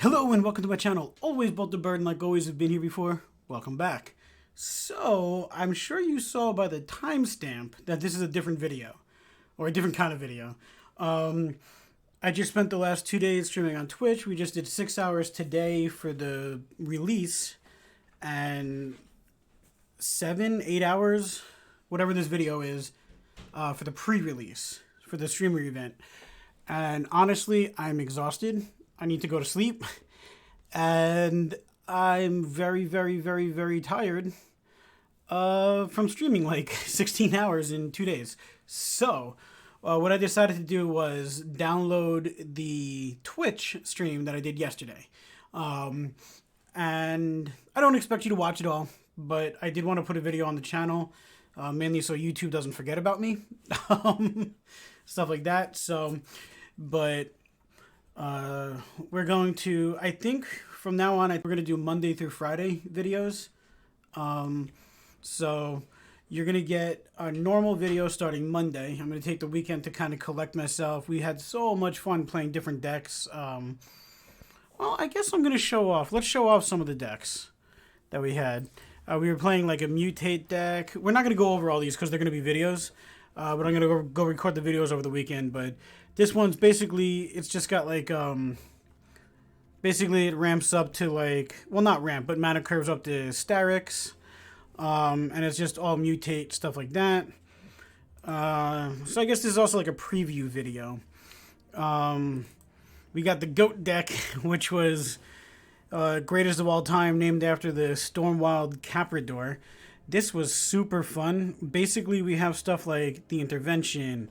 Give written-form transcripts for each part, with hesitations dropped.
Hello and welcome to my channel. Always Bolt the Bird, and like always have been here before. Welcome back. So, I'm sure you saw by the timestamp that this is a different video. Or a different kind of video. I just spent the last 2 days streaming on Twitch. We just did 6 hours today for the release. And 7, 8 hours, whatever this video is, for the pre-release. For the streamer event. And honestly, I'm exhausted. I need to go to sleep, and I'm very, very, very, very tired from streaming like 16 hours in 2 days. So, what I decided to do was download the Twitch stream that I did yesterday. And I don't expect you to watch it all, but I did want to put a video on the channel, mainly so YouTube doesn't forget about me, stuff like that. So, but we're going to, I think from now on, we're going to do Monday through Friday videos. So you're going to get a normal video starting Monday. I'm going to take the weekend to kind of collect myself. We had so much fun playing different decks. Well, I guess I'm going to show off. Let's show off some of the decks that we had. We were playing like a mutate deck. We're not going to go over all these because they're going to be videos. But I'm going to go record the videos over the weekend. But this one's basically, it's just got like, basically it ramps up to like, well not ramp, but mana curves up to Starix. And it's just all mutate, stuff like that. So I guess this is also like a preview video. We got the GOAT deck, which was greatest of all time, named after the Stormwild Caprador. This was super fun. Basically, we have stuff like the intervention,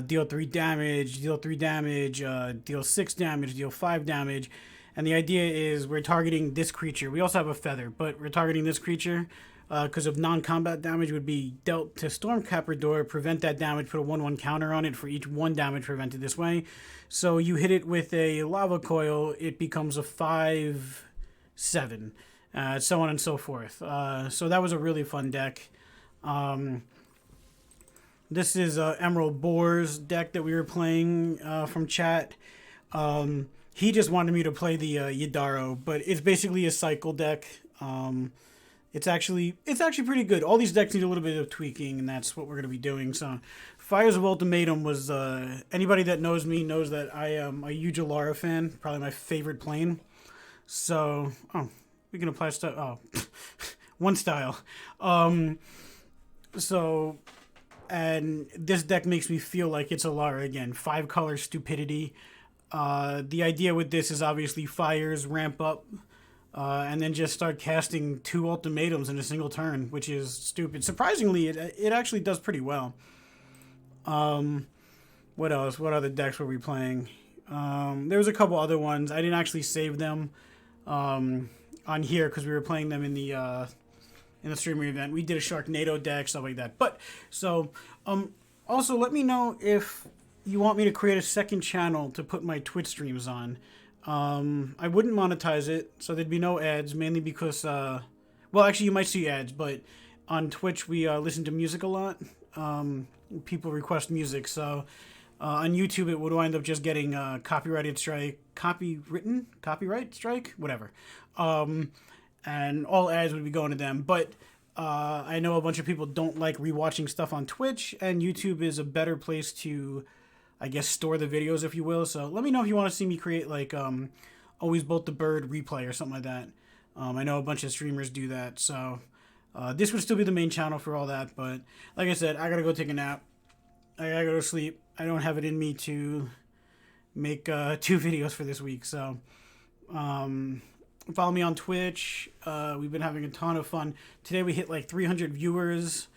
deal 3 damage, deal 3 damage, deal 6 damage, deal 5 damage. And the idea is we're targeting this creature. We also have a feather, but we're targeting this creature because of non-combat damage would be dealt to Storm Caprador, prevent that damage, put a 1/1 counter on it for each 1 damage prevented this way. So you hit it with a lava coil, it becomes a 5/7. So on and so forth. So that was a really fun deck. This is Emerald Boar's deck that we were playing from chat. He just wanted me to play the Yidaro, but it's basically a cycle deck. It's actually pretty good. All these decks need a little bit of tweaking, and that's what we're going to be doing. So, Fires of Ultimatum was, anybody that knows me knows that I am a huge Alara fan, probably my favorite plane. So, we can apply stuff. Oh, one style. So, and this deck makes me feel like it's Alara again. 5-color stupidity. The idea with this is obviously fires, ramp up, and then just start casting 2 ultimatums in a single turn, which is stupid. Surprisingly, it actually does pretty well. What else? What other decks were we playing? There was a couple other ones. I didn't actually save them on here because we were playing them in the streamer event. We did a Sharknado deck, stuff like that. But so also let me know if you want me to create a second channel to put my Twitch streams on. I wouldn't monetize it, so there'd be no ads, mainly because well, actually you might see ads, but on Twitch we listen to music a lot. People request music, so on YouTube it would wind up just getting copyright strike, whatever. And all ads would be going to them. But I know a bunch of people don't like rewatching stuff on Twitch, and YouTube is a better place to, I guess, store the videos, if you will. So let me know if you want to see me create like Always Bolt the Bird replay or something like that. I know a bunch of streamers do that. So this would still be the main channel for all that. But like I said, I gotta go take a nap. I gotta go to sleep. I don't have it in me to make 2 videos for this week. So follow me on Twitch. We've been having a ton of fun. Today we hit like 300 viewers.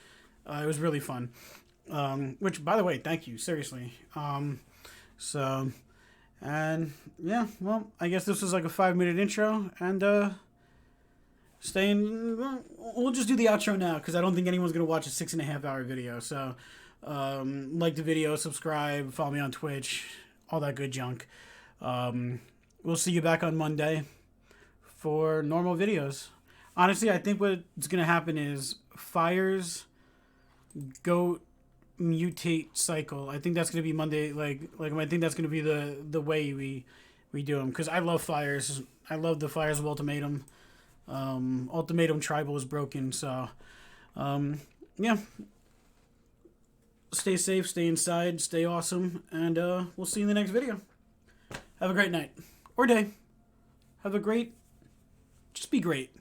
It was really fun. Which, by the way, thank you. Seriously. So, and yeah, well, I guess this was like a 5-minute intro. And we'll just do the outro now because I don't think anyone's going to watch a 6.5-hour video. So, like the video, subscribe, follow me on Twitch, all that good junk. We'll see you back on Monday for normal videos. Honestly, I think what's going to happen is Fires, GOAT, mutate cycle. I think that's going to be Monday. Like I think that's going to be the way we we do them, because I love fires. I love the Fires of Ultimatum. Ultimatum Tribal is broken, so yeah. Stay safe, stay inside, stay awesome, and we'll see you in the next video. Have a great night. Or day. Have a great... Just be great.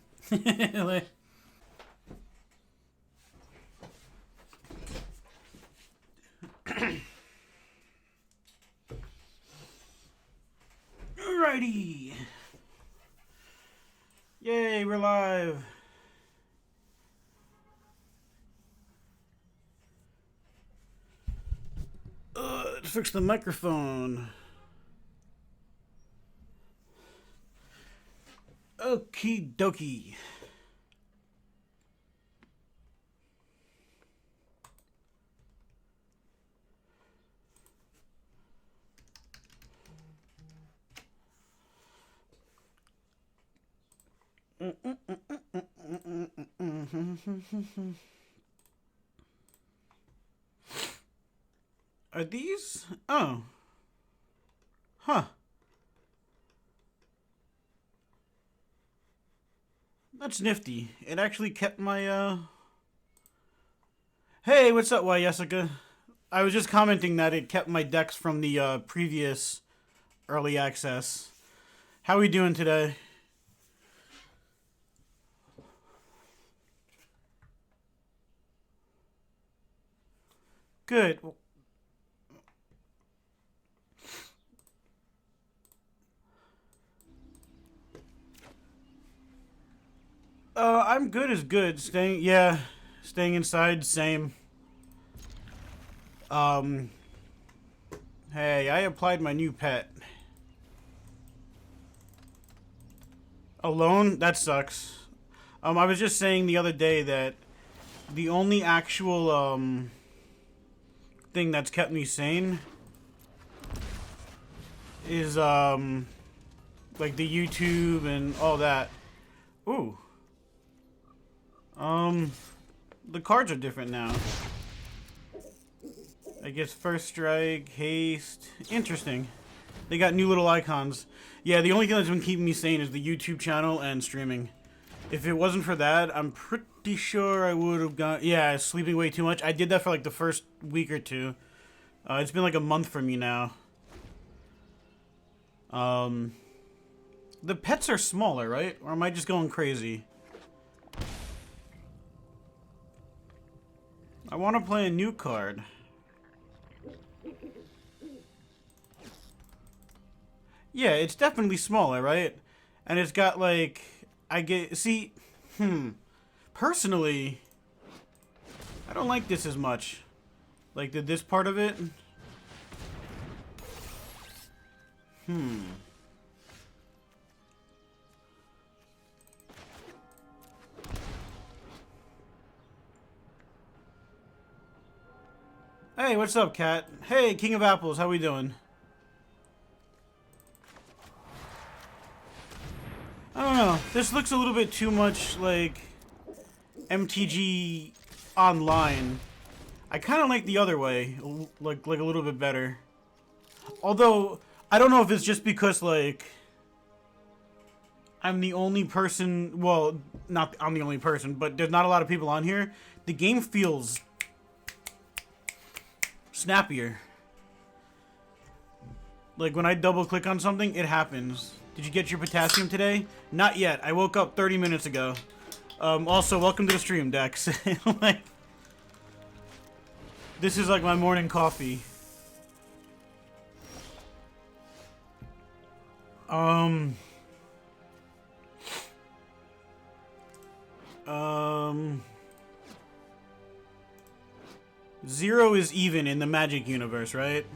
Alrighty. Yay, we're live. Let's fix the microphone. Okie dokie. Are these? Oh. Huh. That's nifty. It actually kept my, Hey, what's up, Why, Jessica? I was just commenting that it kept my decks from the, previous early access. How we doing today? Good. I'm good as good. Staying inside, same. Hey, I applied my new pet. Alone? That sucks. I was just saying the other day that the only actual, thing that's kept me sane is, like the YouTube and all that. Ooh. The cards are different now. I guess First Strike, Haste. Interesting. They got new little icons. Yeah, the only thing that's been keeping me sane is the YouTube channel and streaming. If it wasn't for that, I'm pretty sure I would have gone... Yeah, sleeping way too much. I did that for like the first week or two. It's been like a month for me now. The pets are smaller, right? Or am I just going crazy? I want to play a new card. Yeah, it's definitely smaller, right? And it's got like... Personally, I don't like this as much. Like, this part of it? Hey, what's up, Cat? Hey, King of Apples, how we doing? I don't know. This looks a little bit too much like MTG Online. I kind of like the other way, like a little bit better. Although, I don't know if it's just because, like, I'm the only person, well, not I'm the only person, but there's not a lot of people on here. The game feels snappier. Like, when I double click on something, it happens. Did you get your potassium today? Not yet. I woke up 30 minutes ago. Also, welcome to the stream, Dex. Like, this is like my morning coffee. Zero is even in the Magic universe, right?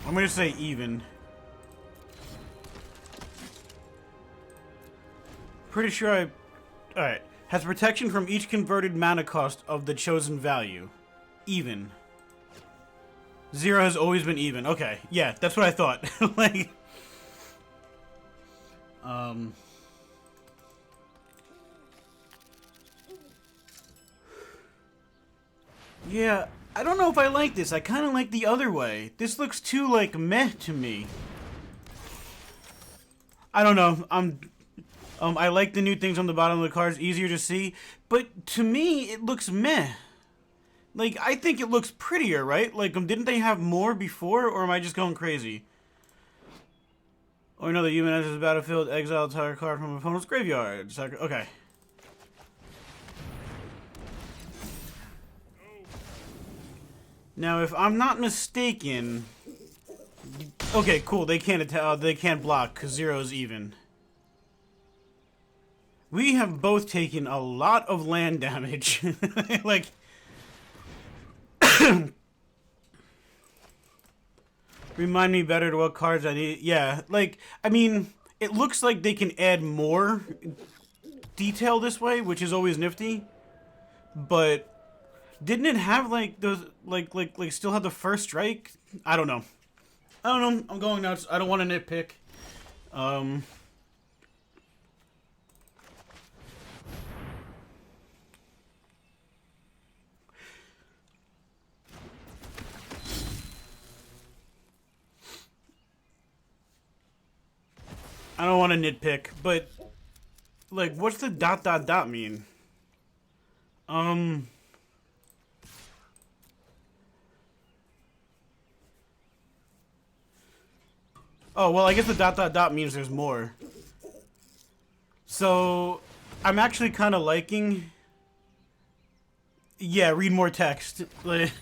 I'm gonna say even. Pretty sure Alright. Has protection from each converted mana cost of the chosen value. Even. Zero has always been even. Okay. Yeah, that's what I thought. Like... Yeah, I don't know if I like this. I kind of like the other way. This looks too, like, meh to me. I don't know. I like the new things on the bottom of the cards, easier to see. But to me, it looks meh. Like, I think it looks prettier, right? Like, didn't they have more before, or am I just going crazy? Or no, the human enters the battlefield, exile the entire card from opponent's graveyard. Okay. Now, if I'm not mistaken... Okay, cool. They can't block, because 0 is even. We have both taken a lot of land damage. Like... Remind me better to what cards I need. Yeah, like, I mean, it looks like they can add more detail this way, which is always nifty. But didn't it have, like, those, like still have the first strike? I don't know. I'm going nuts. I don't want to nitpick. I don't want to nitpick, but, like, what's the ... mean? Oh, well, I guess the ... means there's more. So, I'm actually kind of liking... Yeah, read more text. Like,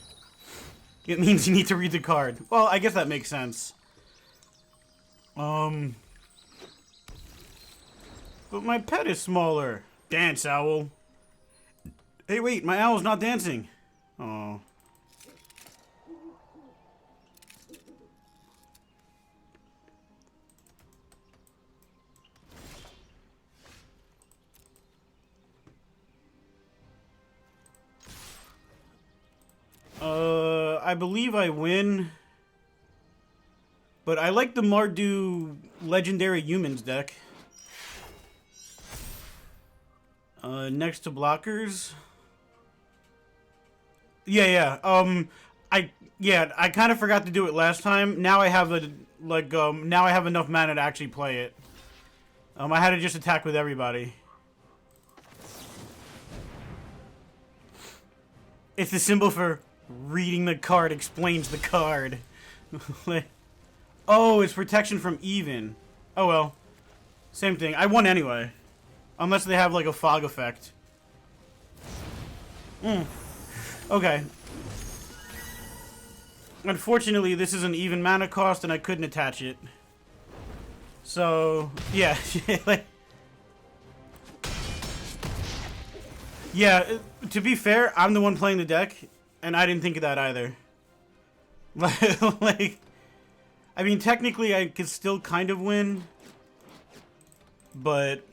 it means you need to read the card. Well, I guess that makes sense. But my pet is smaller. Dance, owl. Hey, wait, my owl's not dancing. Oh. I believe I win. But I like the Mardu Legendary Humans deck. Next to blockers. Yeah. I kind of forgot to do it last time. Now I have now I have enough mana to actually play it. I had to just attack with everybody. It's the symbol for reading the card explains the card. Oh, it's protection from even. Oh well. Same thing. I won anyway. Unless they have, like, a fog effect. Okay. Unfortunately, this is an even mana cost, and I couldn't attach it. So, yeah. Yeah, to be fair, I'm the one playing the deck, and I didn't think of that either. Like, I mean, technically, I could still kind of win, but...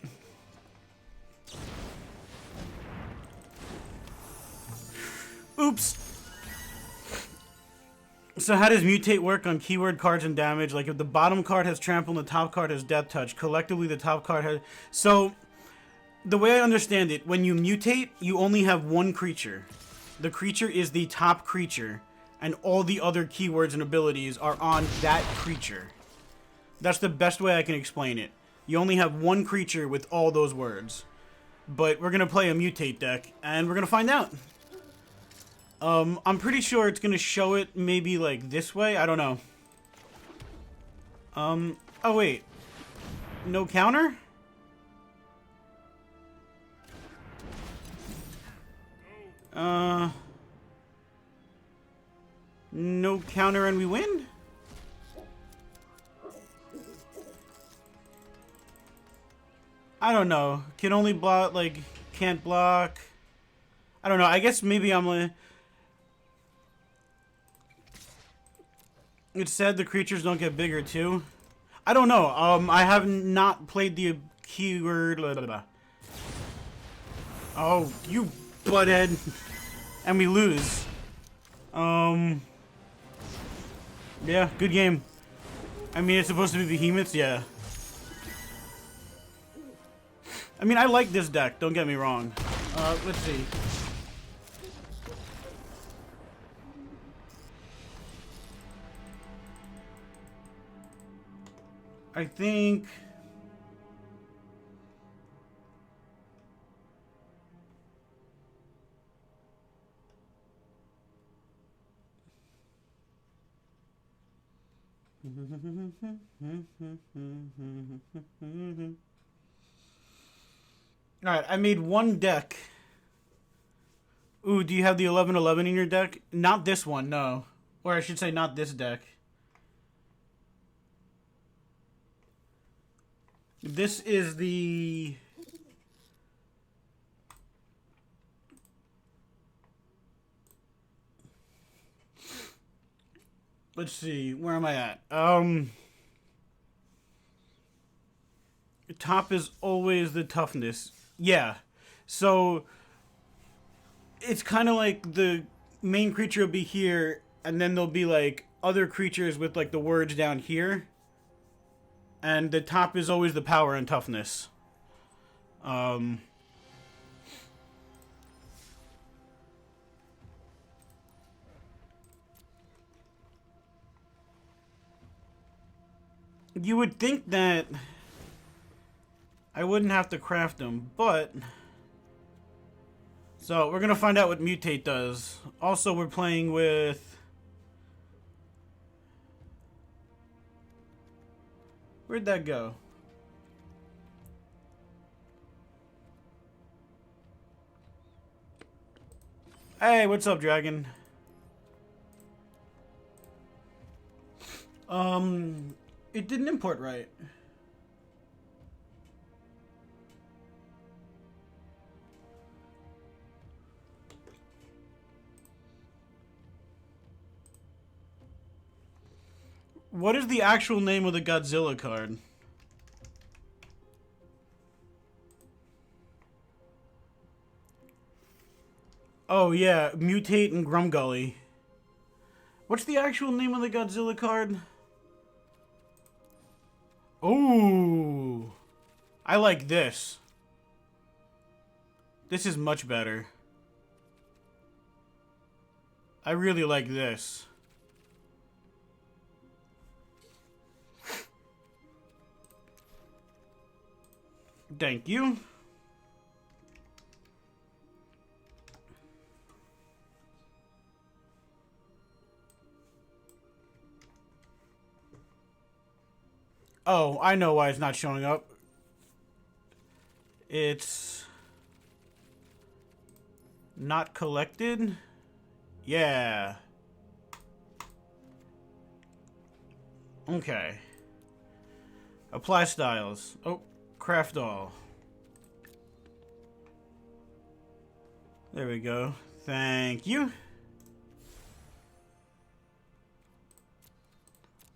Oops. So how does mutate work on keyword cards and damage? Like if the bottom card has trample and the top card has death touch, collectively the top card has... So, the way I understand it, when you mutate, you only have one creature. The creature is the top creature, and all the other keywords and abilities are on that creature. That's the best way I can explain it. You only have one creature with all those words. But we're going to play a mutate deck, and we're going to find out. I'm pretty sure it's gonna show it maybe like this way. I don't know. Oh wait. No counter? No counter and we win? I don't know. Can only block, like, can't block. I don't know. I guess maybe I'm like... It said the creatures don't get bigger too. I don't know. I have not played the keyword. Blah, blah, blah. Oh, you butthead! And we lose. Yeah, good game. I mean, it's supposed to be behemoths, yeah. I mean, I like this deck. Don't get me wrong. Let's see. I think... Alright, I made one deck. Ooh, do you have the 11-11 in your deck? Not this one, no. Or I should say not this deck. This is the... Let's see, where am I at? Top is always the toughness. Yeah. So it's kind of like the main creature will be here, and then there'll be like other creatures with like the words down here. And the top is always the power and toughness. You would think that I wouldn't have to craft them, but... So, we're gonna find out what Mutate does. Also, we're playing with... Where'd that go? Hey, what's up, Dragon? It didn't import right. What is the actual name of the Godzilla card? Oh yeah, Mutate and Grumgully. What's the actual name of the Godzilla card? Oh, I like this. This is much better. I really like this. Thank you. Oh, I know why it's not showing up. It's not collected. Yeah. Okay. Apply styles. Oh, craft all. There we go. Thank you.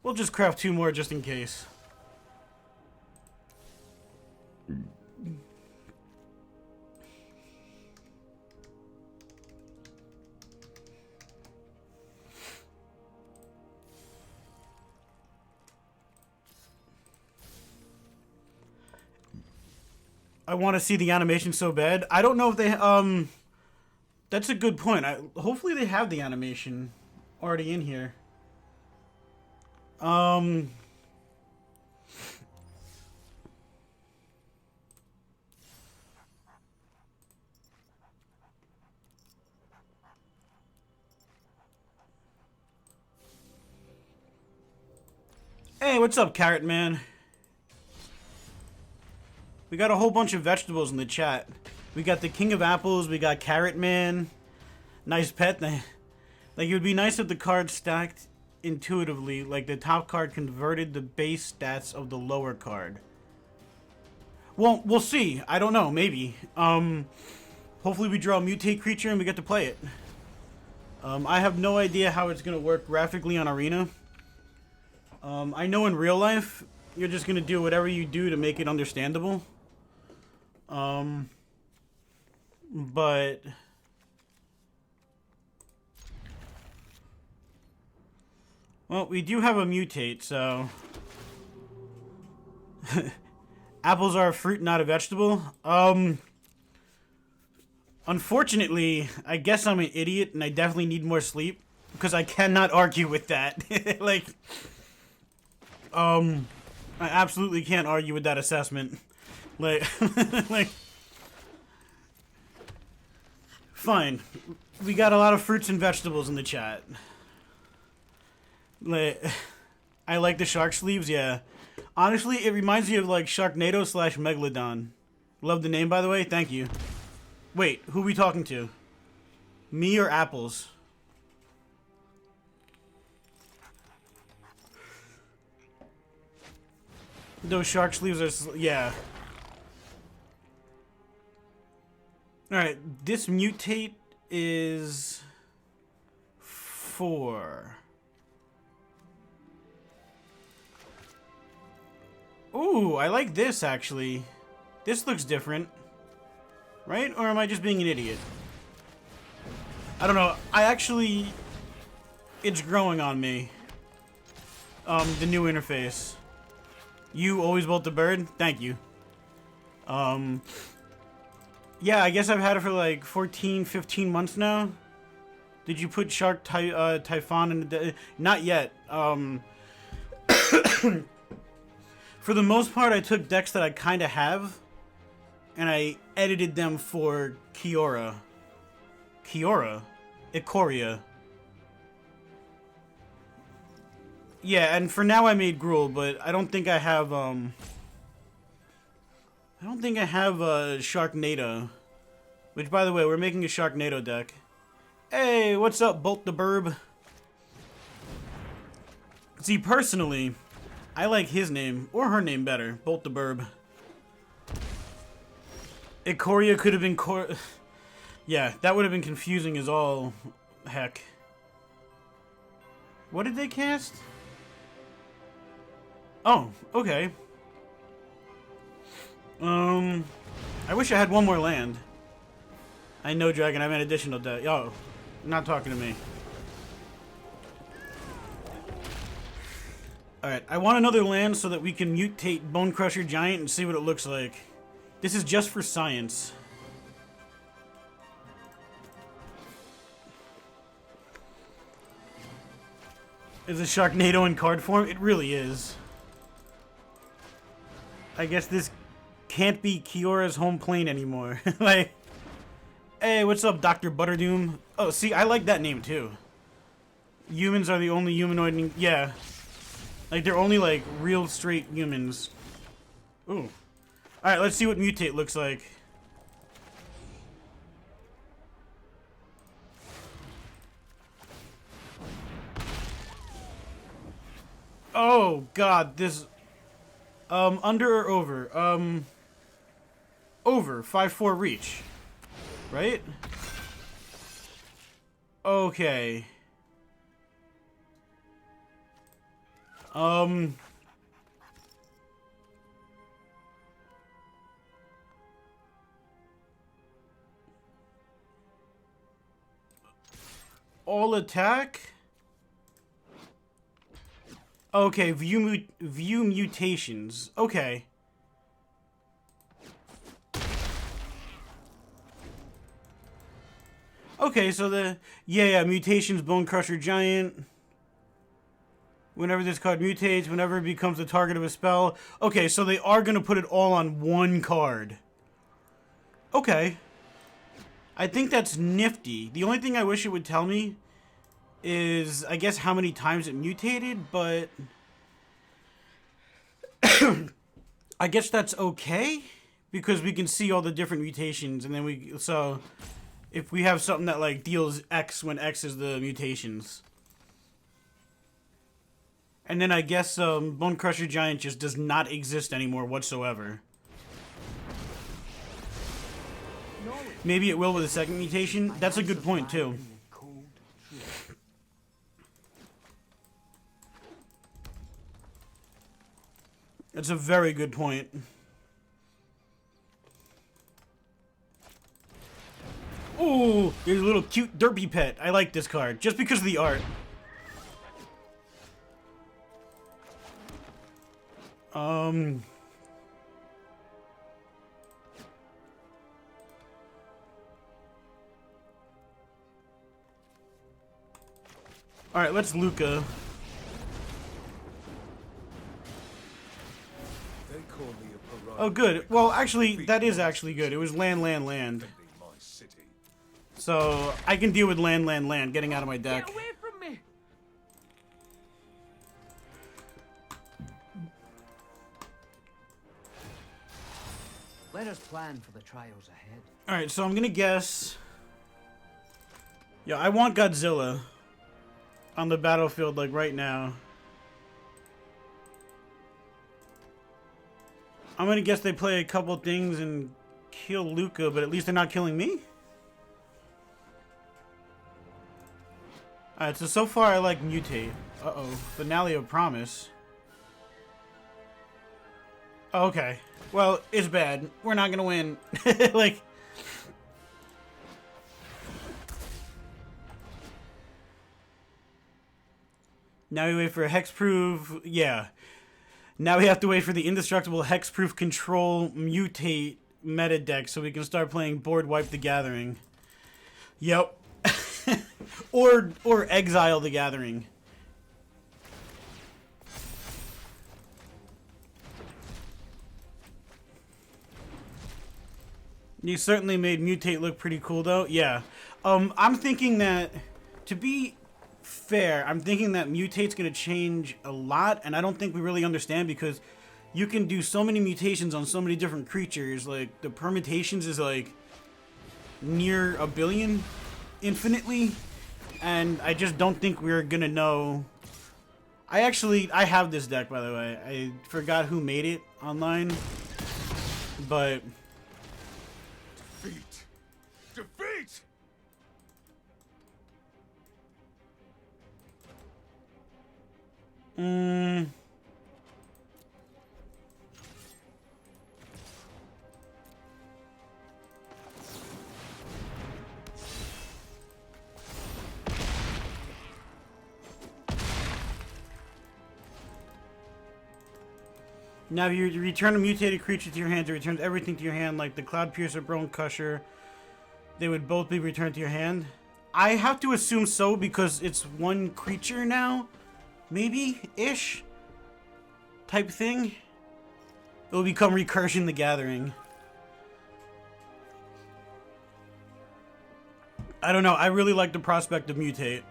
We'll just craft 2 more just in case. I want to see the animation so bad. I don't know if they that's a good point. Hopefully they have the animation already in here. Hey, what's up, Carrot Man? We got a whole bunch of vegetables in the chat. We got the King of Apples, we got Carrot Man. Nice pet. Like, it would be nice if the cards stacked intuitively, like the top card converted the base stats of the lower card. Well, we'll see. I don't know, maybe. Hopefully we draw a Mutate creature and we get to play it. I have no idea how it's going to work graphically on Arena. I know in real life, you're just going to do whatever you do to make it understandable. But... Well, we do have a Mutate, so... Apples are a fruit, not a vegetable. Unfortunately, I guess I'm an idiot and I definitely need more sleep. Because I cannot argue with that. Like... I absolutely can't argue with that assessment. Like, like, fine. We got a lot of fruits and vegetables in the chat. Like, I like the shark sleeves, yeah. Honestly, it reminds me of like Sharknado / Megalodon. Love the name, by the way. Thank you. Wait, who we talking to? Me or Apples? Those shark sleeves are... yeah. Alright, this mutate is... 4. Ooh, I like this, actually. This looks different. Right? Or am I just being an idiot? I don't know. I actually... It's growing on me. The new interface. You always bolt the bird? Thank you. Yeah, I guess I've had it for like 14, 15 months now. Did you put Shark Typhon in the... Not yet. For the most part, I took decks that I kind of have, and I edited them for Kiora. Ikoria. Yeah, and for now I made Gruul, but I don't think I have, Sharknado. Which, by the way, we're making a Sharknado deck. Hey, what's up, Bolt the Burb? See, personally, I like his name, or her name better, Bolt the Burb. Ikoria could have been yeah, that would have been confusing as all heck. What did they cast? Oh, okay. I wish I had one more land. I know, Dragon, I have an additional deck. Oh, not talking to me. Alright, I want another land so that we can mutate Bone Crusher Giant and see what it looks like. This is just for science. Is a Sharknado in card form? It really is. I guess this can't be Kiora's home plane anymore. Like, hey, what's up, Dr. Butterdoom? Oh, see, I like that name too. Humans are the only humanoid... Yeah. Like, they're only, like, real straight humans. Ooh. Alright, let's see what mutate looks like. Oh, God, this... under or over? Over. 5/4 reach. Right? Okay. All attack? Okay, view mutations. Okay. Okay, so the... Yeah, mutations, Bone Crusher Giant. Whenever this card mutates, whenever it becomes the target of a spell. Okay, so they are going to put it all on one card. Okay. I think that's nifty. The only thing I wish it would tell me is, I guess, how many times it mutated, but... I guess that's okay, because we can see all the different mutations, and then we... So, if we have something that, like, deals X when X is the mutations... And then I guess Bone Crusher Giant just does not exist anymore whatsoever. Maybe it will with a second mutation. That's a good point, too. That's a very good point. Ooh, there's a little cute derpy pet. I like this card, just because of the art. Alright, let's Luca. Oh, good. Well, actually, that is actually good. It was land, land, land. So, I can deal with land, land, land, getting out of my deck. Get away from me! Let us plan for the trials ahead. Alright, so I'm gonna guess... Yeah, I want Godzilla on the battlefield, like, right now. I'm gonna guess they play a couple things and kill Luca, but at least they're not killing me? Alright, so far I like Mutate. Uh-oh. Finale of Promise. Oh, okay. Well, it's bad. We're not gonna win. Like... Now we wait for a hexproof. Yeah. Now we have to wait for the indestructible hexproof control mutate meta deck so we can start playing Board Wipe the Gathering. Yep. or Exile the Gathering. You certainly made Mutate look pretty cool though. Yeah. I'm thinking that, to be fair, I'm thinking that Mutate's gonna change a lot, and I don't think we really understand because you can do so many mutations on so many different creatures. Like, the permutations is like near a billion infinitely, and I just don't think we're gonna know. I have this deck, by the way. I forgot who made it online, but Defeat! Now you return a mutated creature to your hand, it returns everything to your hand, like the Cloud Piercer, Bone Crusher. They would both be returned to your hand. I have to assume so because it's one creature now. Maybe-ish? Type thing. It will become Recursion the Gathering. I don't know. I really like the prospect of Mutate.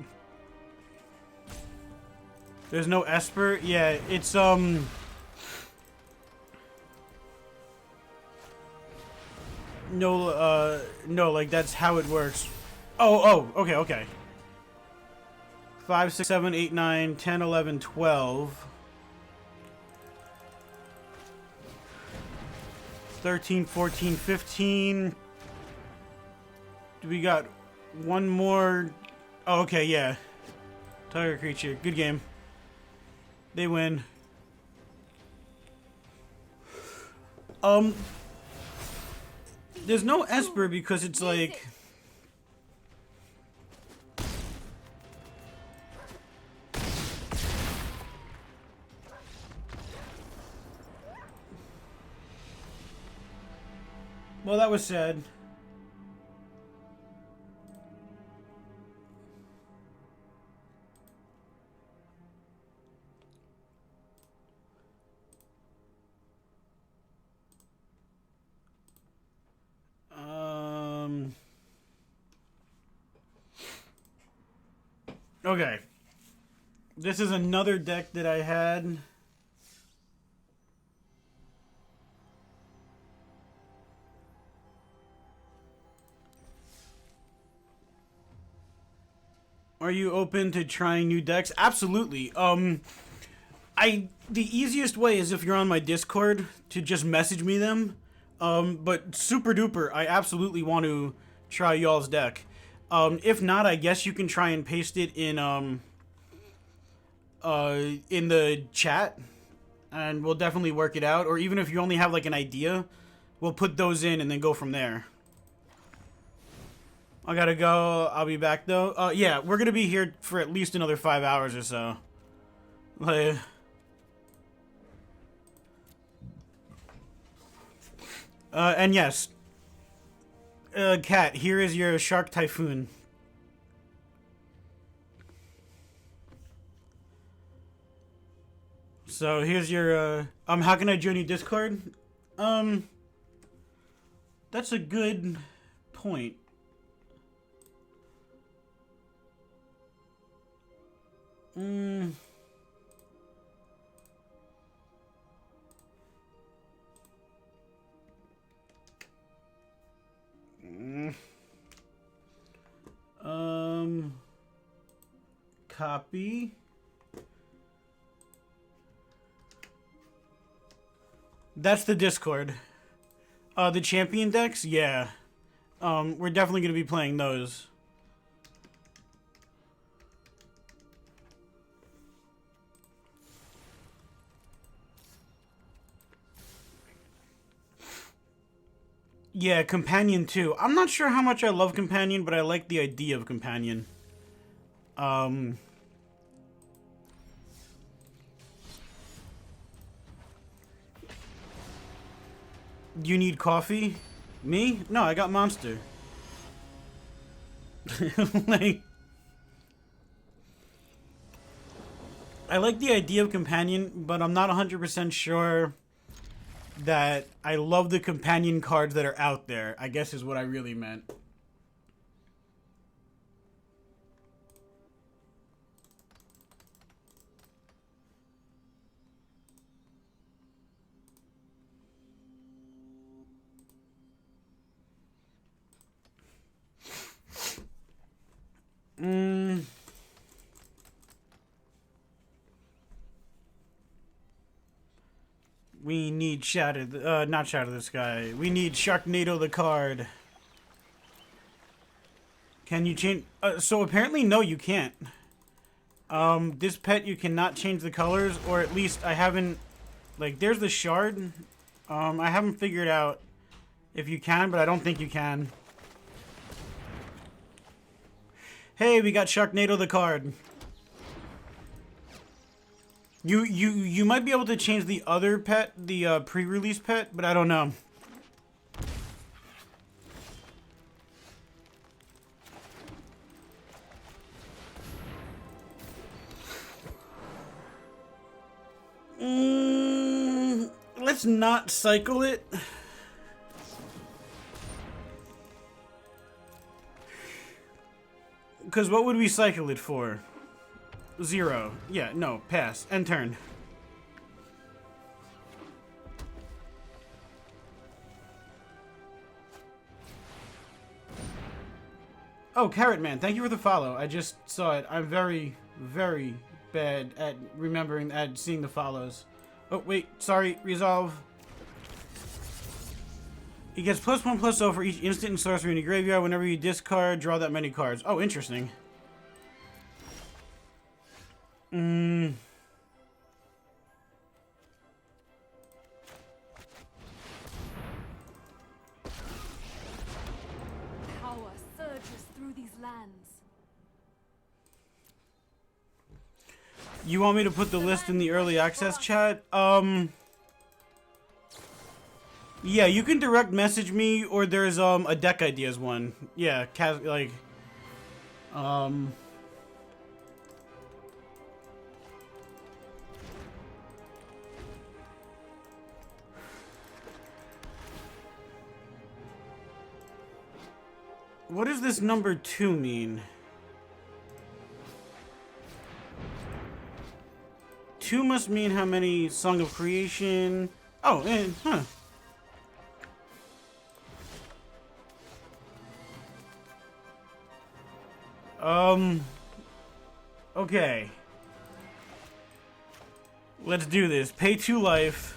There's no Esper? Yeah, it's, no, like, that's how it works. Okay. 5, 6, 7, 8, 9, 10, 11, 12. 13, 14, 15. We got one more. Oh, okay, yeah. Tiger creature. Good game. They win. There's no Esper because it's like... Well, that was sad. Okay. This is another deck that I had. Are you open to trying new decks? Absolutely. The easiest way is if you're on my Discord to just message me them. But super duper, I absolutely want to try y'all's deck. If not, I guess you can try and paste it in the chat, and we'll definitely work it out. Or even if you only have like an idea, we'll put those in and then go from there. I gotta go. I'll be back though. Yeah, we're gonna be here for at least another 5 hours or so. Like, and yes, Cat, here is your Shark Typhoon. So here's your how can I join your Discord? That's a good point. Copy. That's the Discord. The champion decks, yeah. We're definitely gonna be playing those. Yeah, Companion too. I'm not sure how much I love Companion, but I like the idea of Companion. You need coffee? Me? No, I got Monster. Like, I like the idea of Companion, but I'm not 100% sure that I love the Companion cards that are out there, I guess is what I really meant. We need not Shadow the Sky. We need Sharknado the card. Can you change? So apparently, no, you can't. This pet, you cannot change the colors, or at least I haven't. Like, there's the shard. I haven't figured out if you can, but I don't think you can. Hey, we got Sharknado the card. You might be able to change the other pet, the pre-release pet, but I don't know. Let's not cycle it. Because what would we cycle it for? 0. Yeah, no, pass. End turn. Oh, Carrot Man, thank you for the follow. I just saw it. I'm very, very bad at seeing the follows. Oh, wait, sorry, resolve. He gets +1/+0 for each instant and sorcery in the graveyard. Whenever you discard, draw that many cards. Oh, interesting. Power surges through these lands. You want me to put the list in the early access chat? Yeah, you can direct message me, or there's a deck ideas one. Yeah, what does this number 2 mean? 2 must mean how many Song of Creation. Oh, and huh. Okay. Let's do this. Pay 2 life.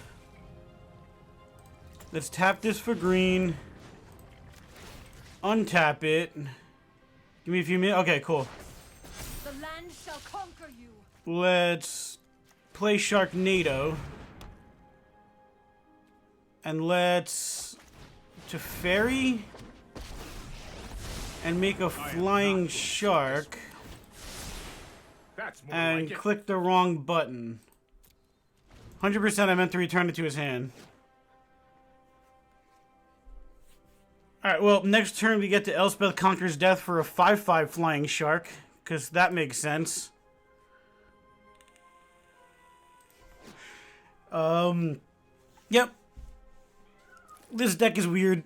Let's tap this for green. Untap it. Give me a few minutes. Okay, cool. The land shall conquer you. Let's play Sharknado. And let's Teferi and make a flying shark. That's more And like it. click the wrong button. 100% I meant to return it to his hand. Alright, well, next turn we get to Elspeth Conquers Death for a 5/5 flying shark, because that makes sense. Yep. This deck is weird.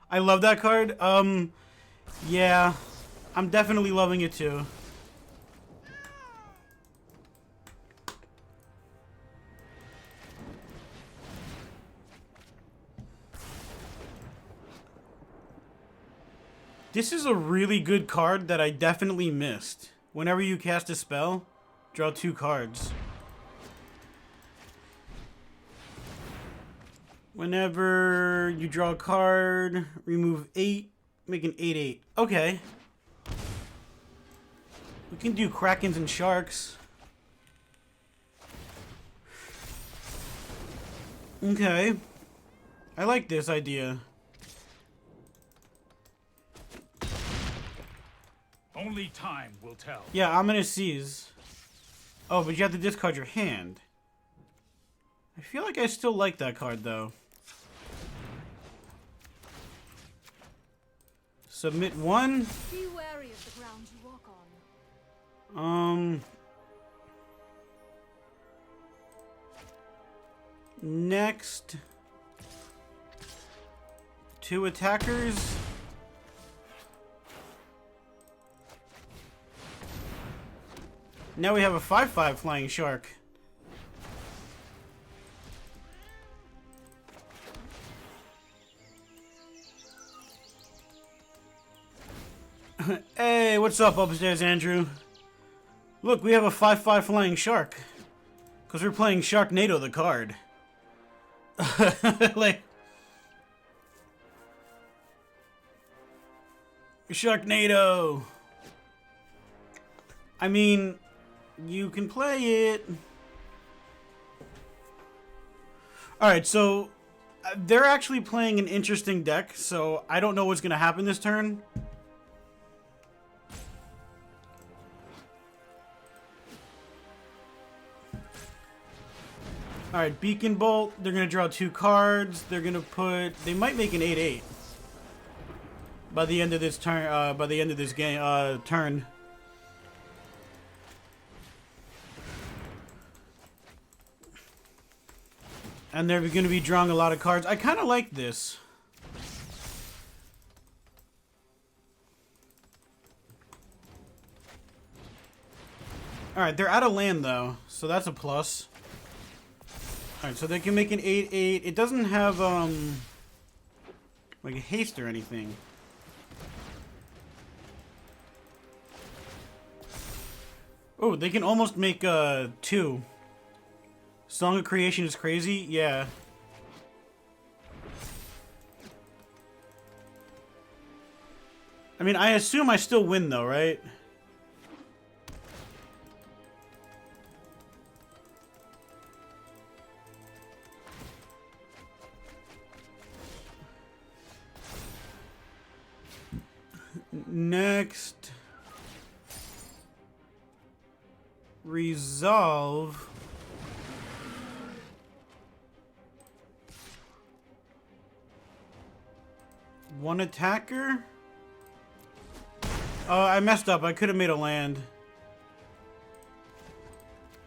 I love that card. Yeah. I'm definitely loving it too. This is a really good card that I definitely missed. Whenever you cast a spell, draw 2 cards. Whenever you draw a card, remove 8, make an 8/8. Okay. We can do Krakens and Sharks. Okay. I like this idea. Only time will tell. Yeah, I'm gonna seize. Oh, but you have to discard your hand. I feel like I still like that card, though. Submit 1. Be wary of the ground you walk on. Next. 2 attackers. Now we have a 5/5 flying shark. Hey, what's up upstairs, Andrew? Look, we have a 5/5 flying shark. Because we're playing Sharknado the card. Like... Sharknado! I mean... You can play it. Alright, so they're actually playing an interesting deck, so I don't know what's going to happen this turn. Alright, Beacon Bolt. They're going to draw 2 cards. They're going to put... They might make an 8/8 by the end of this turn. By the end of this game, turn. And they're going to be drawing a lot of cards. I kind of like this. Alright, they're out of land, though. So that's a plus. Alright, so they can make an 8/8. It doesn't have, like a haste or anything. Oh, they can almost make, 2. Song of Creation is crazy? Yeah. I mean, I assume I still win, though, right? Next. Resolve. One attacker? Oh, I messed up. I could have made a land.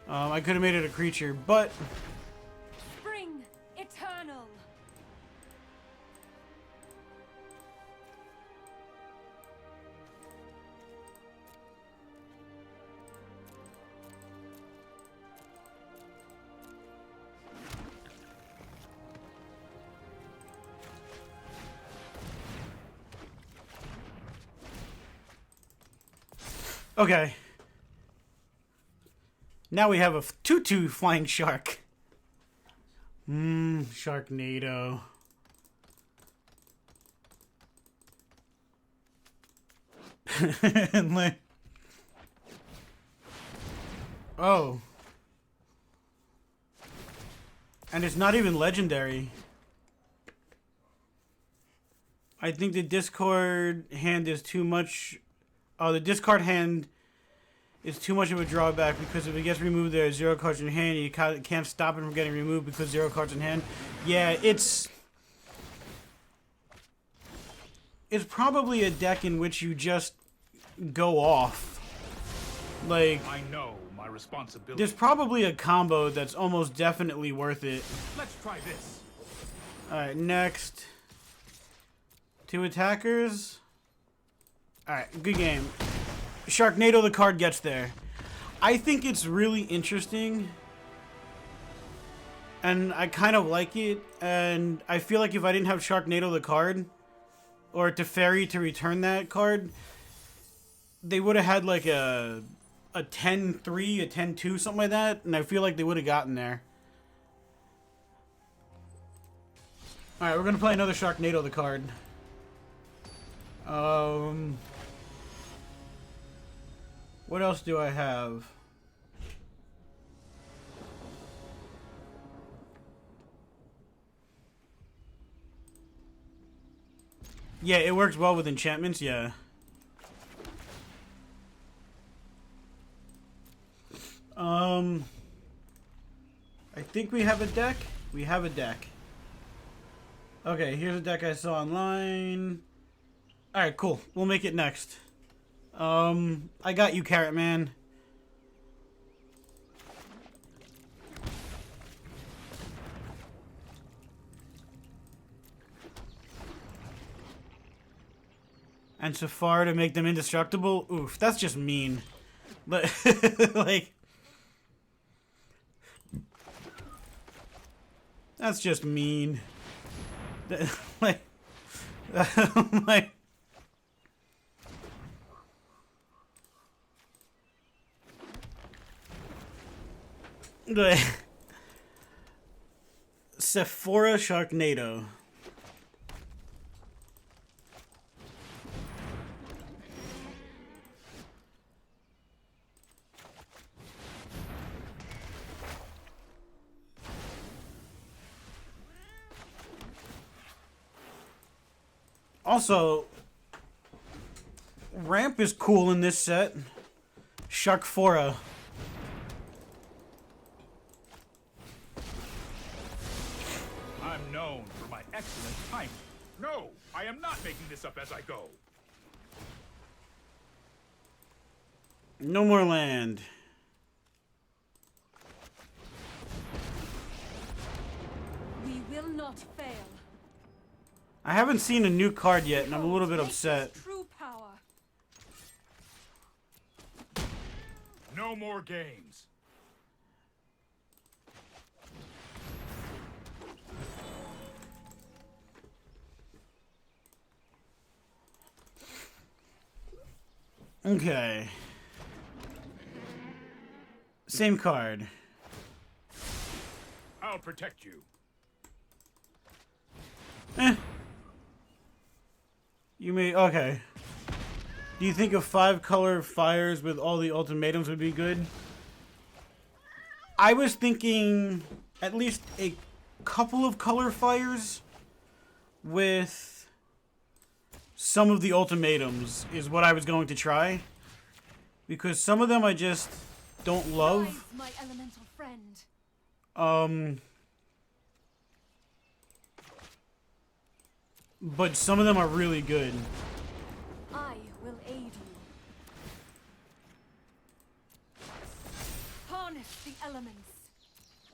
I could have made it a creature, but... Spring eternal. Okay. Now we have a 2/2 flying shark. Sharknado. And like... Oh. And it's not even legendary. I think the discard hand is too much... Oh, the discard hand is too much of a drawback because if it gets removed, there are 0 cards in hand. You can't stop it from getting removed because 0 cards in hand. Yeah, it's... is probably a deck in which you just go off. Like, I know my responsibility. there's probably a combo that's almost definitely worth it. Let's try this. Alright, next. 2 attackers. Alright, good game. Sharknado the card gets there. I think it's really interesting. And I kind of like it. And I feel like if I didn't have Sharknado the card, or Teferi to return that card, they would have had like a 10-3, a 10-2, something like that. And I feel like they would have gotten there. Alright, we're going to play another Sharknado the card. What else do I have? Yeah, it works well with enchantments, yeah. I think we have a deck. We have a deck. Okay, here's a deck I saw online. Alright, cool. We'll make it next. I got you, Carrot Man. And Safar to make them indestructible? Oof, that's just mean. Like... That's just mean. Like... like... Sephora Sharknado. Also, ramp is cool in this set. Sharkfora. I'm known for my excellent timing. No, I am not making this up as I go. No more land. We will not fail. I haven't seen a new card yet, and I'm a little bit upset. True power. No more games. Okay. Same card. I'll protect you. You may... Okay. Do you think a 5-color fires with all the ultimatums would be good? I was thinking at least a couple of color fires with some of the ultimatums is what I was going to try. Because some of them I just don't love. Rise, my elemental friend. But some of them are really good. I will aid you. Harness the elements.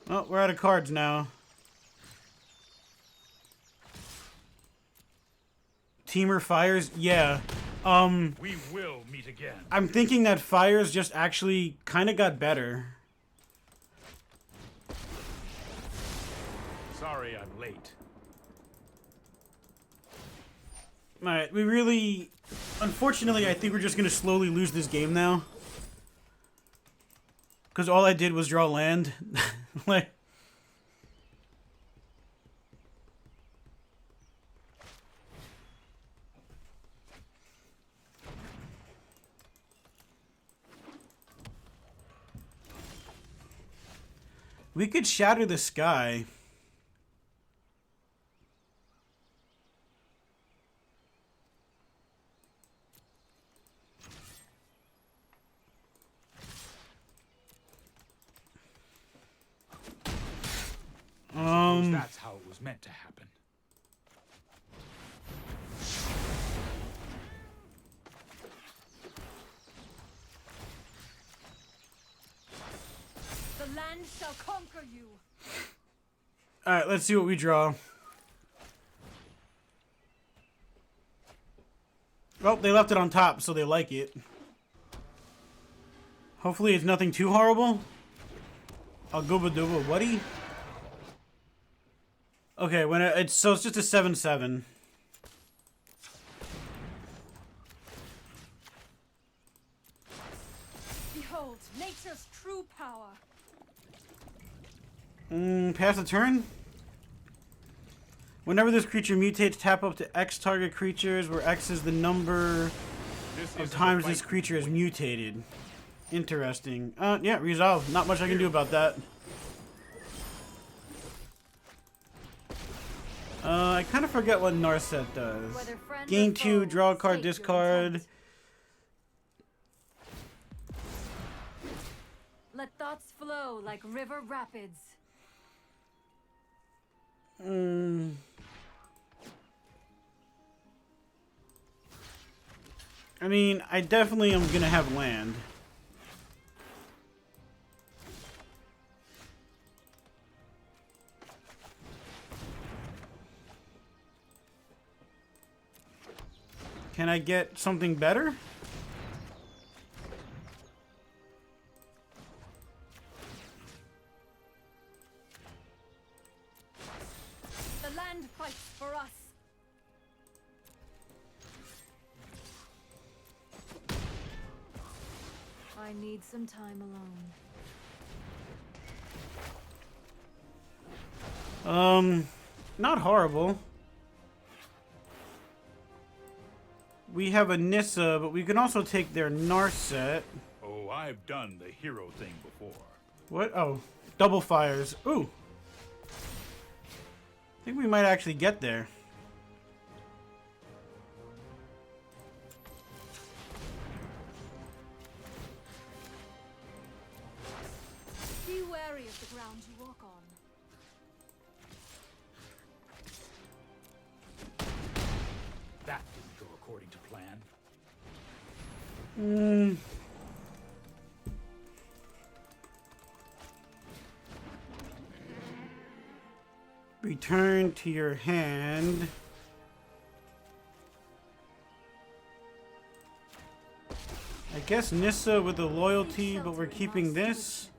Oh, we're out of cards now. Teamer fires? Yeah. We will meet again. I'm thinking that fires just actually kind of got better. Sorry I'm late. Alright, we really... Unfortunately, I think we're just going to slowly lose this game now. Because all I did was draw land. Like... We could shatter the sky. That's how it was meant to happen. land shall conquer you. Alright, let's see what we draw. Well, they left it on top, so they like it. Hopefully it's nothing too horrible. I'll go Baduba Wuddy. Okay, when it's just a 7/7. Behold, nature's true power. Pass the turn. Whenever this creature mutates, tap up to X target creatures, where X is the number of times this creature is mutated. Interesting. Yeah, resolve. Not much I can do about that. I kind of forget what Narset does. Gain 2, draw a card, discard. Let thoughts flow like river rapids. I mean, I definitely am gonna have land. Can I get something better? The land fights for us. I need some time alone. Not horrible. We have a Nissa, but we can also take their Narset. Oh, I've done the hero thing before. What? Oh, double fires. Ooh. I think we might actually get there. Be wary of the ground you walk on. That didn't go according to plan. Return to your hand. I guess Nissa with the loyalty, but we're keeping this.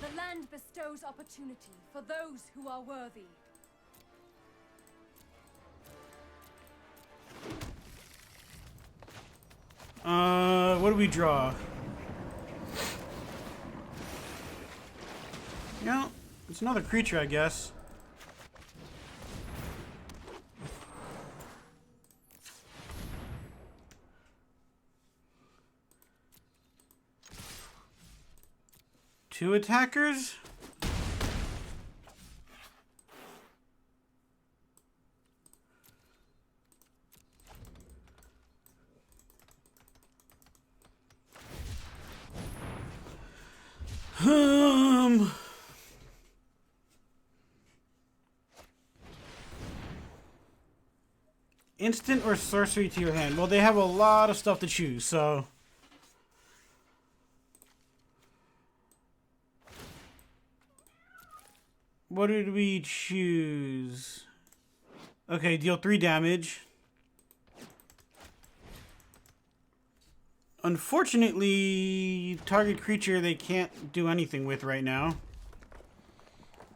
The land bestows opportunity for those who are worthy. What do we draw? Yeah, it's another creature, I guess. Two attackers? Instant or sorcery to your hand? Well, they have a lot of stuff to choose, so... What did we choose? Okay, deal 3 damage. Unfortunately, target creature they can't do anything with right now.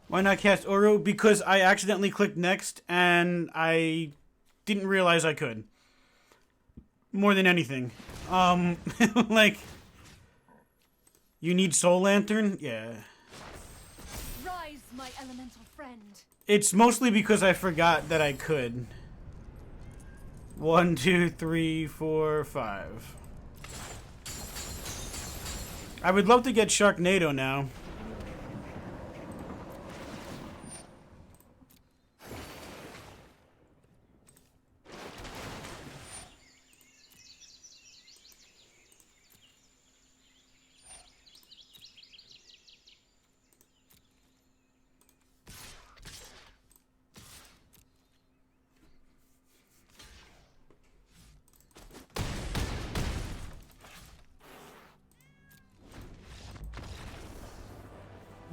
Why not cast Oro? Because I accidentally clicked next and I didn't realize I could. More than anything. Like, you need Soul Lantern? Yeah. Rise, my elemental friend. It's mostly because I forgot that I could. 1, 2, 3, 4, 5. I would love to get Sharknado now.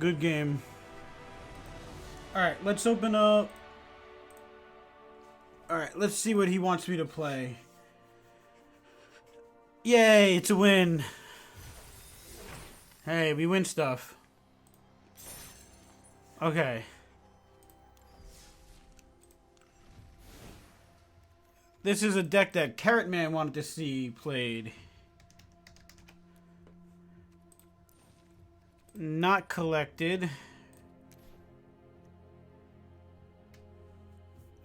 good game. Alright, let's open up. Alright, let's see what he wants me to play. Yay, it's a win. Hey, we win stuff. Okay. This is a deck that Carrot Man wanted to see played. Not collected.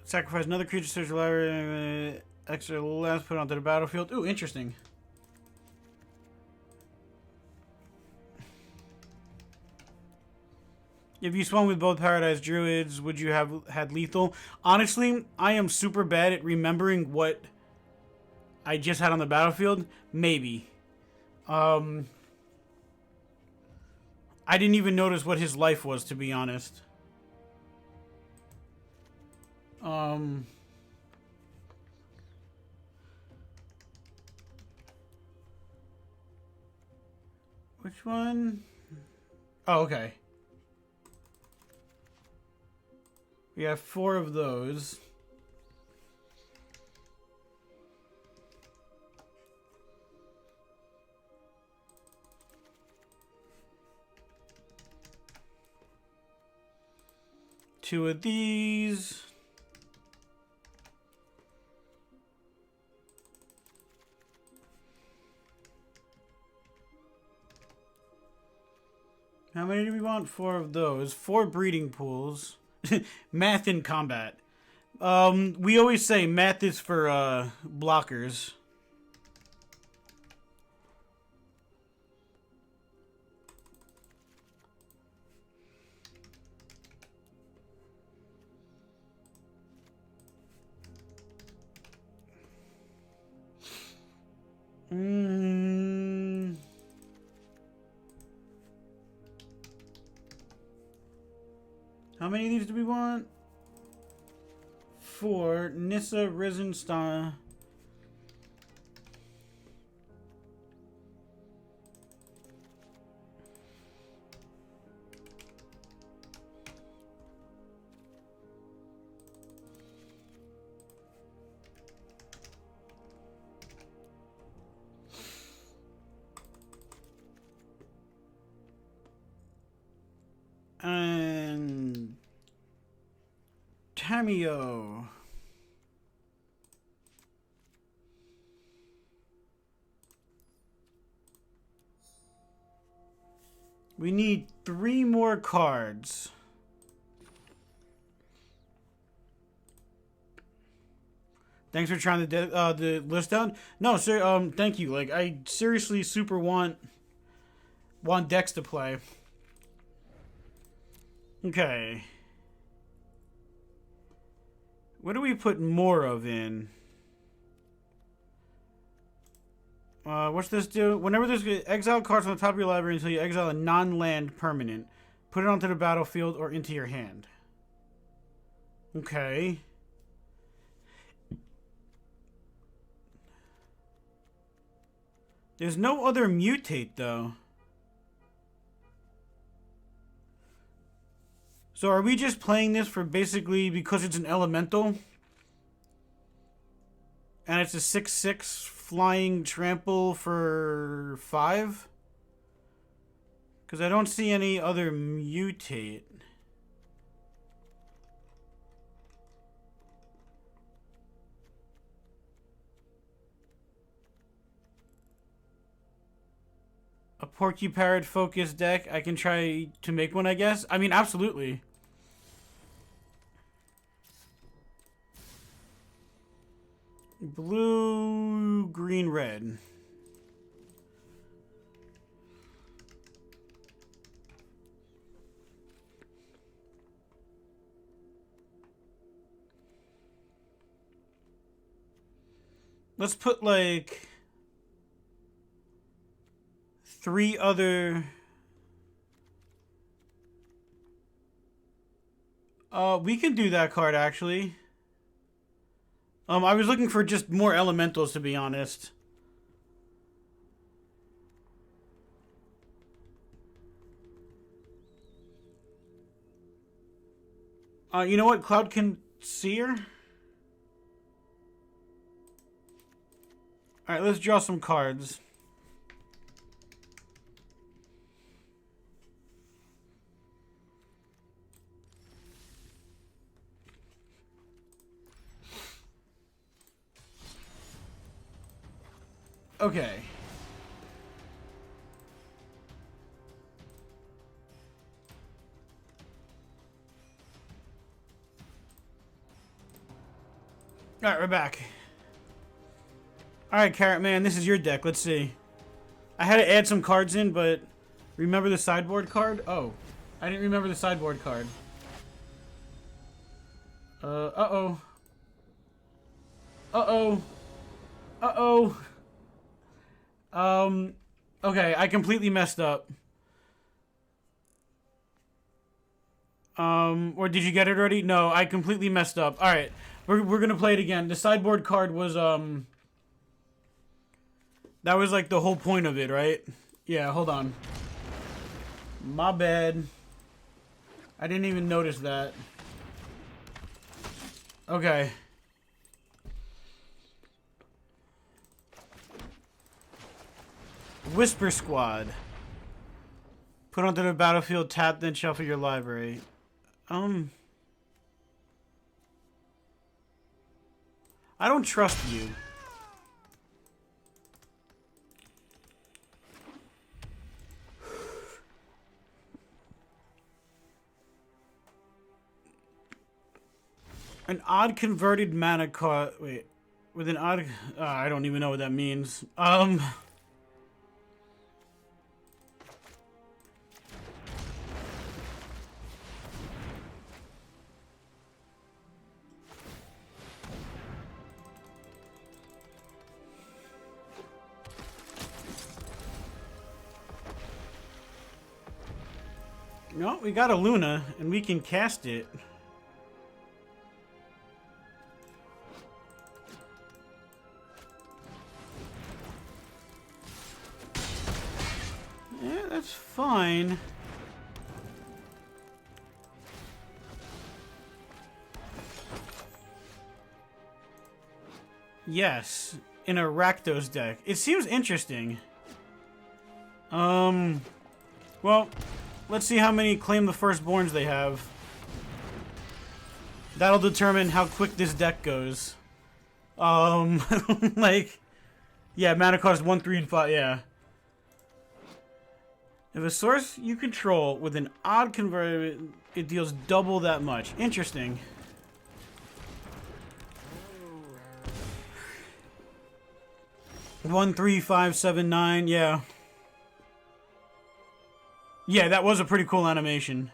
Sacrifice another creature, search your library, extra last, put it onto the battlefield. Ooh, interesting. If you swung with both Paradise Druids, would you have had lethal? Honestly, I am super bad at remembering what I just had on the battlefield. Maybe. I didn't even notice what his life was, to be honest. Which one? Oh, okay. We have 4 of those. Two of these. How many do we want? 4 of those. 4 breeding pools. Math in combat. We always say math is for blockers. How many of these do we want? 4. Nissa, Risen Star. And Tamio. We need 3 more cards. Thanks for trying the list down. No, sir. Thank you. Like, I seriously super want decks to play. Okay. What do we put more of in? What's this do? Whenever there's exile cards on the top of your library until you exile a non-land permanent, put it onto the battlefield or into your hand. Okay. There's no other mutate, though. So are we just playing this for basically because it's an elemental? And it's a 6/6 flying trample for 5? Because I don't see any other mutate. A Porcupine focus deck. I can try to make one, I guess. I mean, absolutely. Blue, green, red. Let's put like 3 other. We can do that card actually. I was looking for just more elementals, to be honest. You know what? Cloud can see her. Alright, let's draw some cards. Okay. Alright, we're back. Alright, Carrot Man, this is your deck. Let's see. I had to add some cards in, but remember the sideboard card? Oh, I didn't remember the sideboard card. Uh-oh. Uh-oh. Uh-oh. Okay, I completely messed up. Or did you get it already? No, I completely messed up. Alright, we're gonna play it again. The sideboard card was, that was like the whole point of it, right? Yeah, hold on. My bad. I didn't even notice that. Okay. Whisper Squad. Put onto the battlefield, tap, then shuffle your library. I don't trust you. An odd converted mana cost. Wait. With an odd. I don't even know what that means. No, we got a Luna, and we can cast it. Yeah, that's fine. Yes, in a Rakdos deck. It seems interesting. Well, let's see how many Claim the Firstborns they have. That'll determine how quick this deck goes. Like, yeah, mana cost 1, 3, and 5, yeah. If a source you control with an odd converter, it deals double that much. Interesting. One, 3, 5, 7, 9, yeah. Yeah, that was a pretty cool animation.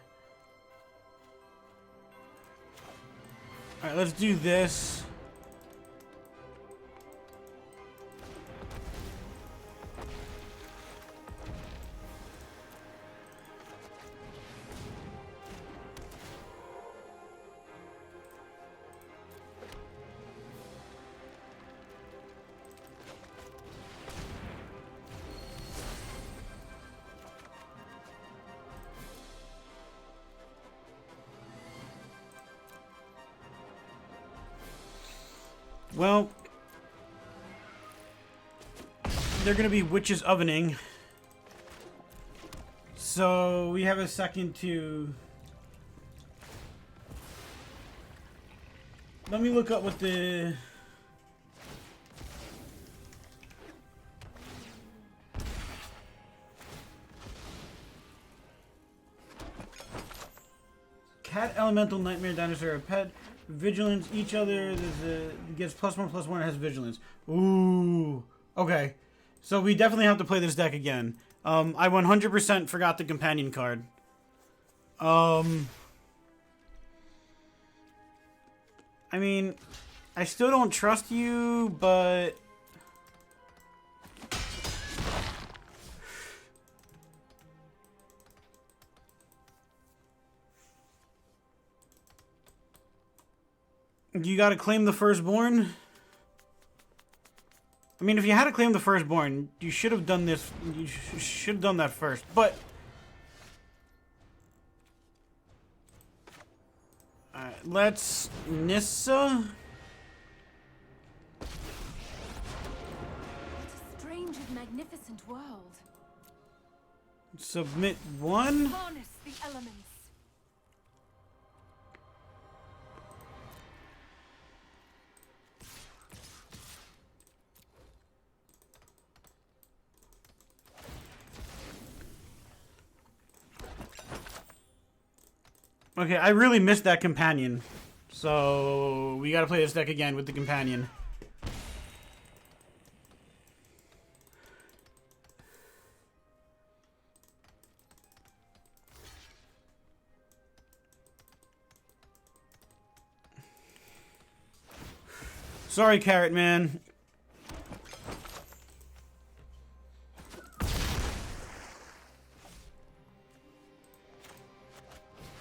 Alright, let's do this. Well, they're going to be Witch's Ovening. So we have a second to... Let me look up what the... Cat Elemental Nightmare Dinosaur a pet. Vigilance, each other gets +1/+1 and has vigilance. Ooh. Okay. So we definitely have to play this deck again. I 100% forgot the companion card. I mean, I still don't trust you, but... You gotta claim the Firstborn? I mean, if you had to claim the Firstborn, you should have done this. You should have done that first, but... Let's Nissa. What a strange and magnificent world. Submit 1. Harness the elements. Okay, I really missed that companion. So, we gotta play this deck again with the companion. Sorry, Carrot Man.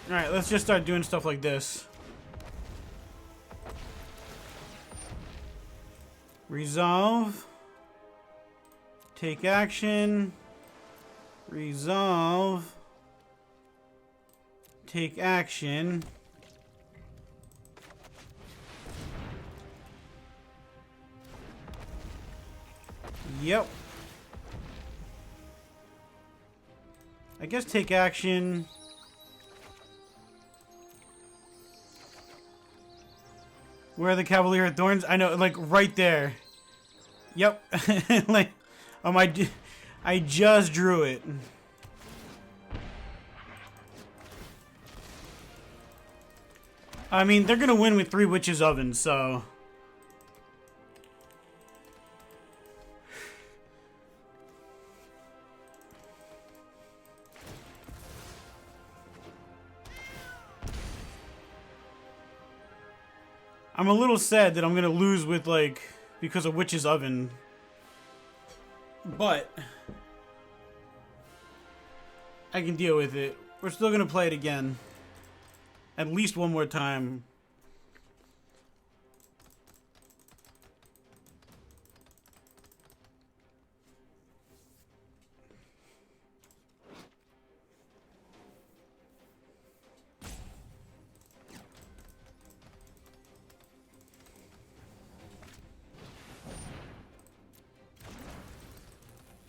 Alright, let's just start doing stuff like this. Resolve. Take action. Resolve. Take action. Yep. I guess take action. Where are the Cavalier of Thorns? I know, like, right there. Yep. Like, I just drew it. I mean, they're gonna win with 3 Witches' Ovens, so... I'm a little sad that I'm gonna lose with, like, because of Witch's Oven. But I can deal with it. We're still gonna play it again. At least one more time.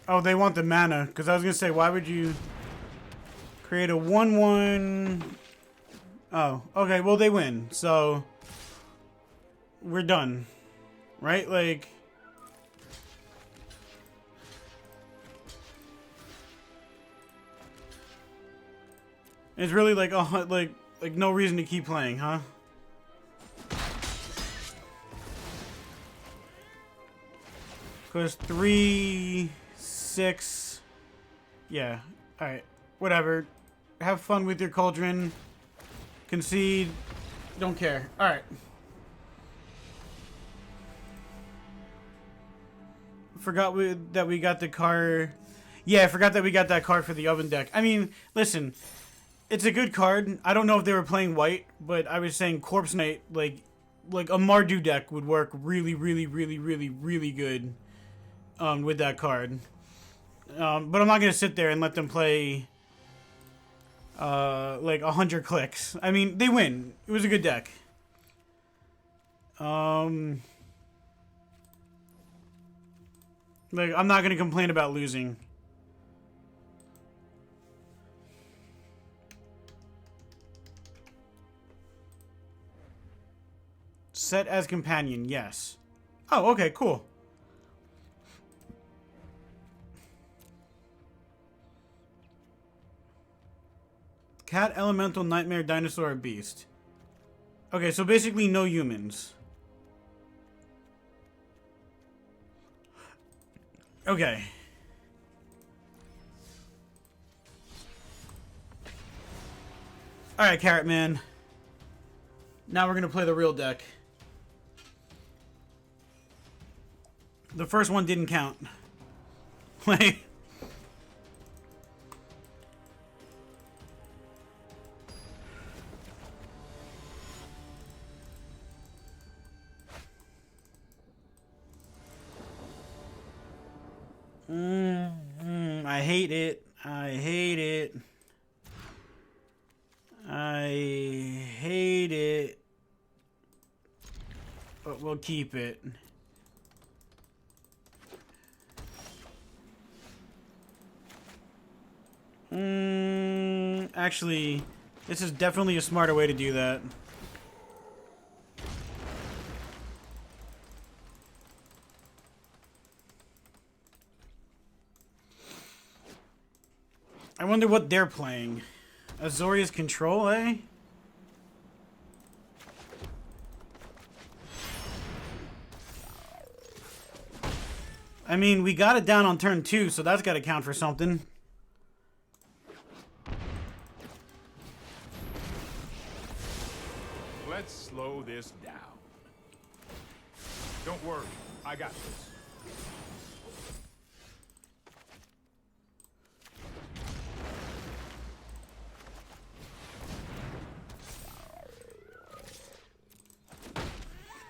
Oh, they want the mana. Because I was going to say, why would you create a 1/1? Oh, okay. Well, they win. So, we're done. Right? Like... It's really like, oh, like no reason to keep playing, huh? Because 3... 6. Yeah. Alright. Whatever. Have fun with your cauldron. Concede. Don't care. Alright. Forgot that we got the card. Yeah, I forgot that we got that card for the oven deck. I mean, listen. It's a good card. I don't know if they were playing white, but I was saying Corpse Knight, like a Mardu deck would work really, really, really, really, really good with that card. But I'm not going to sit there and let them play like 100 clicks. I mean, they win. It was a good deck. Like, I'm not going to complain about losing. Set as companion, yes. Oh, okay, cool. Cat, elemental, nightmare, dinosaur, or beast. Okay, so basically no humans. Okay. Alright, Carrot Man. Now we're gonna play the real deck. The first one didn't count. Like... I hate it. I hate it. I hate it. but we'll keep it. Actually, this is definitely a smarter way to do that. I wonder what they're playing. Azorius Control, eh? I mean, we got it down on turn 2, so that's got to count for something. Let's slow this down. Don't worry, I got this.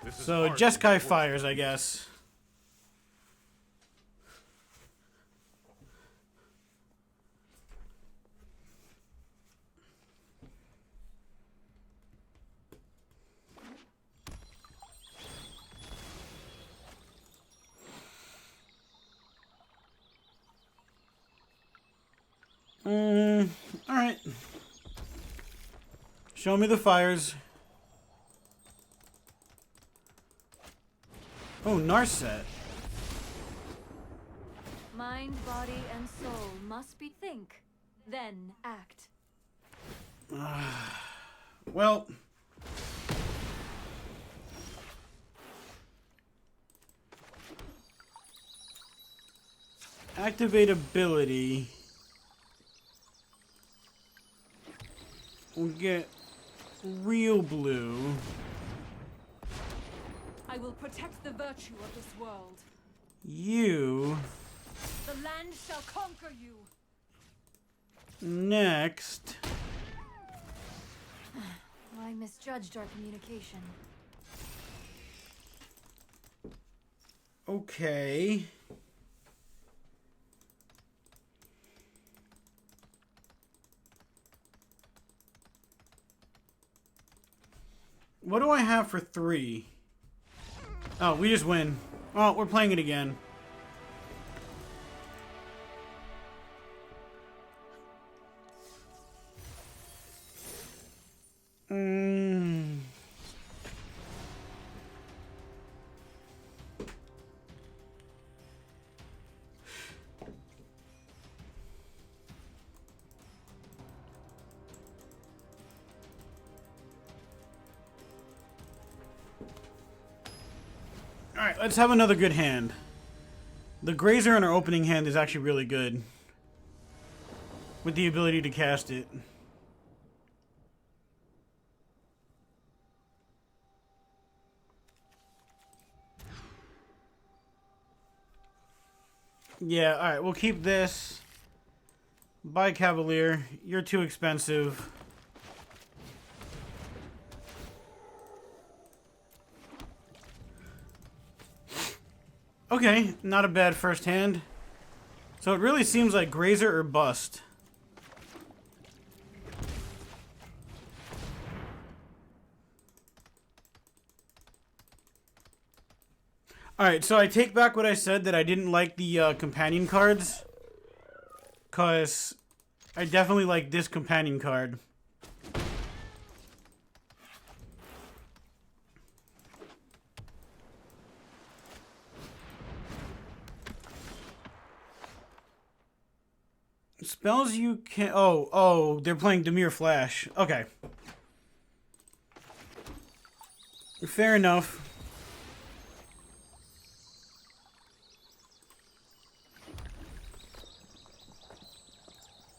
This is So hard. Jeskai fires, I guess. Alright. Show me the fires. Oh, Narset. Mind, body, and soul must be think, then act. Well. Activate ability. We'll get real blue. I will protect the virtue of this world. You. The land shall conquer you. Next. I misjudged our communication. Okay. What do I have for 3? Oh, we just win. Oh, we're playing it again. Alright, let's have another good hand. The Grazer in our opening hand is actually really good. With the ability to cast it. Yeah, alright, we'll keep this. Bye, Cavalier. You're too expensive. Okay, not a bad first hand. So it really seems like Grazer or bust. Alright, so I take back what I said that I didn't like the companion cards. Because I definitely like this companion card. Spells you can... Oh, they're playing Dimir Flash. Okay. Fair enough.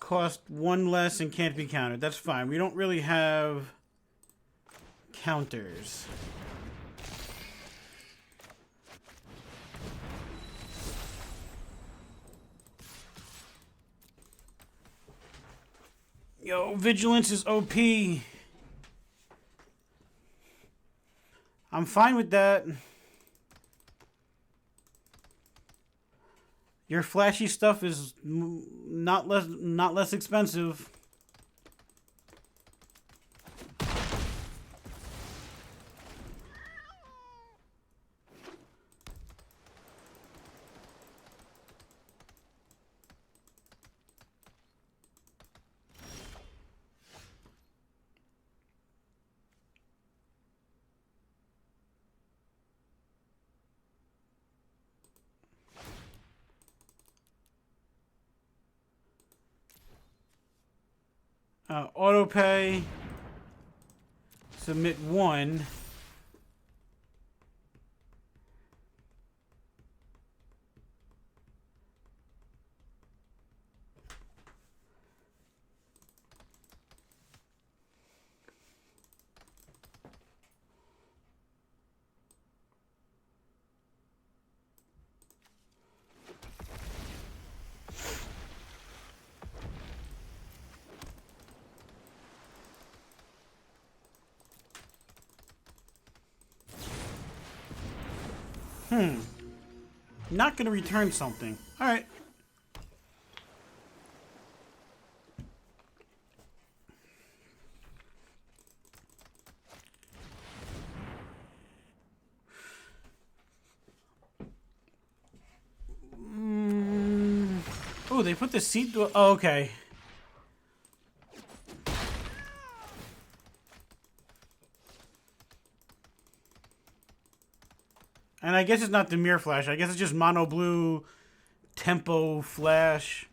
Cost 1 less and can't be countered. That's fine. We don't really have counters. Yo, Vigilance is OP. I'm fine with that. Your flashy stuff is not less expensive. Auto pay. Submit 1. Not gonna return something. Alright. Oh, they put the seat. Oh, okay. And I guess it's not the mirror flash. I guess it's just mono blue tempo flash.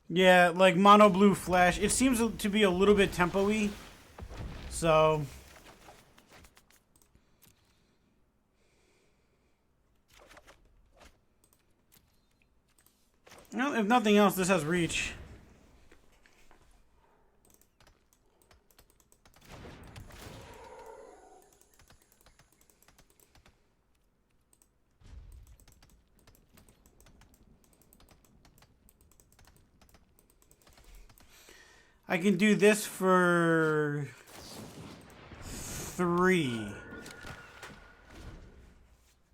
Yeah, like mono blue flash. It seems to be a little bit tempo-y. So... well, if nothing else, this has reach. I can do this for 3.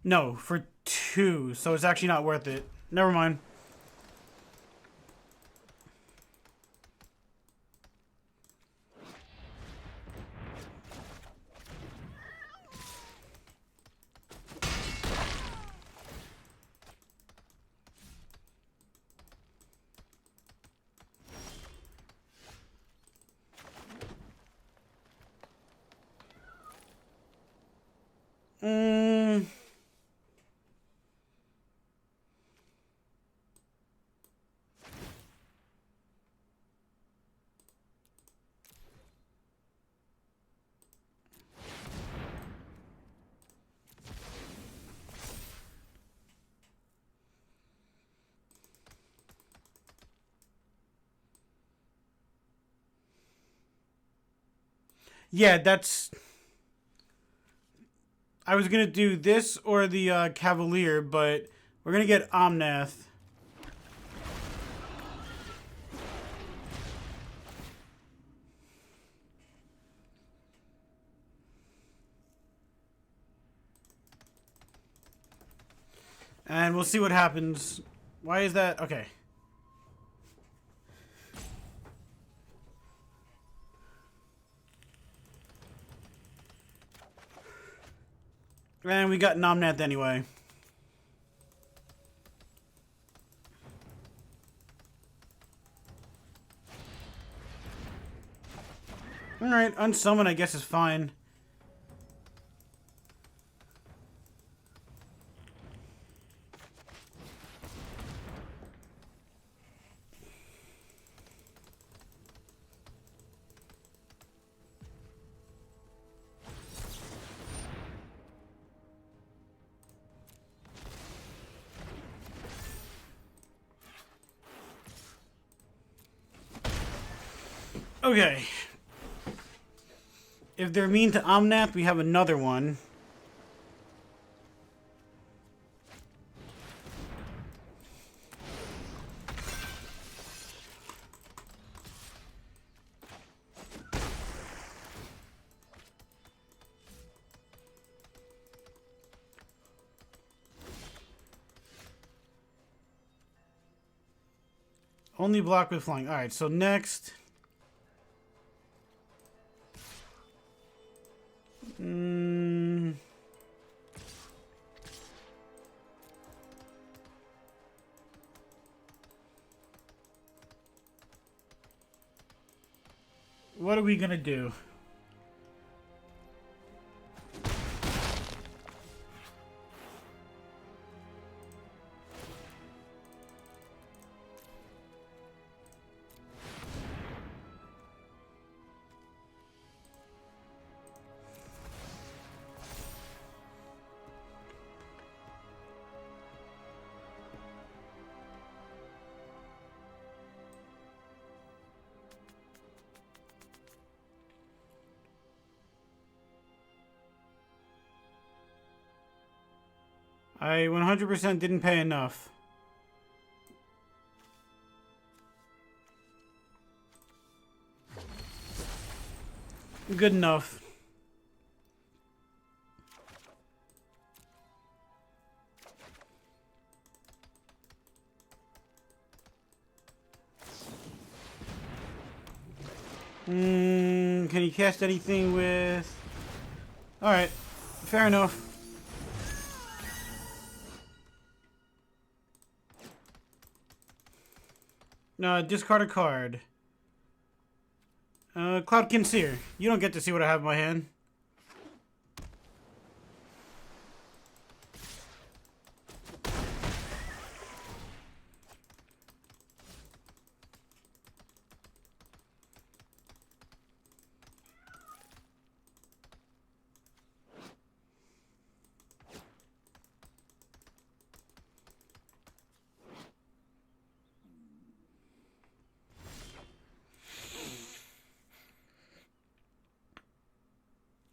No, for 2. So it's actually not worth it. Never mind. Yeah, that's... I was going to do this or the Cavalier, but we're going to get Omnath. And we'll see what happens. Why is that? Okay. And we got Nomnath anyway. Alright, unsummon I guess is fine. Okay. If they're mean to Omnath, we have another one. Only block with flying. Alright, so next... What are we gonna do? I 100% didn't pay enough. Good enough. Can you cast anything with... Alright, fair enough. No, discard a card. Cloud Kinseer. You don't get to see what I have in my hand.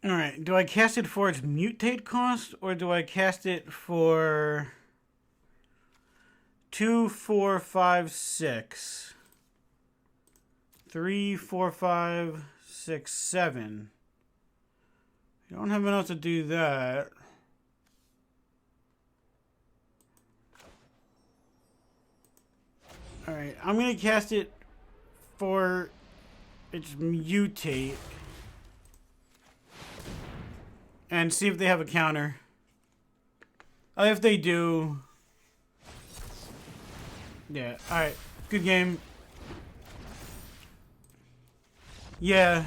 Alright, do I cast it for its mutate cost, or do I cast it for 2, 4, 5, 6? 3, 4, 5, 6, 7. I don't have enough to do that. Alright, I'm gonna cast it for its mutate. And see if they have a counter. If they do... Yeah, alright. Good game. Yeah.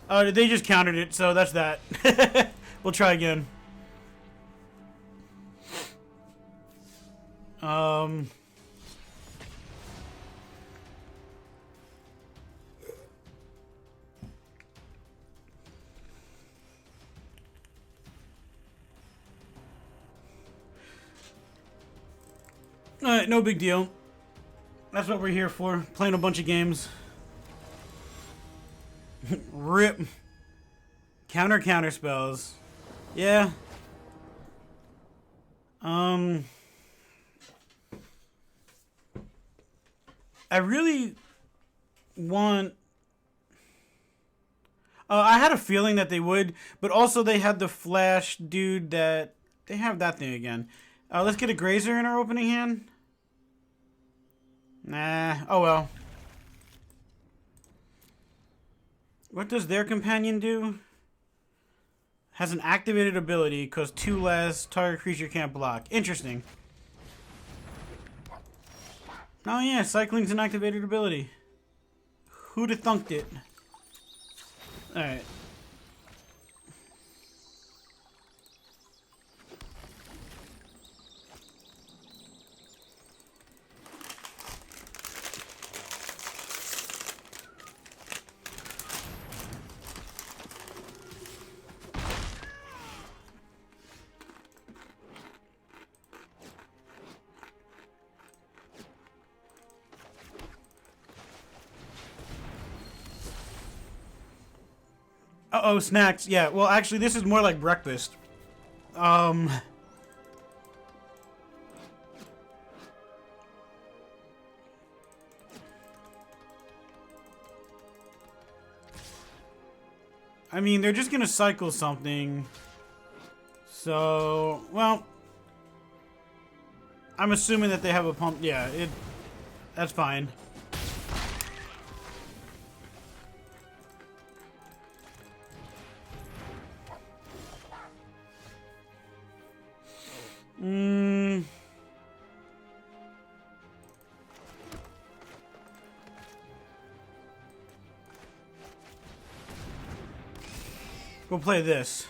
They just countered it, so that's that. We'll try again. Alright, no big deal. That's what we're here for. Playing a bunch of games. Rip. Counter spells. Yeah. I really want... I had a feeling that they would, but also they had the Flash dude that... They have that thing again. Let's get a Grazer in our opening hand. Nah, oh well. What does their companion do? Has an activated ability, costs 2 less, target creature can't block. Interesting. Oh yeah, cycling's an activated ability. Who'da thunked it? Alright. Uh-oh, snacks. Yeah, well, actually, this is more like breakfast. I mean, they're just gonna cycle something. So, well... I'm assuming that they have a pump. Yeah, that's fine. We'll play this.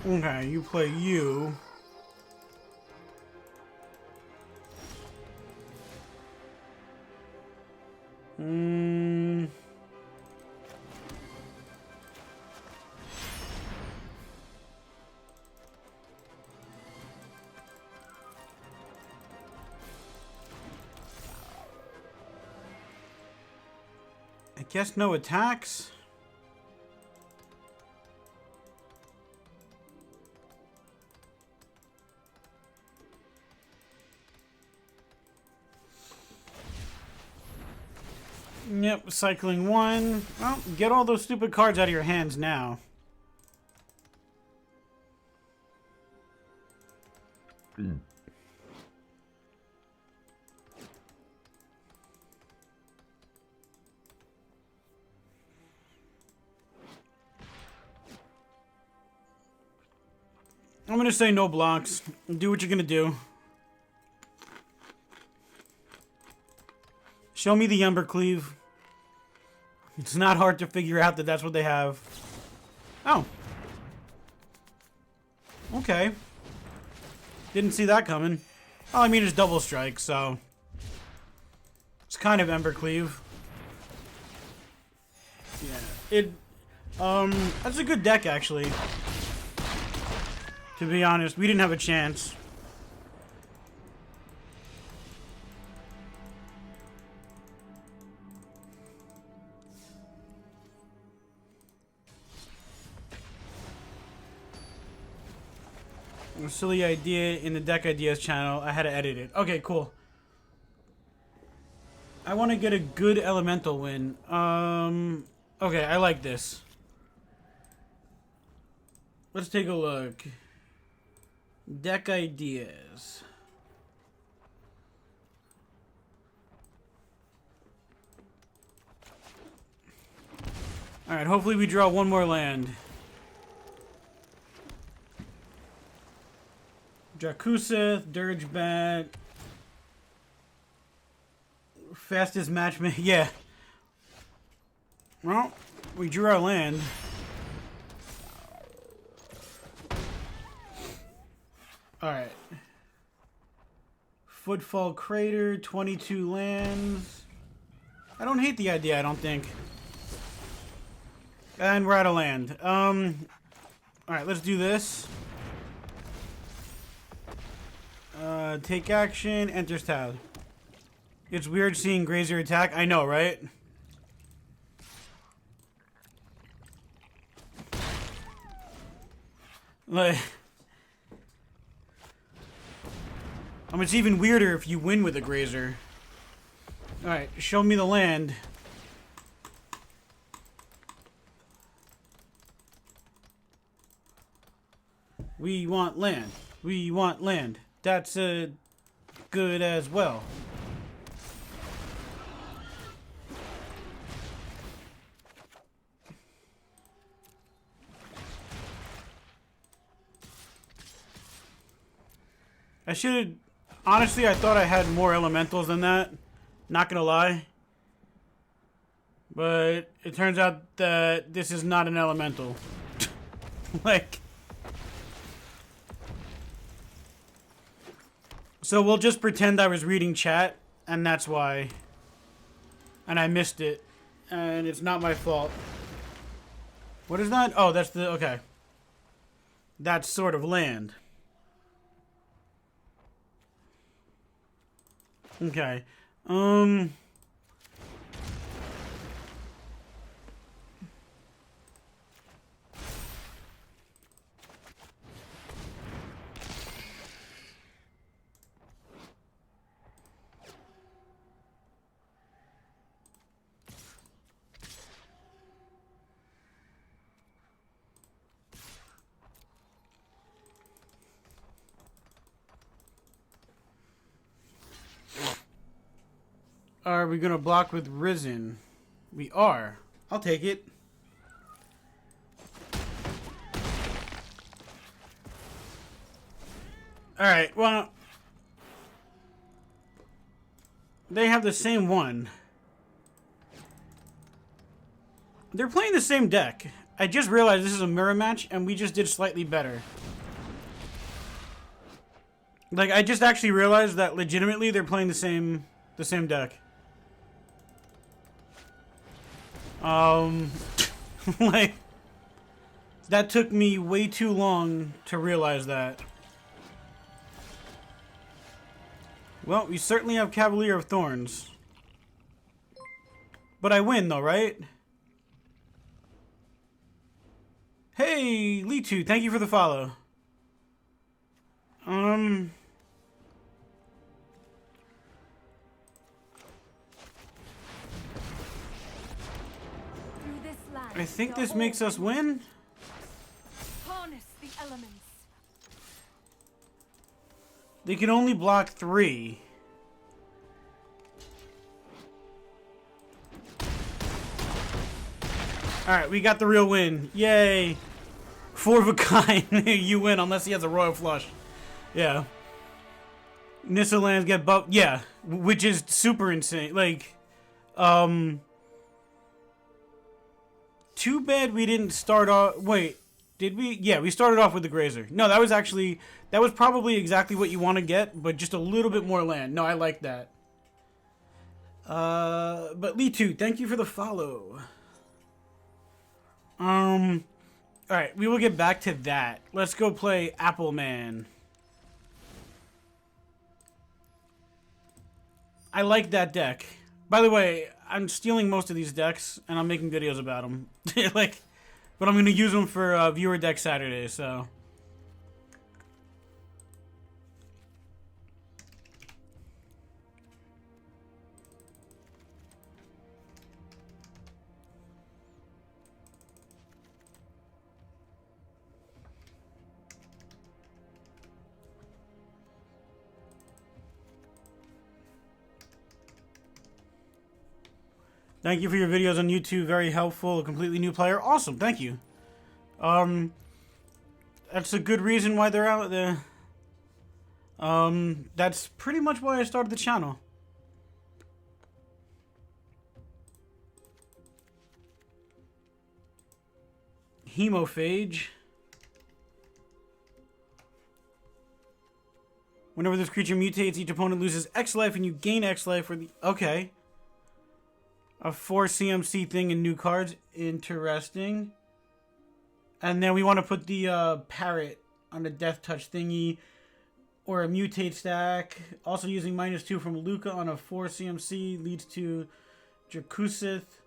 Okay, you play you. I guess no attacks. Yep, cycling one. Well, get all those stupid cards out of your hands now. I'm gonna say no blocks. Do what you're gonna do. Show me the Embercleave. It's not hard to figure out that that's what they have. Oh. Okay. Didn't see that coming. Oh, I mean, it's double strike, so... It's kind of Embercleave. Yeah. That's a good deck, actually. To be honest, we didn't have a chance. A silly idea in the Deck Ideas channel. I had to edit it. Okay, cool. I want to get a good elemental win. Okay, I like this. Let's take a look. Deck Ideas. Alright, hopefully we draw one more land. Drakuseth, Dirgebat. Fastest matchmaker. Yeah. Well, we drew our land. Alright. Footfall Crater, 22 lands. I don't hate the idea, I don't think. And we're out of land. Alright, let's do this. Take action, enters tab. It's weird seeing Grazier attack. I know, right? Like... it's even weirder if you win with a Grazer. Alright, show me the land. We want land. We want land. That's good as well. I should... Honestly, I thought I had more elementals than that. Not gonna lie. But it turns out that this is not an elemental. Like... So we'll just pretend I was reading chat, and that's why. And I missed it. And it's not my fault. What is that? Oh, that's the... Okay. That's sort of land. Okay. Are we gonna block with Risen? We are. I'll take it. Alright, well... They have the same one. They're playing the same deck. I just realized this is a mirror match, and we just did slightly better. Like, I just actually realized that legitimately they're playing the same deck. Like, that took me way too long to realize that. Well, we certainly have Cavalier of Thorns. But I win, though, right? Hey, Litu, thank you for the follow. I think this makes us win. Harness the elements. They can only block 3. Alright, we got the real win. Yay. 4 of a kind. You win unless he has a royal flush. Yeah. Nissa lands get buffed. Yeah. Which is super insane. Like, too bad we didn't start off... Wait, did we? Yeah, we started off with the Grazer. No, that was probably exactly what you want to get, but just a little bit more land. No, I like that. But Litu, thank you for the follow. Alright, we will get back to that. Let's go play Apple Man. I like that deck. By the way, I'm stealing most of these decks, and I'm making videos about them. Like, but I'm going to use them for Viewer Deck Saturday, so... Thank you for your videos on YouTube. Very helpful. A completely new player. Awesome. Thank you. That's a good reason why they're out there. That's pretty much why I started the channel. Hemophage. Whenever this creature mutates, each opponent loses X life and you gain X life for the... Okay. A 4 CMC thing in new cards. Interesting. And then we want to put the parrot on the Death Touch thingy. Or a mutate stack. Also using -2 from Luca on a 4 CMC leads to Jakusith.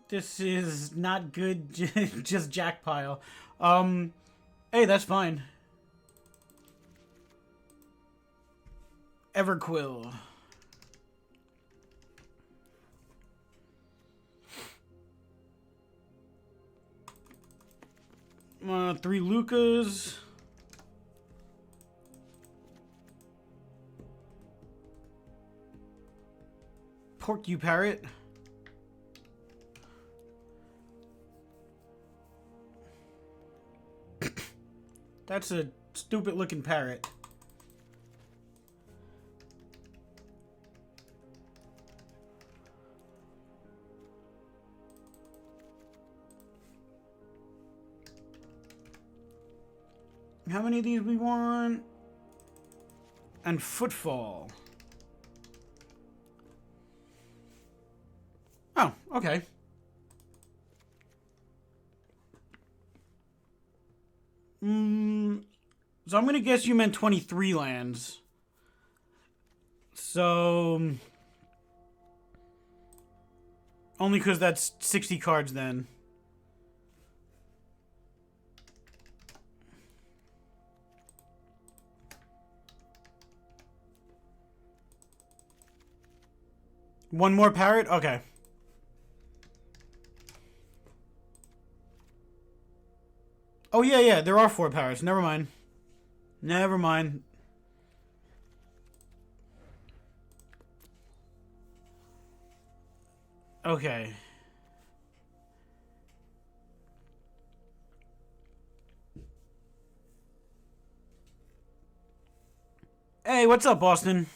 This is not good. Just jack pile. Hey, that's fine. Everquill. 3 Lucas. Pork you parrot. That's a stupid looking parrot. How many of these we want? And Footfall. Oh, okay. So I'm gonna guess you meant 23 lands. So... Only because that's 60 cards then. One more parrot? Okay. Oh, yeah, there are 4 parrots. Never mind. Never mind. Okay. Hey, what's up, Boston?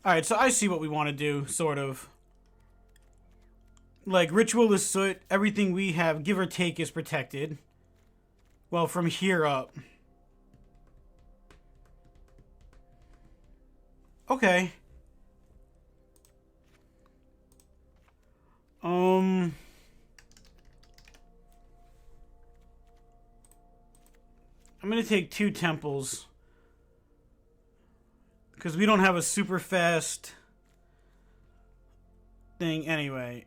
Alright, so I see what we want to do, sort of. like Ritual of Soot, everything we have, give or take, is protected. Well, from here up. Okay. I'm gonna take 2 temples. Because we don't have a super fast thing anyway.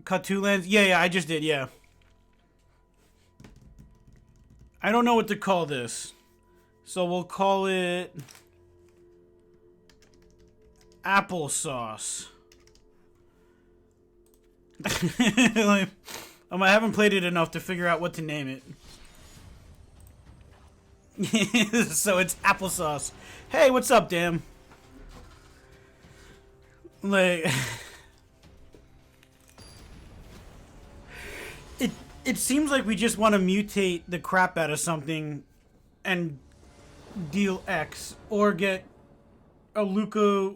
Cut 2 lands? Yeah, I just did, yeah. I don't know what to call this. So we'll call it applesauce. Like, I haven't played it enough to figure out what to name it. So it's applesauce. Hey, what's up, Dan? Like, it seems like we just want to mutate the crap out of something and deal X, or get a Luca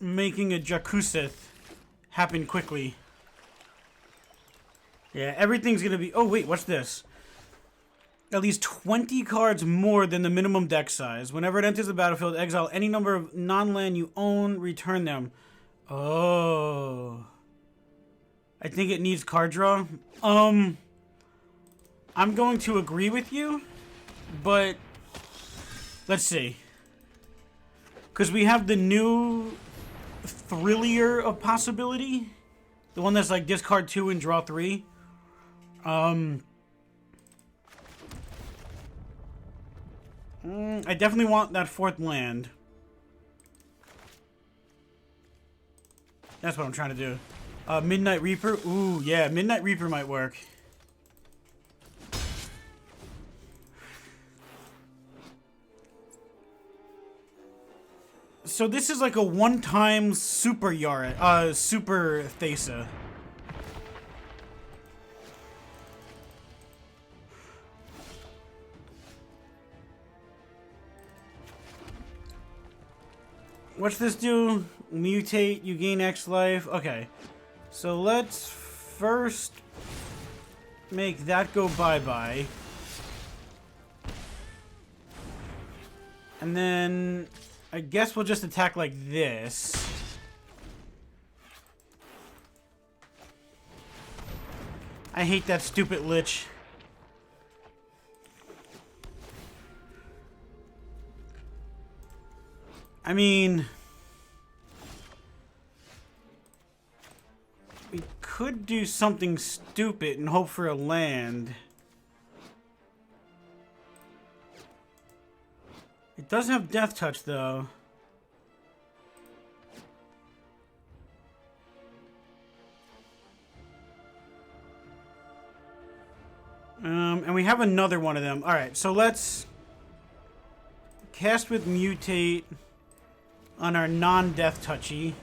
making a Jakuseth happen quickly. Yeah, everything's gonna be... Oh, wait, what's this? At least 20 cards more than the minimum deck size. Whenever it enters the battlefield, exile any number of non-land you own, return them. Oh. I think it needs card draw. I'm going to agree with you, but let's see. Because we have the new Thrillier of Possibility. The one that's like discard 2 and draw 3. I definitely want that 4th land. That's what I'm trying to do. Midnight Reaper. Ooh, yeah, Midnight Reaper might work. So this is like a one-time super super Thesa. What's this do? Mutate, you gain X life. Okay. So let's first make that go bye-bye. And then I guess we'll just attack like this. I hate that stupid Lich. I mean, we could do something stupid and hope for a land. It does have Death Touch, though. And we have another one of them. Alright, so let's cast with Mutate on our non-death touchy,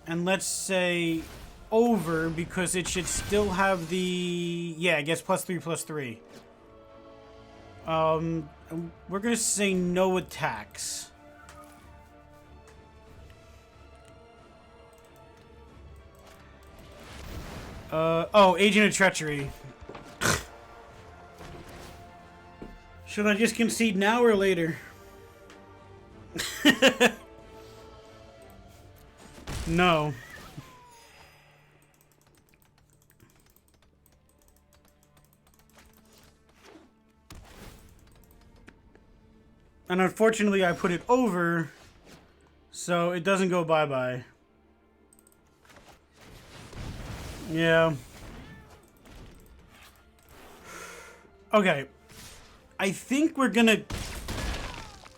and let's say over, because it should still have the, yeah, I guess +3/+3. We're gonna say no attacks. Oh, Agent of Treachery. Should I just concede now or later? No. And unfortunately, I put it over, so it doesn't go bye-bye. Yeah. Okay. I think we're gonna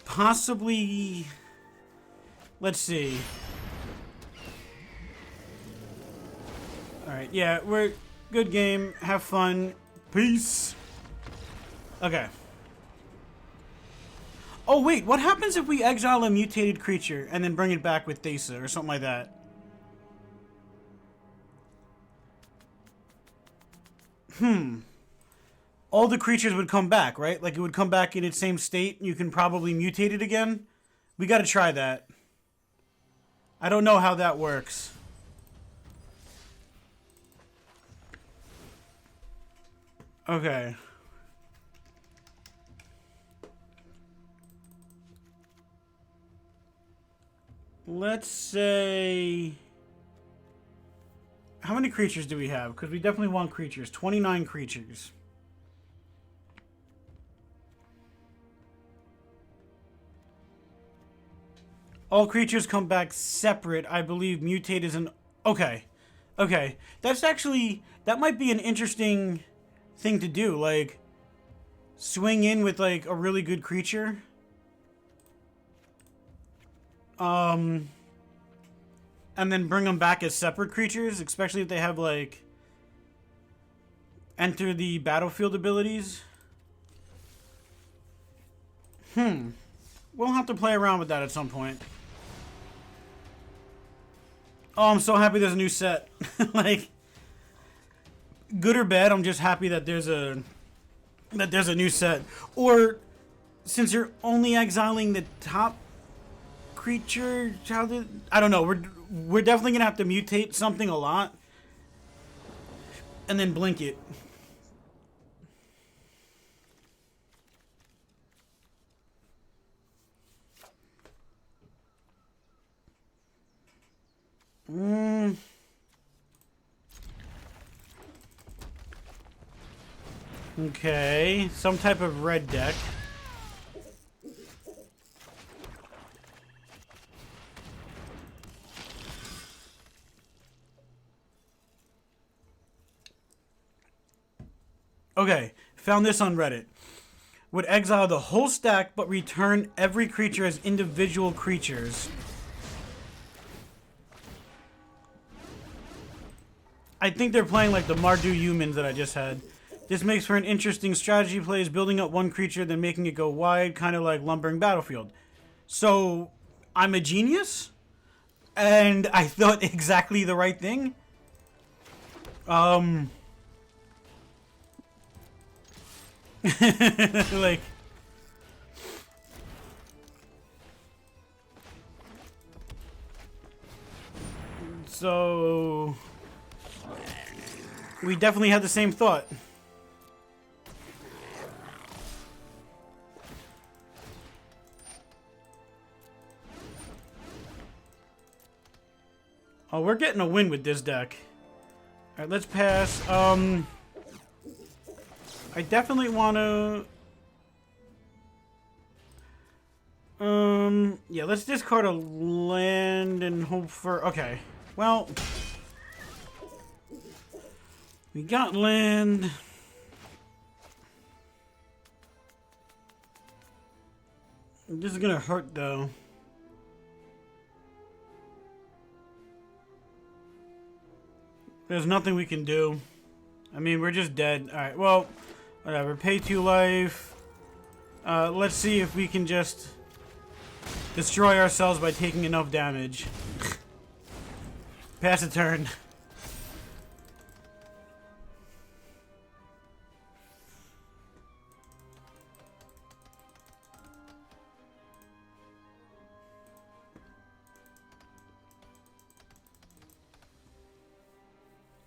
possibly... Let's see. Alright, yeah, we're... Good game. Have fun. Peace. Okay. Oh, wait, what happens if we exile a mutated creature and then bring it back with Thesa or something like that? All the creatures would come back, right? Like, it would come back in its same state, and you can probably mutate it again? We gotta try that. I don't know how that works. Okay. Let's say... How many creatures do we have? Because we definitely want creatures. 29 creatures. All creatures come back separate. I believe mutate is an... Okay. Okay. That's actually... That might be an interesting thing to do. Like, swing in with, like, a really good creature. And then bring them back as separate creatures, especially if they have, like, enter the battlefield abilities. We'll have to play around with that at some point. Oh, I'm so happy there's a new set. Like, good or bad, I'm just happy that there's a new set. Or, since you're only exiling the top creature, I don't know. We're definitely gonna have to mutate something a lot, and then blink it. Okay, some type of red deck. Okay, found this on Reddit. Would exile the whole stack, but return every creature as individual creatures. I think they're playing like the Mardu humans that I just had. This makes for an interesting strategy plays, building up one creature, then making it go wide, kind of like Lumbering Battlefield. So, I'm a genius? And I thought exactly the right thing? Like... So... We definitely had the same thought. Oh, we're getting a win with this deck. Alright, let's pass. I definitely want to... yeah, let's discard a land and hope for... Okay, well... We got land. This is gonna hurt, though. There's nothing we can do. I mean, we're just dead. Alright, well, whatever. Pay 2 life. Let's see if we can just destroy ourselves by taking enough damage. Pass a turn.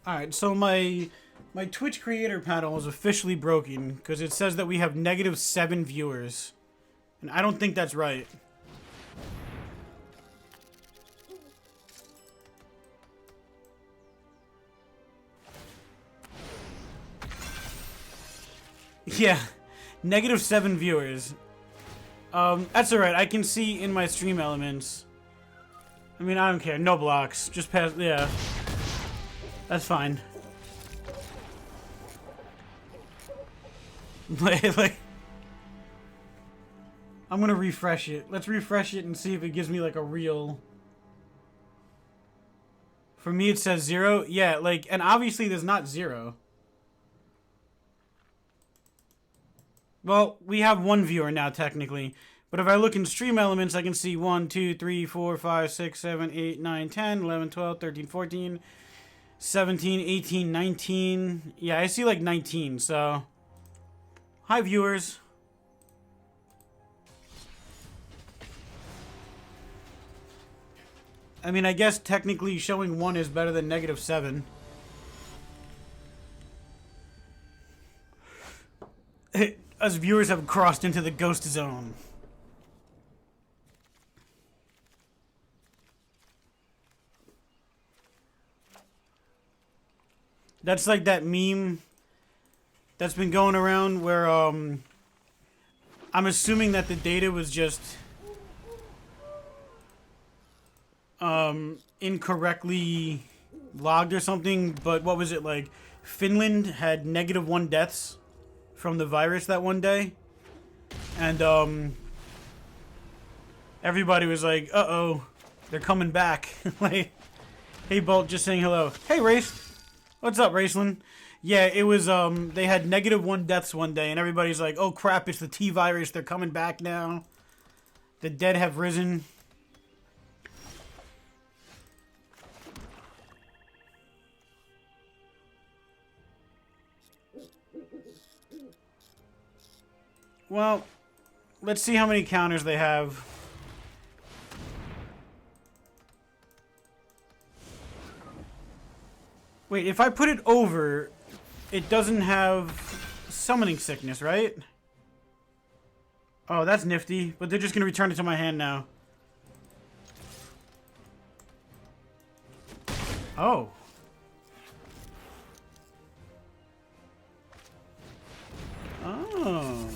Alright, so my Twitch creator panel is officially broken because it says that we have -7 viewers. And I don't think that's right. Yeah, -7 viewers. That's alright, I can see in my stream elements. I mean, I don't care, no blocks, just pass, yeah. That's fine. like, I'm gonna refresh it. Let's refresh it and see if it gives me like a real... For me it says 0. Yeah, like, and obviously there's not 0. Well, we have 1 viewer now technically. But if I look in stream elements, I can see 1, 2, 3, 4, 5, 6, 7, 8, 9, 10, 11, 12, 13, 14... 17, 18, 19. Yeah, I see like 19, so... Hi, viewers. I mean, I guess technically showing 1 is better than -7. Us viewers have crossed into the ghost zone. That's like that meme that's been going around where I'm assuming that the data was just incorrectly logged or something, but what was it, like Finland had -1 deaths from the virus that one day, and everybody was like, uh-oh, they're coming back. Like, hey Bolt, just saying hello. Hey Race, what's up, Raceland? Yeah, it was they had -1 deaths one day, and everybody's like, oh crap, it's the T virus, they're coming back now, the dead have risen. Well, let's see how many counters they have. Wait, if I put it over, it doesn't have summoning sickness, right? Oh, that's nifty, but they're just going to return it to my hand now. Oh. Oh.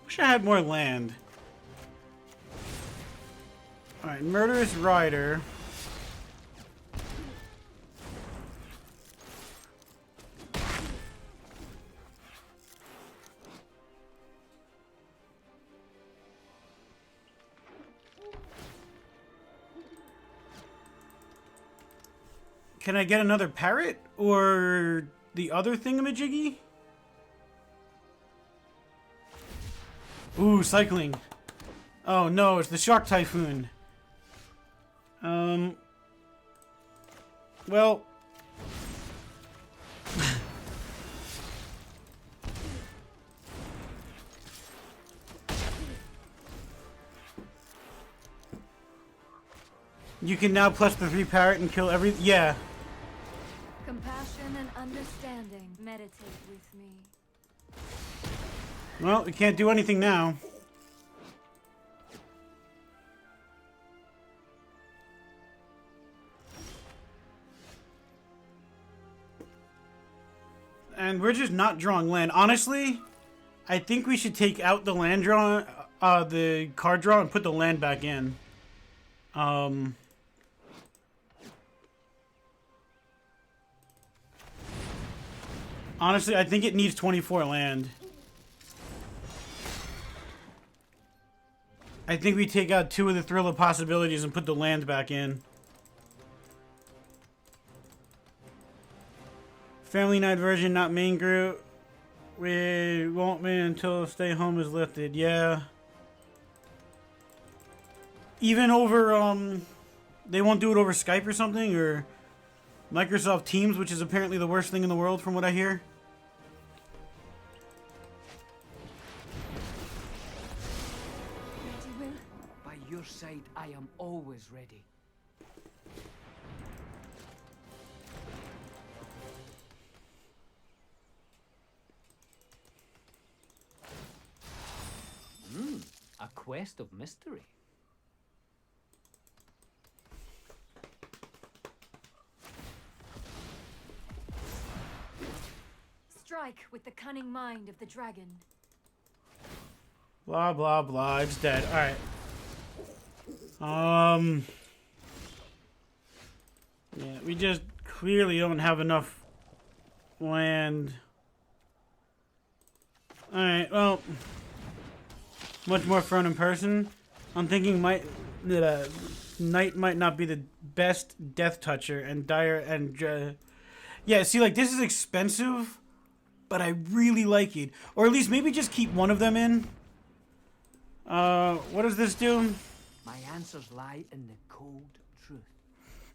Wish I had more land. Alright, Murderous Rider. Can I get another parrot? Or the other thingamajiggy? Ooh, cycling. Oh no, it's the Shark Typhoon. Well... You can now plus the 3 parrot and kill every... Yeah. Compassion and understanding. Meditate with me. Well, we can't do anything now. And we're just not drawing land. Honestly, I think we should take out the land draw, the card draw, and put the land back in. Honestly, I think it needs 24 land. I think we take out 2 of the Thrill of Possibilities and put the land back in. Family night version, not main group. We won't mean until stay home is lifted. Yeah. Even over, they won't do it over Skype or something, or Microsoft Teams, which is apparently the worst thing in the world from what I hear. By your side, I am always ready. A quest of mystery. Strike with the cunning mind of the dragon. Blah, blah, blah. It's dead. Alright. Yeah, we just clearly don't have enough land. Alright, well... Much more fun in person. I'm thinking Knight might not be the best Death Toucher, and Dire and... yeah, see, like, this is expensive, but I really like it. Or at least maybe just keep one of them in. What does this do? My answers lie in the cold truth.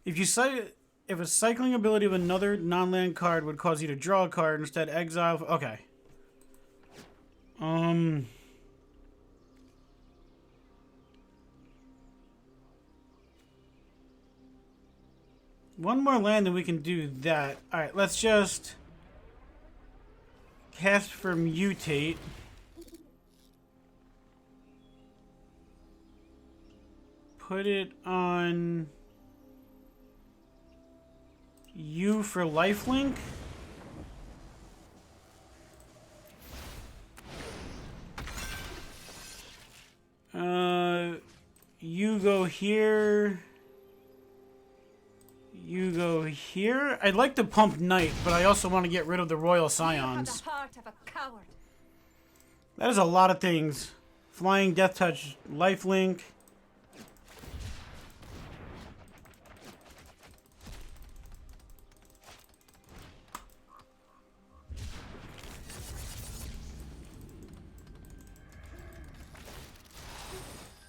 If a cycling ability of another non-land card would cause you to draw a card, instead exile. Okay. One more land and we can do that. Alright, let's just cast for mutate. Put it on U for lifelink. You go here. You go here. I'd like to pump Knight, but I also want to get rid of the Royal Scions. The heart of a coward. That is a lot of things. Flying, Death Touch, lifelink.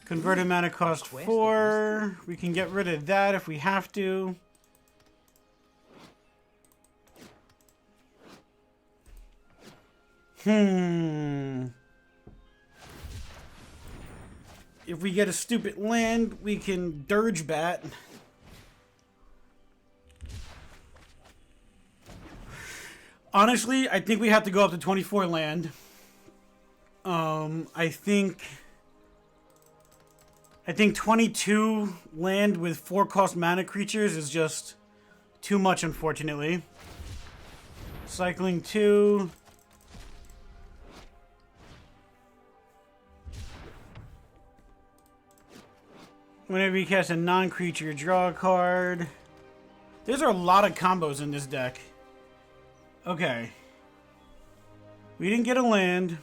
Converted mana cost 4. We can get rid of that if we have to. If we get a stupid land, we can Dirge Bat. Honestly, I think we have to go up to 24 land. I think 22 land with 4 cost mana creatures is just too much, unfortunately. Cycling 2. Whenever you cast a non-creature, draw a card. There's a lot of combos in this deck. Okay. We didn't get a land.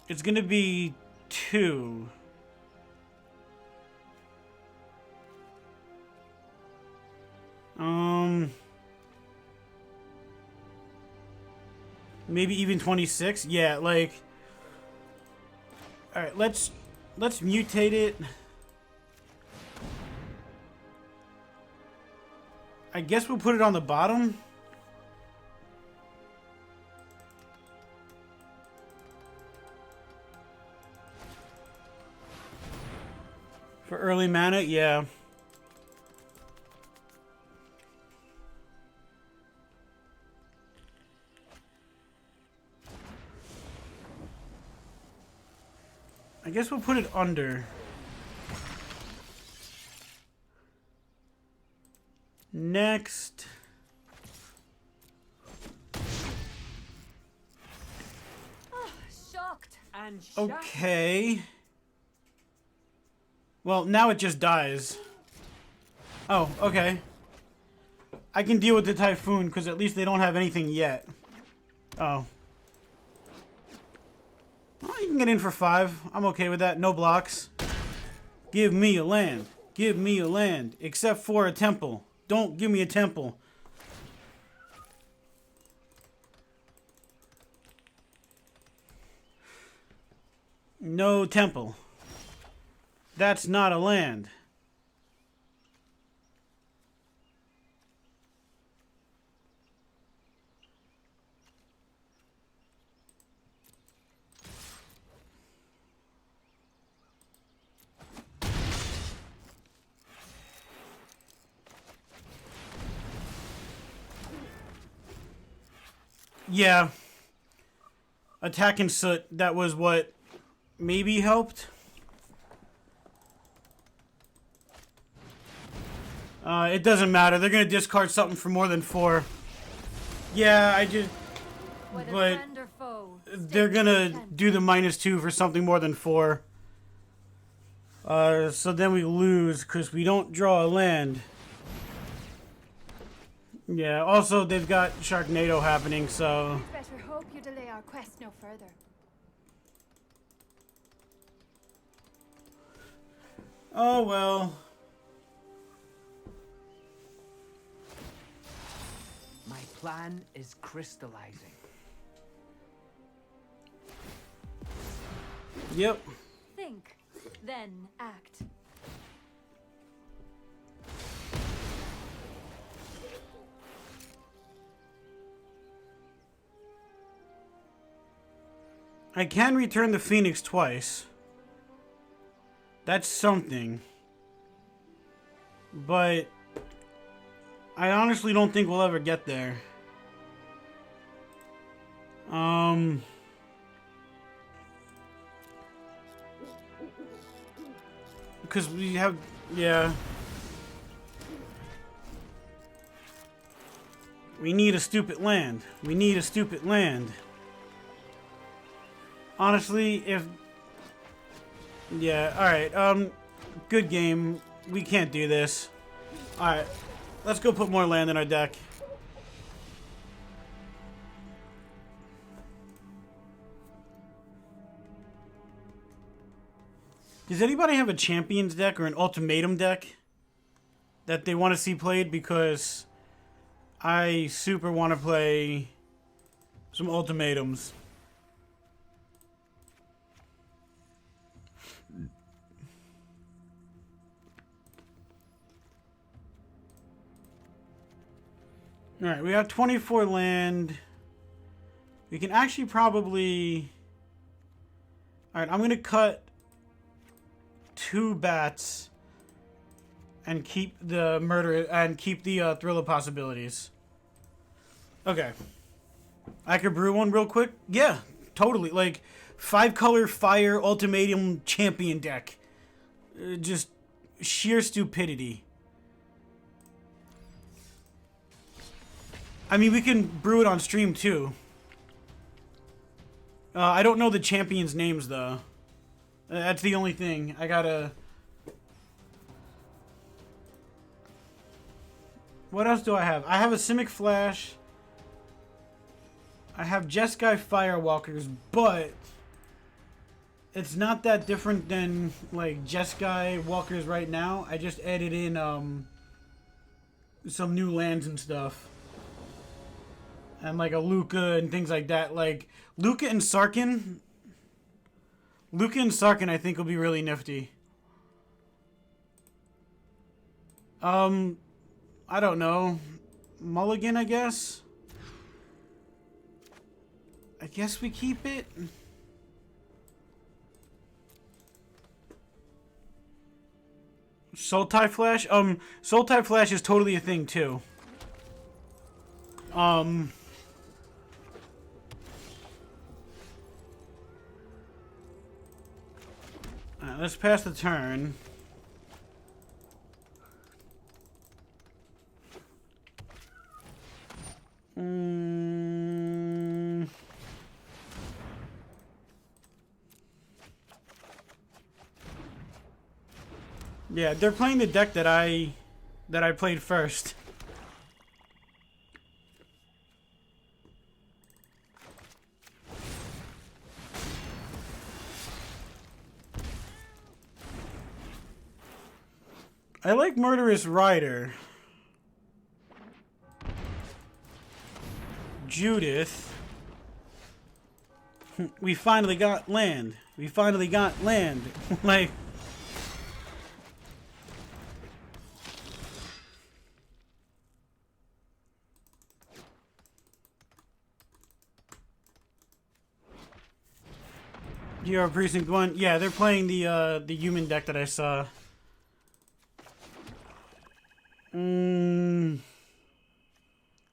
It's gonna be 2. Maybe even 26. Yeah, like. All right, let's mutate it. I guess we'll put it on the bottom. For early mana, yeah. I guess we'll put it under. Next. Shocked. And shocked. Okay. Well, now it just dies. Oh, okay. I can deal with the Typhoon, because at least they don't have anything yet. Oh. Well, you can get in for 5. I'm okay with that. No blocks. Give me a land. Give me a land. Except for a temple. Don't give me a temple. No temple. That's not a land. Yeah. Attack and Soot, that was what maybe helped. It doesn't matter. They're going to discard something for more than 4. Yeah, I just... Whether But friend or foe, they're going to do the -2 for something more than 4. So then we lose because we don't draw a land. Yeah, also they've got Sharknado happening, so... Better hope you delay our quest no further. Oh well. My plan is crystallizing. Yep. think. then act. I can return the Phoenix twice. That's something. But I honestly don't think we'll ever get there. Because we have, yeah. We need a stupid land. We need a stupid land. Honestly, if... Yeah, alright, good game. We can't do this. Alright, let's go put more land in our deck. Does anybody have a Champions deck or an Ultimatum deck that they want to see played? Because I super want to play some Ultimatums. Alright, we have 24 land. We can actually probably... Alright, I'm going to cut 2 bats and keep the murder and keep the thriller possibilities. Okay. I could brew one real quick? Yeah, totally. Like, 5-color fire ultimatum champion deck. Just sheer stupidity. I mean, we can brew it on stream, too. I don't know the champions' names, though. That's the only thing. I gotta... What else do I have? I have a Simic Flash. I have Jeskai Firewalkers, but... It's not that different than, like, Jeskai Walkers right now. I just added in, some new lands and stuff. And like a Luca and things like that. Like Luca and Sarkin I think will be really nifty. I don't know. Mulligan, I guess. I guess we keep it. Sultai Flash? Sultai Flash is totally a thing too. Let's pass the turn. Yeah, they're playing the deck that I played first. I like Murderous Rider. Judith. We finally got land. We finally got land. Like... You're Precinct 1. Yeah, they're playing the human deck that I saw.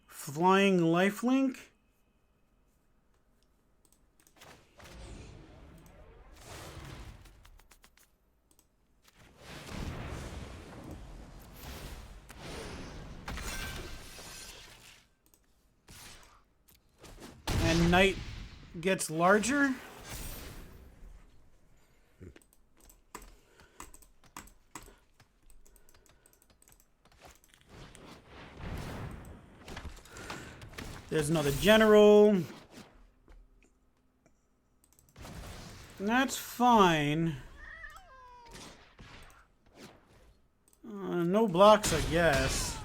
Flying Lifelink? And Knight gets larger? There's another general. That's fine. No blocks, I guess.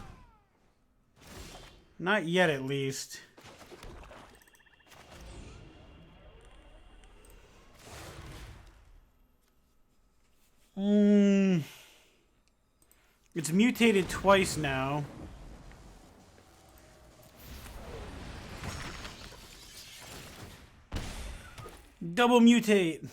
Not yet, at least. It's mutated twice now. Double mutate.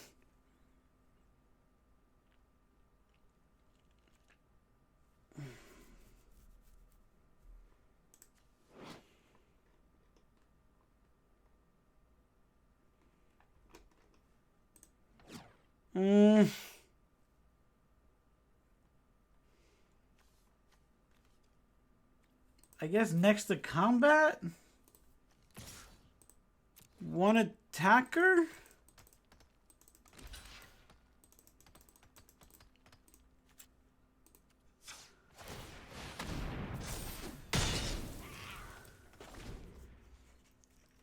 I guess next to combat? One attacker?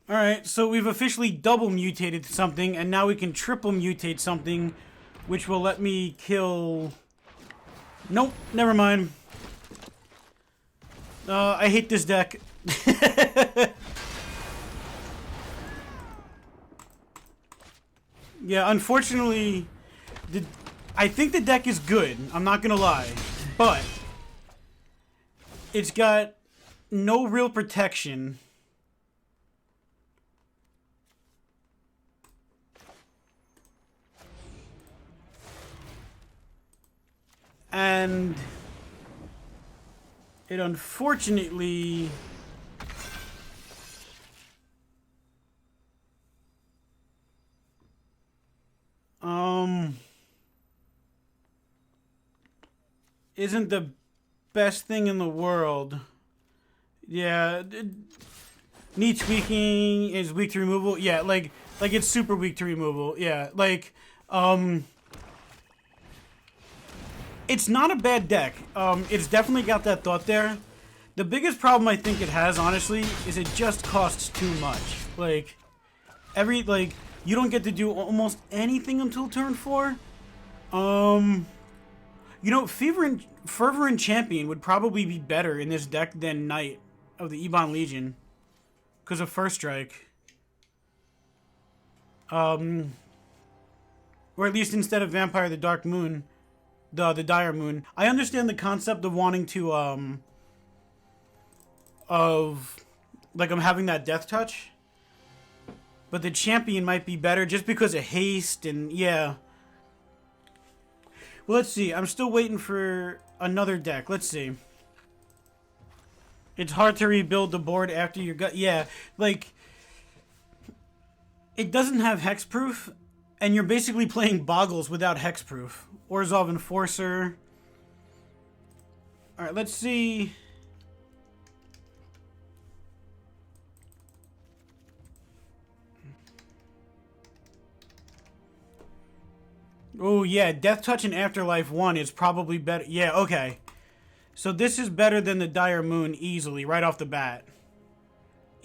Alright, so we've officially double mutated something, and now we can triple mutate something, which will let me kill... Nope, never mind. I hate this deck. Yeah, unfortunately, I think the deck is good, I'm not gonna lie, but it's got no real protection. And it unfortunately isn't the best thing in the world. Yeah, knee tweaking is weak to removal. Yeah, like it's super weak to removal. Yeah, like it's not a bad deck. It's definitely got that thought there. The biggest problem I think it has, honestly, is it just costs too much. Like, you don't get to do almost anything until turn 4. You know, Fervor and Champion would probably be better in this deck than Knight of the Ebon Legion. Because of First Strike. Or at least instead of Vampire the Dark Moon. The Dire Moon. I understand the concept of wanting to, I'm having that death touch. But the Champion might be better just because of haste and, yeah. Well, let's see. I'm still waiting for another deck. Let's see. It's hard to rebuild the board after your gut. Yeah, like, it doesn't have hexproof, and you're basically playing Boggles without hexproof. Orzhov Enforcer. Alright, let's see. Oh, yeah, Death Touch and Afterlife 1 is probably better. Yeah, okay. So this is better than the Dire Moon easily, right off the bat.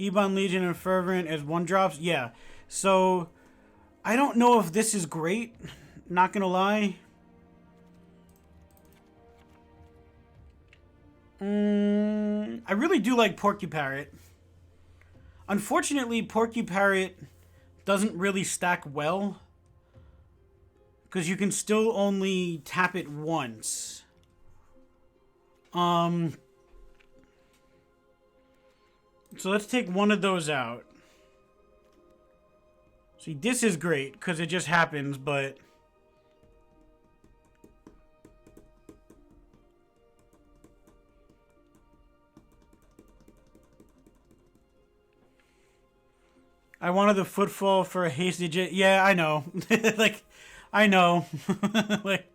Ebon Legion and Fervent as 1-drops? Yeah. So, I don't know if this is great. Not gonna lie. I really do like Porcuparrot. Unfortunately, Porcuparrot doesn't really stack well. Because you can still only tap it once. So let's take one of those out. See, this is great, because it just happens, but... I wanted the Footfall for a hasty yeah, I know. Like, I know. Like,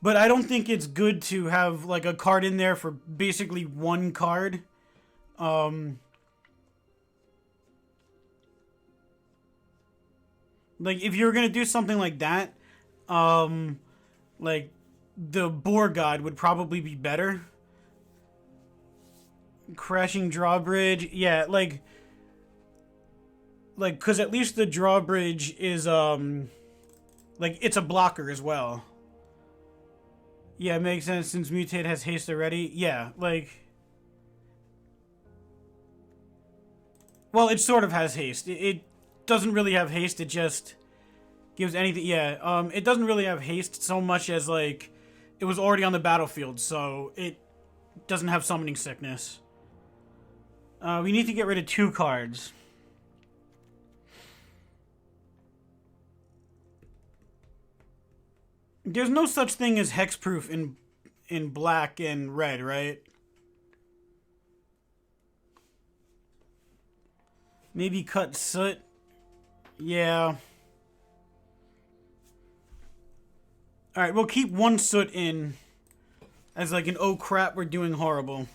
but I don't think it's good to have, like, a card in there for basically one card. Like, if you're gonna do something like that, like, the Boar God would probably be better. Crashing Drawbridge, yeah, like, because at least the Drawbridge is, like, it's a blocker as well. Yeah, it makes sense since Mutate has haste already. Yeah, like... Well, it sort of has haste. It doesn't really have haste, it just Gives anything, yeah. It doesn't really have haste so much as, like, it was already on the battlefield, so it doesn't have summoning sickness. We need to get rid of 2 cards. There's no such thing as hexproof in black and red, right? Maybe cut soot. Yeah. Alright, we'll keep 1 soot in as like an oh crap, we're doing horrible.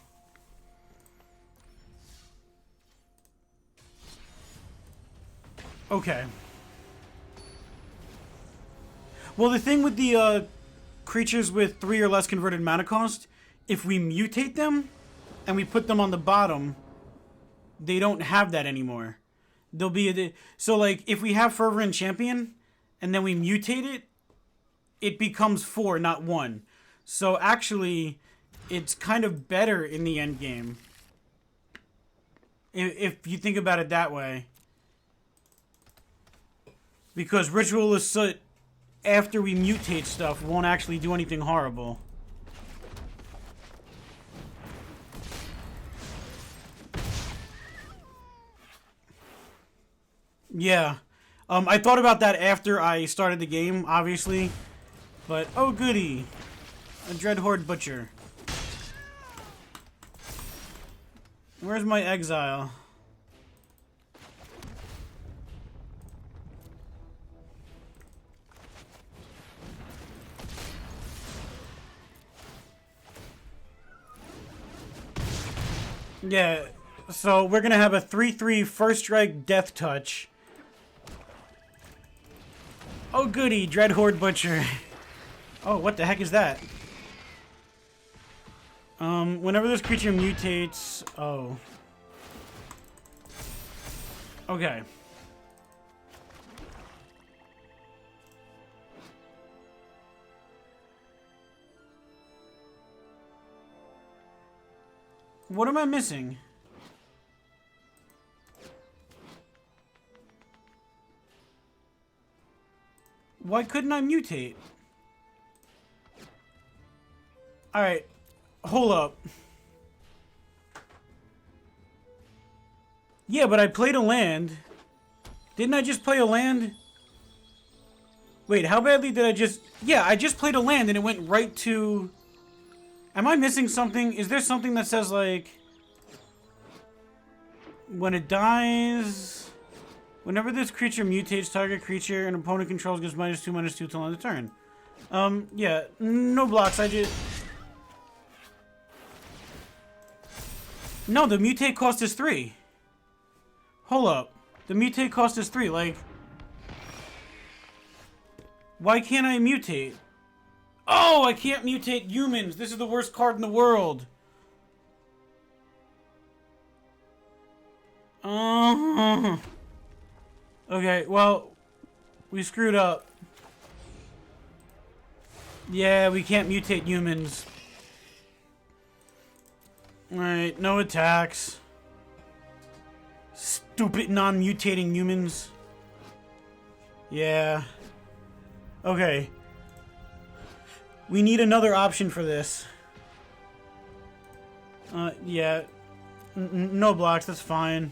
Okay. Well, the thing with the creatures with 3 or less converted mana cost, if we mutate them and we put them on the bottom, they don't have that anymore. There'll be so like if we have Fervent Champion and then we mutate it, it becomes 4, not 1. So actually, it's kind of better in the end game. If you think about it that way. Because Ritualist Soot, after we mutate stuff, won't actually do anything horrible. Yeah. I thought about that after I started the game, obviously. But, oh goody. A Dreadhorde Butcher. Where's my exile? Yeah, so we're gonna have a 3/3 first strike death touch. Oh goody, Dreadhorde Butcher. Oh, what the heck is that? Whenever this creature mutates... Oh. Okay. What am I missing? Why couldn't I mutate? Alright. Hold up. Yeah, but I played a land. Didn't I just play a land? Wait, how badly did I just... Yeah, I just played a land and it went right to... Am I missing something? Is there something that says, like... When it dies... Whenever this creature mutates, target creature an opponent controls gets -2/-2 till end of turn. Yeah. No blocks, I just... No, the mutate cost is 3. Hold up. The mutate cost is 3, like... Why can't I mutate? Oh, I can't mutate humans. This is the worst card in the world. Okay, well, we screwed up. Yeah, we can't mutate humans. Alright, no attacks. Stupid non-mutating humans. Yeah. Okay. We need another option for this. Yeah. No blocks, that's fine.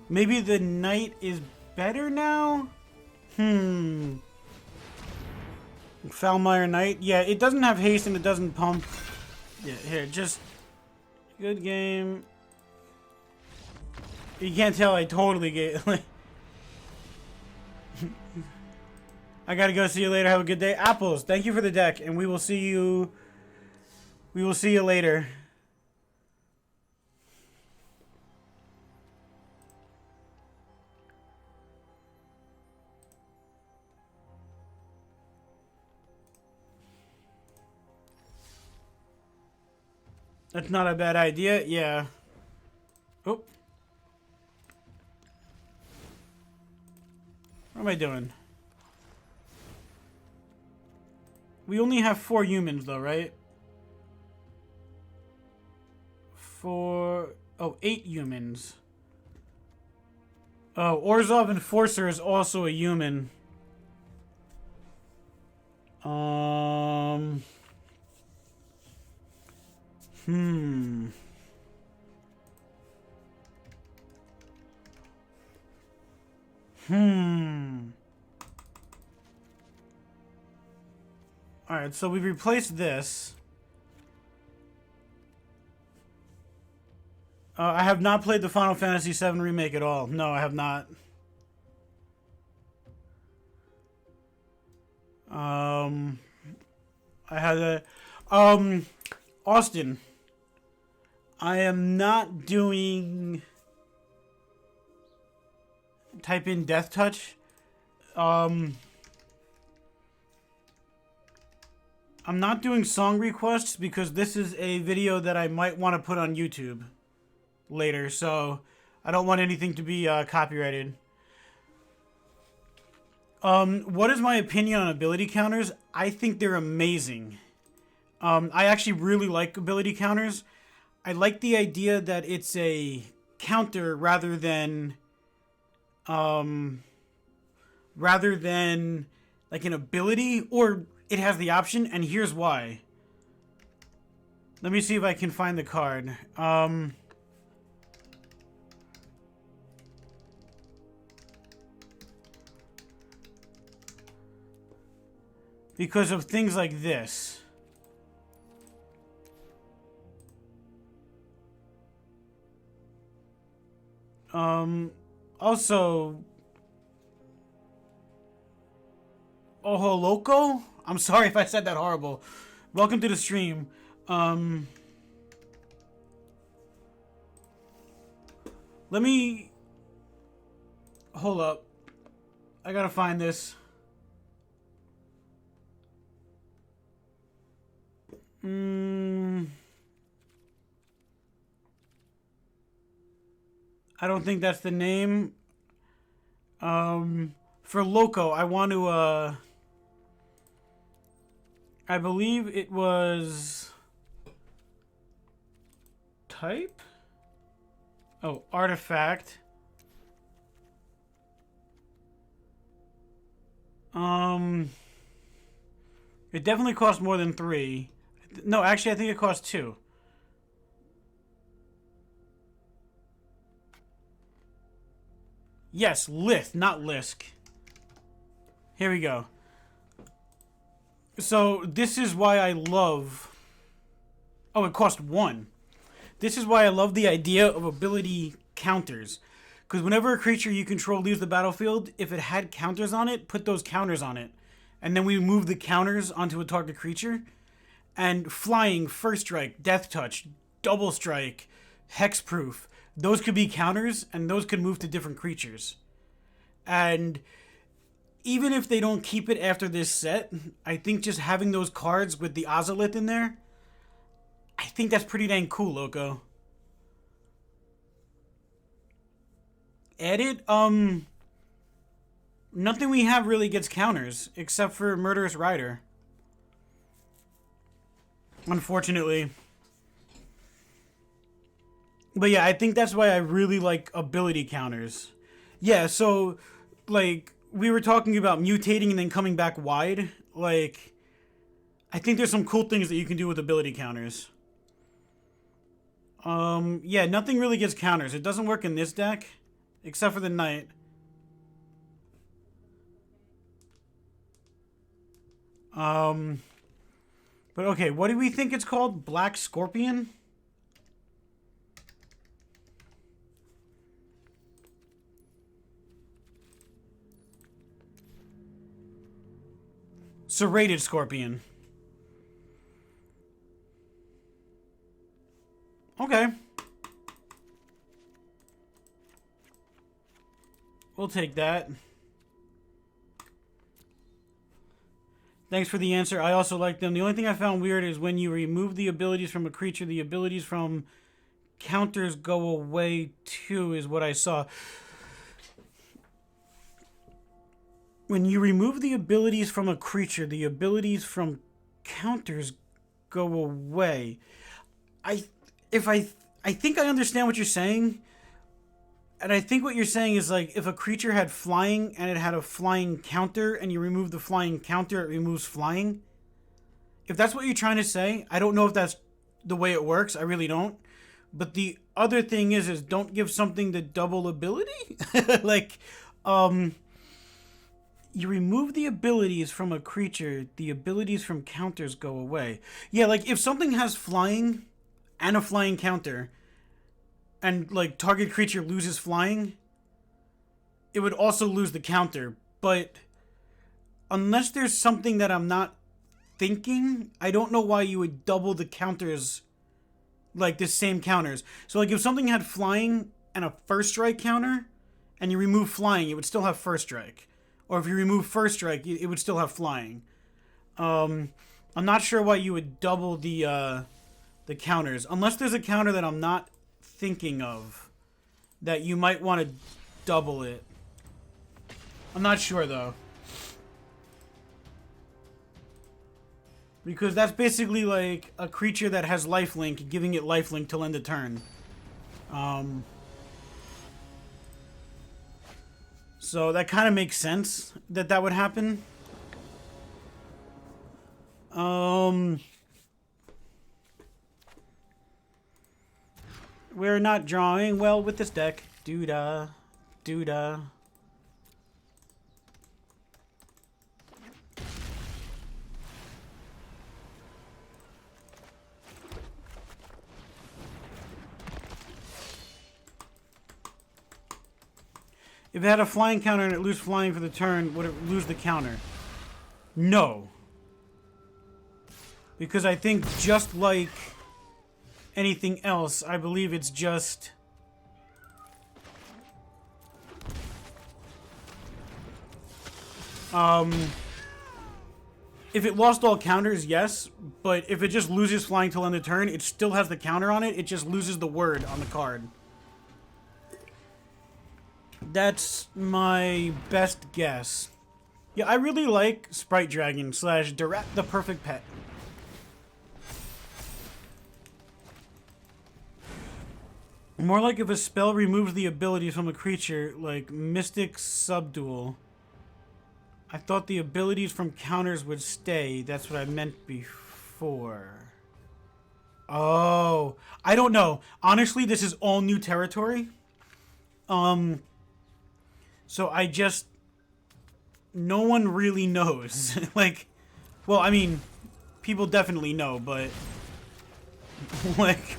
Maybe the knight is better now? Foulmire Knight? Yeah, it doesn't have haste and it doesn't pump. Yeah, here, just... Good game. You can't tell I totally get... I gotta go. See you later. Have a good day. Apples, thank you for the deck, and we will see you... We will see you later. That's not a bad idea. Yeah. Oh. What am I doing? We only have 4 humans, though, right? 4... Oh, 8 humans. Oh, Orzhov Enforcer is also a human. Hmm. Alright, so we've replaced this. I have not played the Final Fantasy VII Remake at all. No, I have not. I had a... Austin. I am not doing... Type in Death Touch. I'm not doing song requests because this is a video that I might want to put on YouTube later, so I don't want anything to be copyrighted. What is my opinion on ability counters? I think they're amazing. I actually really like ability counters. I like the idea that it's a counter rather than like an ability, or it has the option, and here's why. Let me see if I can find the card. Because of things like this. Also, Oho Loco? I'm sorry if I said that horrible. Welcome to the stream. Let me... Hold up. I gotta find this. I don't think that's the name. For Loco, I want to, I believe it was... Type? Oh, artifact. It definitely costs more than 3. No, actually, I think it costs 2. Yes, Lith, not Lisk. Here we go. So, this is why I love... Oh, it cost 1. This is why I love the idea of ability counters. Because whenever a creature you control leaves the battlefield, if it had counters on it, put those counters on it. And then we move the counters onto a target creature. And flying, first strike, death touch, double strike, hexproof. Those could be counters, and those could move to different creatures. And even if they don't keep it after this set, I think just having those cards with the Ozolith in there, I think that's pretty dang cool, Loco. Edit? Nothing we have really gets counters, except for Murderous Rider. Unfortunately. But yeah, I think that's why I really like ability counters. Yeah, so, like, we were talking about mutating and then coming back wide. Like, I think there's some cool things that you can do with ability counters. Yeah, nothing really gets counters. It doesn't work in this deck, except for the Knight. But okay, what do we think it's called? Black Scorpion? Serrated Scorpion. Okay. We'll take that. Thanks for the answer. I also like them. The only thing I found weird is when you remove the abilities from a creature, the abilities from counters go away too, is what I saw. When you remove the abilities from a creature, the abilities from counters go away. I I think I understand what you're saying. And I think what you're saying is, like, if a creature had flying and it had a flying counter and you remove the flying counter, it removes flying. If that's what you're trying to say, I don't know if that's the way it works. I really don't. But the other thing is don't give something the double ability. Like, you remove the abilities from a creature, the abilities from counters go away. Yeah, like, if something has flying and a flying counter, and, like, target creature loses flying, it would also lose the counter. But unless there's something that I'm not thinking, I don't know why you would double the counters, like, the same counters. So, like, if something had flying and a first strike counter, and you remove flying, it would still have first strike. Or if you remove first strike, it would still have flying. I'm not sure why you would double the counters. Unless there's a counter that I'm not thinking of that you might want to double it. I'm not sure though, because that's basically like a creature that has lifelink, giving it lifelink till end of turn. So that kind of makes sense that that would happen. We're not drawing well with this deck. Doo-da. Doo-da. If it had a flying counter and it lose flying for the turn, would it lose the counter? No. Because I think just like anything else, I believe it's just... if it lost all counters, yes. But if it just loses flying till end of turn, it still has the counter on it. It just loses the word on the card. That's my best guess. Yeah, I really like Sprite Dragon / Durat the Perfect Pet. More like if a spell removes the abilities from a creature, like Mystic Subdual. I thought the abilities from counters would stay. That's what I meant before. Oh, I don't know. Honestly, this is all new territory. So I just... no one really knows. Like, well, I mean, people definitely know, but... like...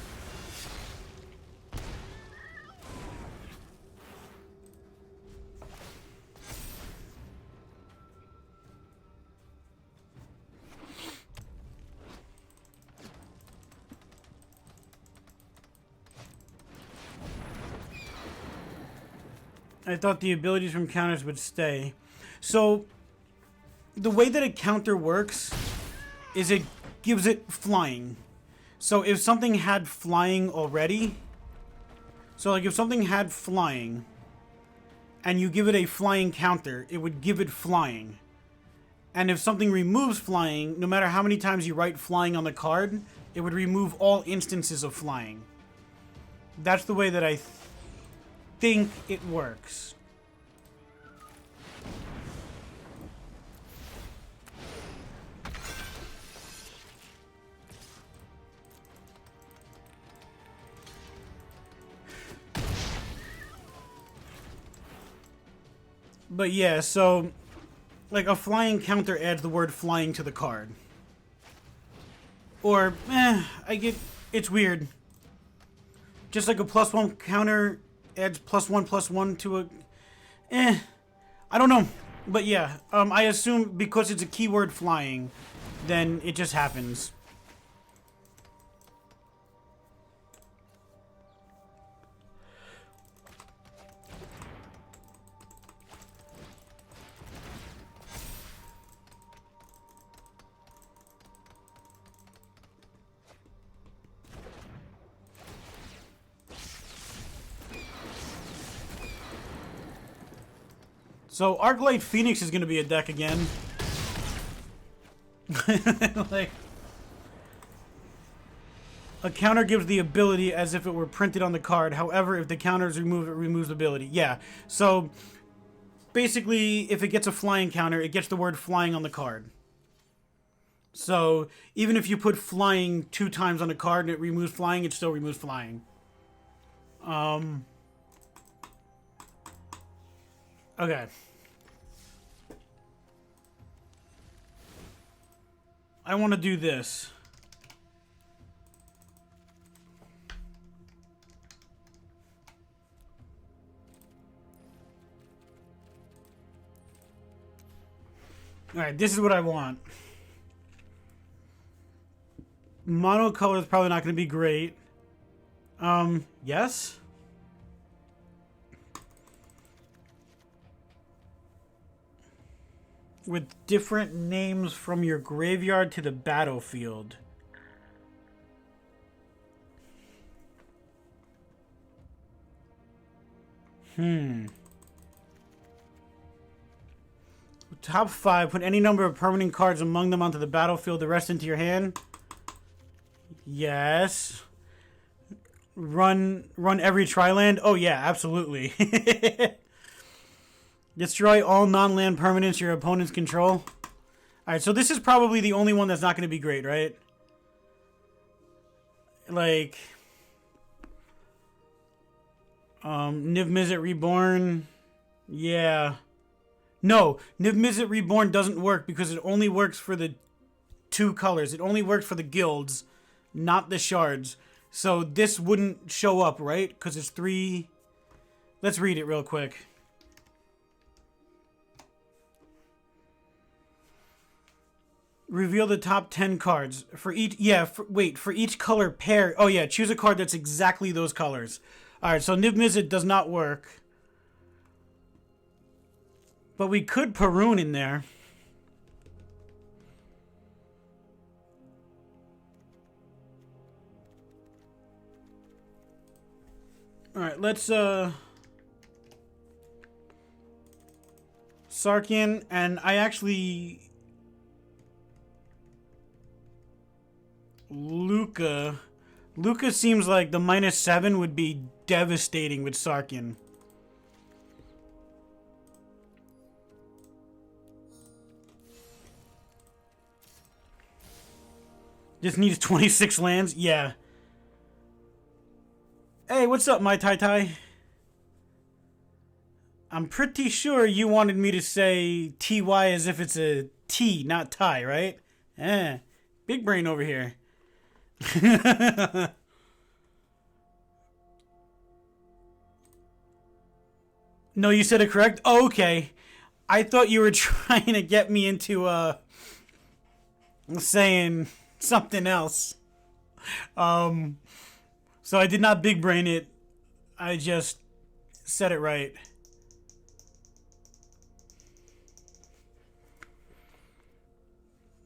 I thought the abilities from counters would stay. So, the way that a counter works is it gives it flying. So if something had flying already, so like if something had flying, and you give it a flying counter, it would give it flying. And if something removes flying, no matter how many times you write flying on the card, it would remove all instances of flying. That's the way that I think it works. But yeah, so like a flying counter adds the word flying to the card. Or, I get, it's weird. Just like a +1 counter adds +1/+1 to a... I don't know. But yeah, I assume because it's a keyword flying, then it just happens. So, Arclight Phoenix is going to be a deck again. Like, A counter gives the ability as if it were printed on the card. However, if the counter is removed, it removes the ability. Yeah, so basically, if it gets a flying counter, it gets the word flying on the card. So even if you put flying 2 times on a card and it removes flying, it still removes flying. Okay. I want to do this. Alright, this is what I want. Monocolor is probably not going to be great. Yes? With different names from your graveyard to the battlefield. Top 5, put any number of permanent cards among them onto the battlefield, the rest into your hand. Yes. Run every tri-land? Oh yeah, absolutely. Destroy all non-land permanents your opponents control. Alright, so this is probably the only one that's not going to be great, right? Like... Niv Mizzet Reborn. Yeah. No, Niv Mizzet Reborn doesn't work because it only works for the 2 colors. It only works for the guilds, not the shards. So this wouldn't show up, right? Because it's 3... Let's read it real quick. Reveal the top 10 cards. For each... Yeah, for each color pair... Oh yeah, choose a card that's exactly those colors. Alright, so Niv Mizzet does not work. But we could Perun in there. Alright, let's Sarkian, and I actually Luca seems like the -7 would be devastating with Sarkian. Just needs 26 lands? Yeah. Hey, what's up, my Tai? I'm pretty sure you wanted me to say TY as if it's a T, not tie, right? Big brain over here. No, you said it correct? Oh, okay. I thought you were trying to get me into, saying something else. So I did not big brain it. I just said it right.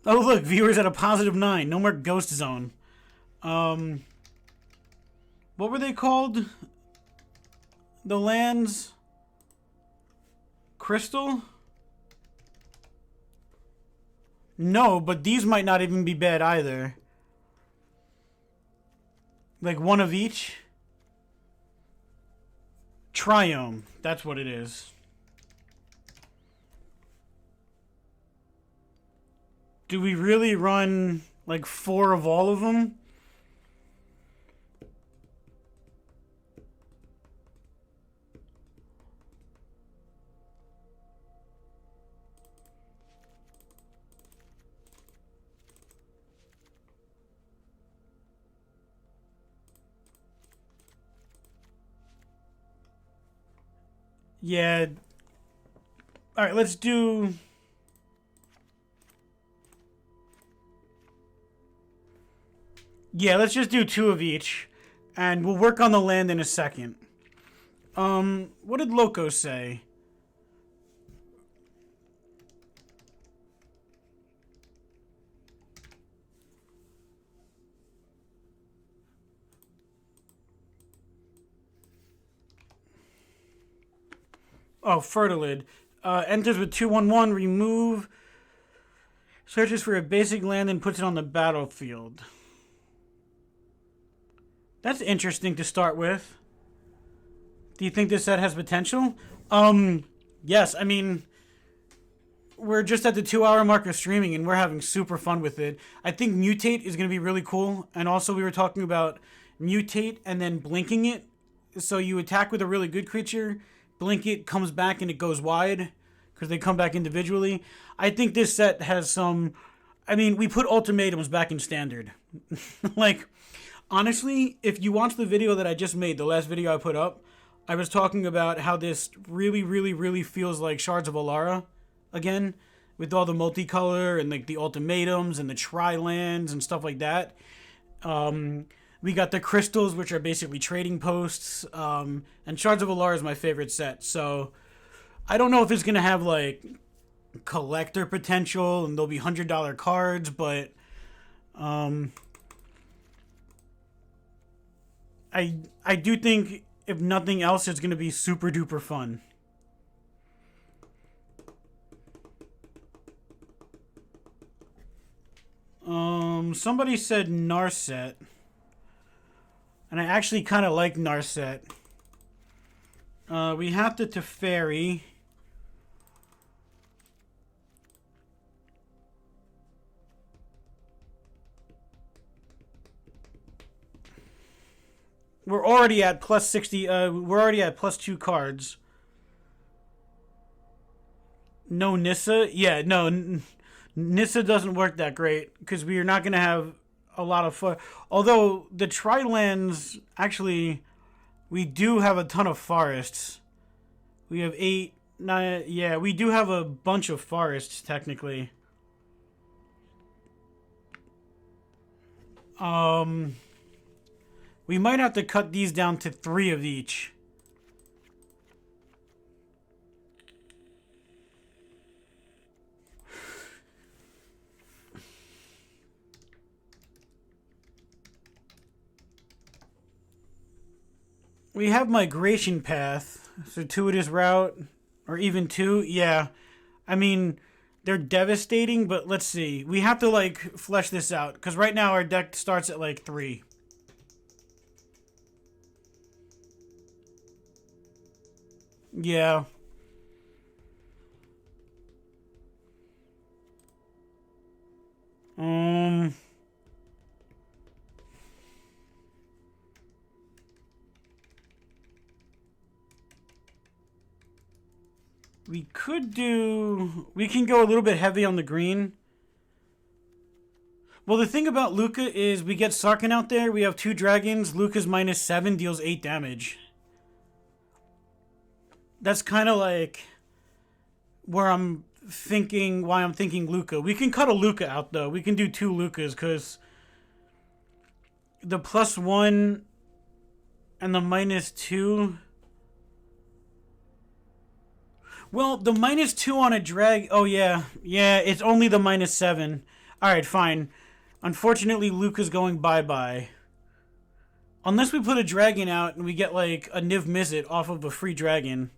Oh, look, viewers at a +9. No more Ghost Zone. What were they called? The lands? Crystal? No, but these might not even be bad either. Like one of each? Triome. That's what it is. Do we really run like 4 of all of them? Yeah. Alright, let's do... Yeah, let's just do 2 of each. And we'll work on the land in a second. What did Loco say? Oh, Fertilid. Enters with 2/1/1, remove. Searches for a basic land and puts it on the battlefield. That's interesting to start with. Do you think this set has potential? Yes. I mean, we're just at the 2-hour mark of streaming and we're having super fun with it. I think Mutate is going to be really cool. And also we were talking about Mutate and then blinking it. So you attack with a really good creature, blink it, comes back and it goes wide because they come back individually. I think this set has some... I mean, we put ultimatums back in standard. Like, honestly, if you watch the video that I just made, the last video I put up, I was talking about how this really, really, really feels like Shards of Alara again, with all the multicolor and like the ultimatums and the tri-lands and stuff like that. We got the crystals, which are basically trading posts, and Shards of Alara is my favorite set. So I don't know if it's gonna have like collector potential and there'll be $100 cards, but I do think if nothing else, it's gonna be super duper fun. Somebody said Narset. And I actually kind of like Narset. We have the Teferi. We're already at plus 60. We're already at plus 2 cards. No Nissa? Yeah, no. Nissa doesn't work that great because we are not going to have a lot of fun. Although the Tri-lands, actually, we do have a ton of forests. We have 8, 9. Yeah, we do have a bunch of forests, technically. We might have to cut these down to 3 of each. We have Migration Path, Circuitous Route, or even 2. Yeah, I mean, they're devastating, but let's see. We have to, like, flesh this out, because right now our deck starts at, like, 3. Yeah. We could do... We can go a little bit heavy on the green. Well, the thing about Luca is we get Sarkhan out there. We have 2 dragons. Luca's -7 deals 8 damage. That's kind of like where I'm thinking, why I'm thinking Luca. We can cut a Luca out, though. We can do 2 Lucas, because the +1 and the -2... Well, the -2 on a drag... Oh, yeah. Yeah, it's only the -7. Alright, fine. Unfortunately, Luca's going bye-bye. Unless we put a dragon out and we get, like, a Niv Mizzet off of a free dragon.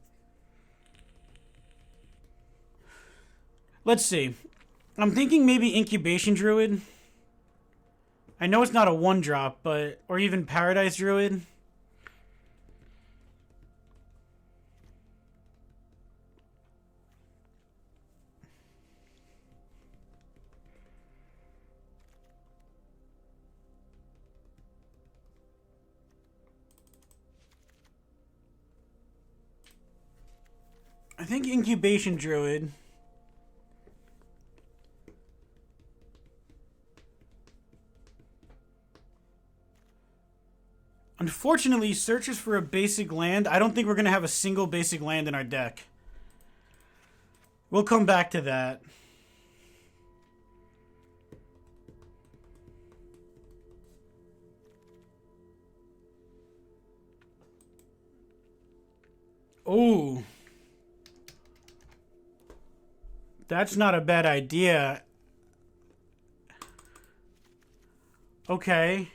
Let's see. I'm thinking maybe Incubation Druid. I know it's not a 1-drop, but... Or even Paradise Druid. I think Incubation Druid. Unfortunately, searches for a basic land. I don't think we're going to have a single basic land in our deck. We'll come back to that. Oh. That's not a bad idea. Okay.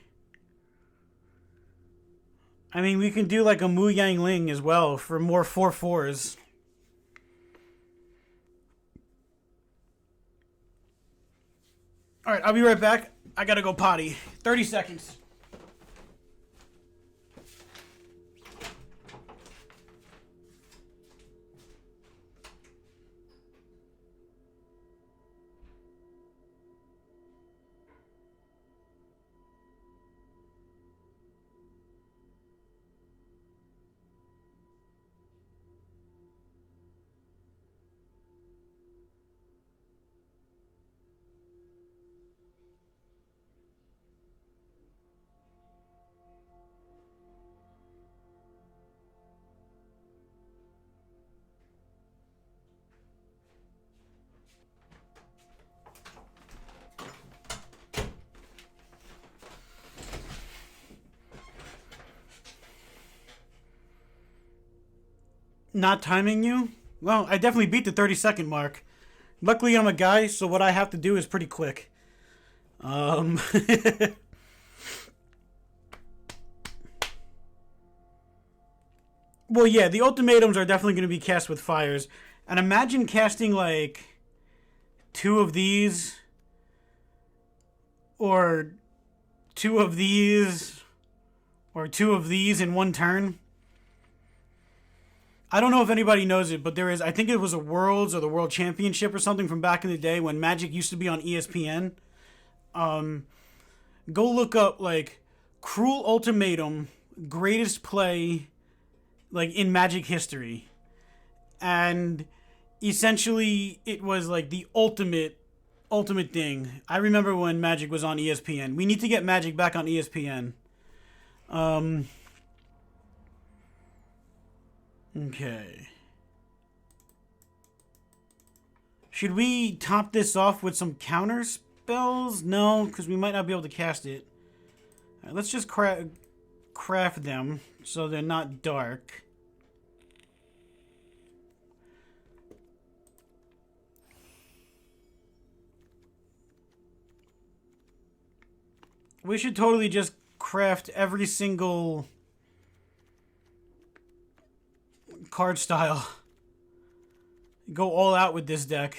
I mean, we can do like a Mu Yang Ling as well for more 4/4s. Alright, I'll be right back. I gotta go potty. 30 seconds. Not timing you? Well, I definitely beat the 30-second mark. Luckily, I'm a guy, so what I have to do is pretty quick. Well, yeah, the ultimatums are definitely going to be cast with fires. And imagine casting, like, 2 of these, or 2 of these, or 2 of these in one turn. I don't know if anybody knows it, but there is, I think it was a Worlds or the World Championship or something from back in the day when Magic used to be on ESPN. Go look up, like, Cruel Ultimatum, greatest play, like, in Magic history. And essentially, it was, like, the ultimate thing. I remember when Magic was on ESPN. We need to get Magic back on ESPN. Okay. Should we top this off with some counter spells? No, because we might not be able to cast it. All right, let's just craft them so they're not dark. We should totally just craft every single card style. Go all out with this deck.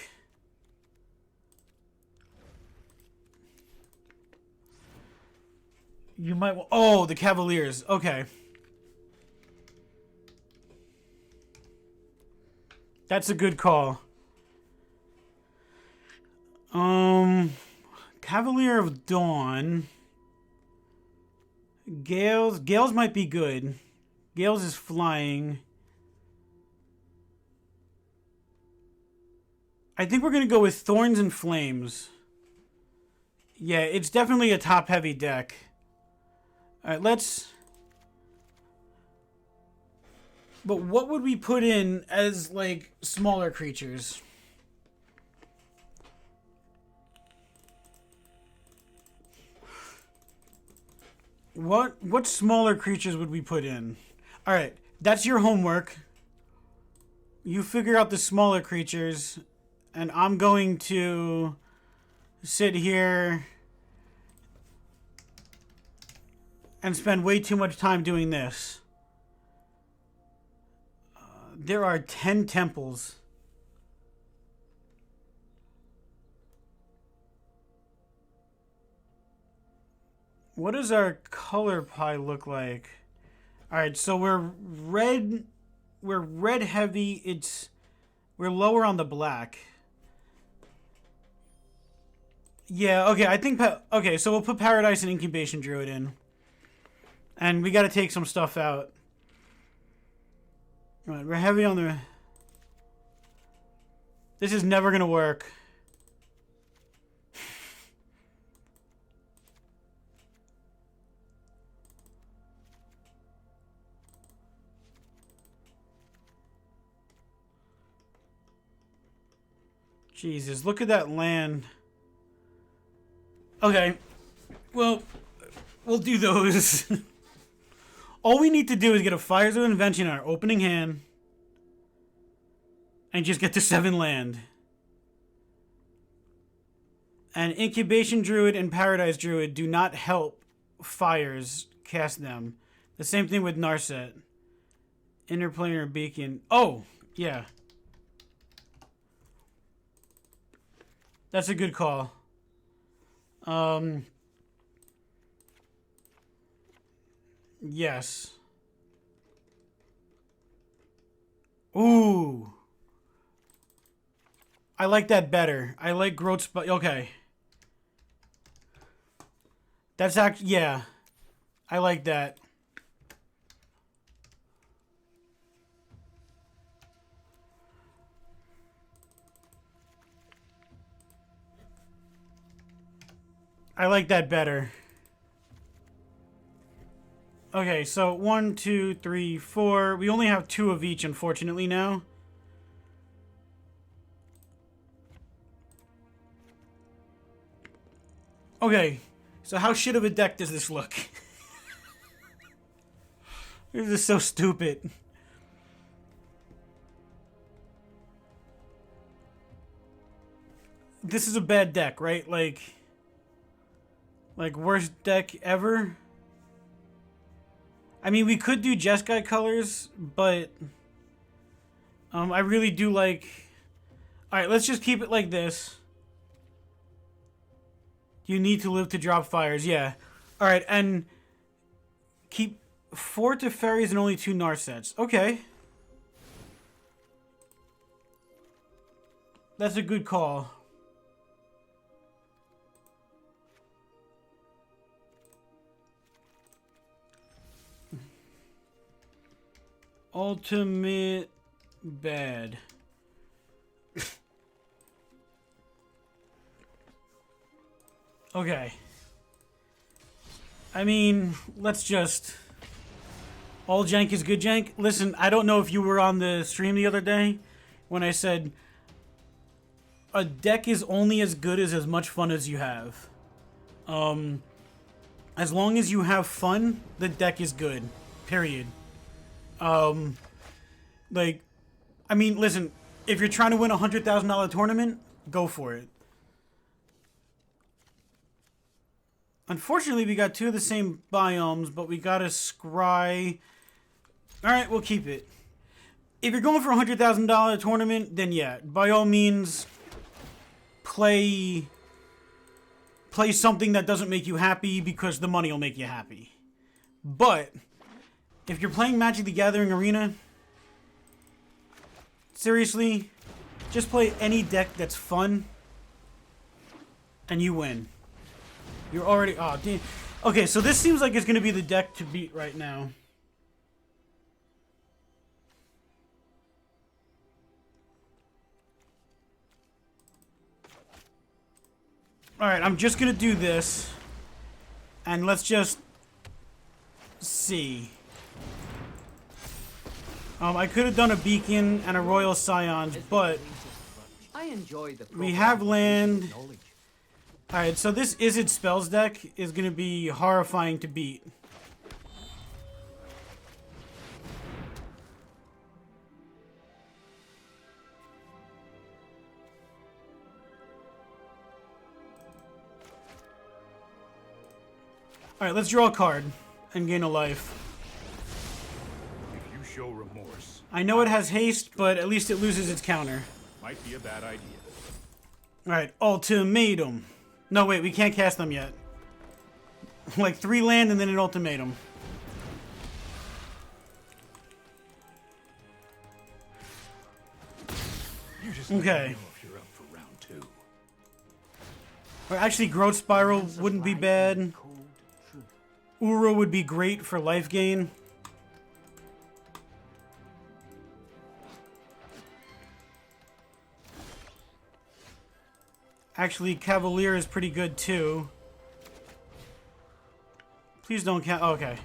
You might... Oh, the Cavaliers. Okay. That's a good call. Cavalier of Dawn. Gales. Gales might be good. Gales is flying. I think we're going to go with Thorns and Flames. Yeah, it's definitely a top-heavy deck. Alright, let's... But what would we put in as, like, smaller creatures? What smaller creatures would we put in? Alright, that's your homework. You figure out the smaller creatures, and I'm going to sit here and spend way too much time doing this. There are 10 temples. What does our color pie look like? Alright, so we're red heavy. We're lower on the black. Yeah, okay, I think okay, so we'll put Paradise and Incubation Druid in. And we got to take some stuff out. Right, we're heavy on the... This is never going to work. Jesus, look at that land. Okay. Well, we'll do those. All we need to do is get a Fires of Invention in our opening hand. And just get to 7 land. And Incubation Druid and Paradise Druid do not help Fires cast them. The same thing with Narset. Interplanar Beacon. Oh, yeah. That's a good call. Yes. Ooh. I like that better. I like Growth Spell. Okay. That's actually... Yeah. I like that. I like that better. Okay, so 1, 2, 3, 4. We only have 2 of each, unfortunately, now. Okay, so how shit of a deck does this look? This is so stupid. this is a bad deck, right? Like worst deck ever. I mean, we could do Jeskai colors, but I really do like. All right, let's just keep it like this. You need to live to drop fires, yeah. All right, and keep 4 Teferis and only 2 Narsets. Okay. That's a good call. Ultimate bad. Okay. I mean, let's just... All jank is good jank? Listen, I don't know if you were on the stream the other day when I said a deck is only as good as much fun as you have. As long as you have fun, the deck is good. Period. Like, I mean, listen, if you're trying to win a $100,000 tournament, go for it. Unfortunately, we got 2 of the same biomes, but we got a scry. Alright, we'll keep it. If you're going for a $100,000 tournament, then yeah, by all means, play something that doesn't make you happy because the money will make you happy. But if you're playing Magic the Gathering Arena, seriously, just play any deck that's fun and you win. You're already... Oh, damn. Okay, so this seems like it's going to be the deck to beat right now. Alright, I'm just going to do this. And let's just... see. I could have done a Beacon and a Royal Scions, but... I enjoy the we have land... Alright, so this Izzet Spells deck is going to be horrifying to beat. Alright, let's draw a card and gain a life. If you show remorse, I know it has haste, but at least it loses its counter. might be a bad idea. Alright, ultimatum. No, wait, we can't cast them yet. Like 3 land and then an ultimatum. You just Okay. know if you're up for round 2. Or actually, Growth Spiral wouldn't be bad. Uro would be great for life gain. Actually, Cavalier is pretty good too. Please don't count. Oh, okay.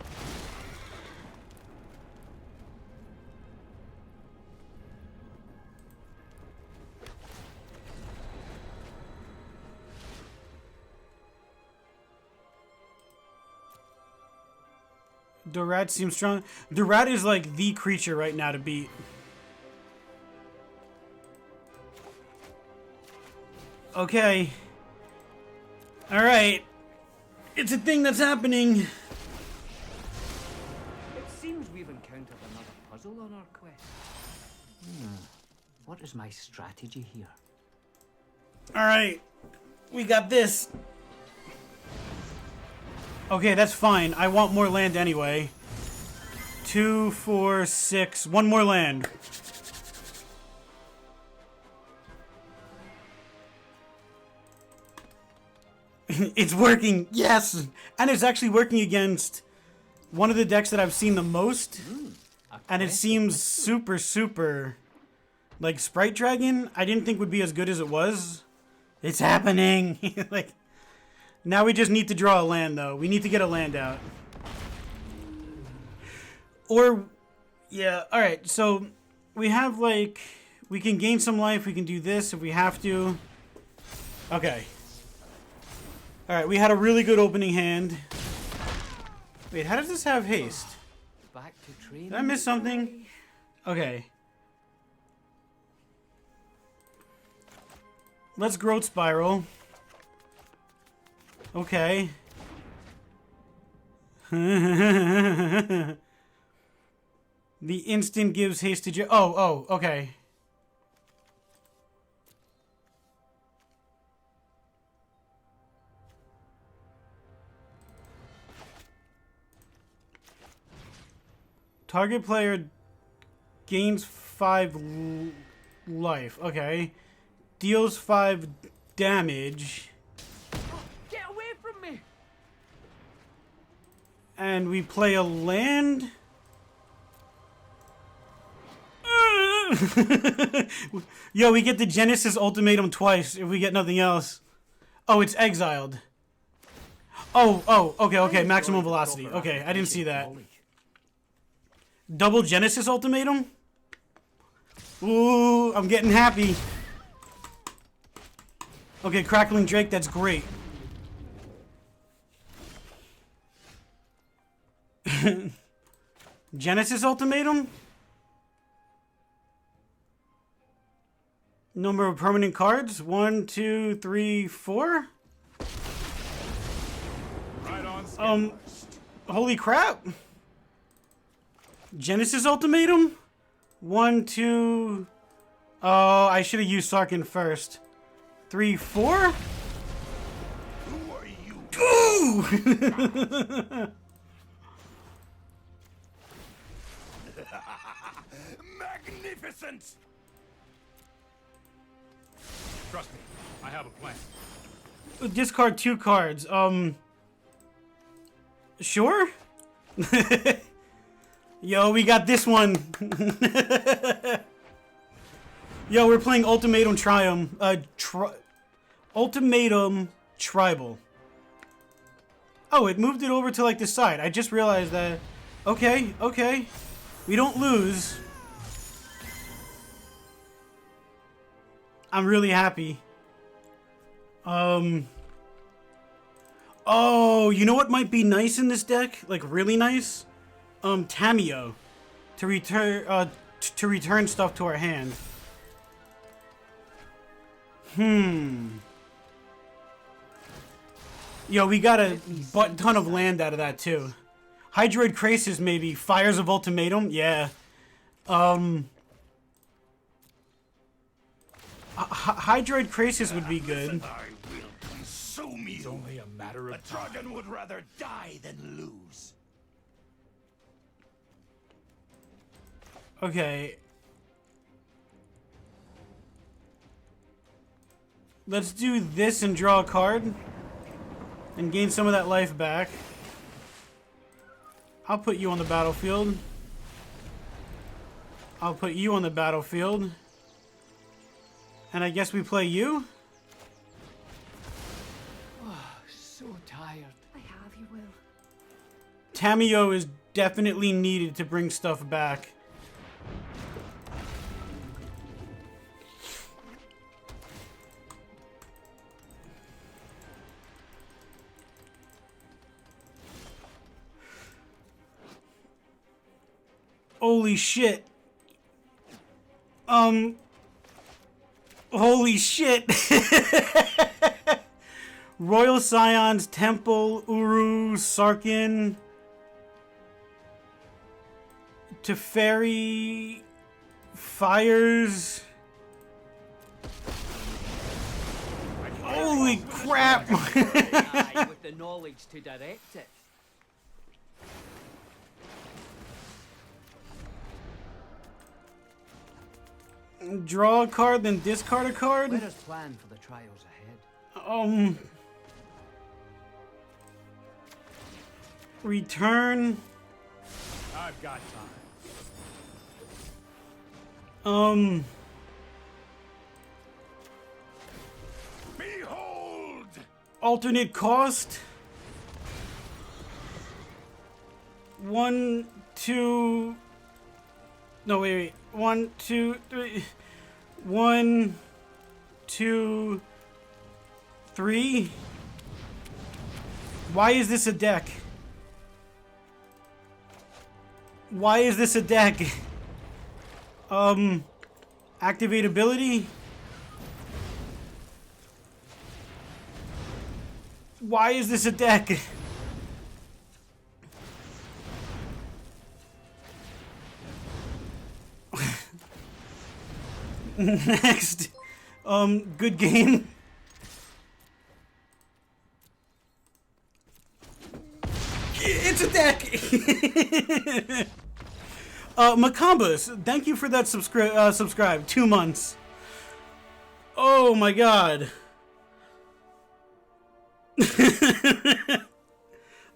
Durat seems strong. Durat is like the creature right now to beat. Okay. Alright. It's a thing that's happening. It seems we've encountered another puzzle on our quest. What is my strategy here? Alright. We got this. Okay, that's fine. I want more land anyway. 2, 4, 6. 1 more land. It's working. Yes. And it's actually working against one of the decks that I've seen the most. And it seems super, super... Like, Sprite Dragon, I didn't think would be as good as it was. It's happening. Like, now we just need to draw a land, though. We need to get a land out. Or, yeah, alright, so we have, like, we can gain some life. We can do this if we have to. Okay. Alright, we had a really good opening hand. Wait, how does this have haste? Back to training. Did I miss something? Okay. Let's growth spiral. Okay. The instant gives haste to okay. Target player gains 5 life. Okay. Deals 5 damage. Get away from me! And we play a land. Yo, we get the Genesis ultimatum twice if we get nothing else. Oh, it's exiled. Okay, maximum velocity. Okay, I didn't see that. Double Genesis ultimatum? Ooh, I'm getting happy. Okay, Crackling Drake, that's great. Genesis ultimatum? Number of permanent cards? 1, 2, 3, 4? Right on. Holy crap. Genesis ultimatum? 1, 2... Oh, I should have used Sarkin first. 3, 4? Who are you? Ooh! Magnificent! Trust me, I have a plan. Discard 2 cards. Sure? Yo, we got this one. Yo, we're playing Ultimatum Triumph. Ultimatum Tribal. Oh, it moved it over to like the side. I just realized that. Okay. We don't lose. I'm really happy. Oh, you know what might be nice in this deck? Like really nice? Tamio. To return stuff to our hand. Yo, we got a ton of land out of that too. Hydroid Krasis maybe. Fires of Ultimatum? Yeah. Hydroid Krasis would be good. I will consume you. It's only a matter of time. A dragon would rather die than lose. Okay. Let's do this and draw a card. And gain some of that life back. I'll put you on the battlefield. I'll put you on the battlefield. And I guess we play you? So tired. I have, you will. Tamio is definitely needed to bring stuff back. Holy shit. Holy shit. Royal Scions, Temple, Uru, Sarkin, Teferi, Fires. Holy crap. Aye, with the knowledge to direct it. Draw a card, then discard a card? Let us plan for the trials ahead. Return. I've got time. Behold! Alternate cost. 1, 2. No, wait. 1, 2, 3. 1, 2, 3. Why is this a deck? Why is this a deck? Activate ability. Why is this a deck? Next. Good game. It's a deck! Macambus, thank you for that subscribe. 2 months. Oh my god.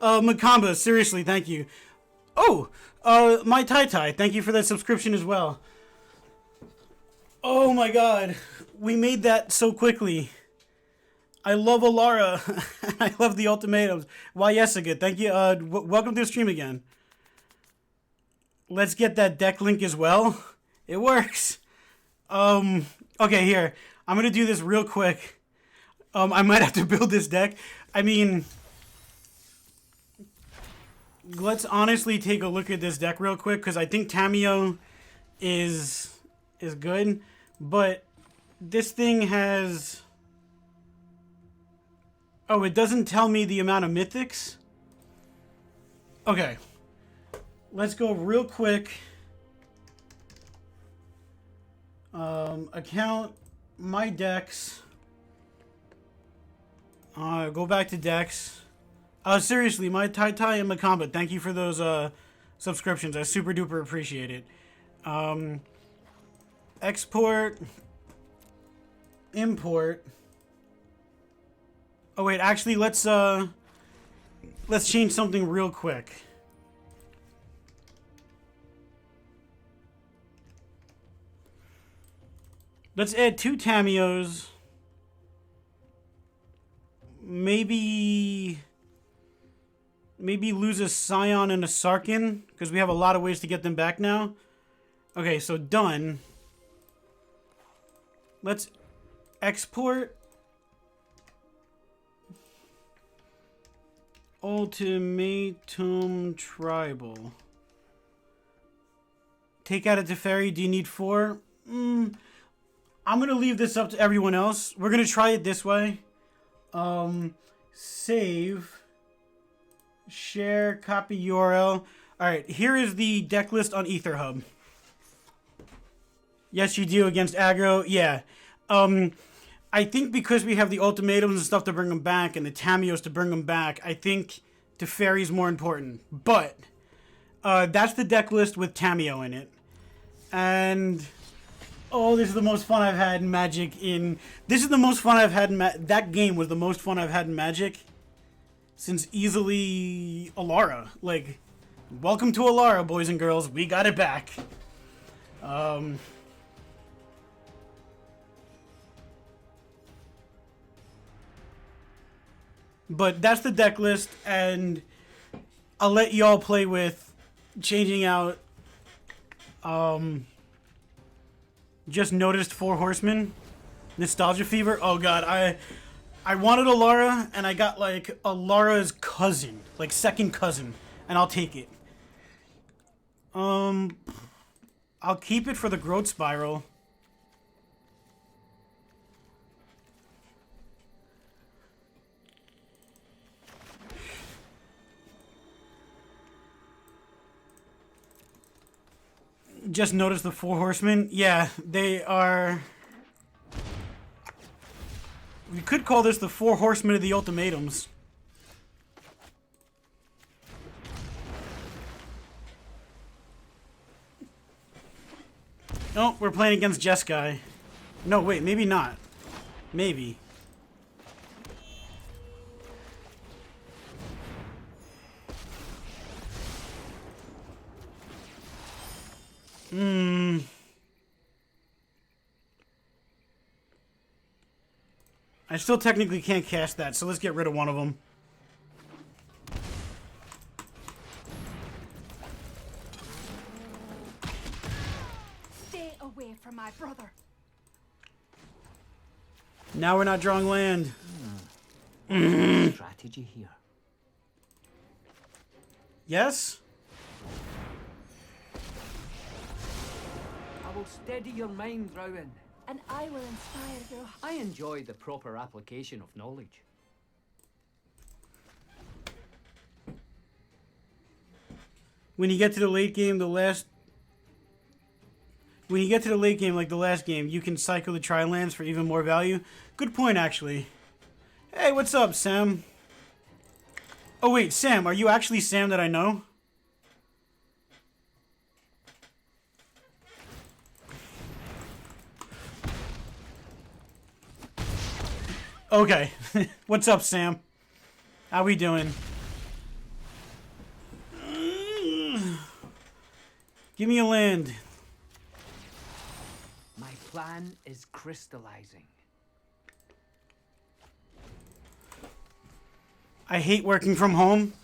Macambus, seriously, thank you. Oh, my Tai, thank you for that subscription as well. Oh my god. We made that so quickly. I love Alara. I love the ultimatums. Why, Jessica, thank you. Welcome to the stream again. Let's get that deck link as well. It works. Okay, here. I'm gonna do this real quick. I might have to build this deck. I mean, let's honestly take a look at this deck real quick, because I think Tamiyo is good, but this thing has... Oh, it doesn't tell me the amount of mythics? Okay. Let's go real quick. Account, my decks. Go back to decks. Seriously, my Tai and Macamba, thank you for those subscriptions. I super duper appreciate it. Export. Import. Oh wait, actually let's change something real quick. Let's add 2 Tamiyos. Maybe lose a Scion and a Sarkin, because we have a lot of ways to get them back now. Okay, so done. Let's export. Ultimatum Tribal. Take out a Teferi. Do you need 4? I'm going to leave this up to everyone else. We're going to try it this way. Save. Share. Copy URL. Alright, here is the deck list on EtherHub. Yes, you do against aggro. Yeah. I think because we have the ultimatums and stuff to bring them back and the Tamiyos to bring them back, I think Teferi's more important. But that's the deck list with Tamiyo in it. And oh, this is the most fun I've had in Magic this is the most fun I've had in that game was the most fun I've had in Magic since easily Alara. Like, welcome to Alara, boys and girls. We got it back. But that's the deck list, and I'll let y'all play with changing out, just noticed 4 Horsemen, Nostalgia Fever. Oh god, I wanted Alara, and I got like Alara's cousin, like second cousin, and I'll take it. I'll keep it for the Growth Spiral. Just noticed the 4 Horsemen. Yeah, they are... We could call this the 4 Horsemen of the Ultimatums. Oh, we're playing against Jeskai. No, wait, maybe not. Maybe. I still technically can't cast that, so let's get rid of one of them. Stay away from my brother. Now we're not drawing land. Strategy here. Yes? I will steady your mind, Rowan. And I will inspire your... I enjoy the proper application of knowledge. when you get to the late game, when you get to the late game, like the last game, you can cycle the tri-lands for even more value. Good point, actually. Hey, what's up, Sam? Oh, wait, Sam, are you actually Sam that I know? Okay. What's up, Sam? How we doing? Give me a land. My plan is crystallizing. I hate working from home.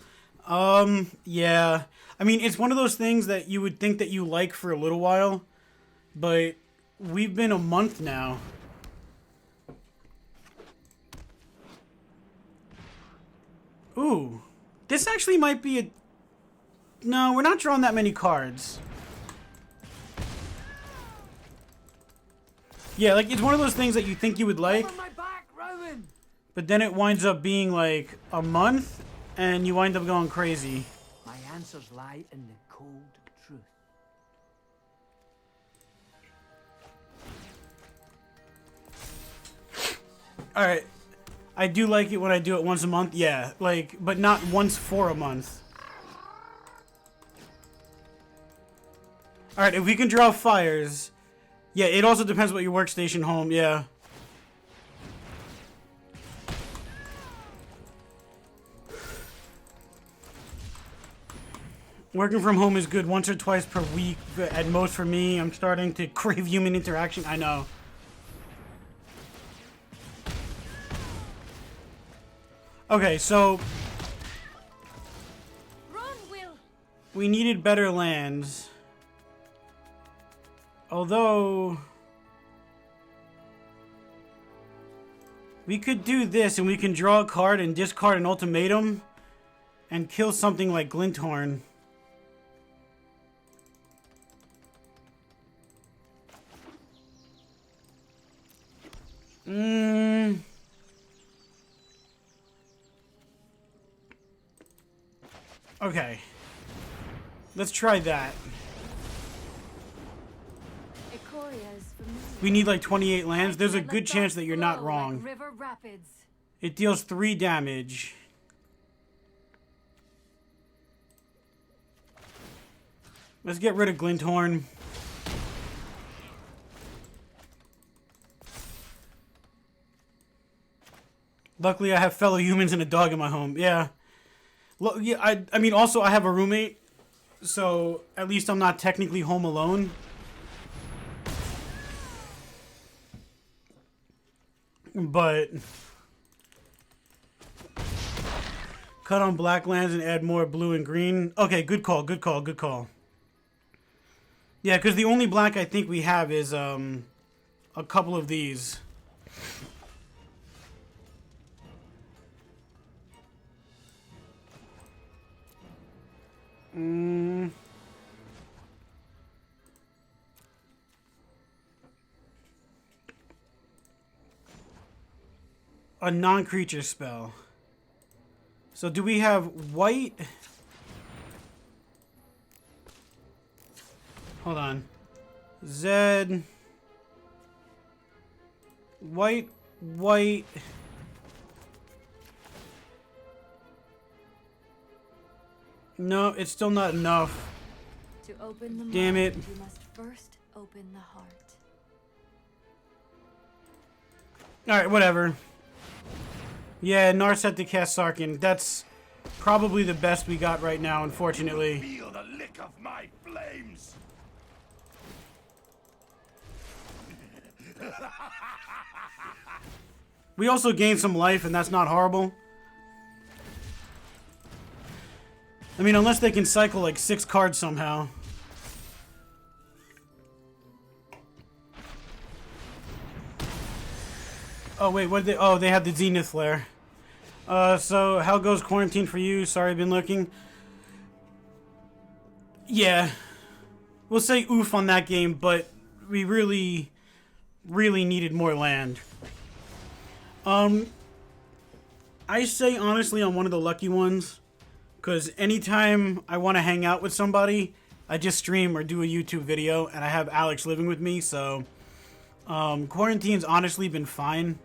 Yeah. I mean, it's one of those things that you would think that you like for a little while, but we've been a month now. Ooh. This actually might be a... No, we're not drawing that many cards. Yeah, like, it's one of those things that you think you would like, Over my back, Rowan! but then it winds up being, like, a month, and you wind up going crazy. My answers lie in the cold truth. Alright. I do like it when I do it once a month. Yeah, like, but not once for a month. Alright, if we can draw fires... Yeah, it also depends what your workstation home, yeah. Working from home is good once or twice per week, at most for me. I'm starting to crave human interaction. I know. Okay, so Run, Will. we needed better lands. Although we could do this and we can draw a card and discard an ultimatum and kill something like Glinthorn. Okay. Let's try that. Ikoria is familiar. We need like 28 lands. There's a Let good thoughts chance that you're not flow wrong. like river rapids. It deals 3 damage. Let's get rid of Glinthorn. Luckily, I have fellow humans and a dog in my home. Yeah. Yeah, I mean, also, I have a roommate, so at least I'm not technically home alone. But cut on black lands and add more blue and green. Okay, good call, good call, good call. Yeah, because the only black I think we have is a couple of these. A non-creature spell. So do we have white? Hold on. Zed. White, white. No, it's still not enough. To open the Damn mind, it. you must first open the heart. Alright, whatever. Yeah, Nar set to cast Sarkin. That's probably the best we got right now, unfortunately. Feel the lick of my flames. We also gained some life, and that's not horrible. I mean, unless they can cycle like 6 cards somehow. Oh, wait, what did they... Oh, they have the Zenith Flare. So, how goes quarantine for you? Sorry, I've been looking. Yeah. We'll say oof on that game, but we really, really needed more land. I say, honestly, on one of the lucky ones, Because anytime I want to hang out with somebody, I just stream or do a YouTube video, and I have Alex living with me, so quarantine's honestly been fine.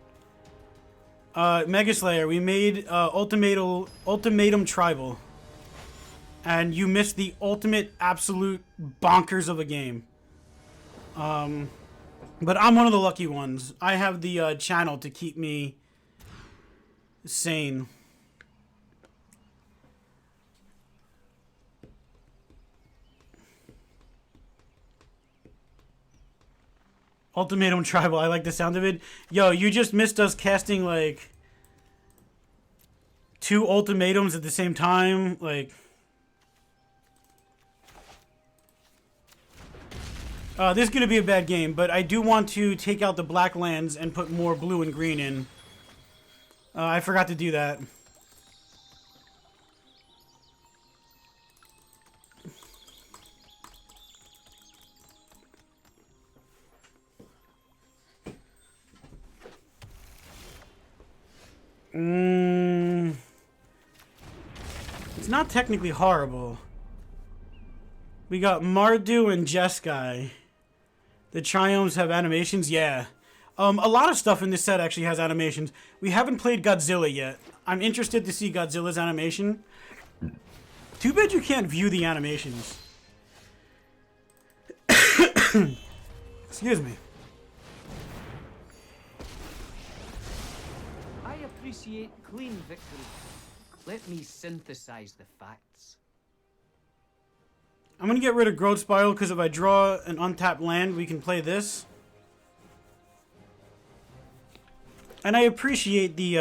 Mega Slayer, we made Ultimatum Tribal, and you missed the ultimate absolute bonkers of a game. But I'm one of the lucky ones. I have the channel to keep me sane. Ultimatum Tribal, I like the sound of it. Yo, you just missed us casting, like, 2 ultimatums at the same time. Like, this is going to be a bad game, but I do want to take out the black lands and put more blue and green in. I forgot to do that. It's not technically horrible. We got Mardu and Jeskai. The Triomes have animations? Yeah. A lot of stuff in this set actually has animations. We haven't played Godzilla yet. I'm interested to see Godzilla's animation. Too bad you can't view the animations. Excuse me. I appreciate clean victory. Let me synthesize the facts. I'm gonna get rid of Growth Spiral because if I draw an untapped land, we can play this. And I appreciate the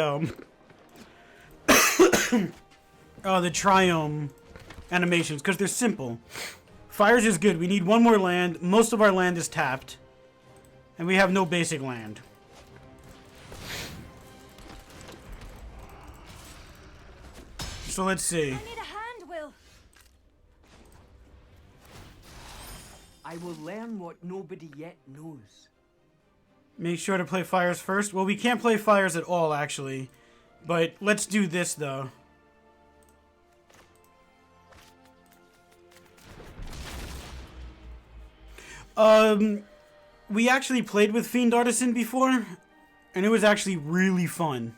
the Triome animations because they're simple. Fires is good. We need one more land. Most of our land is tapped, and we have no basic land. So let's see. I need a hand, Will. I will learn what nobody yet knows. Make sure to play fires first. Well, we can't play fires at all, actually. But let's do this, though. We actually played with Fiend Artisan before, and it was actually really fun.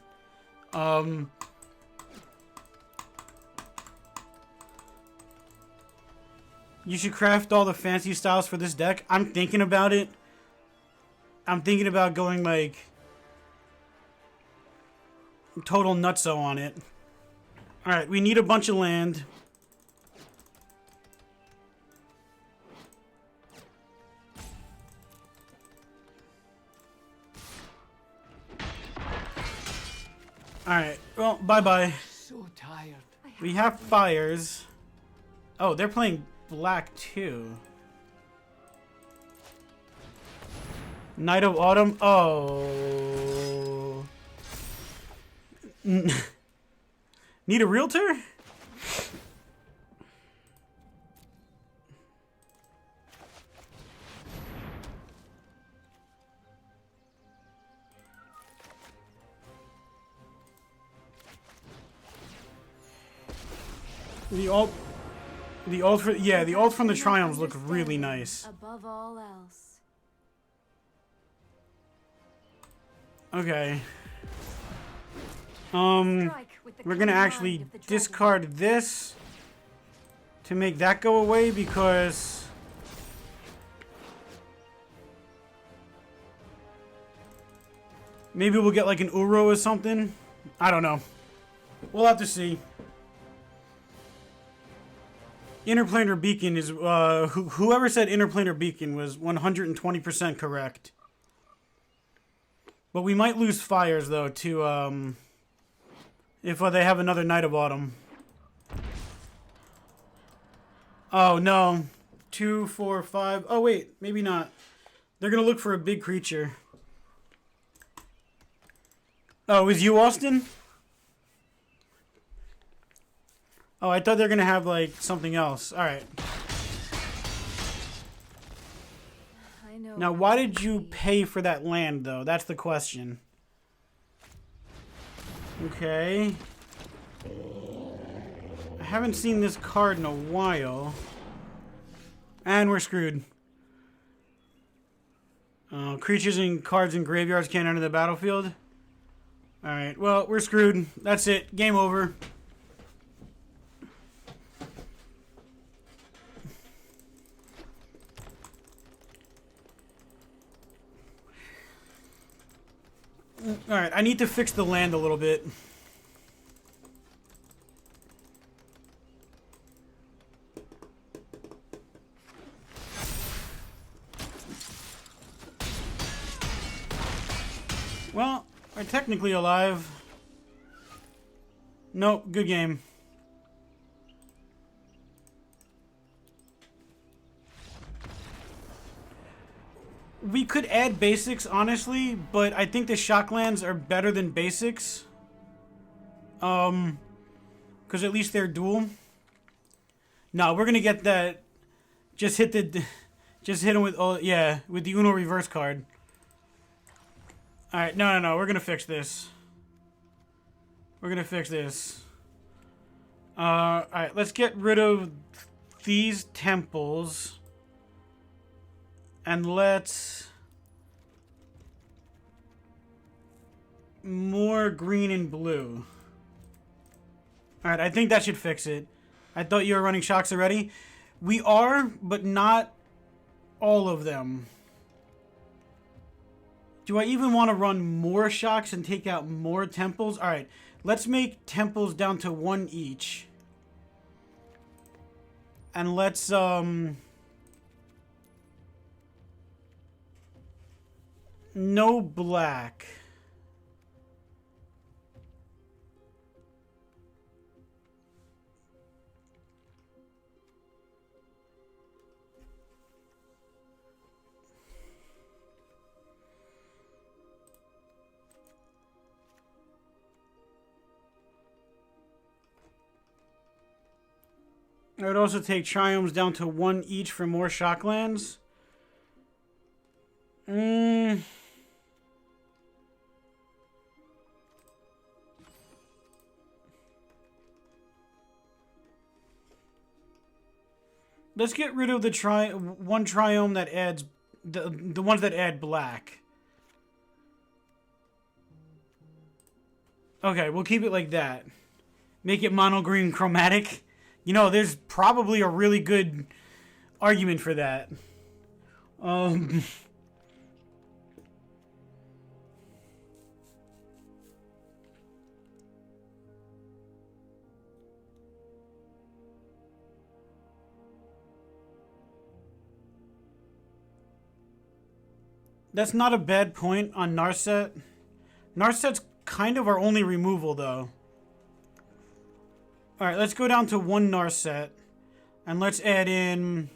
You should craft all the fancy styles for this deck. I'm thinking about it. I'm thinking about going, like, total nutso on it. Alright, we need a bunch of land. Alright, well, bye-bye. So tired. We have fires. Oh, they're playing black, too. Night of Autumn? Oh. Need a realtor? The alt from the Triomes look really nice. Above all else. Okay. Strike with the We're gonna clean actually mind of the dragon. discard this to make that go away because maybe we'll get like an Uro or something. I don't know. We'll have to see. Interplanar Beacon is whoever said Interplanar Beacon was 120% correct. But we might lose fires though to if they have another Night of Autumn. Oh no. 2, 4, 5. Oh wait, maybe not. They're gonna look for a big creature. Oh, is you Austin? Oh, I thought they were gonna have like something else. Alright. I know. Now why did you pay for that land though? That's the question. Okay. Haven't seen this card in a while. And we're screwed. Creatures and cards in graveyards can't enter the battlefield. Alright, well, we're screwed. That's it. Game over. Alright, I need to fix the land a little bit. Well, we're technically alive. Nope, good game. We could add basics, honestly, but I think the shocklands are better than basics. Because at least they're dual. No, we're gonna get that. Just hit him with, oh yeah, with the Uno reverse card. Alright, no, we're gonna fix this. We're gonna fix this. Alright, let's get rid of these temples. And let's... more green and blue. Alright, I think that should fix it. I thought you were running shocks already. We are, but not all of them. Do I even want to run more shocks and take out more temples? Alright, let's make temples down to 1 each. And let's, no black. I would also take triomes down to 1 each for more shocklands. Let's get rid of the one triome that adds the ones that add black. Okay, we'll keep it like that. Make it mono green chromatic. You know, there's probably a really good argument for that. That's not a bad point on Narset. Narset's kind of our only removal, though. Alright, let's go down to 1 Narset. And let's add in...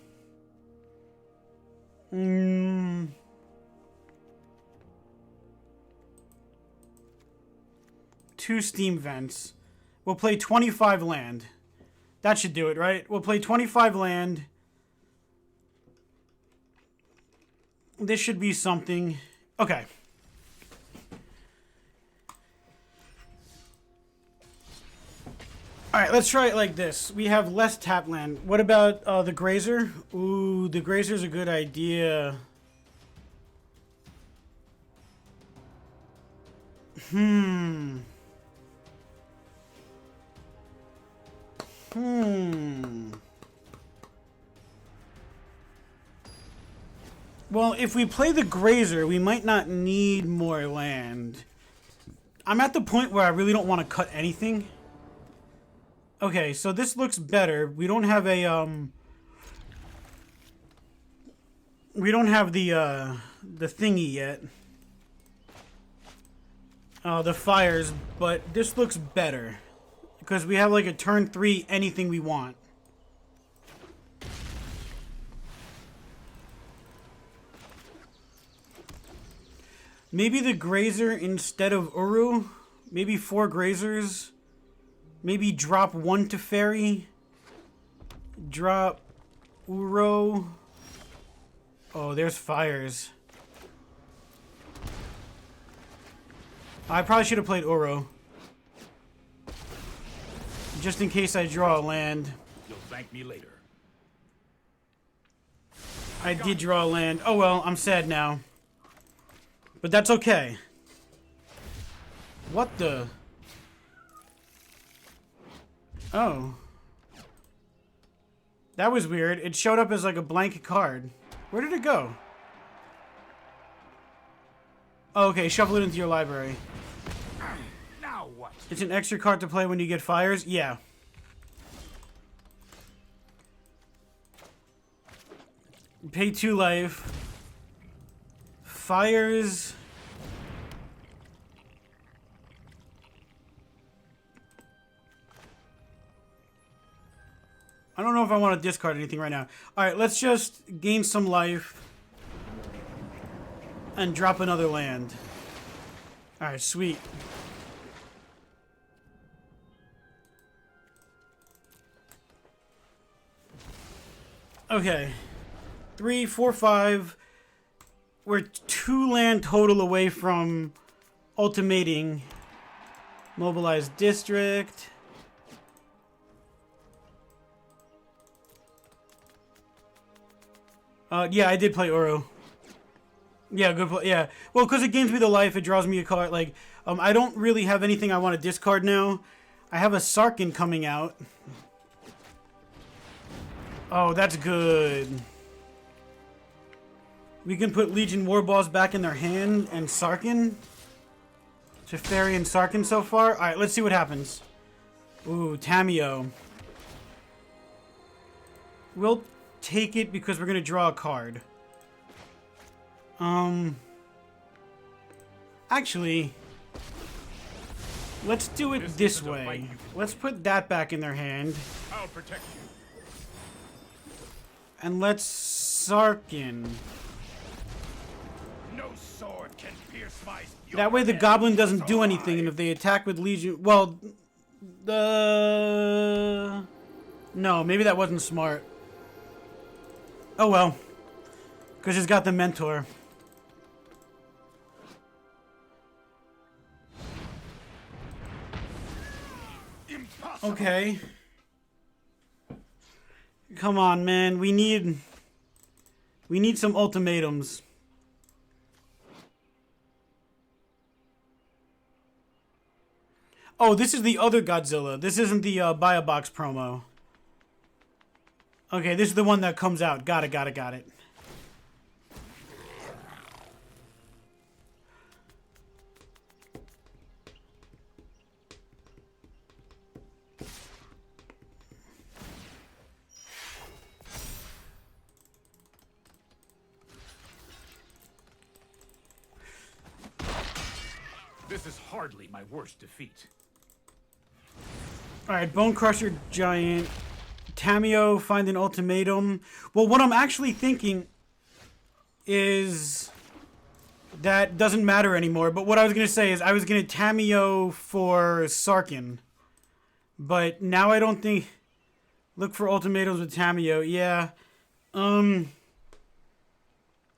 2 steam vents. We'll play 25 land. That should do it, right? We'll play 25 land. This should be something. Okay. Alright, let's try it like this. We have less tap land. What about the Grazer? Ooh, the Grazer's a good idea. Well, if we play the Grazer, we might not need more land. I'm at the point where I really don't want to cut anything. Okay, so this looks better. We don't have a, we don't have the thingy yet. The fires, but this looks better. Because we have like a turn 3 anything we want. Maybe the Grazer instead of Uru. Maybe 4 Grazers. Maybe drop 1 to Fairy. Drop Uro. Oh, there's fires. I probably should have played Uro. Just in case I draw a land. You'll thank me later. I did draw a land. Oh well, I'm sad now. But that's okay. What the? Oh. That was weird. It showed up as like a blank card. Where did it go? Oh, okay, shuffle it into your library. Now what? It's an extra card to play when you get fires? Yeah. Pay 2 life. Fires. I don't know if I want to discard anything right now. Alright, let's just gain some life. And drop another land. Alright, sweet. Okay. 3, 4, 5. We're 2 land total away from ultimating. Mobilize district. Yeah, I did play Uro. Yeah, good play. Yeah. Well, because it gains me the life, it draws me a card. Like, I don't really have anything I want to discard now. I have a Sarkin coming out. Oh, that's good. We can put Legion Warballs back in their hand and Sarkin. Teferi and Sarkin so far. Alright, let's see what happens. Ooh, Tamio. We'll take it because we're going to draw a card. Actually, let's do it this way. Let's put that back in their hand. I'll protect you. And let's Sarkin. No sword can pierce my. That way the goblin doesn't do anything, and if they attack with Legion... Well, no, maybe that wasn't smart. Oh well. Because it's got the Mentor. Impossible. Okay. Come on, man. We need some ultimatums. Oh, this is the other Godzilla. This isn't the buy a box promo. Okay, this is the one that comes out. Got it. This is hardly my worst defeat. Alright, Bone Crusher Giant. Tamio, find an ultimatum. Well, what I'm actually thinking is that doesn't matter anymore. But what I was going to say is I was going to Tamio for Sarkin. But now I don't think... Look for ultimatums with Tamio. Yeah. I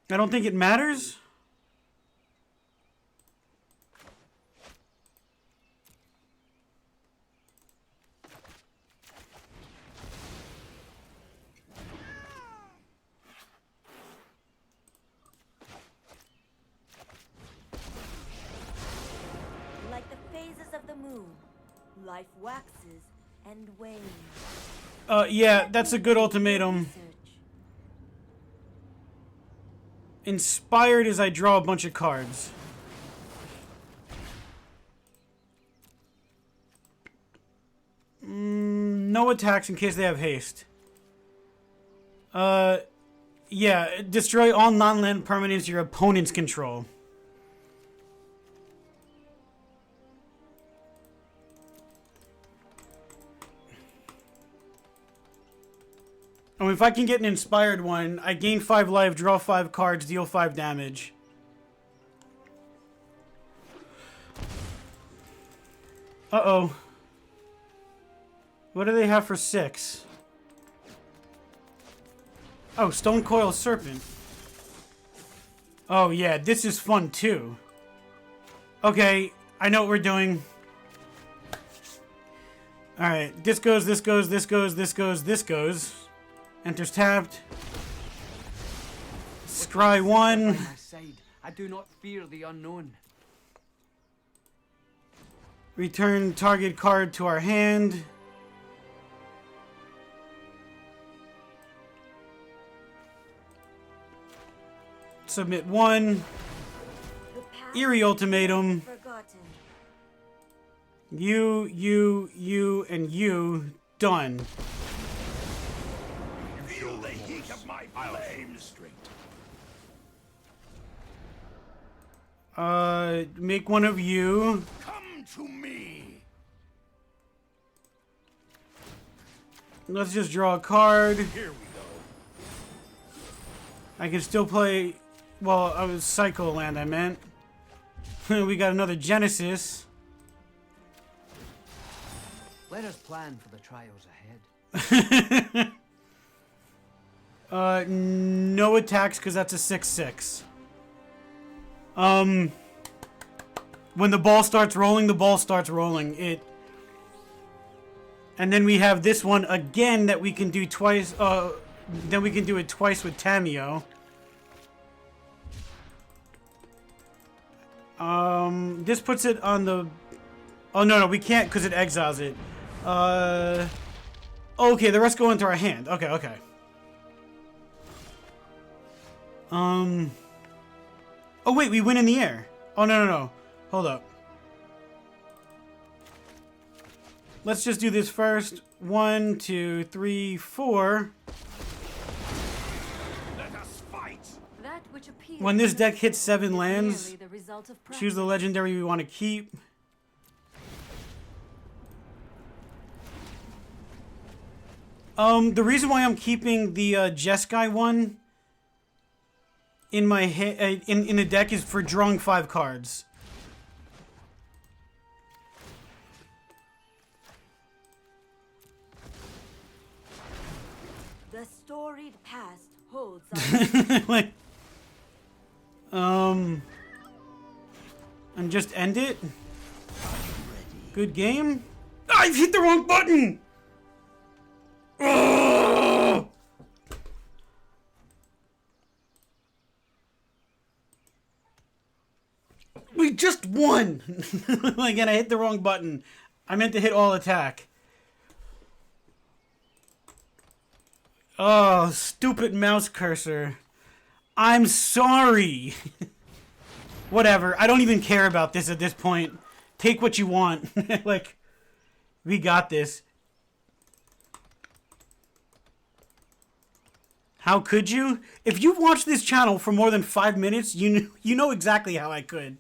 don't think it matters. Like the phases of the moon, life waxes and wanes. Yeah, that's a good ultimatum. Inspired as I draw a bunch of cards. No attacks in case they have haste. Yeah, destroy all non-land permanents your opponents control. Oh, if I can get an inspired one, I gain 5 life, draw 5 cards, deal 5 damage. Uh-oh. What do they have for 6? Oh, Stone Coil Serpent. Oh, yeah, this is fun, too. Okay, I know what we're doing. Alright, this goes, this goes, this goes, this goes, this goes. Enters tapped. Scry 1. By my side, I do not fear the unknown. Return target card to our hand. Submit 1. The past Eerie ultimatum. forgotten. You, and you. Done. Feel the heat of my flames. Make one of you. Come to me. Let's just draw a card. Here we go. I can still play. Well, I was Psycho Land, I meant. We got another Genesis. Let us plan for the trials ahead. No attacks because that's a 6/6. When the ball starts rolling, the ball starts rolling. And then we have this one again that we can do twice. Then we can do it twice with Tamio. This puts it on the. Oh no, we can't because it exiles it. Okay, the rest go into our hand. Okay. Oh wait, we win in the air. Oh no. Hold up. Let's just do this first. 1, 2, 3, 4. Let us fight. That which appears When this in deck the hits field 7 is lands, merely the result of choose the practice. legendary we want to keep. The reason why I'm keeping the Jeskai one in my in the deck is for drawing 5 cards. The storied past holds our Like, and just end it. Good game. I've hit the wrong button. Ugh! We just won. Again, I hit the wrong button. I meant to hit all attack. Oh, stupid mouse cursor. I'm sorry. Whatever. I don't even care about this at this point. Take what you want. Like, we got this. How could you? If you've watched this channel for more than 5 minutes, you know exactly how I could.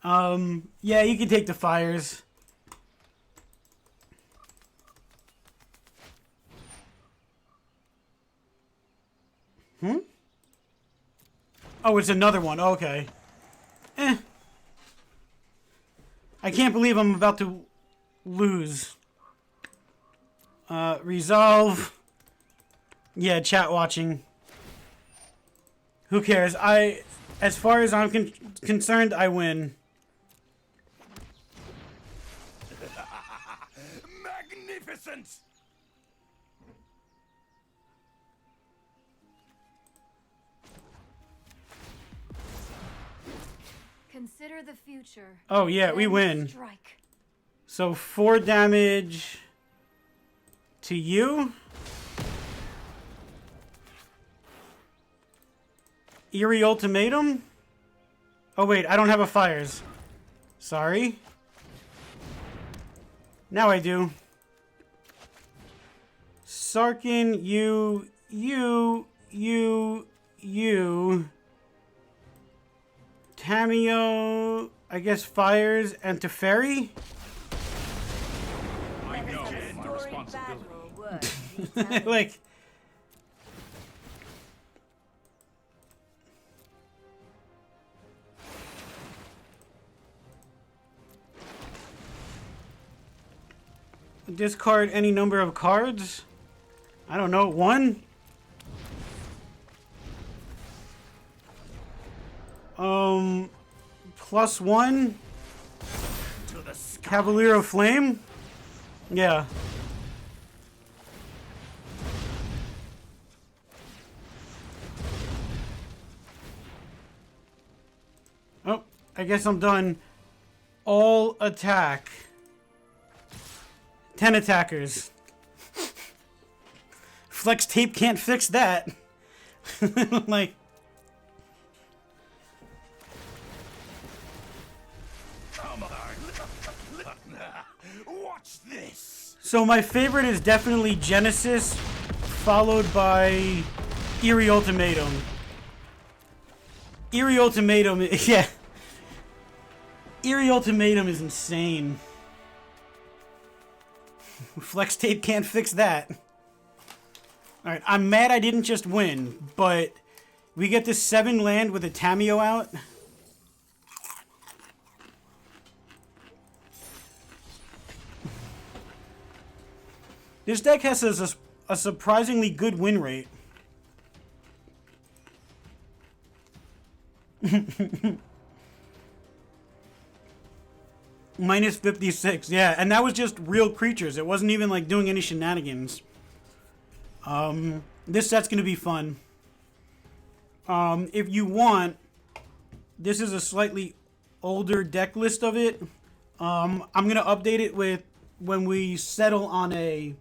Yeah, you can take the fires. Oh, it's another one. Okay. I can't believe I'm about to lose. Resolve. Yeah, chat watching. Who cares? As far as I'm concerned, I win. Magnificent. Consider the future. Oh yeah, we Then win. Strike. So 4 damage to you. Eerie ultimatum. Oh wait, I don't have a fires. Sorry. Now I do. Sarkin, you. Tamio, I guess fires, and Teferi? I know my storied responsibility. battle was eternal. Like, discard any number of cards? I don't know, 1? +1? To the sky. Cavalier of Flame? Yeah. Oh, I guess I'm done. All attack. 10 attackers. Flex tape can't fix that. Like... Come on. Watch this. So my favorite is definitely Genesis, followed by Eerie Ultimatum. Eerie Ultimatum, yeah. Eerie Ultimatum is insane. Flex tape can't fix that. Alright, I'm mad I didn't just win, but we get this 7 land with a Tameo out. This deck has a surprisingly good win rate. Minus 56, yeah, and that was just real creatures. It wasn't even like doing any shenanigans. This set's gonna be fun. If you want, this is a slightly older deck list of it. I'm gonna update it with when we settle on a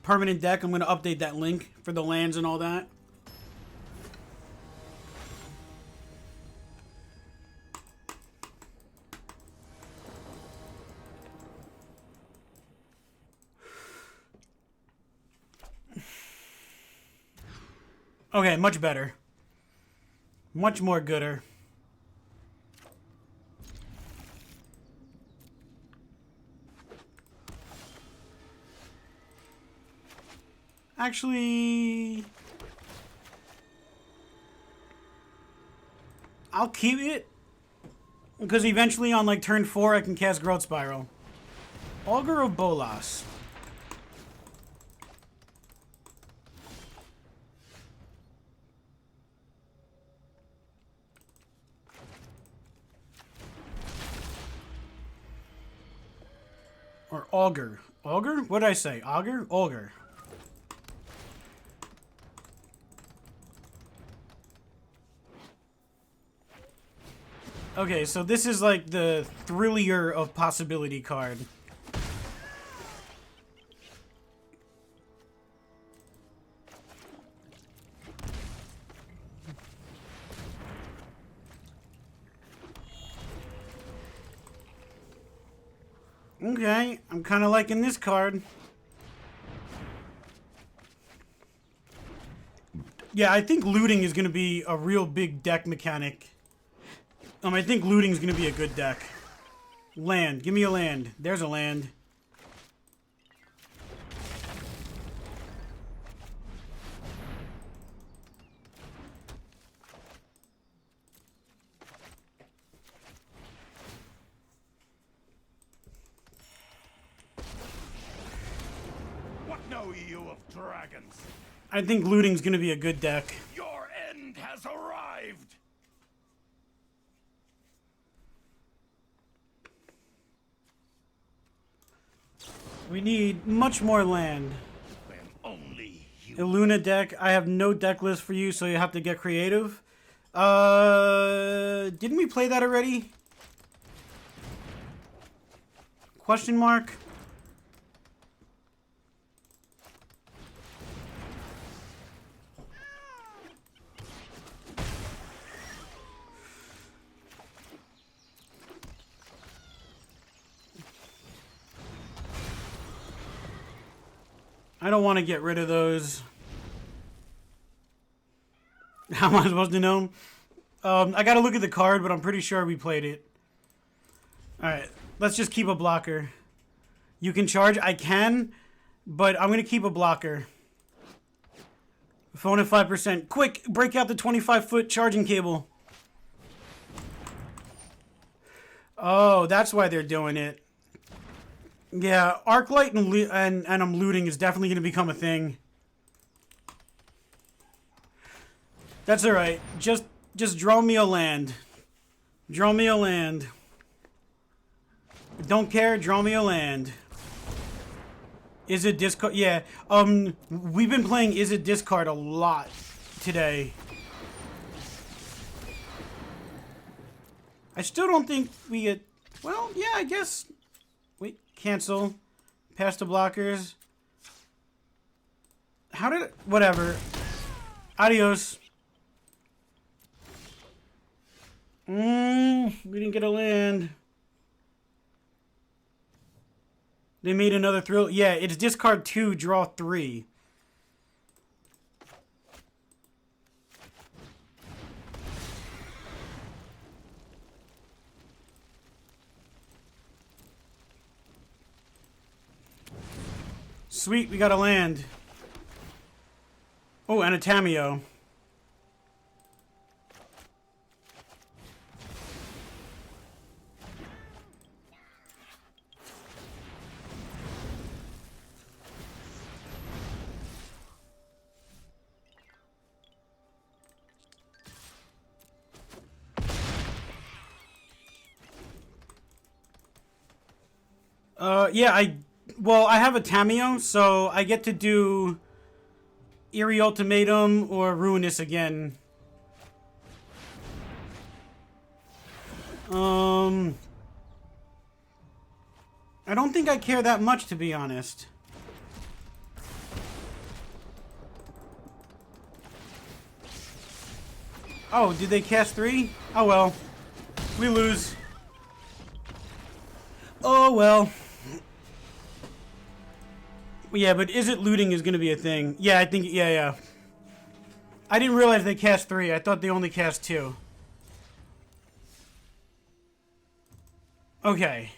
permanent deck. I'm gonna update that link for the lands and all that. Okay, much better. Much more gooder. Actually... I'll keep it. Because eventually on like turn 4 I can cast Growth Spiral. Augur of Bolas. Or Augur. Augur? What did I say? Augur? Augur. Okay, so this is like the thrillier of possibility card. Okay, I'm kind of liking this card. Yeah, I think looting is going to be a real big deck mechanic. I think looting is going to be a good deck. Land. Give me a land. There's a land. What know you of dragons? I think looting's going to be a good deck. Your end has arrived. We need much more land. When only you. Illuna deck. I have no deck list for you, so you have to get creative. Didn't we play that already? Question mark? I don't want to get rid of those. How am I supposed to know? I gotta look at the card, but I'm pretty sure we played it. Alright, let's just keep a blocker. You can charge? I can, but I'm gonna keep a blocker. Phone at 5%. Quick, break out the 25-foot charging cable. Oh, that's why they're doing it. Yeah, Arclight and looting is definitely going to become a thing. That's alright. Just draw me a land. Draw me a land. Don't care. Draw me a land. Is it discard? Yeah. We've been playing Is it discard a lot today. I still don't think we get. Well, yeah, I guess. Wait, cancel. Pass the blockers. How did it? Whatever. Adios. We didn't get a land. They made another thrill. Yeah, it's discard 2, draw 3. Sweet, we got a land. Oh, and a Tameo. Yeah, I have a Tameo, so I get to do Eerie Ultimatum or Ruinous again. I don't think I care that much, to be honest. Oh, did they cast 3? Oh well. We lose. Oh well. Yeah, but is it looting is going to be a thing? Yeah, I think, yeah. I didn't realize they cast 3. I thought they only cast 2. Okay.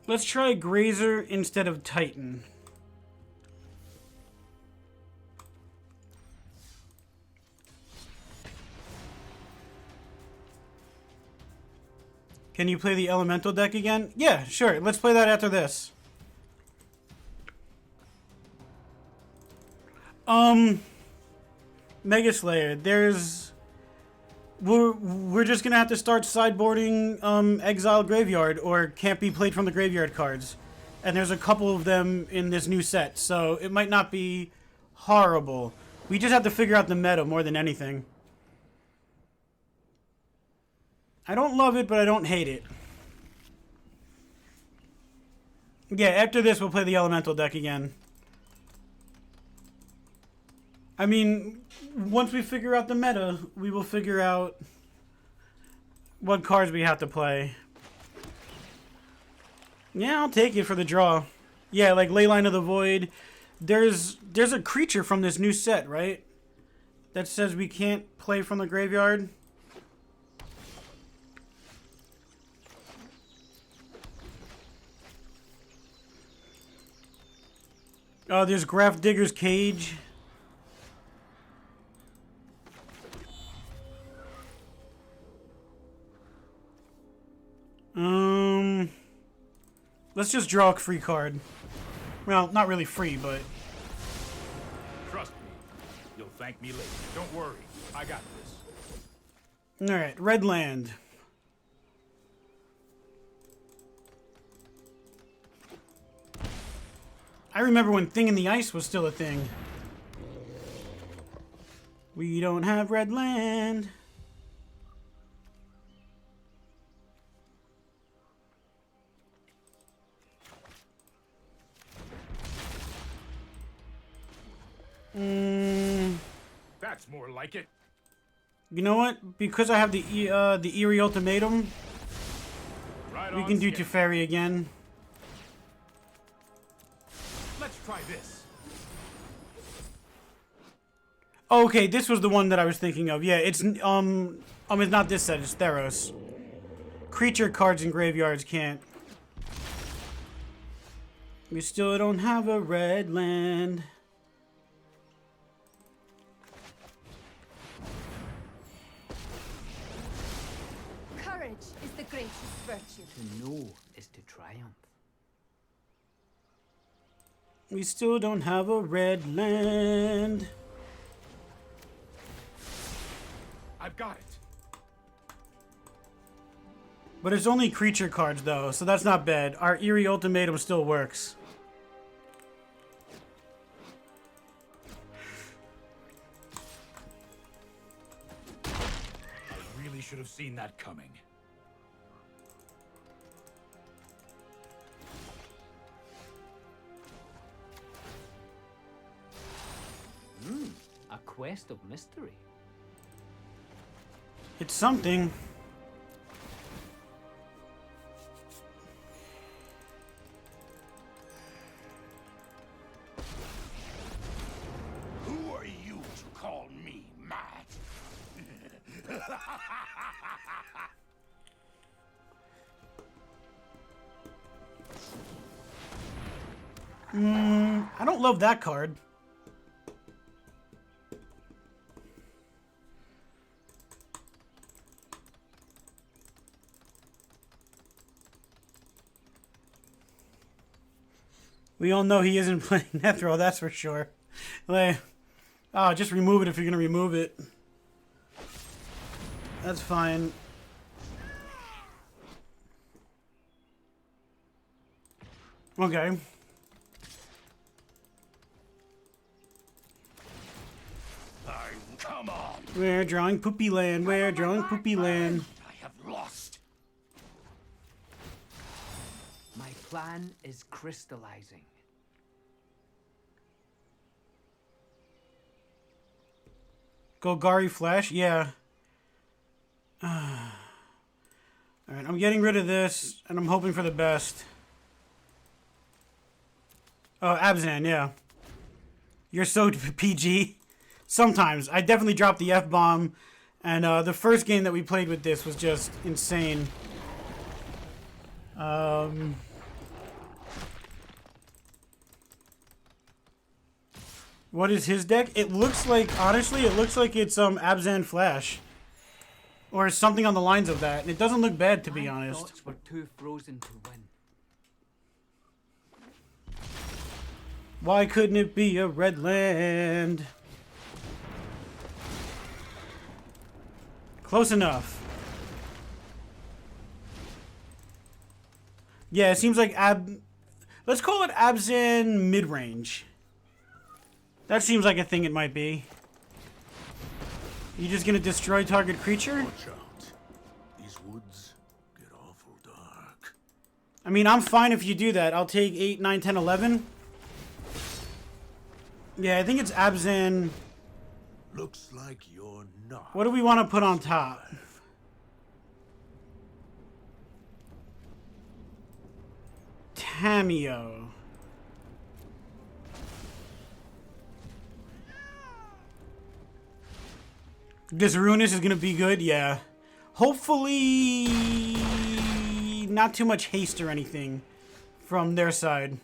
Let's try Grazer instead of Titan. Can you play the Elemental deck again? Yeah, sure. Let's play that after this. Mega Slayer, we're just gonna have to start sideboarding Exile Graveyard or Can't Be Played from the Graveyard cards. And there's a couple of them in this new set, so it might not be horrible. We just have to figure out the meta more than anything. I don't love it, but I don't hate it. Yeah, after this we'll play the Elemental deck again. I mean, once we figure out the meta, we will figure out what cards we have to play. Yeah, I'll take it for the draw. Yeah, like Leyline of the Void. There's a creature from this new set, right? That says we can't play from the graveyard. Oh, there's Graph Digger's Cage. Let's just draw a free card. Well, not really free, but... Trust me. You'll thank me later. Don't worry. I got this. Alright, red land. I remember when Thing in the Ice was still a thing. We don't have red land. That's more like it. You know what? Because I have the Eerie Ultimatum, Right we on can do schedule. Teferi again. Let's try this. Oh, okay, this was the one that I was thinking of. Yeah, it's not this set. It's Theros. Creature cards in graveyards can't. We still don't have a red land. Courage is the greatest virtue. To know is to triumph. We still don't have a red land. I've got it. But it's only creature cards, though, so that's not bad. Our Eerie Ultimatum still works. I really should have seen that coming. A quest of mystery. It's something. Who are you to call me mad? I don't love that card. We all know he isn't playing Nethril, that's for sure. Like, oh, just remove it if you're gonna remove it. That's fine. Okay. Come on. We're drawing Poopy Land. We're drawing Poopy Land. I have lost. My plan is crystallizing. Golgari Flash? Yeah. Alright, I'm getting rid of this, and I'm hoping for the best. Oh, Abzan, yeah. You're so PG. Sometimes. I definitely dropped the F-bomb, and the first game that we played with this was just insane. What is his deck? It looks like, honestly, it looks like it's Abzan Flash. Or something on the lines of that. And it doesn't look bad, to be My honest. thoughts were too frozen to win. Why couldn't it be a red land? Close enough. Yeah, it seems like let's call it Abzan mid-range. That seems like a thing it might be. You just gonna destroy target creature? Watch out. These woods get awful dark. I mean, I'm fine if you do that. I'll take 8, 9, 10, 11. Yeah, I think it's Abzan. Looks like you're not. What do we want to put on top? Tameo. This Ruinous is going to be good, yeah. Hopefully not too much haste or anything from their side.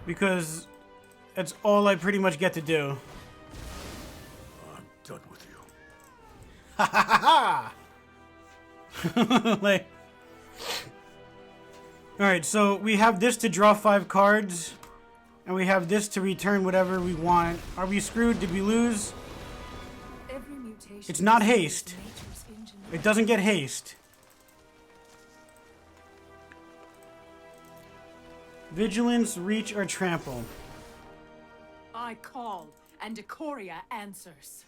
Because that's all I pretty much get to do. I'm done with you. Ha ha ha ha! Like, alright, so we have this to draw 5 cards. And we have this to return whatever we want. Are we screwed? Did we lose? It's not haste. It doesn't get haste. Vigilance, reach, or trample. I call, and Ikoria answers.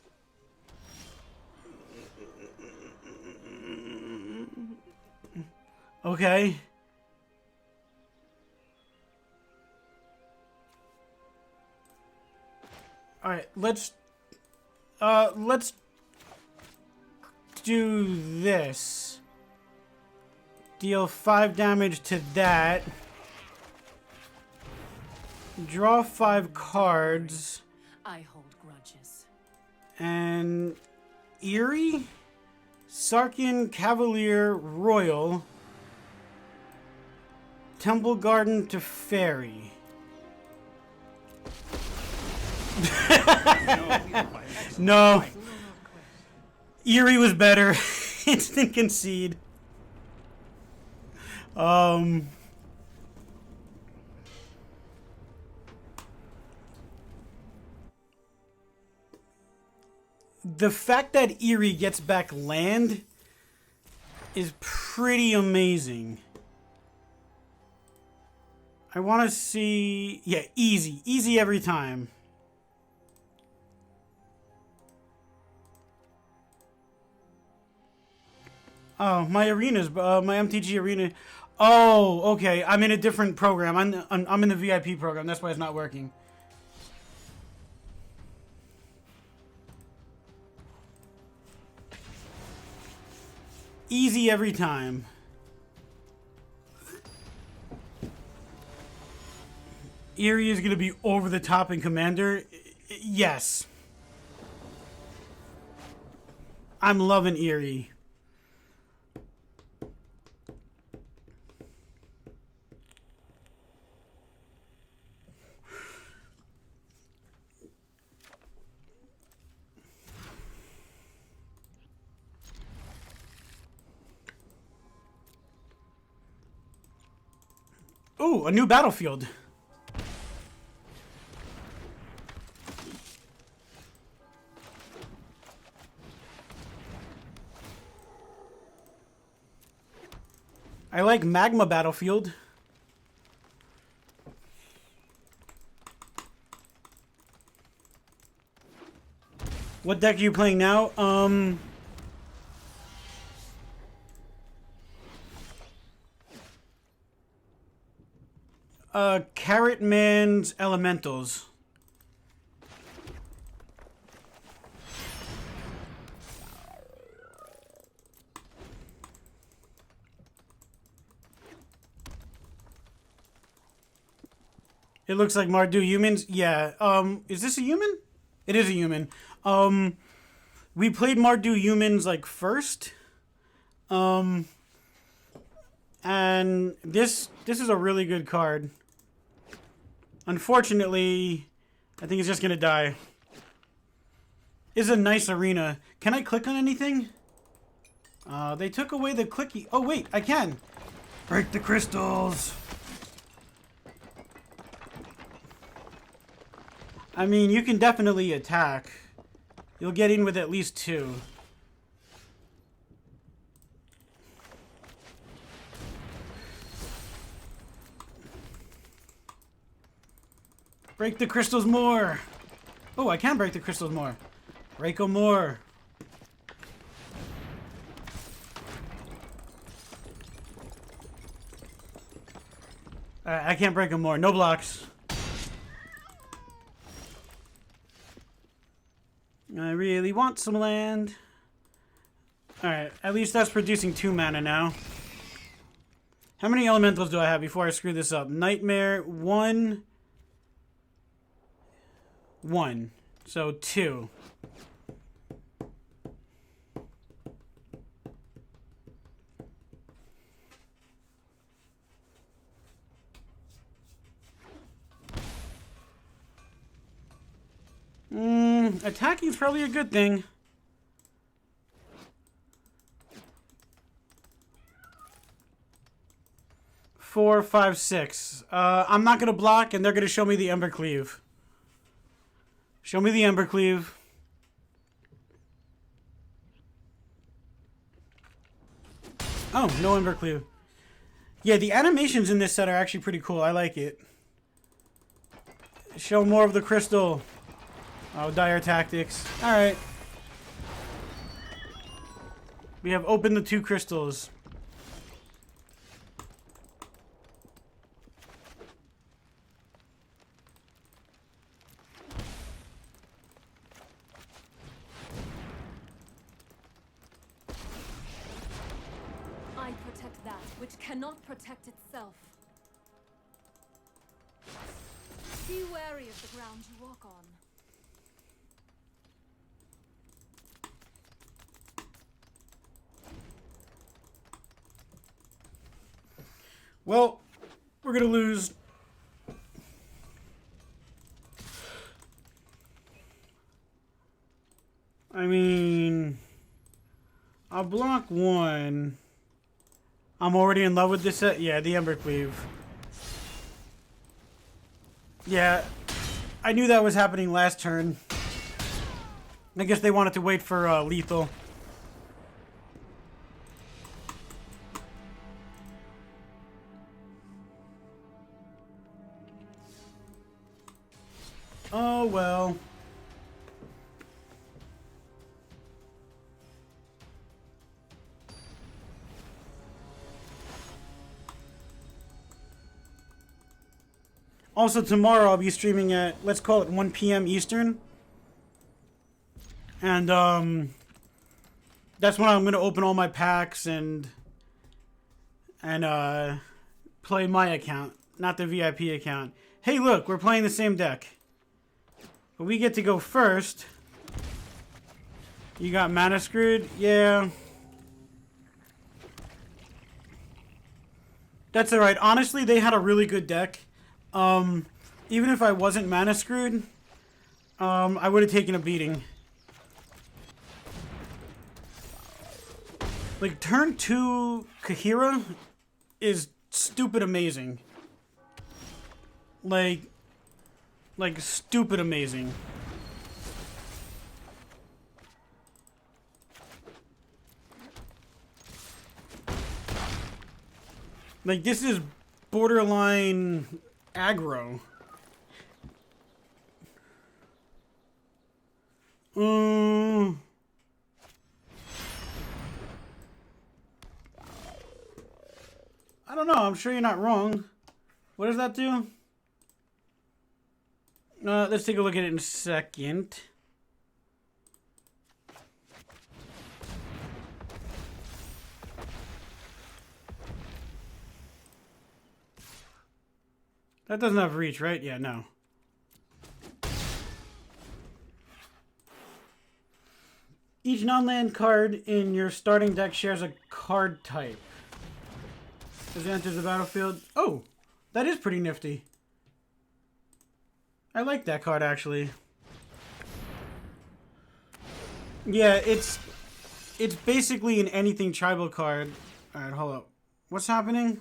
Okay. Alright, let's do this. Deal 5 damage to that. Draw 5 cards. I hold grudges. And Eerie, Sarkin, Cavalier, Royal, Temple Garden to Fairy. No. Eerie was better. Instant concede. The fact that Eerie gets back land is pretty amazing. I want to see... Yeah, easy. Easy every time. Oh, my arenas, my MTG arena. Oh, okay. I'm in a different program. I'm in the VIP program. That's why it's not working. Easy every time. Eerie is going to be over the top in Commander. Yes. I'm loving Eerie. Ooh, a new battlefield. I like Magma Battlefield. What deck are you playing now? Carrot Man's Elementals. It looks like Mardu humans. Yeah. Is this a human? It is a human. We played Mardu humans like first. And this is a really good card. Unfortunately, I think it's just gonna die. It's a nice arena. Can I click on anything? They took away the clicky. Oh wait, I can. Break the crystals. I mean, you can definitely attack. You'll get in with at least 2. Break the crystals more. Oh, I can break the crystals more. Break them more. I can't break them more. No blocks. I really want some land. Alright, at least that's producing 2 mana now. How many elementals do I have before I screw this up? Nightmare, 1. 1. So 2. Attacking is probably a good thing. Four, 5, 6. I'm not gonna block, and they're gonna show me the Embercleave. Show me the Embercleave. Oh, no Embercleave. Yeah, the animations in this set are actually pretty cool. I like it. Show more of the crystal. Oh, dire tactics. Alright. We have opened the 2 crystals. I protect that which cannot protect itself. Be wary of the ground you walk on. Well, we're gonna lose. I mean, I'll block 1. I'm already in love with this set. Yeah, the Embercleave. Yeah, I knew that was happening last turn. I guess they wanted to wait for lethal. Oh well. Also, tomorrow I'll be streaming at, let's call it 1 p.m. Eastern. And, that's when I'm going to open all my packs and play my account, not the VIP account. Hey, look, we're playing the same deck. But we get to go first. You got mana screwed? Yeah. That's alright. Honestly, they had a really good deck. Even if I wasn't mana screwed, I would have taken a beating. Like, turn 2 Kahira is stupid amazing. Like stupid amazing. Like, this is borderline aggro. I don't know. I'm sure you're not wrong. What does that do? Let's take a look at it in a second. That doesn't have reach, right? Yeah, no. Each non-land card in your starting deck shares a card type. As it enters the battlefield. Oh, that is pretty nifty. I like that card, actually. Yeah, it's basically an anything tribal card. Alright, hold up. What's happening?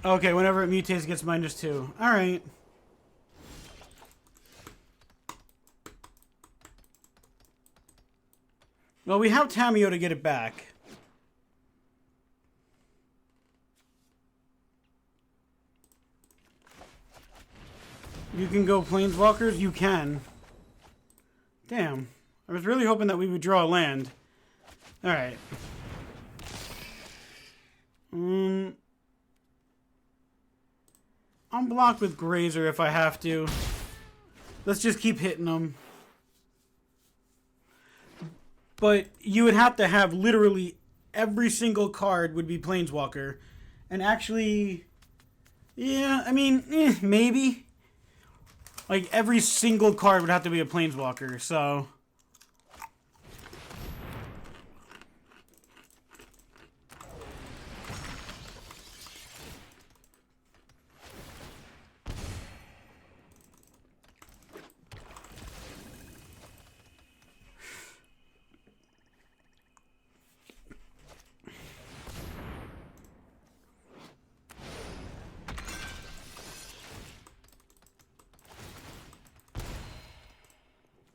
Okay, whenever it mutates, it gets -2. Alright. Well, we have Tamio to get it back. You can go Planeswalkers? You can. Damn. I was really hoping that we would draw a land. Alright. I'm blocked with Grazer if I have to. Let's just keep hitting them. But you would have to have literally every single card would be Planeswalker. And actually... Yeah, I mean, maybe. Like, every single card would have to be a Planeswalker, so...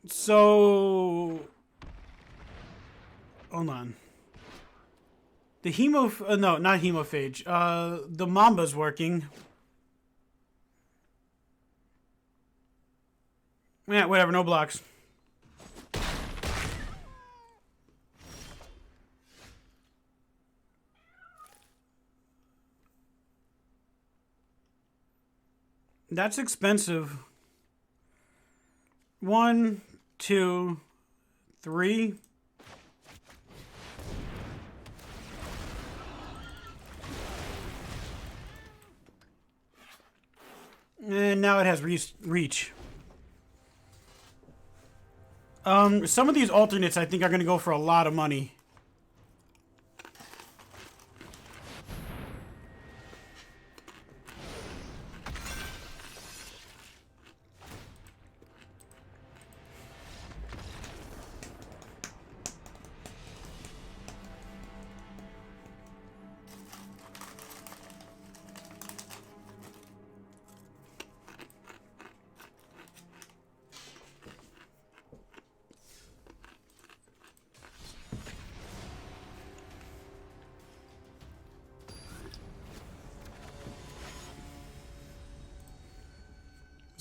So, hold on. The no, not hemophage. The Mamba's working. Yeah, whatever, no blocks. That's expensive. 1, 2, 3. And now it has reach. Some of these alternates I think are going to go for a lot of money.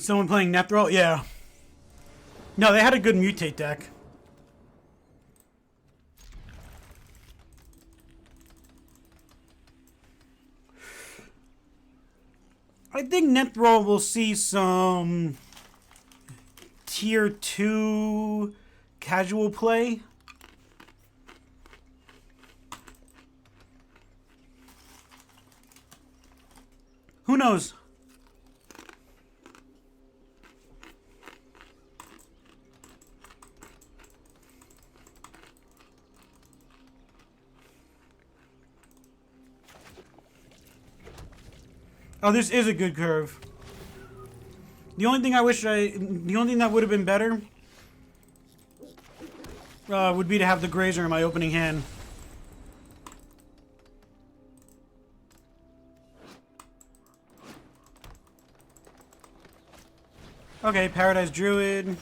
Someone playing Nethrol? Yeah. No, they had a good mutate deck. I think Nethrol will see some tier 2 casual play. Who knows? Oh, this is a good curve. The only thing the only thing that would have been better would be to have the Grazer in my opening hand. Okay, Paradise Druid.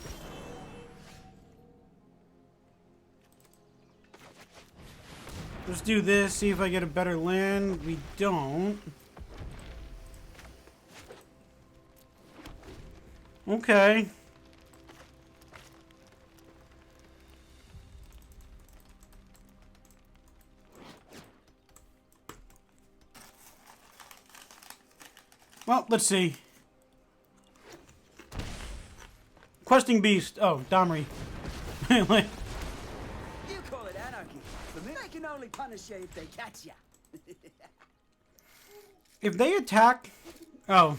Let's do this, see if I get a better land. We don't. Okay. Well, let's see. Questing Beast. Oh, Domri. You call it anarchy. For me, I can only punish you if they catch you. If they attack... Oh.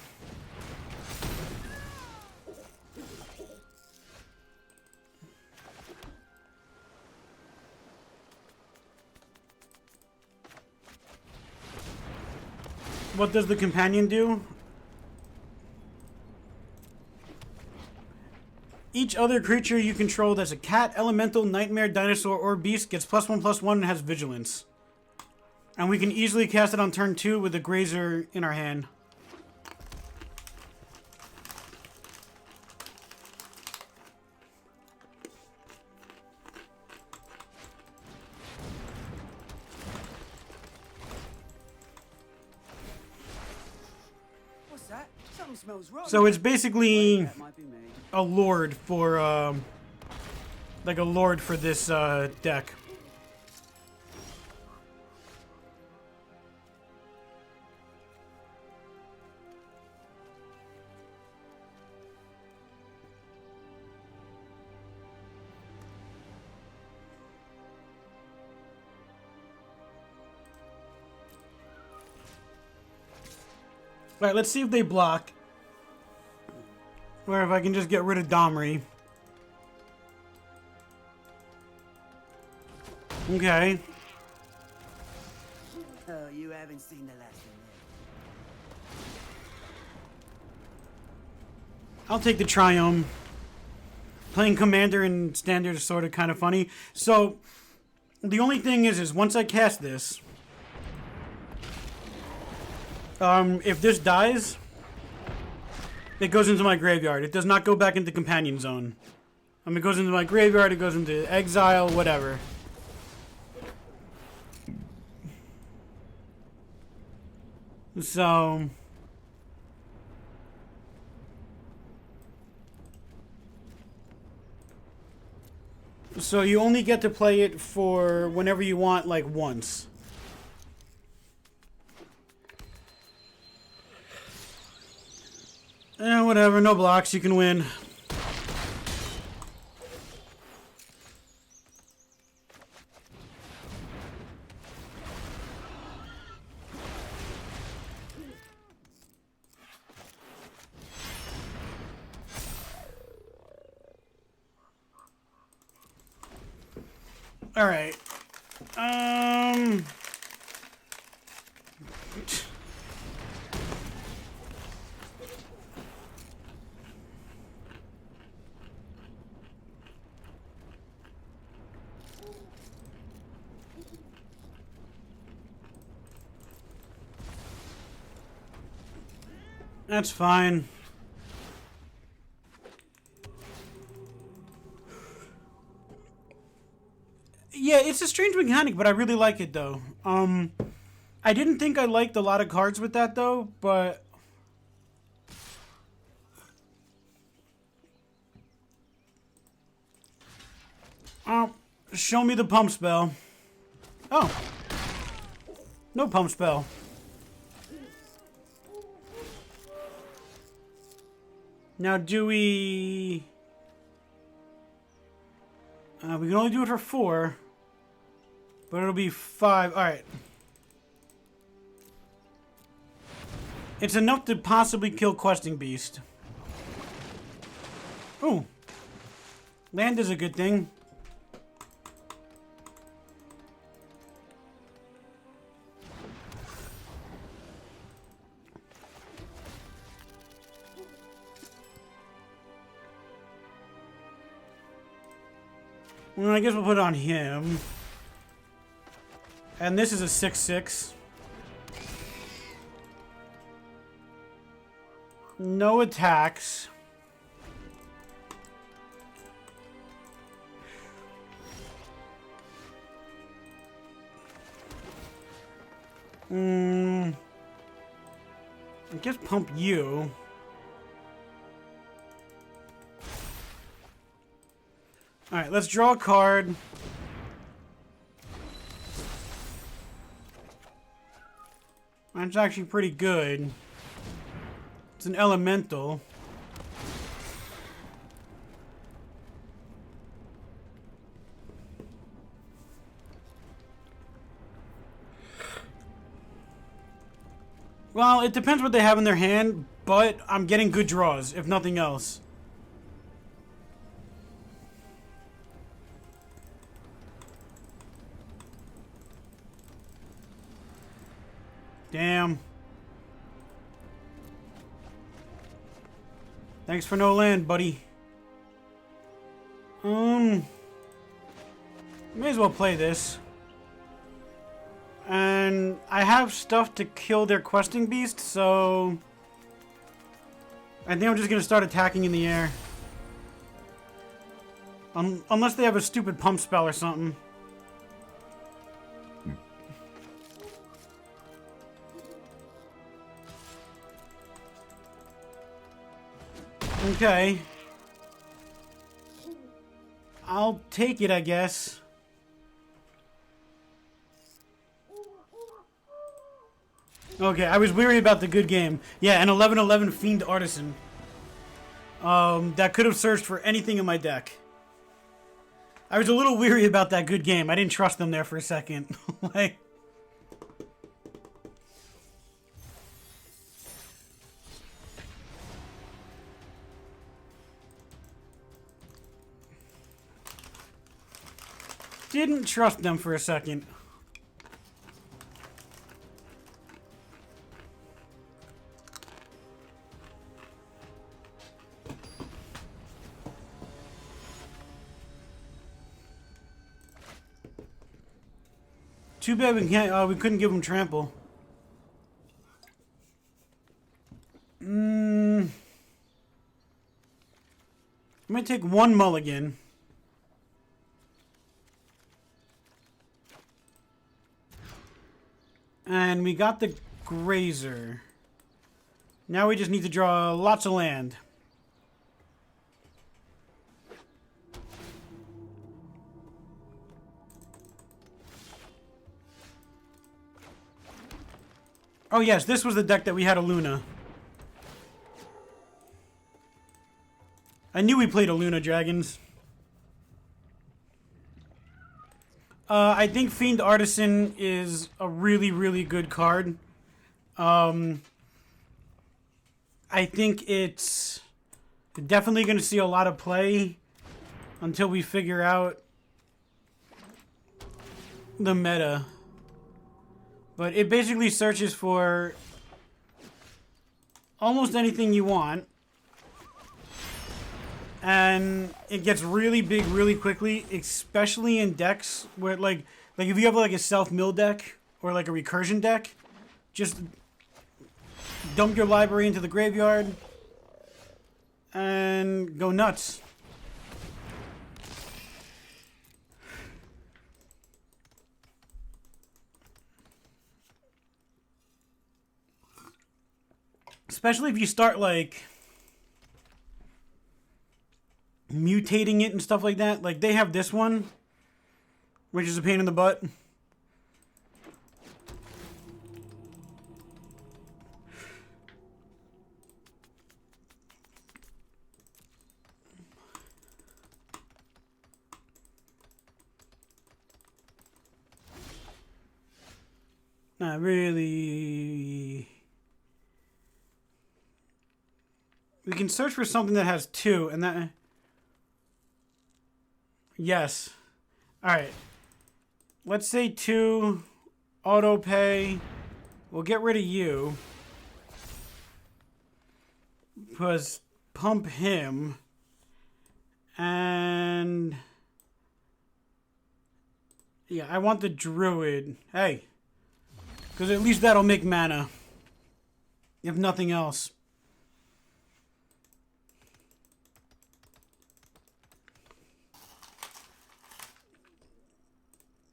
What does the companion do? Each other creature you control that's a cat, elemental, nightmare, dinosaur, or beast gets +1/+1 and has vigilance. And we can easily cast it on turn 2 with a Grazer in our hand. What's that? Something smells wrong. So it's basically That might be me. a lord for, like a lord for this, deck. Alright, let's see if they block. Or if I can just get rid of Domri. Okay. Oh, you haven't seen the last of me. I'll take the Triome. Playing Commander and Standard is sort of kind of funny. So, the only thing is once I cast this... if this dies... It goes into my graveyard. It does not go back into Companion Zone. It goes into my graveyard, it goes into exile, whatever. So... So you only get to play it for whenever you want, like once. Whatever, no blocks, you can win. All right. That's fine. Yeah, it's a strange mechanic, but I really like it though. I didn't think I liked a lot of cards with that though, but Oh, show me the pump spell. Oh. No pump spell. Now do we... we can only do it for 4. But it'll be 5. Alright. It's enough to possibly kill Questing Beast. Ooh. Land is a good thing. Well, I guess we'll put it on him. And this is a 6/6. No attacks. I guess pump you. Alright, let's draw a card. That's actually pretty good. It's an elemental. Well, it depends what they have in their hand, but I'm getting good draws, if nothing else. Damn. Thanks for no land, buddy. May as well play this. And I have stuff to kill their questing beast, so I think I'm just gonna start attacking in the air. Unless they have a stupid pump spell or something. Okay. I'll take it, I guess. Okay, I was weary about the good game. Yeah, an 11/11 Fiend Artisan. That could have searched for anything in my deck. I was a little weary about that good game. I didn't trust them there for a second. Like... Didn't trust them for a second. Too bad we can't. We couldn't give him trample. I'm gonna take one mulligan. And we got the Grazer. Now we just need to draw lots of land. Oh yes, this was the deck that we had a Luna. I knew we played a Luna Dragons. I think Fiend Artisan is a really, really good card. I think it's definitely going to see a lot of play until we figure out the meta. But it basically searches for almost anything you want. And it gets really big really quickly, especially in decks where like if you have like a self-mill deck or like a recursion deck, just dump your library into the graveyard and go nuts. Especially if you start like mutating it and stuff like that. Like, they have this one, which is a pain in the butt. Not really. We can search for something that has 2, and that... Yes. Alright. Let's say 2. Auto pay. We'll get rid of you. Because pump him. And... yeah, I want the druid. Hey. Because at least that'll make mana. If nothing else.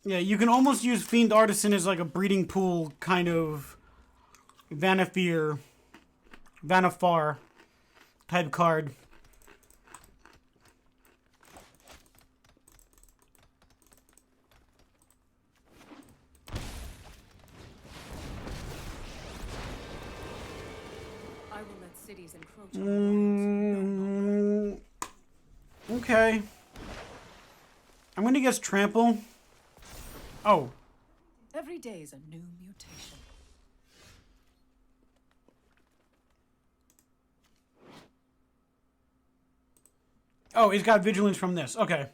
Yeah, you can almost use Fiend Artisan as like a breeding pool kind of Vanafir, Vanafar type card. I will let cities encroach. Okay. I'm gonna guess Trample. Oh. Every day is a new mutation. Oh, he's got Vigilance from this. Okay.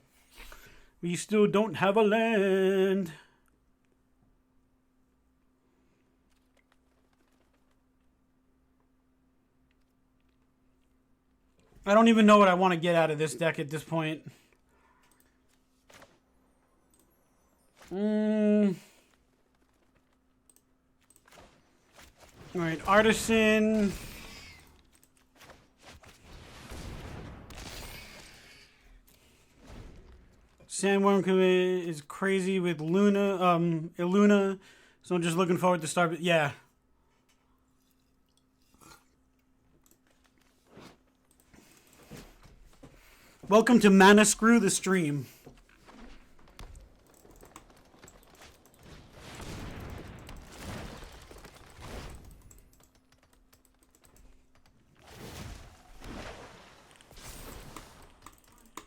We still don't have a land. I don't even know what I want to get out of this deck at this point. Alright, Artisan. Sandworm is crazy with Illuna. So I'm just looking forward to start. Yeah. Welcome to Mana Screw the stream.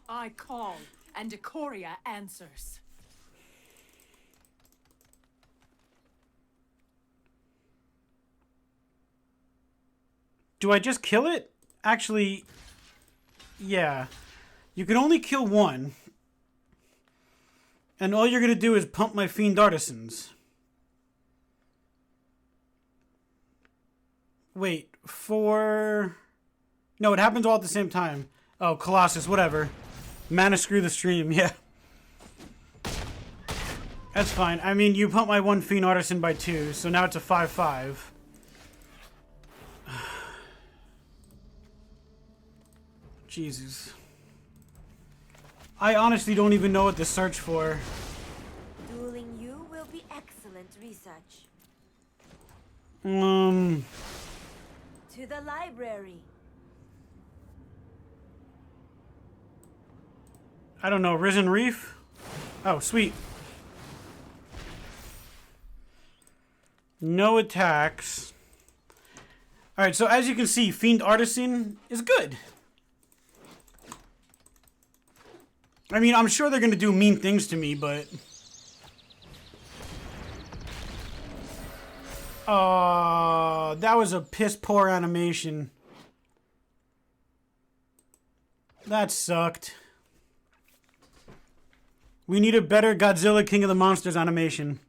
I call, and Ikoria answers. Do I just kill it? Actually, yeah. You can only kill one. And all you're going to do is pump my Fiend Artisans. Wait, for... No, it happens all at the same time. Oh, Colossus, whatever. Mana Screw the stream, yeah. That's fine. I mean, you pump my one Fiend Artisan by 2, so now it's a 5/5. Jesus. I honestly don't even know what to search for. Dueling you will be excellent research. To To the library. I don't know, Risen Reef? Oh, sweet. No attacks. Alright, so as you can see, Fiend Artisan is good. I mean, I'm sure they're going to do mean things to me, but... that was a piss-poor animation. That sucked. We need a better Godzilla King of the Monsters animation.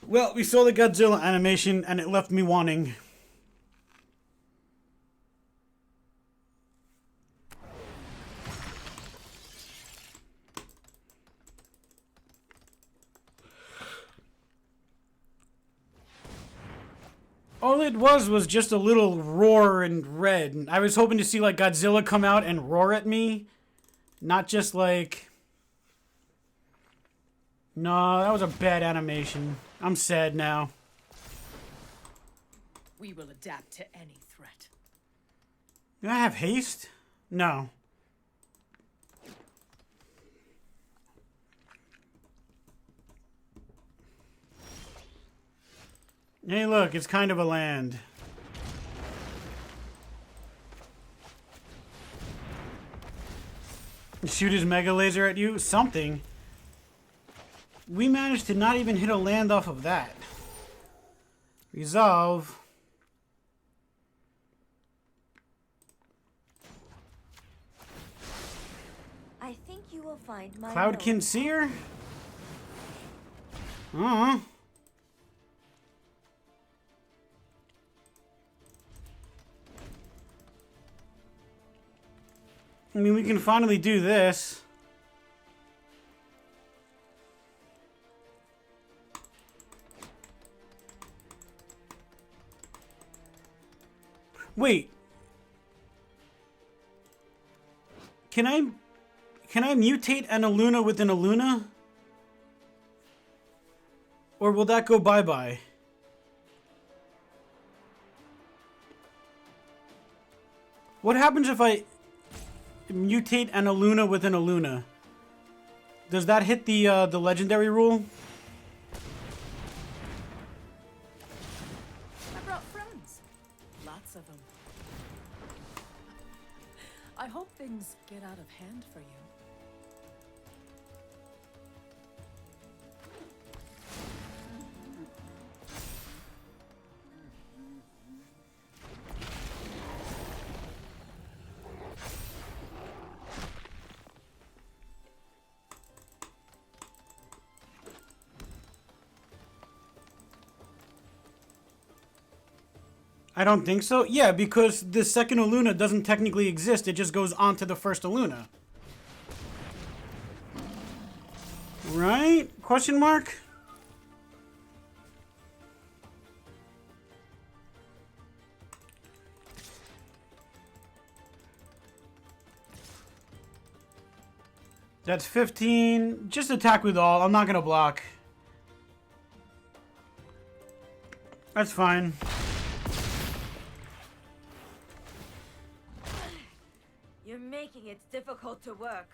Well, we saw the Godzilla animation and it left me wanting. All it was just a little roar in red. I was hoping to see like Godzilla come out and roar at me. Not just like No, that was a bad animation. I'm sad now. We will adapt to any threat. Do I have haste? No. Hey, look, it's kind of a land. Shoot his mega laser at you? Something. We managed to not even hit a land off of that. Resolve. I think you will find my Cloudkin note. Seer? Uh-huh. I mean, we can finally do this. Wait. Can I mutate an Aluna with an Aluna? Or will that go bye-bye? What happens if I mutate an Aluna with an Aluna? Does that hit the legendary rule? I brought friends. Lots of them. I hope things get out of hand for you. I don't think so. Yeah, because the second Aluna doesn't technically exist. It just goes on to the first Aluna. Right? Question mark? That's 15. Just attack with all. I'm not going to block. That's fine. You're making it difficult to work.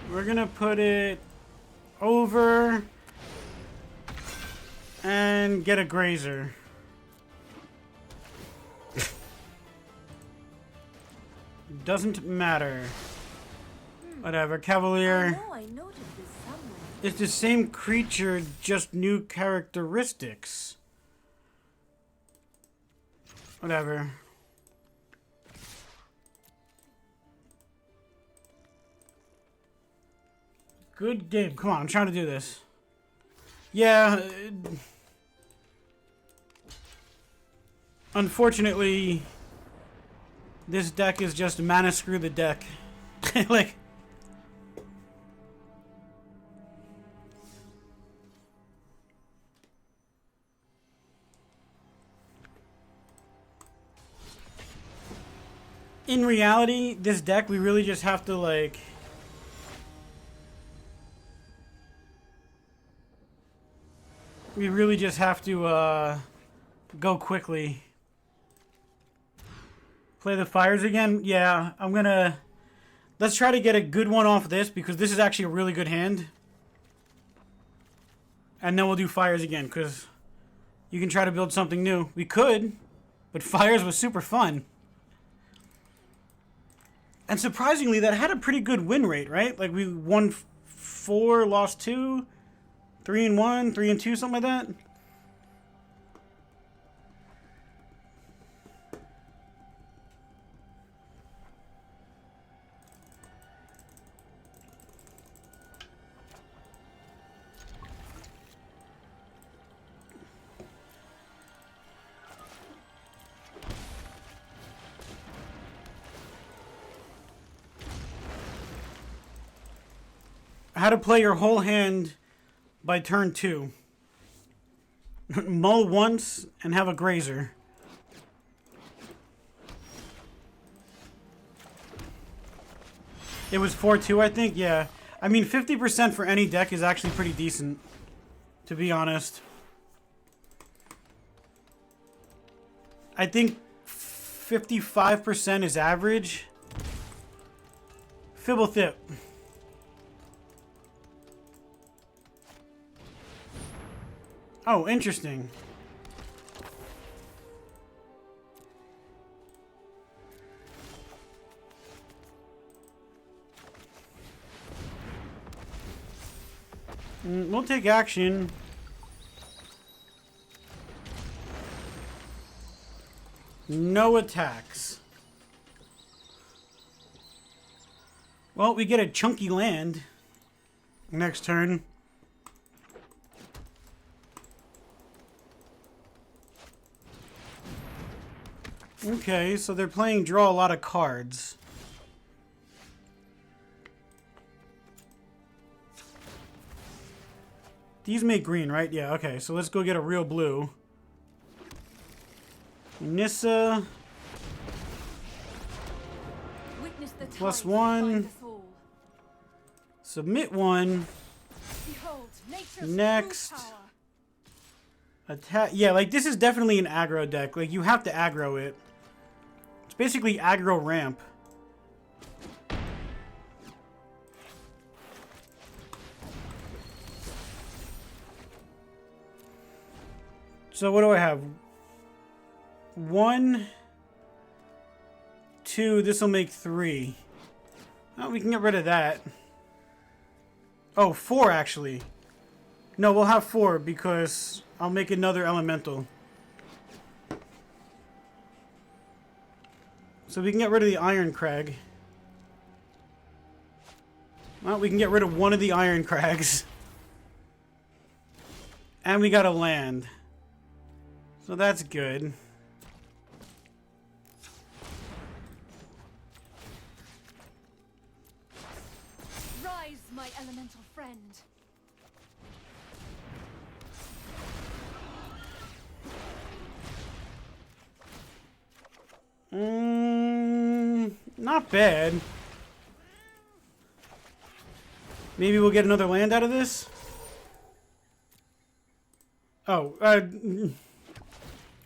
We're gonna put it over and get a grazer. Doesn't matter. Whatever, Cavalier. I noticed this somewhere. It's the same creature, just new characteristics. Whatever. Good game. Come on, I'm trying to do this. Yeah. Unfortunately, this deck is just mana screw the deck. Like. In reality, this deck, we really just have to, like... We really just have to, go quickly. Play the fires again? Yeah, I'm gonna... Let's try to get a good one off this, because this is actually a really good hand. And then we'll do fires again, because you can try to build something new. We could, but fires was super fun. And surprisingly, that had a pretty good win rate, right? Like, we won 4, lost 2, 3-1, 3-2, something like that. How to play your whole hand by turn 2. Mull once and have a grazer. It was 4-2, I think? Yeah. I mean, 50% for any deck is actually pretty decent, to be honest. I think 55% is average. Fibblethip. Oh, interesting. We'll take action. No attacks. Well, we get a chunky land next turn. Okay, so they're playing draw a lot of cards. These make green, right? Yeah, okay. So let's go get a real blue. Nissa. Witness the +1. tides that bind us all. Submit 1. Behold, nature's Next. true power. Attack. Yeah, like this is definitely an aggro deck. Like you have to aggro it. It's basically aggro ramp. So what do I have? 1, 2. This will make 3. Oh, we can get rid of that. Oh, 4 actually. No, we'll have 4 because I'll make another elemental. So we can get rid of the Iron Crag. Well, we can get rid of one of the Iron Crags. And we got a land. So that's good. Rise, my elemental friend. Not bad. Maybe we'll get another land out of this? Oh,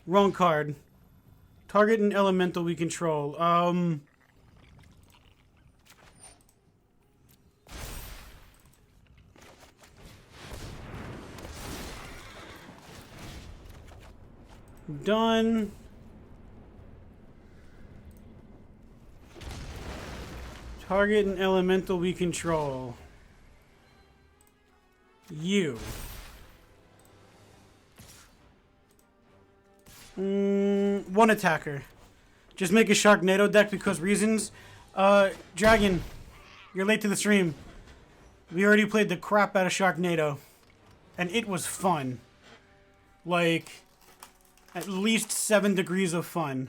wrong card. Target an elemental we control. Done. Target an elemental we control. You. One attacker. Just make a Sharknado deck because reasons. Dragon, you're late to the stream. We already played the crap out of Sharknado. And it was fun. Like, at least 7 degrees of fun.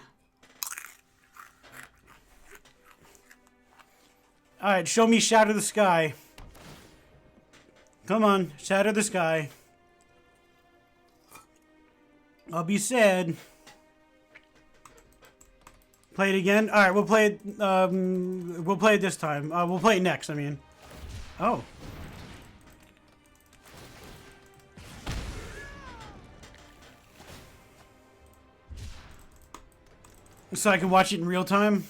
Alright, show me Shatter the Sky. Come on, Shatter the Sky. I'll be sad. Play it again? Alright, we'll play it, we'll play it this time. We'll play it next, I mean. Oh. So I can watch it in real time?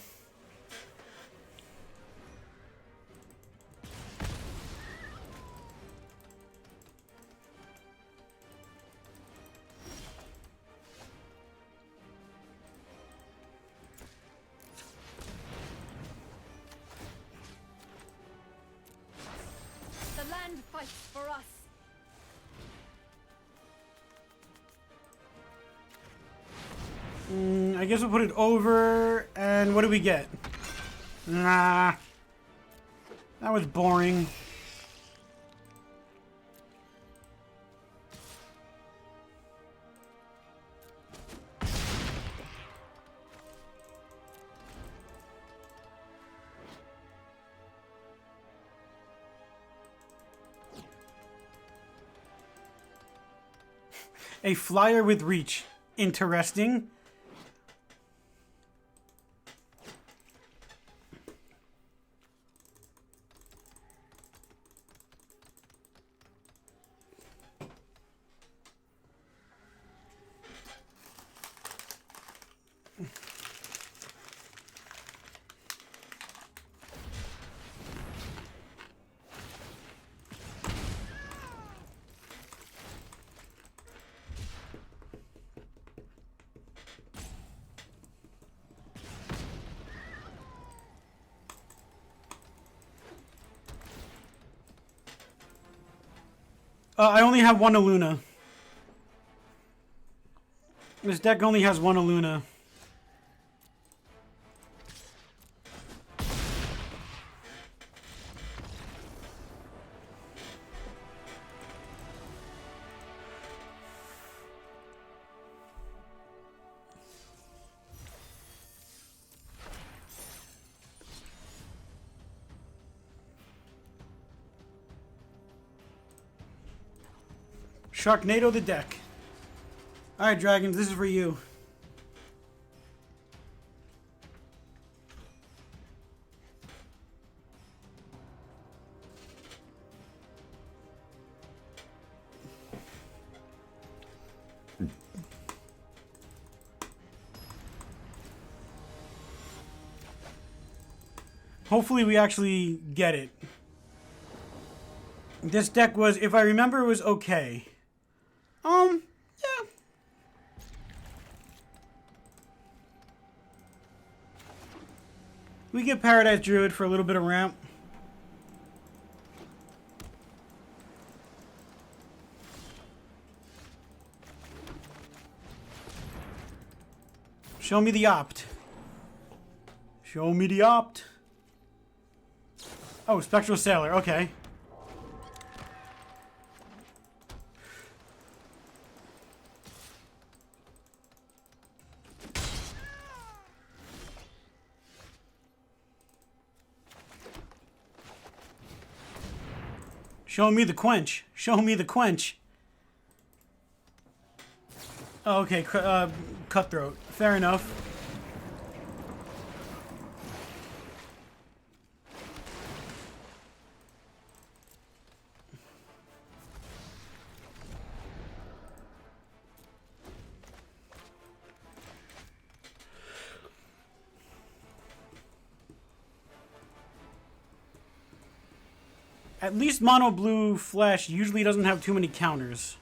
The land fights for us. I guess we'll put it over, and what do we get? Nah. That was boring. A flyer with reach. Interesting. I only have one Aluna. This deck only has one Aluna. Sharknado the deck. Alright, Dragons, this is for you. Hopefully we actually get it. This deck was, if I remember, it was okay. Yeah. We get Paradise Druid for a little bit of ramp. Show me the opt. Show me the opt. Oh, Spectral Sailor, okay. Show me the quench. Show me the quench. Oh, okay, Cutthroat. Fair enough. At least Mono Blue Flash usually doesn't have too many counters.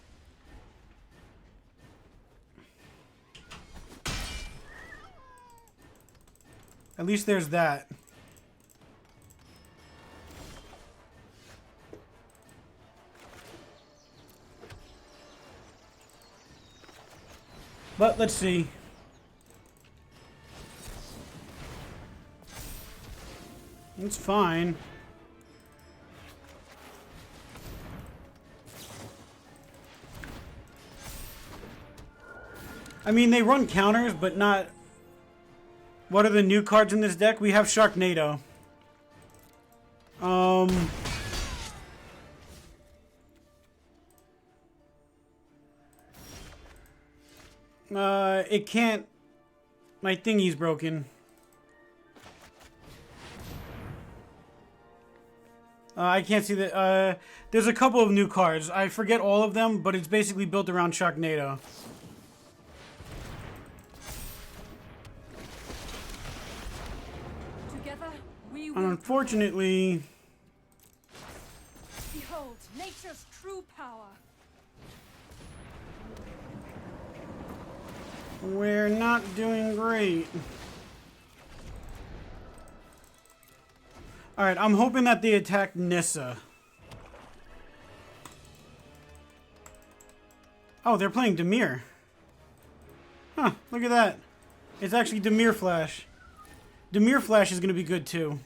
At least there's that. But let's see. It's fine. I mean, they run counters, but not... What are the new cards in this deck? We have Sharknado. It can't... My thingy's broken. I can't see that. There's a couple of new cards. I forget all of them, but it's basically built around Sharknado. And unfortunately... Behold, nature's true power. We're not doing great. Alright, I'm hoping that they attack Nissa. Oh, they're playing Dimir. Huh, look at that. It's actually Dimir Flash. Dimir Flash is going to be good too.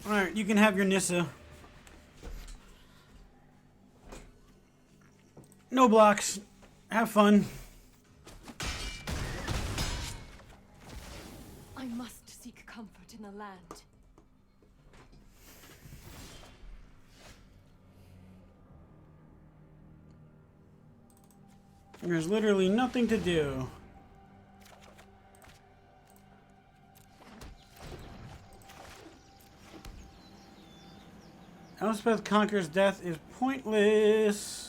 Alright, you can have your Nissa. No blocks. Have fun. I must seek comfort in the land. There's literally nothing to do. Elspeth conquers death is pointless.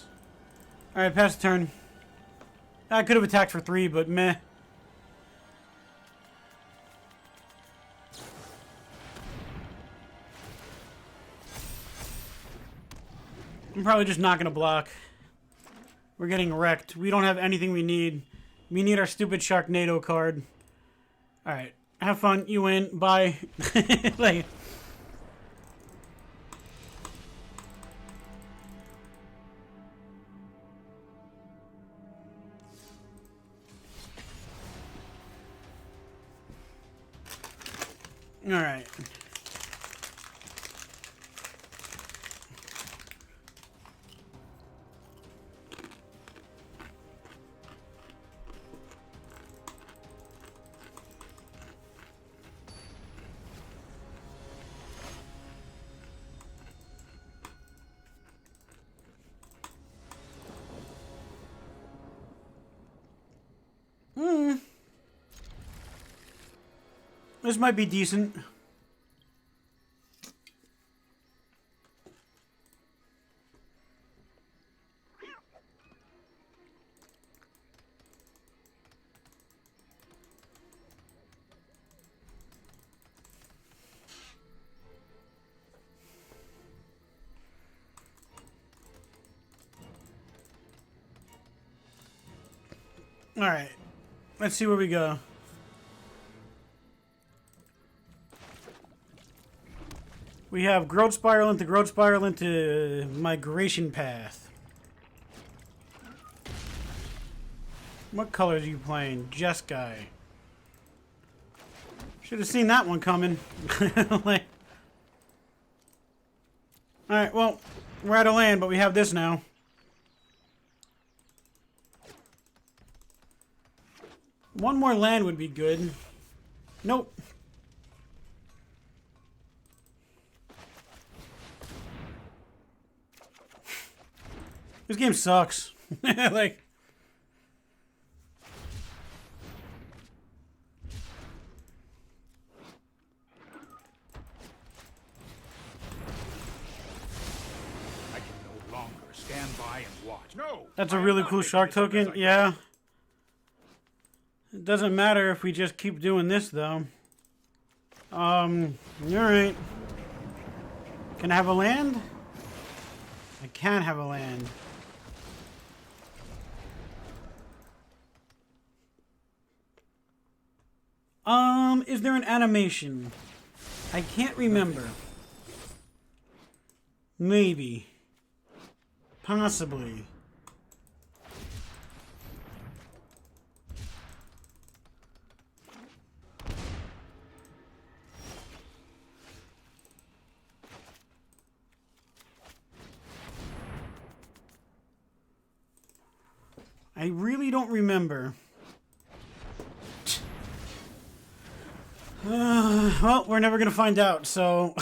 Alright, pass the turn. I could have attacked for 3, but meh. I'm probably just not going to block. We're getting wrecked. We don't have anything we need. We need our stupid Sharknado card. Alright. Have fun. You win. Bye. Like... Alright. This might be decent. Alright. Let's see where we go. We have Growth Spiral into Migration Path. What colors are you playing? Jeskai. Should have seen that one coming. Like... Alright, well, we're out of land, but we have this now. One more land would be good. Nope. This game sucks. Like... I can no longer stand by and watch. No! That's a I am really not cool making shark this up as token. I go. Yeah. It doesn't matter if we just keep doing this, though. Alright. Can I have a land? I can have a land. Is there an animation? I can't remember. Maybe. Possibly. I really don't remember. Well, we're never gonna find out, so...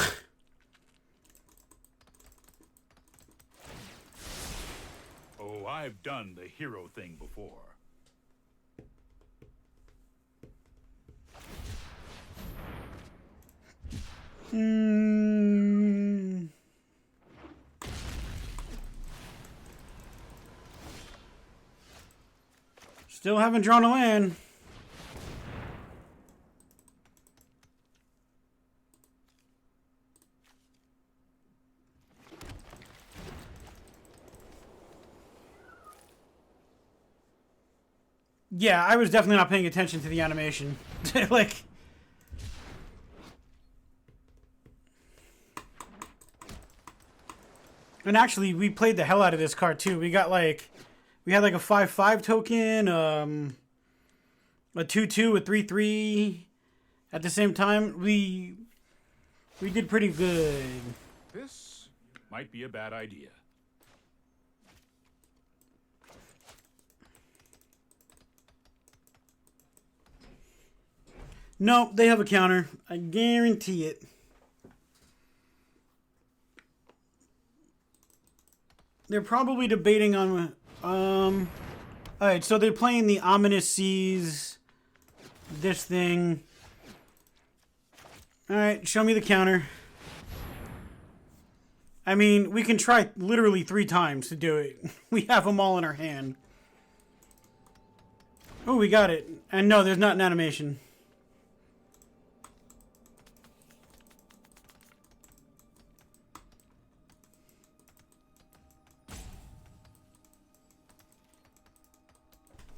Oh, I've done the hero thing before. Still haven't drawn a land. Yeah, I was definitely not paying attention to the animation. Like... And actually, we played the hell out of this card, too. We got, like... We had, like, a 5/5 token, a 2/2, a 3/3. At the same time, we did pretty good. This might be a bad idea. No, they have a counter. I guarantee it. They're probably debating on... Alright, so they're playing the Ominous Seas. This thing. Alright, show me the counter. I mean, we can try literally 3 times to do it. We have them all in our hand. Oh, we got it. And no, there's not an animation.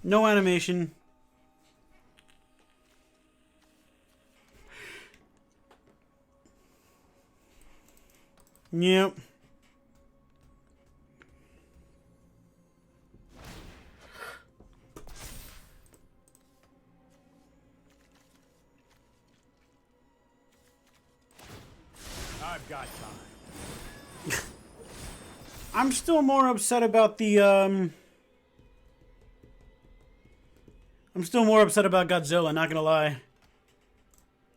No animation. Yep. I've got time. I'm still more upset about the, I'm still more upset about Godzilla, not gonna lie.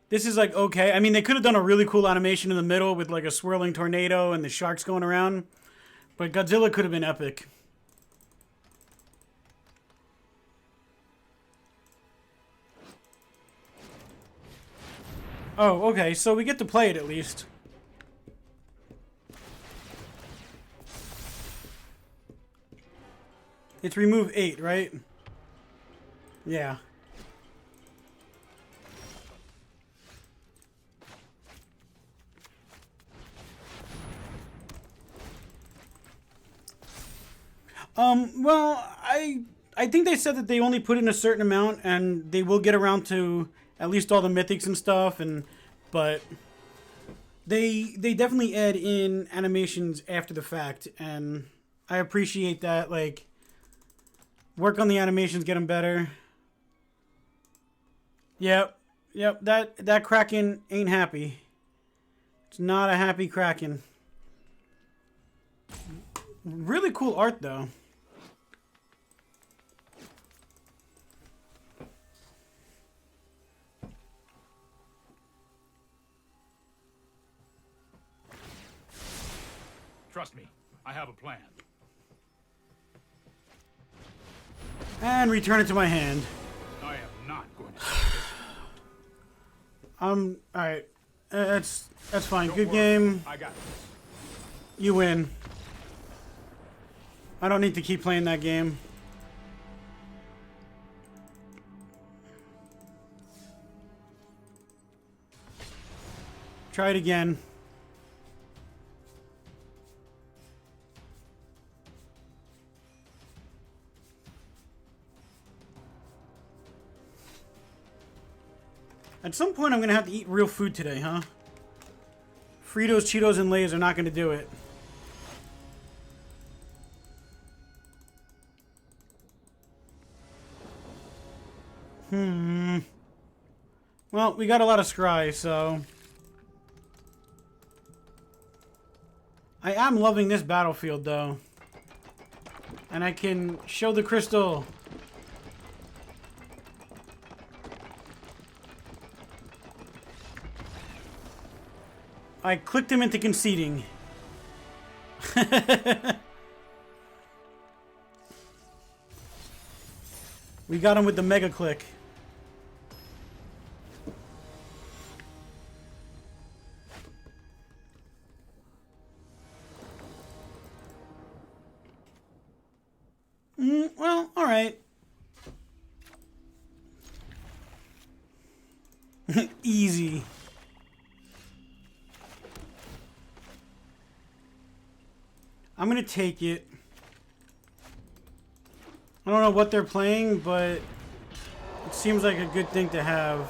This is like, okay. I mean, they could have done a really cool animation in the middle with like a swirling tornado and the sharks going around. But Godzilla could have been epic. Oh, okay. So we get to play it at least. It's remove 8, right? Yeah. Well, I think they said that they only put in a certain amount and they will get around to at least all the mythics and stuff, but they definitely add in animations after the fact, and I appreciate that. Like, work on the animations, get them better. Yep, that Kraken ain't happy. It's not a happy Kraken. Really cool art, though. Trust me, I have a plan. And return it to my hand. I am not going to take this. Alright. That's fine. Don't Good worry, game. I got this. You win. I don't need to keep playing that game. Try it again. At some point, I'm going to have to eat real food today, huh? Fritos, Cheetos, and Lay's are not going to do it. Well, we got a lot of scry, so... I am loving this battlefield, though. And I can show the crystal. I clicked him into conceding. We got him with the mega click. Well, alright. Easy. I'm gonna take it. I don't know what they're playing, but it seems like a good thing to have.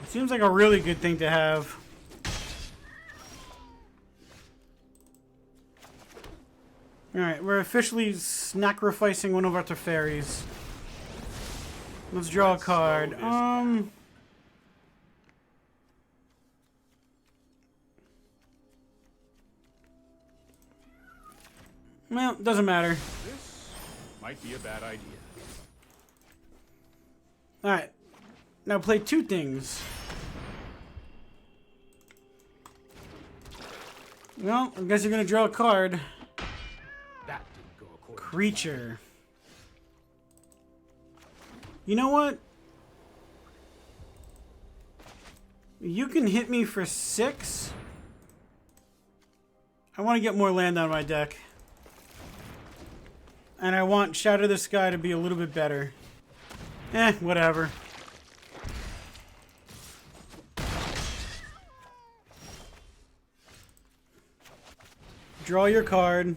It seems like a really good thing to have. Alright, we're officially sacrificing one of our Teferis. Let's draw a card. Well, doesn't matter. This might be a bad idea. Alright. Now play two things. Well, I guess you're gonna draw a card. That didn't go according to Creature. You know what? You can hit me for 6. I want to get more land on my deck. And I want Shatter the Sky to be a little bit better. Whatever. Draw your card.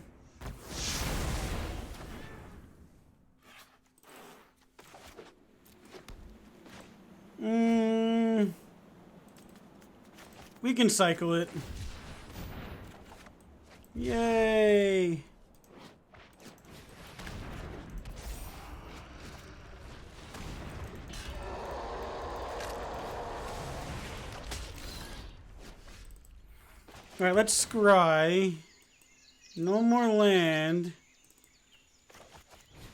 We can cycle it. Yay! Alright, let's scry. No more land.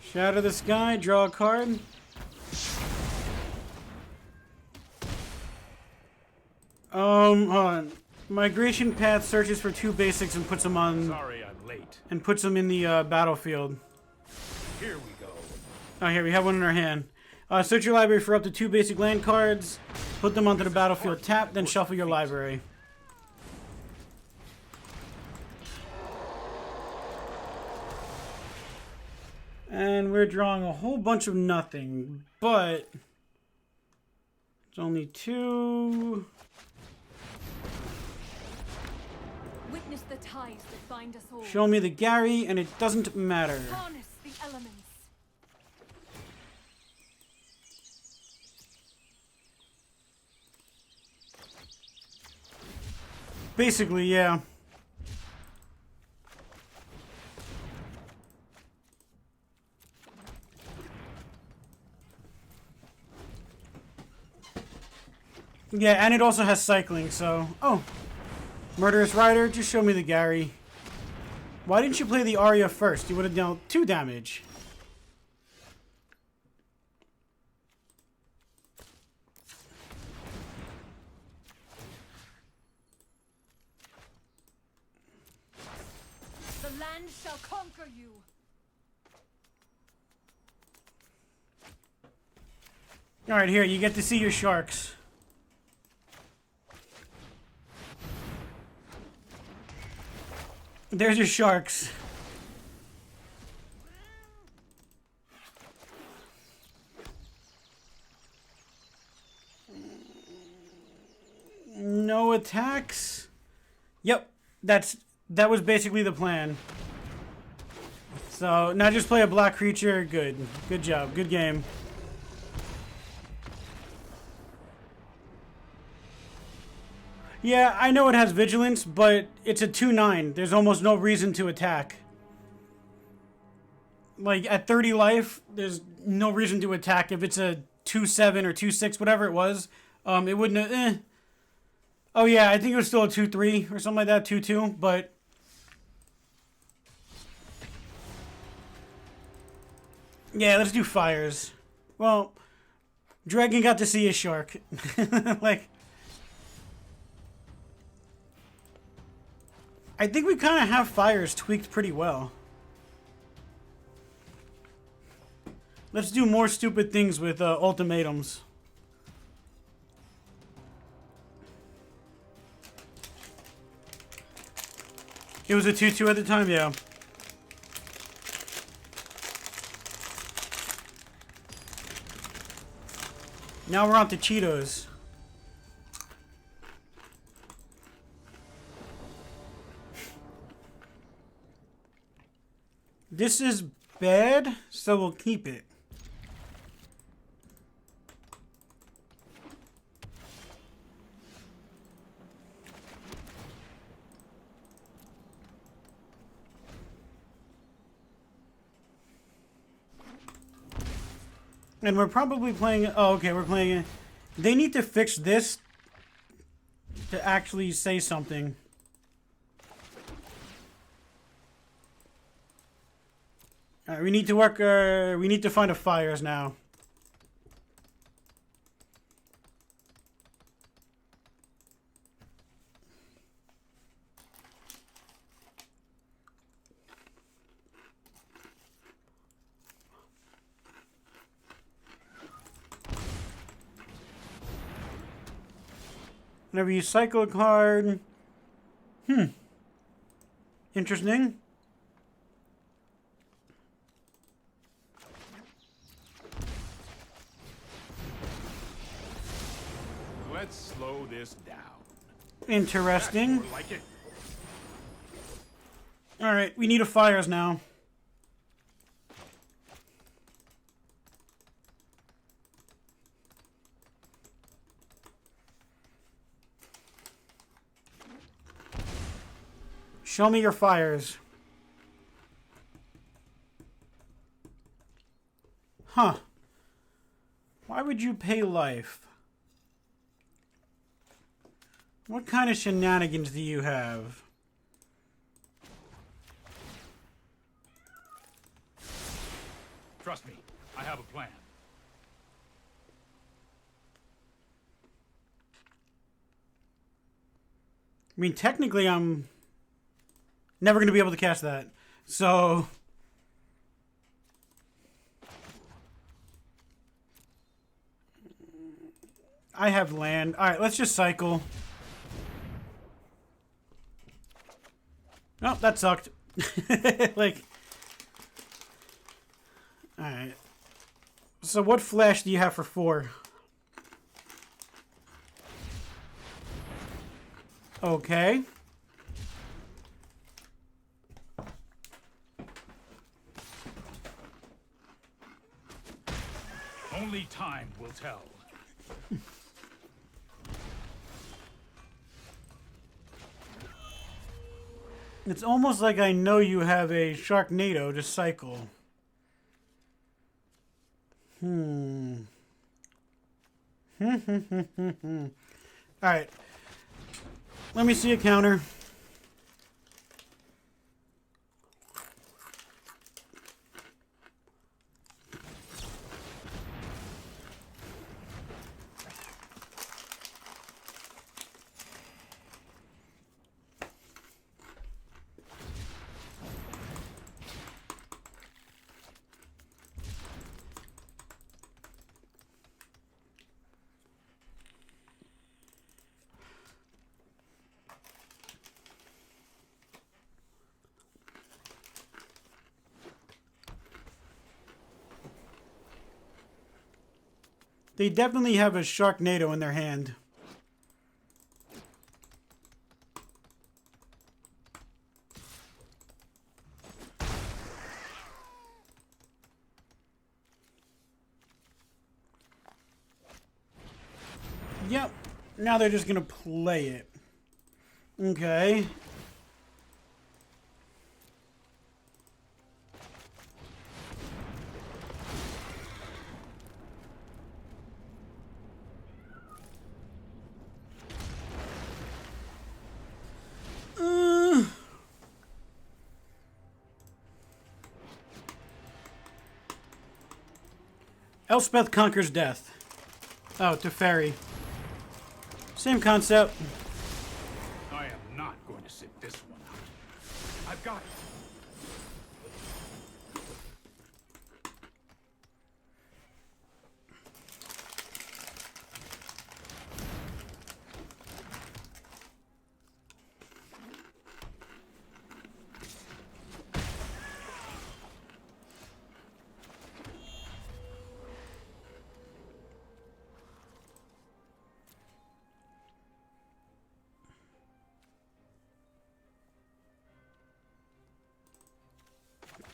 Shatter the Sky, draw a card. Hold on. Migration Path searches for 2 basics and puts them on. Sorry, I'm late. And puts them in the battlefield. Here we go. Oh, here we have one in our hand. Search your library for up to 2 basic land cards. Put them onto the battlefield. Tap, then shuffle your library. And we're drawing a whole bunch of nothing, but it's only 2. Witness the ties that bind us all. Show me the Gary, and it doesn't matter. Harness the elements. Basically, yeah. Yeah, and it also has cycling, so... Oh. Murderous Rider, just show me the Gary. Why didn't you play the Arya first? You would have dealt 2 damage. The land shall conquer you. Alright, here, you get to see your sharks. There's your sharks. No attacks? Yep, that was basically the plan. So, now just play a black creature. Good. Good job. Good game. Yeah, I know it has vigilance, but it's a 2/9. There's almost no reason to attack. Like, at 30 life, there's no reason to attack. If it's a 2/7 or 2/6, whatever it was, it wouldn't have... Oh yeah, I think it was still a 2/3 or something like that, 2/2, but... Yeah, let's do fires. Well, Dragon got to see a shark. Like... I think we kind of have fires tweaked pretty well. Let's do more stupid things with ultimatums. It was a 2/2 at the time, yeah. Now we're on to Cheetos. This is bad, so we'll keep it. And we're probably playing... Oh, okay, we're playing... They need to fix this to actually say something. Alright, we need to work, we need to find a fires now. Whenever you cycle a card. Interesting. Let's slow this down. Interesting. That's more like it. Alright, we need a fires now. Show me your fires. Huh. Why would you pay life? What kind of shenanigans do you have? Trust me, I have a plan. I mean, technically, I'm never going to be able to cast that. So... I have land. Alright, let's just cycle. Oh, that sucked. Like... Alright. So what flash do you have for 4? Okay. Only time will tell. It's almost like I know you have a Sharknado to cycle. Alright. Let me see a counter. They definitely have a Sharknado in their hand. Yep. Now they're just gonna play it. Okay. Elspeth conquers death. Oh, Teferi. Same concept. I am not going to sit this one out. I've got it.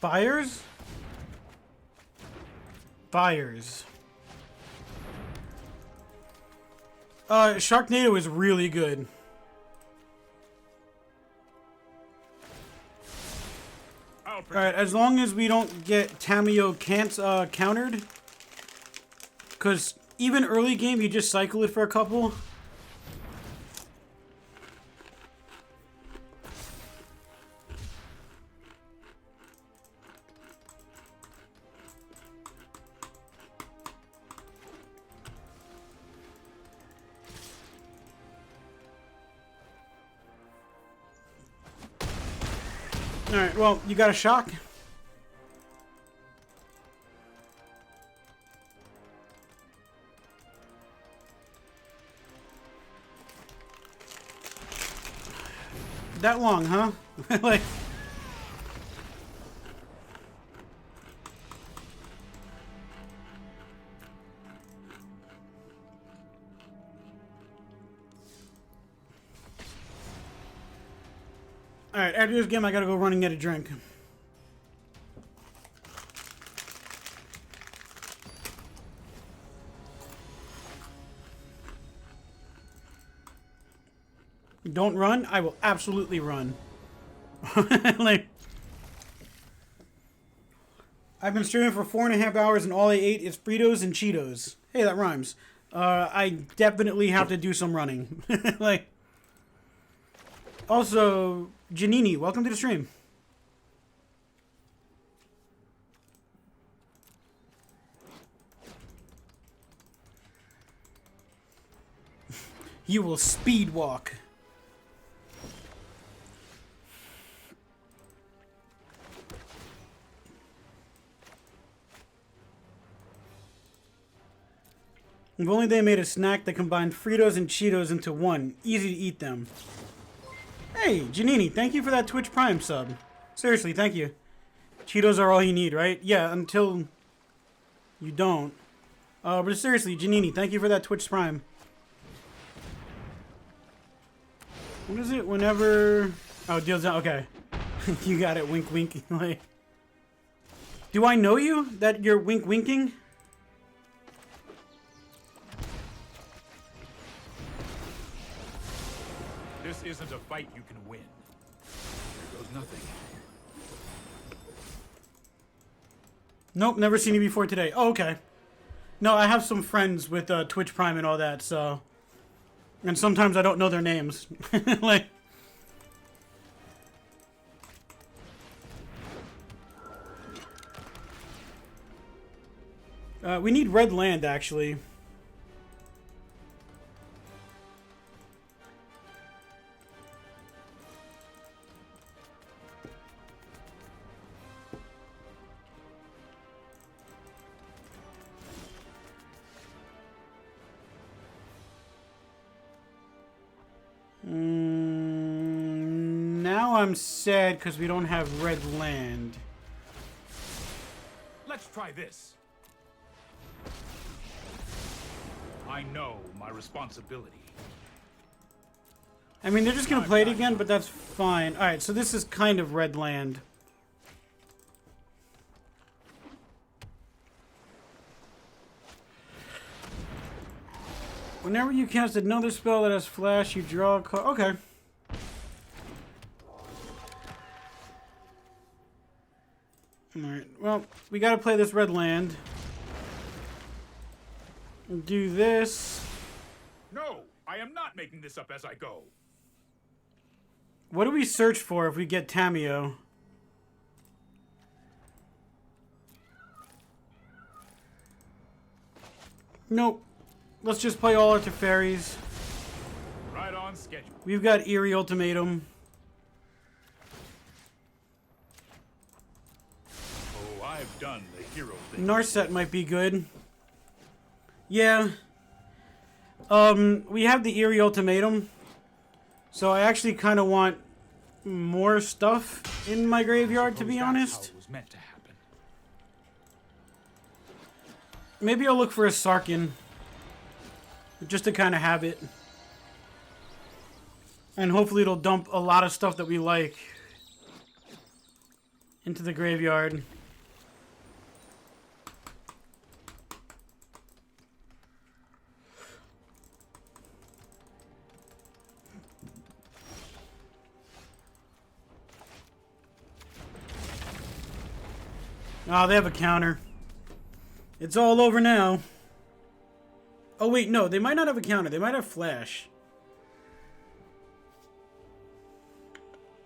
Fires? Fires. Sharknado is really good. Alright, as long as we don't get Tameo countered. Because even early game, you just cycle it for a couple. Alright, well, you got a shock? That long, huh? Like... Alright, after this game, I gotta go run and get a drink. Don't run? I will absolutely run. Like, I've been streaming for 4.5 hours and all I ate is Fritos and Cheetos. Hey, that rhymes. I definitely have to do some running. Like, also, Janini, welcome to the stream. You will speed walk. If only they made a snack that combined Fritos and Cheetos into one. Easy to eat them. Hey, Janini, thank you for that Twitch Prime sub. Seriously, thank you. Cheetos are all you need, right? Yeah, until you don't. But seriously, Janini, thank you for that Twitch Prime. What is it? Whenever... Oh, deals out. Okay. You got it. Wink, wink. Like, do I know you? That you're wink, winking? This isn't a fight you can win. There goes nothing. Nope, never seen you before today. Oh, okay. No, I have some friends with Twitch Prime and all that, so... And sometimes I don't know their names. Like... we need red land, actually. Now I'm sad because we don't have red land. Let's try this. I know my responsibility. I mean, they're just going to play it again, but that's fine. Alright, so this is kind of red land. Whenever you cast another spell that has flash, you draw a card. Okay. Alright, well, we gotta play this red land. Do this. No, I am not making this up as I go. What do we search for if we get Tameo? Nope. Let's just play all our Teferis. Right on schedule. We've got Eerie Ultimatum. Oh, I've done the hero thing. Narset might be good. Yeah. We have the Eerie Ultimatum. So I actually kind of want more stuff in my graveyard, to be honest. How it was meant to happen. Maybe I'll look for a Sarkin. Just to kind of have it. And hopefully it'll dump a lot of stuff that we like into the graveyard. Oh, they have a counter. It's all over now. Oh, wait, no. They might not have a counter. They might have flash.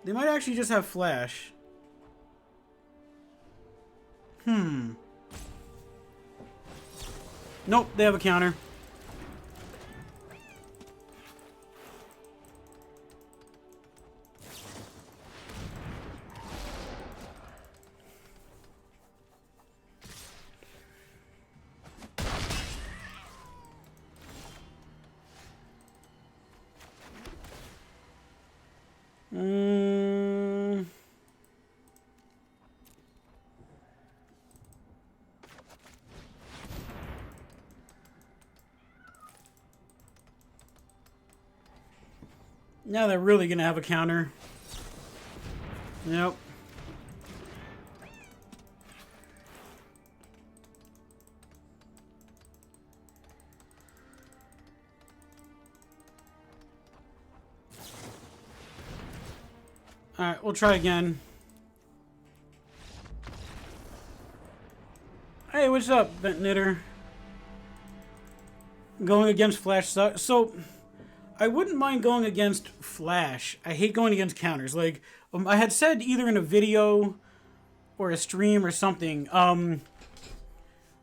They might actually just have flash. Nope, they have a counter. Now they're really gonna have a counter. Yep. Alright, we'll try again. Hey, what's up, Bent Knitter? Going against Flash sucks. So, I wouldn't mind going against Flash. I hate going against counters. Like, I had said either in a video or a stream or something,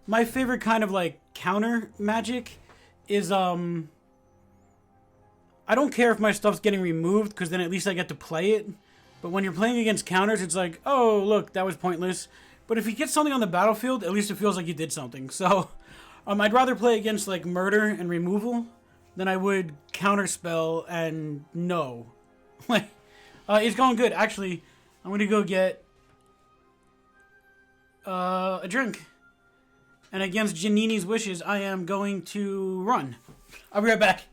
my favorite kind of, like, counter magic is, I don't care if my stuff's getting removed, because then at least I get to play it. But when you're playing against counters, it's like, oh, look, that was pointless. But if you get something on the battlefield, at least it feels like you did something. So, I'd rather play against, like, murder and removal than I would counterspell and no. Like, it's going good. Actually, I'm going to go get a drink. And against Janini's wishes, I am going to run. I'll be right back.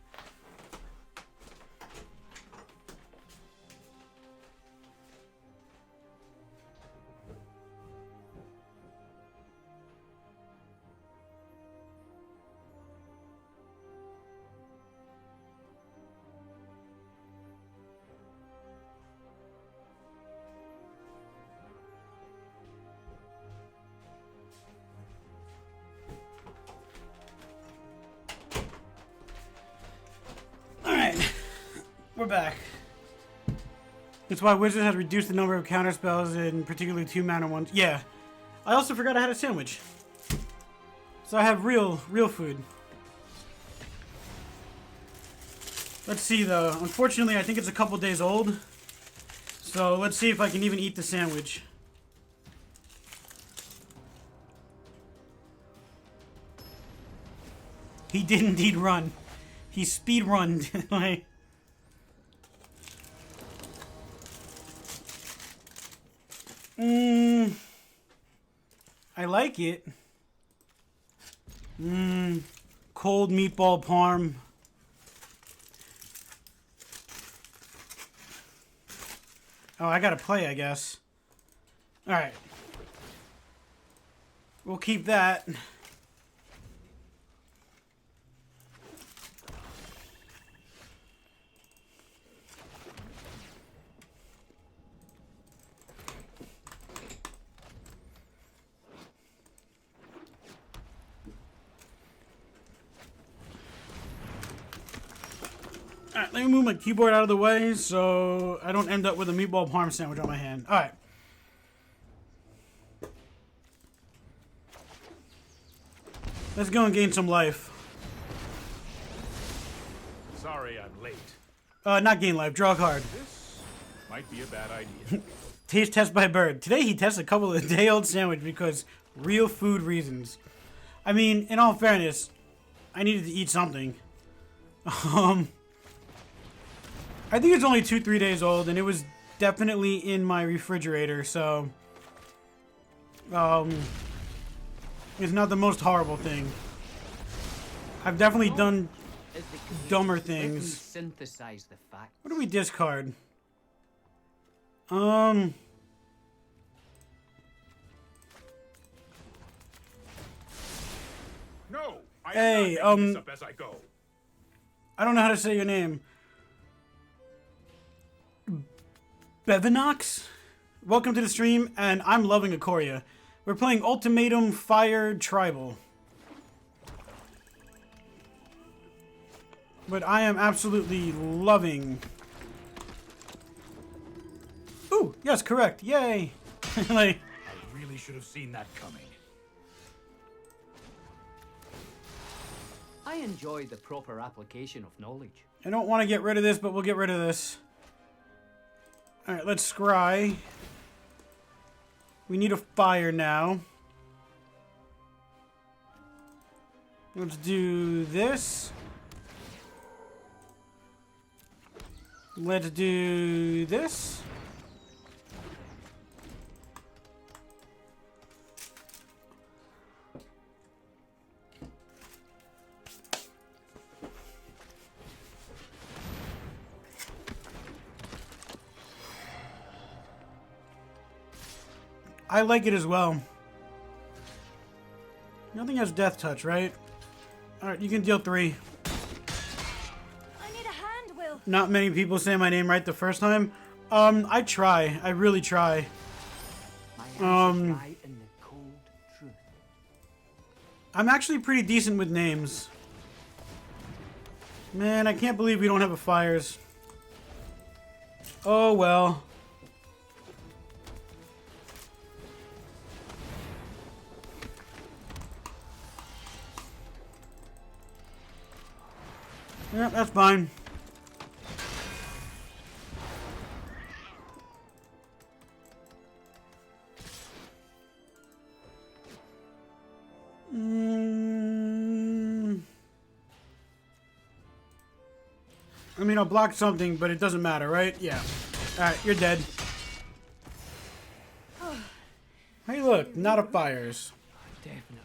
We're back. That's why Wizards has reduced the number of counterspells, and particularly 2-mana ones. Yeah. I also forgot I had a sandwich. So I have real food. Let's see though. Unfortunately, I think it's a couple days old. So let's see if I can even eat the sandwich. He did indeed run. He speed runned. Like, I like it. Cold meatball parm. Oh, I gotta play, I guess. Alright. We'll keep that. Alright, let me move my keyboard out of the way so I don't end up with a meatball parm sandwich on my hand. Alright. Let's go and gain some life. Sorry I'm late. Not gain life, draw a card. This might be a bad idea. Taste test by Bird. Today he tests a couple of day-old sandwich because real food reasons. I mean, in all fairness, I needed to eat something. I think it's only 2-3 days old, and it was definitely in my refrigerator, so it's not the most horrible thing. I've definitely done dumber things. Synthesize the facts. What do we discard? No, I Hey, am not making this up as I go. I don't know how to say your name. Bevinox? Welcome to the stream, and I'm loving Ikoria. We're playing Ultimatum Fire Tribal. But I am absolutely loving... Ooh, yes, correct. Yay! Like, I really should have seen that coming. I enjoy the proper application of knowledge. I don't want to get rid of this, but we'll get rid of this. Alright, let's scry. We need a fire now. Let's do this. Let's do this. I like it as well. Nothing has death touch, right? Alright, you can deal 3. I need a hand, Will. Not many people say my name right the first time. I try. I really try. My answers lie in the cold truth. I'm actually pretty decent with names. Man, I can't believe we don't have a fires. Oh well. Yeah, that's fine. I mean, I'll block something, but it doesn't matter, right? Yeah. Alright, you're dead. Hey, look, not a fires. Definitely.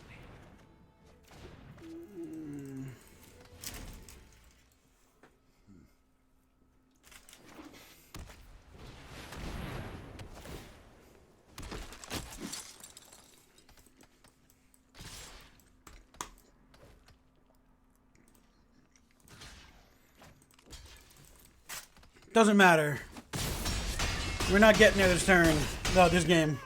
Doesn't matter. We're not getting there this turn. No, this game.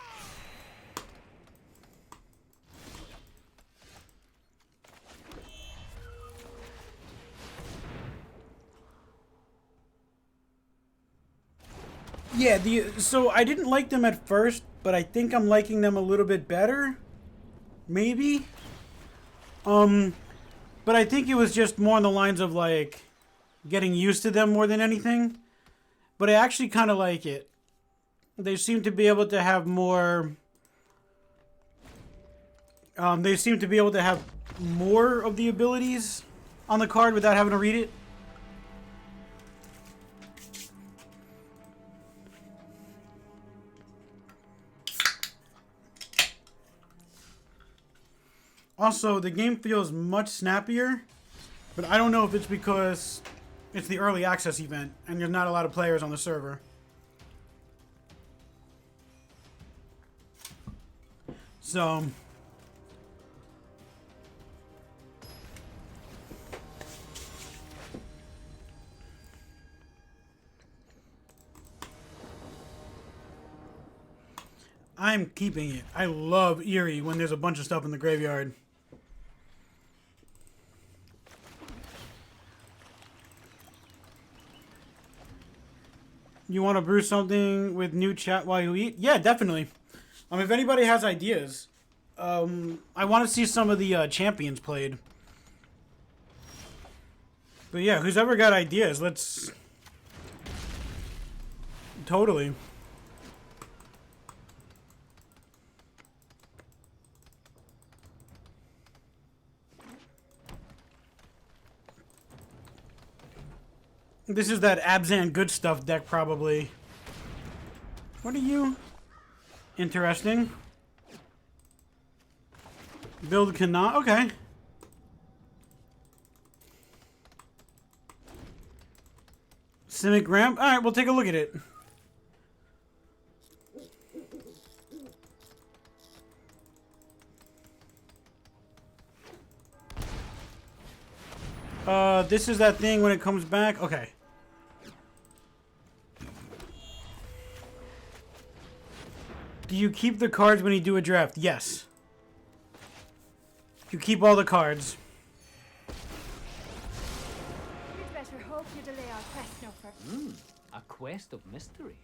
Yeah, so I didn't like them at first, but I think I'm liking them a little bit better. Maybe. But I think it was just more on the lines of like getting used to them more than anything. But I actually kind of like it. They seem to be able to have more... they seem to be able to have more of the abilities on the card without having to read it. Also, the game feels much snappier, but I don't know if it's because it's the early access event and there's not a lot of players on the server. So... I'm keeping it. I love Eerie when there's a bunch of stuff in the graveyard. You want to brew something with new chat while you eat? Yeah, definitely. If anybody has ideas, I want to see some of the champions played. But yeah, who's ever got ideas, let's... Totally. This is that Abzan good stuff deck, probably. What are you? Interesting. Build cannot. Okay. Simic ramp. All right, we'll take a look at it. This is that thing when it comes back. Okay. Do you keep the cards when you do a draft? Yes. You keep all the cards. We'd better hope you delay our quest no further. A quest of mystery.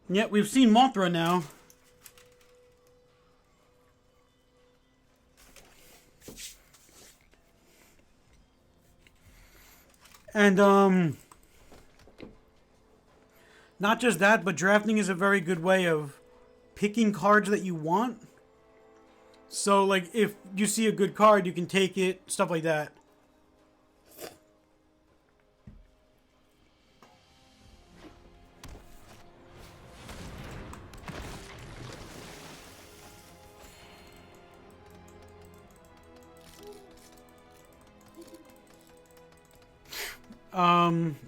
Yep, we've seen Mothra now. And, not just that, but drafting is a very good way of picking cards that you want. So, like, if you see a good card, you can take it, stuff like that.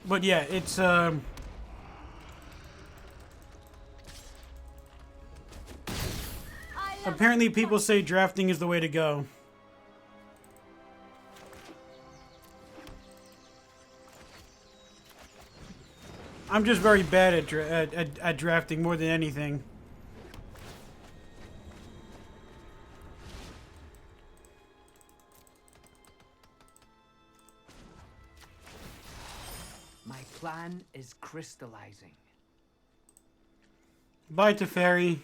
But yeah, it's, Apparently people say drafting is the way to go. I'm just very bad at drafting more than anything. My plan is crystallizing. Bye to Fairy.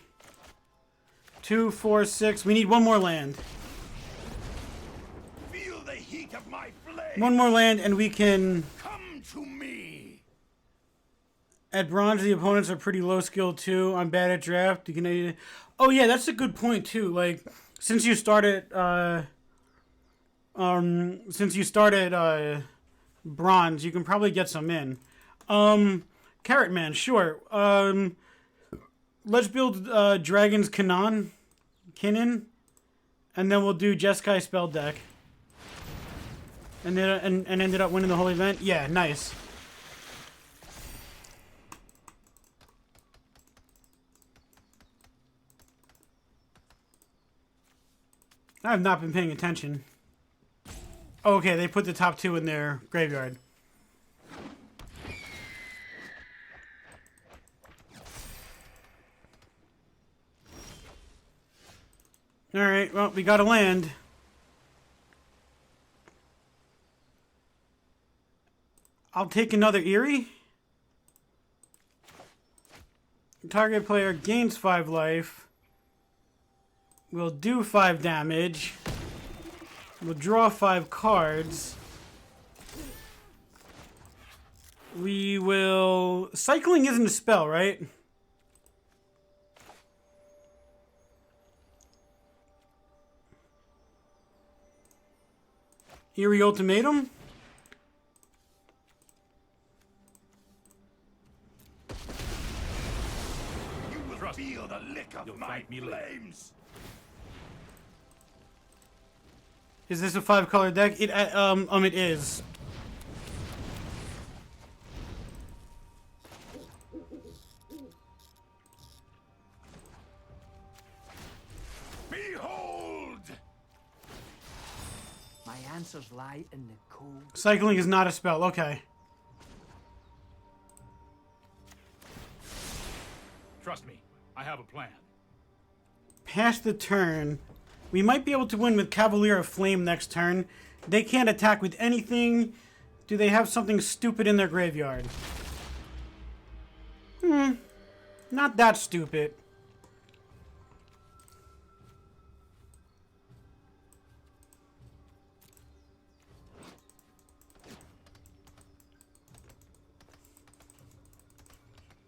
2, 4, 6. We need one more land. Feel the heat of my flame. One more land and we can... Come to me. At bronze, the opponents are pretty low skill too. I'm bad at draft. You can... Oh yeah, that's a good point too. Like, since you started... bronze, you can probably get some in. Carrot Man, sure. Let's build Dragon's Kinnan, and then we'll do Jeskai spell deck. And then and ended up winning the whole event. Yeah, nice. I have not been paying attention. Okay, they put the top 2 in their graveyard. Alright, well, we gotta land. I'll take another Eerie. Target player gains 5 life. We'll do 5 damage. We'll draw 5 cards. We will... Cycling isn't a spell, right? Eerie Ultimatum? You will feel the lick of my flames. Is this a 5-color deck? It is. Behold! My answers lie in the cold. Cycling is not a spell. Okay. Trust me, I have a plan. Pass the turn. We might be able to win with Cavalier of Flame next turn. They can't attack with anything. Do they have something stupid in their graveyard? Not that stupid.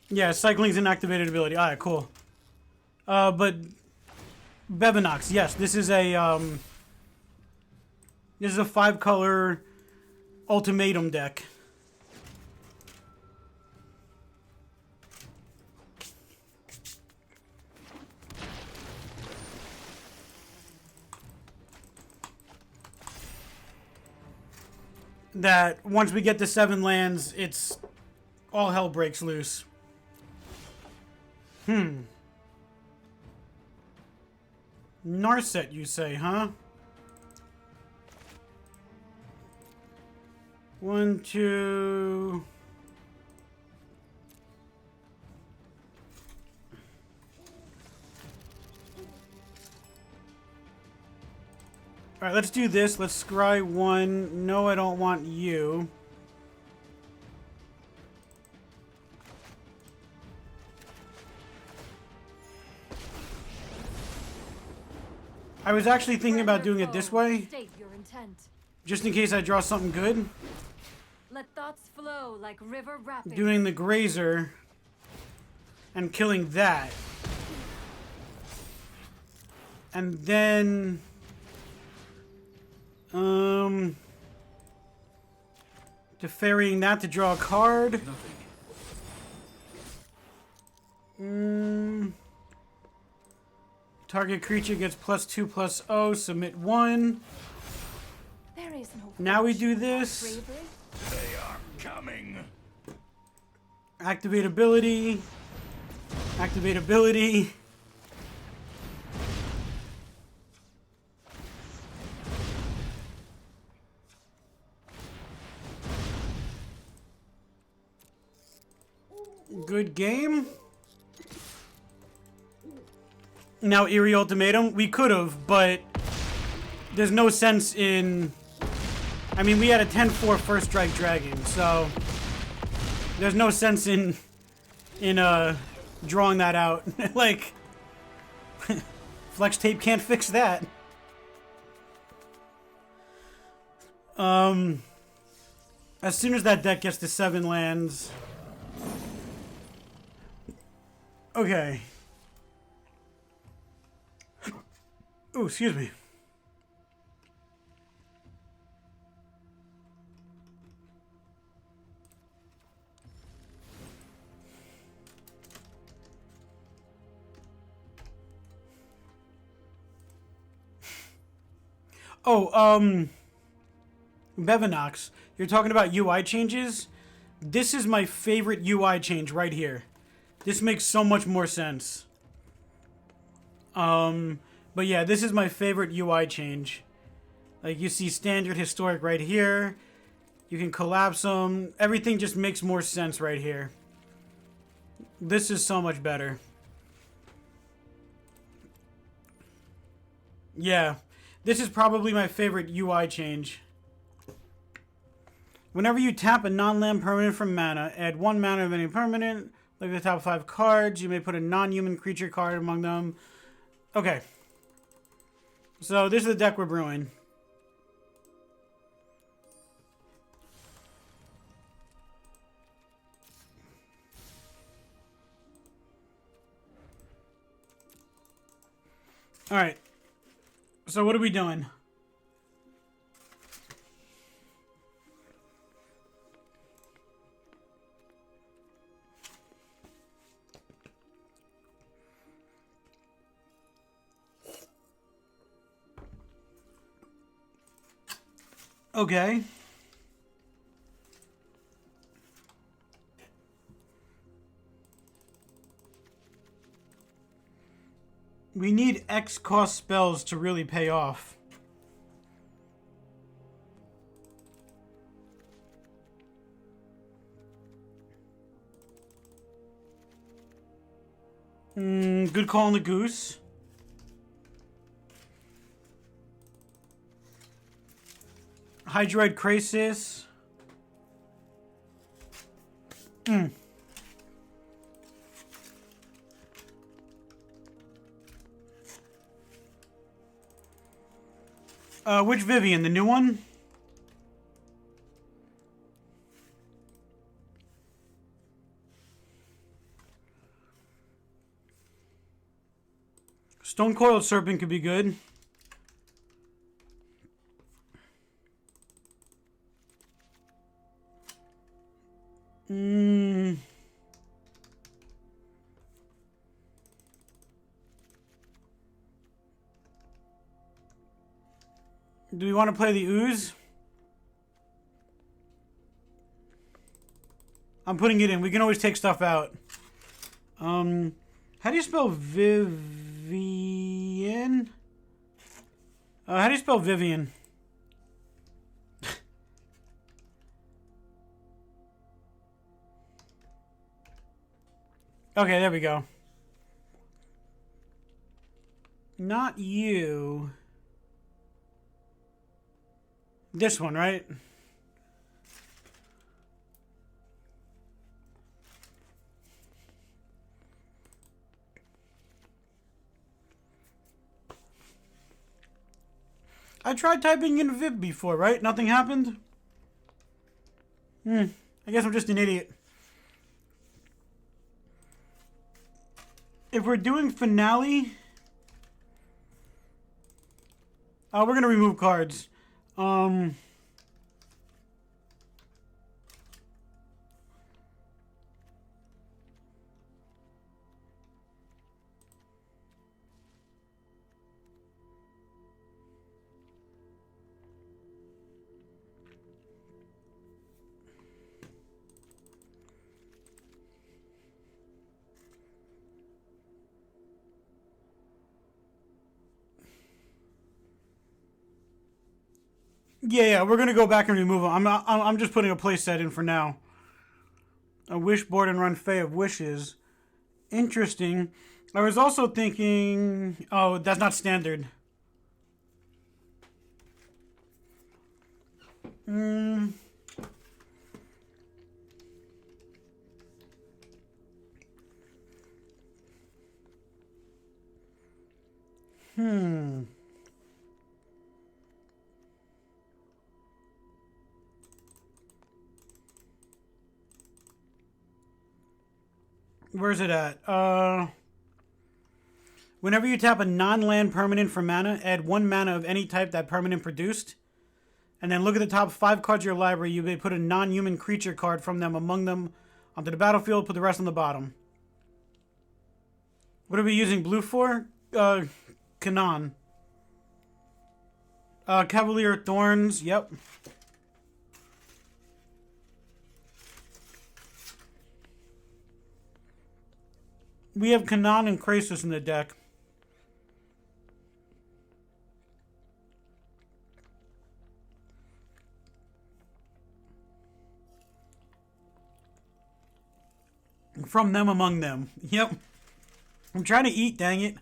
Yeah, cycling's an activated ability. Alright, cool. But Bevinox, yes, this is a 5-color ultimatum deck. That once we get to 7 lands, it's all hell breaks loose. Narset, you say, huh? 1, 2... Alright, let's do this. Let's scry 1. No, I don't want you. I was actually thinking about doing it this way, State your intent. just in case I draw something good. Let thoughts flow like river rapids. Doing the Grazer and killing that. And then... Deferring that to draw a card. Target creature gets +2/+0, submit 1. There is no Now we do this. bravery. They are coming. Activate ability. Activate ability. Good game. Now, Eerie Ultimatum, we could have, but there's no sense in... I mean, we had a 10-4 first strike dragon, so there's no sense in drawing that out. Like, Flex Tape can't fix that. As soon as that deck gets to 7 lands... Okay. Oh, excuse me. Oh, Bevinox, you're talking about UI changes? This is my favorite UI change right here. This makes so much more sense. But yeah, this is my favorite UI change. Like, you see standard historic right here. You can collapse them. Everything just makes more sense right here. This is so much better. Yeah, this is probably my favorite UI change. Whenever you tap a non-land permanent from mana, add 1 mana of any permanent. Look at the top 5 cards. You may put a non-human creature card among them. Okay. So this is the deck we're brewing. Alright. So what are we doing? Okay. We need X cost spells to really pay off. Good call on the goose. Hydroid Crisis. Which Vivian? The new one? Stone Coiled Serpent could be good. Do we want to play the Ooze? I'm putting it in. We can always take stuff out. How do you spell Vivian? How do you spell Vivian? Okay, there we go. Not you. This one, right? I tried typing in Viv before, right? Nothing happened? I guess I'm just an idiot. If we're doing finale... we're gonna remove cards. Yeah, we're gonna go back and remove them. I'm just putting a play set in for now. A wish board and run Fae of Wishes. Interesting. I was also thinking... Oh, that's not standard. Hmm. Where's it at? Whenever you tap a non-land permanent for mana, add 1 mana of any type that permanent produced. And then look at the top 5 cards of your library. You may put a non-human creature card from them among them onto the battlefield. Put the rest on the bottom. What are we using blue for? Kanan. Cavalier Thorns. Yep. We have Kanan and Krasus in the deck. From them among them. Yep. I'm trying to eat, dang it.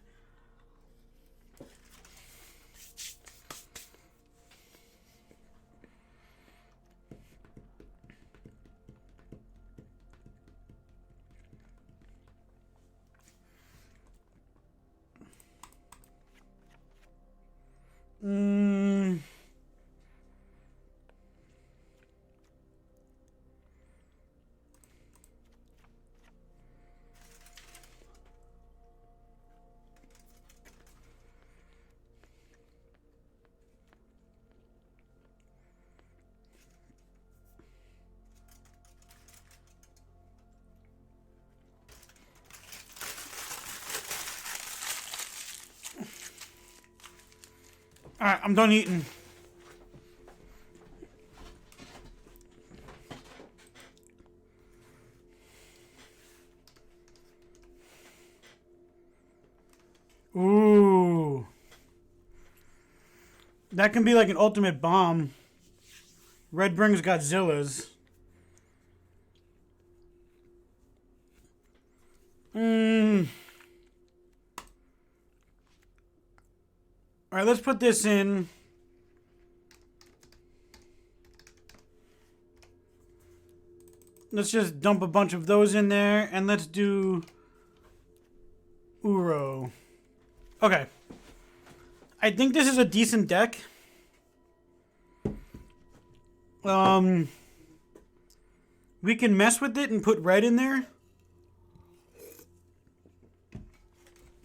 Alright, I'm done eating. Ooh. That can be like an ultimate bomb. Red brings Godzillas. Alright, let's put this in. Let's just dump a bunch of those in there, and let's do Uro. Okay. I think this is a decent deck. We can mess with it and put red in there.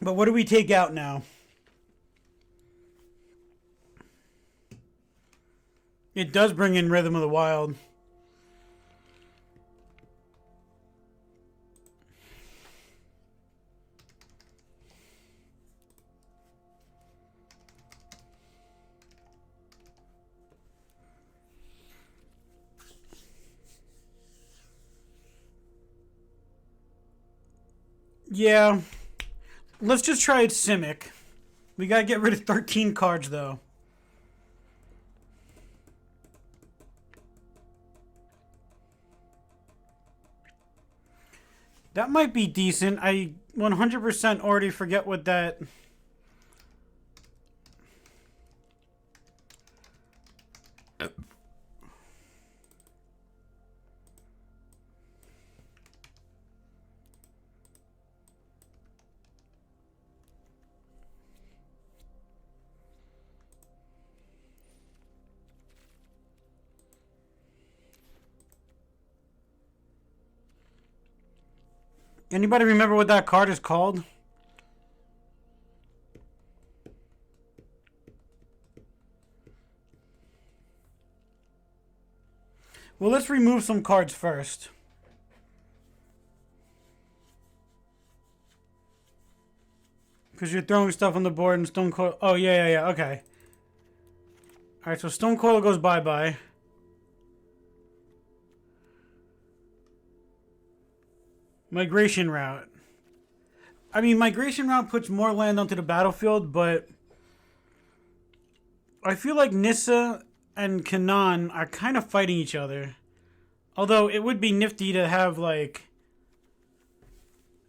But what do we take out now? It does bring in Rhythm of the Wild. Yeah. Let's just try it Simic. We gotta get rid of 13 cards, though. That might be decent. I 100% already forget what that... Anybody remember what that card is called? Well, let's remove some cards first. Because you're throwing stuff on the board and Stone Coil... Oh, yeah, okay. Alright, so Stone Coil goes bye-bye. Migration Route. I mean, Migration Route puts more land onto the battlefield, but I feel like Nissa and Kanan are kind of fighting each other Although it would be nifty to have, like,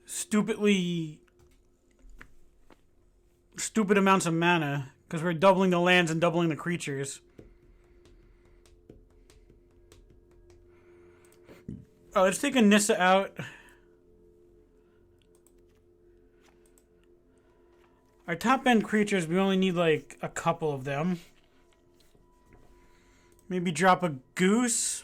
stupid amounts of mana, because we're doubling the lands and doubling the creatures. Oh, let's take a Nissa out. Our top end creatures, we only need like a couple of them. Maybe drop a goose.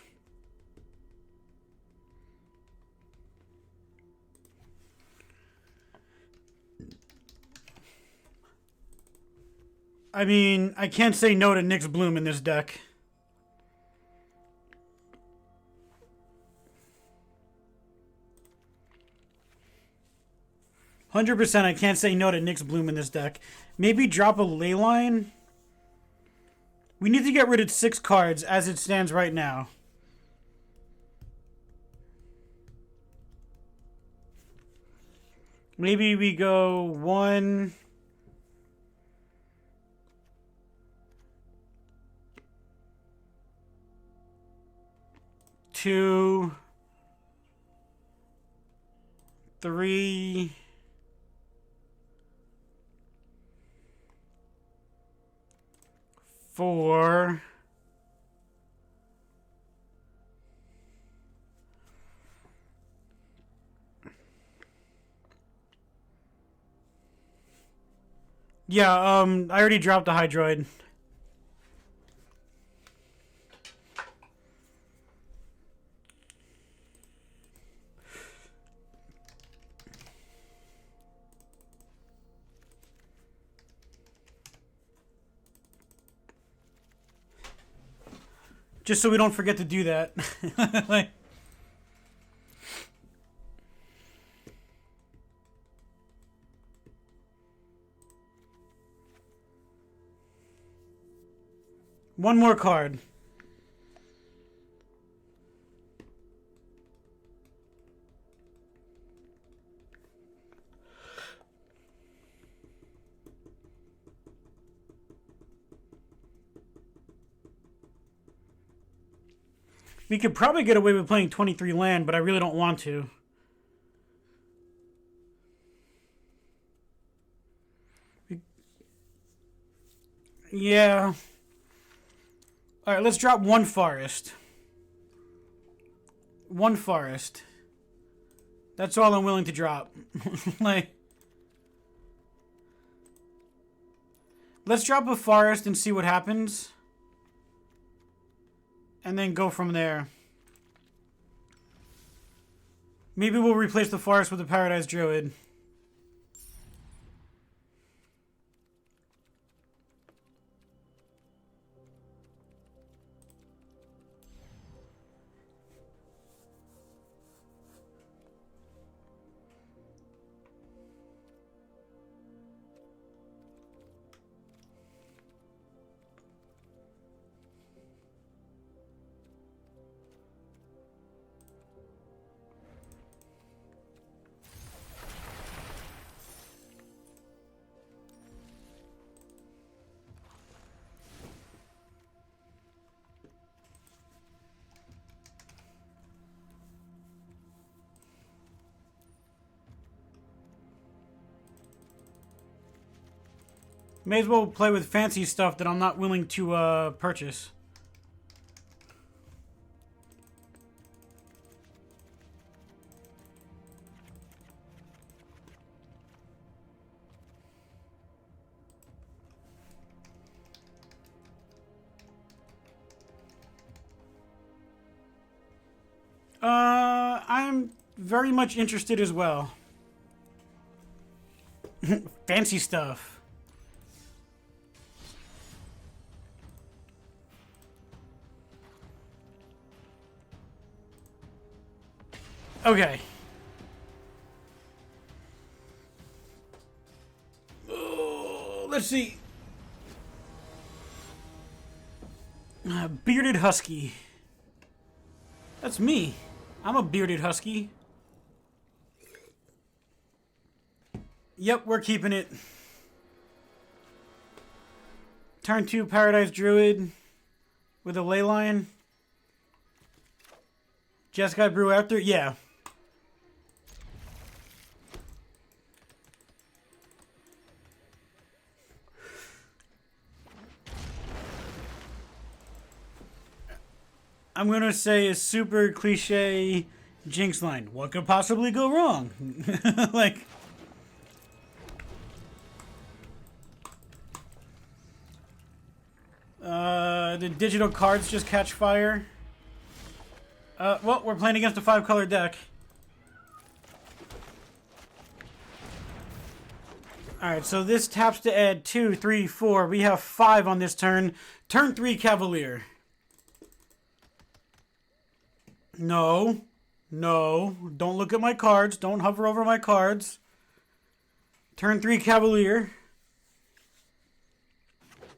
I mean, I can't say no to Nyx Bloom in this deck. %, I can't say no to Nyx Bloom in this deck. Maybe drop a Leyline. We need to get rid of 6 cards as it stands right now. Maybe we go 1... 2... 3... 4... Yeah, I already dropped the Hydroid. Just so we don't forget to do that. Like, one more card. We could probably get away with playing 23 land, but I really don't want to. Yeah. Alright, let's drop 1 forest. 1 forest. That's all I'm willing to drop. Like, let's drop a forest and see what happens. And then go from there. Maybe we'll replace the forest with a Paradise Druid. May as well play with fancy stuff that I'm not willing to purchase. I'm very much interested as well. Fancy stuff. Okay. Oh, let's see. Bearded Husky. That's me. I'm a bearded husky. Yep, we're keeping it. Turn 2 Paradise Druid with a Leyline. Jeskai brew after? Yeah. I'm gonna say a super cliche Jinx line. What could possibly go wrong? Like, the digital cards just catch fire. Well, we're playing against a 5-color deck. Alright, so this taps to add 2, 3, 4. We have 5 on this turn. Turn 3, Cavalier. No. No. Don't look at my cards. Don't hover over my cards. Turn 3, Cavalier.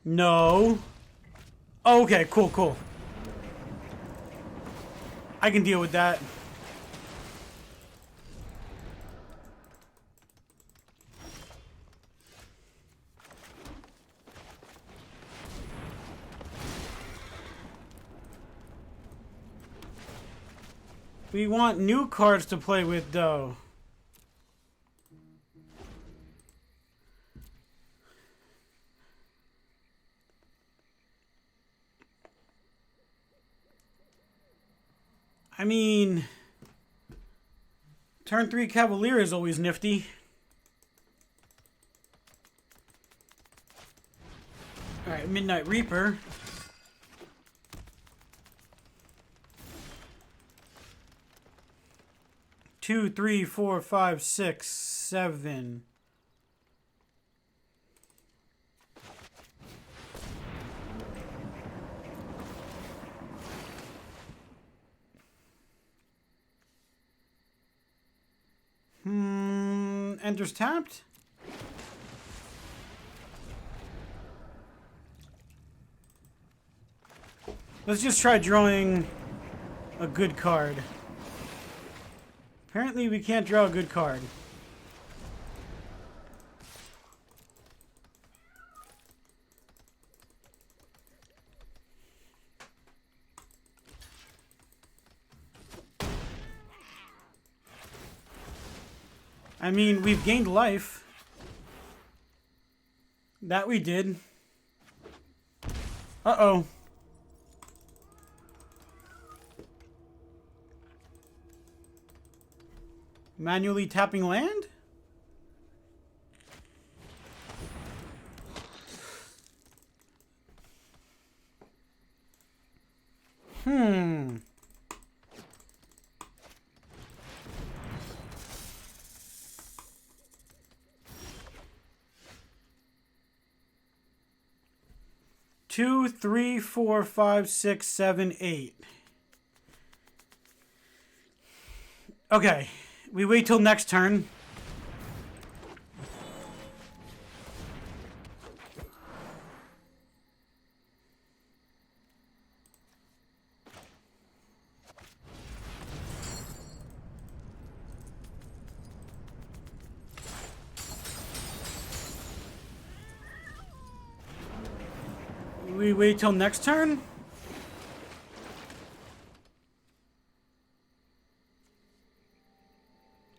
No. Okay, cool, cool. I can deal with that. We want new cards to play with, though. I mean, turn 3 Cavalier is always nifty. Alright, Midnight Reaper. Two, 3, 4, 5, 6, 7. Enters tapped. Let's just try drawing a good card. Apparently we can't draw a good card. I mean, we've gained life. That we did. Uh-oh. Manually tapping land? Hmm. Two, 3, 4, 5, 6, 7, 8. Okay. We wait till next turn. We wait till next turn?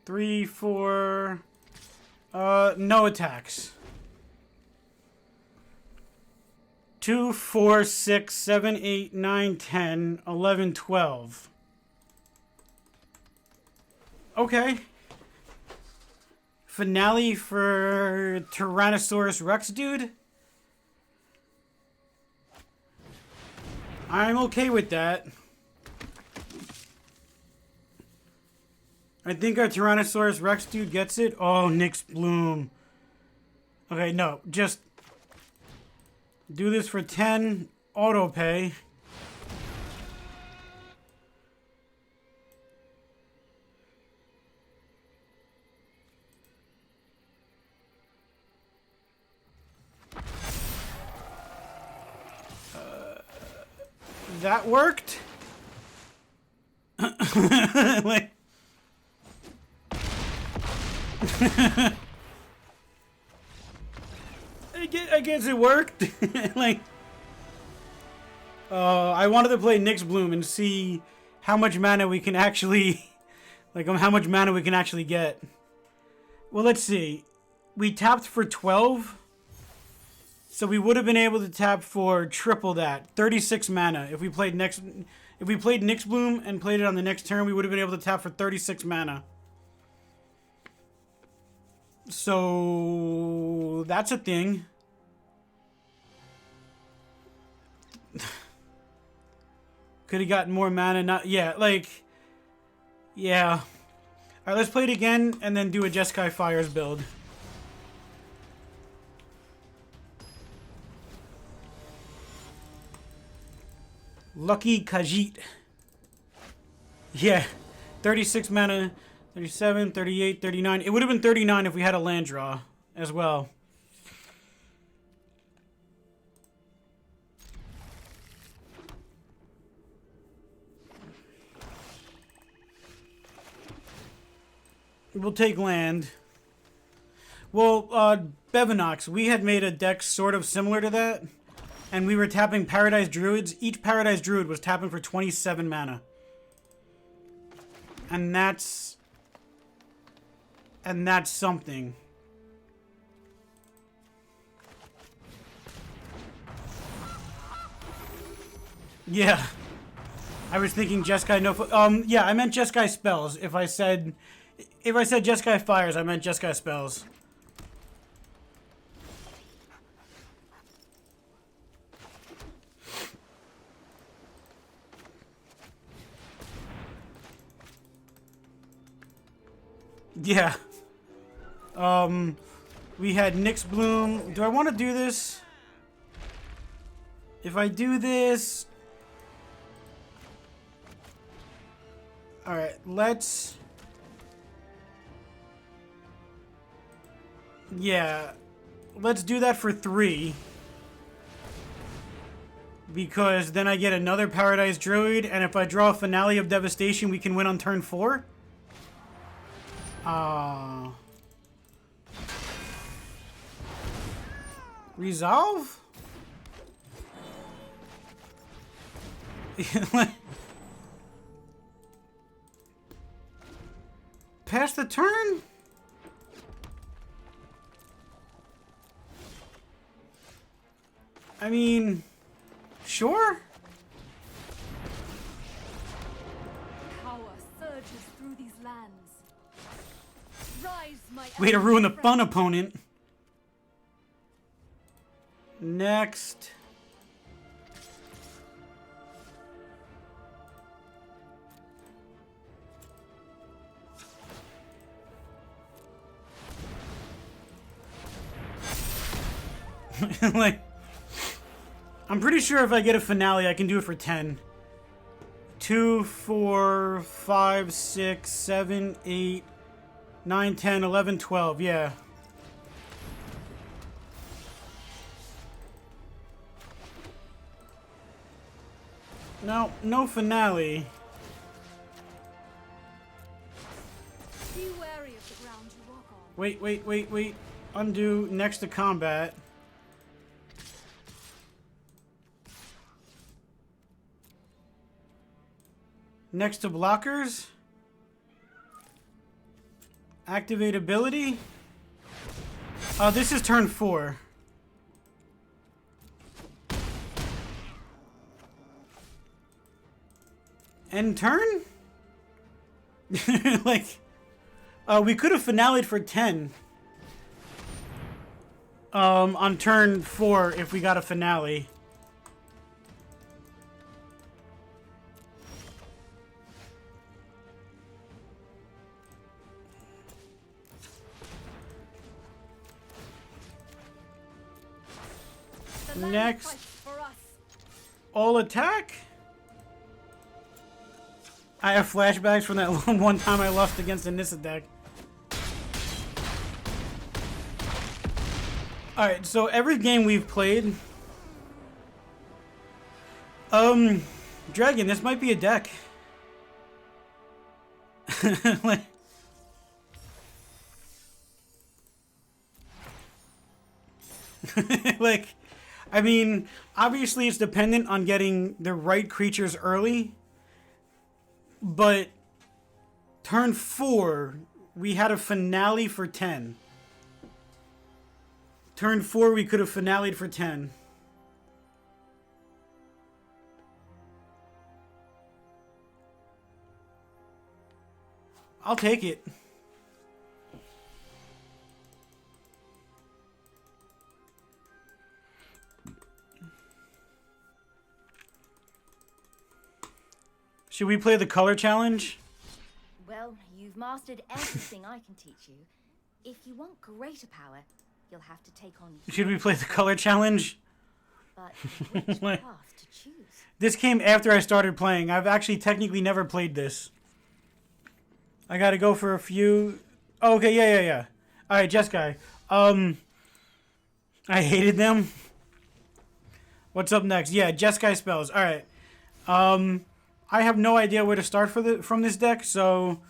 Three, 4... no attacks. 2, 4, 6, 7, 8, 9, 10, 11, 12. Okay. Finale for Tyrannosaurus Rex, dude? I'm okay with that. I think our Tyrannosaurus Rex dude gets it. Oh, Nyx Bloom. Okay, no. Just do this for 10. Auto pay. That worked? Like... I guess it worked. Like, I wanted to play Nyx Bloom and see how much mana we can actually, like how much mana we can actually get. Well, let's see. We tapped for 12. So we would have been able to tap for triple that, 36 mana. If we played Nyx Bloom and played it on the next turn, we would have been able to tap for 36 mana. So that's a thing. Could have gotten more mana. Not yeah, like yeah. All right, let's play it again and then do a Jeskai Fires build. Lucky Khajiit. Yeah. 36 mana. 37, 38, 39. It would have been 39 if we had a land draw as well. We'll take land. Well, Bevinox, we had made a deck sort of similar to that. And we were tapping Paradise Druids. Each Paradise Druid was tapping for 27 mana. And that's something. Yeah. I was thinking Jeskai no yeah, I meant Jeskai spells. If I said Jeskai Fires, I meant Jeskai spells. Yeah. We had Nyx Bloom. Do I want to do this? If I do this... Alright, let's... Yeah. Let's do that for 3. Because then I get another Paradise Druid, and if I draw a Finale of Devastation, we can win on turn 4? Resolve? Pass the turn? I mean, sure. Power surges through these lands. Rise, my Way to ruin the fun, opponent. Next. Like, I'm pretty sure if I get a finale, I can do it for 10. 2, 4, 5, 6, 7, 8, 9, 10, 11, 12. Yeah. No, no finale. Be wary of the ground you walk on. Wait. Undo next to combat. Next to blockers. Activate ability. Oh, this is turn 4. End turn? Like, we could have finale'd for 10. On turn 4 if we got a finale. Next, all attack. I have flashbacks from that one time I lost against a Nissa deck. Alright, so every game we've played... Dragon, this might be a deck. Like... Like, I mean, obviously it's dependent on getting the right creatures early. but turn 4, we had a finale for 10. Turn 4, we could have finale'd for 10. I'll take it. Should we play the color challenge? Well, you've mastered everything I can teach you. If you want greater power, you'll have to take on... Should we play the color challenge? But which path to choose? This came after I started playing. I've actually technically never played this. I gotta go for a few... Oh, okay, yeah. Alright, Jeskai. I hated them. What's up next? Yeah, Jeskai spells. Alright. I have no idea where to start from this deck, so...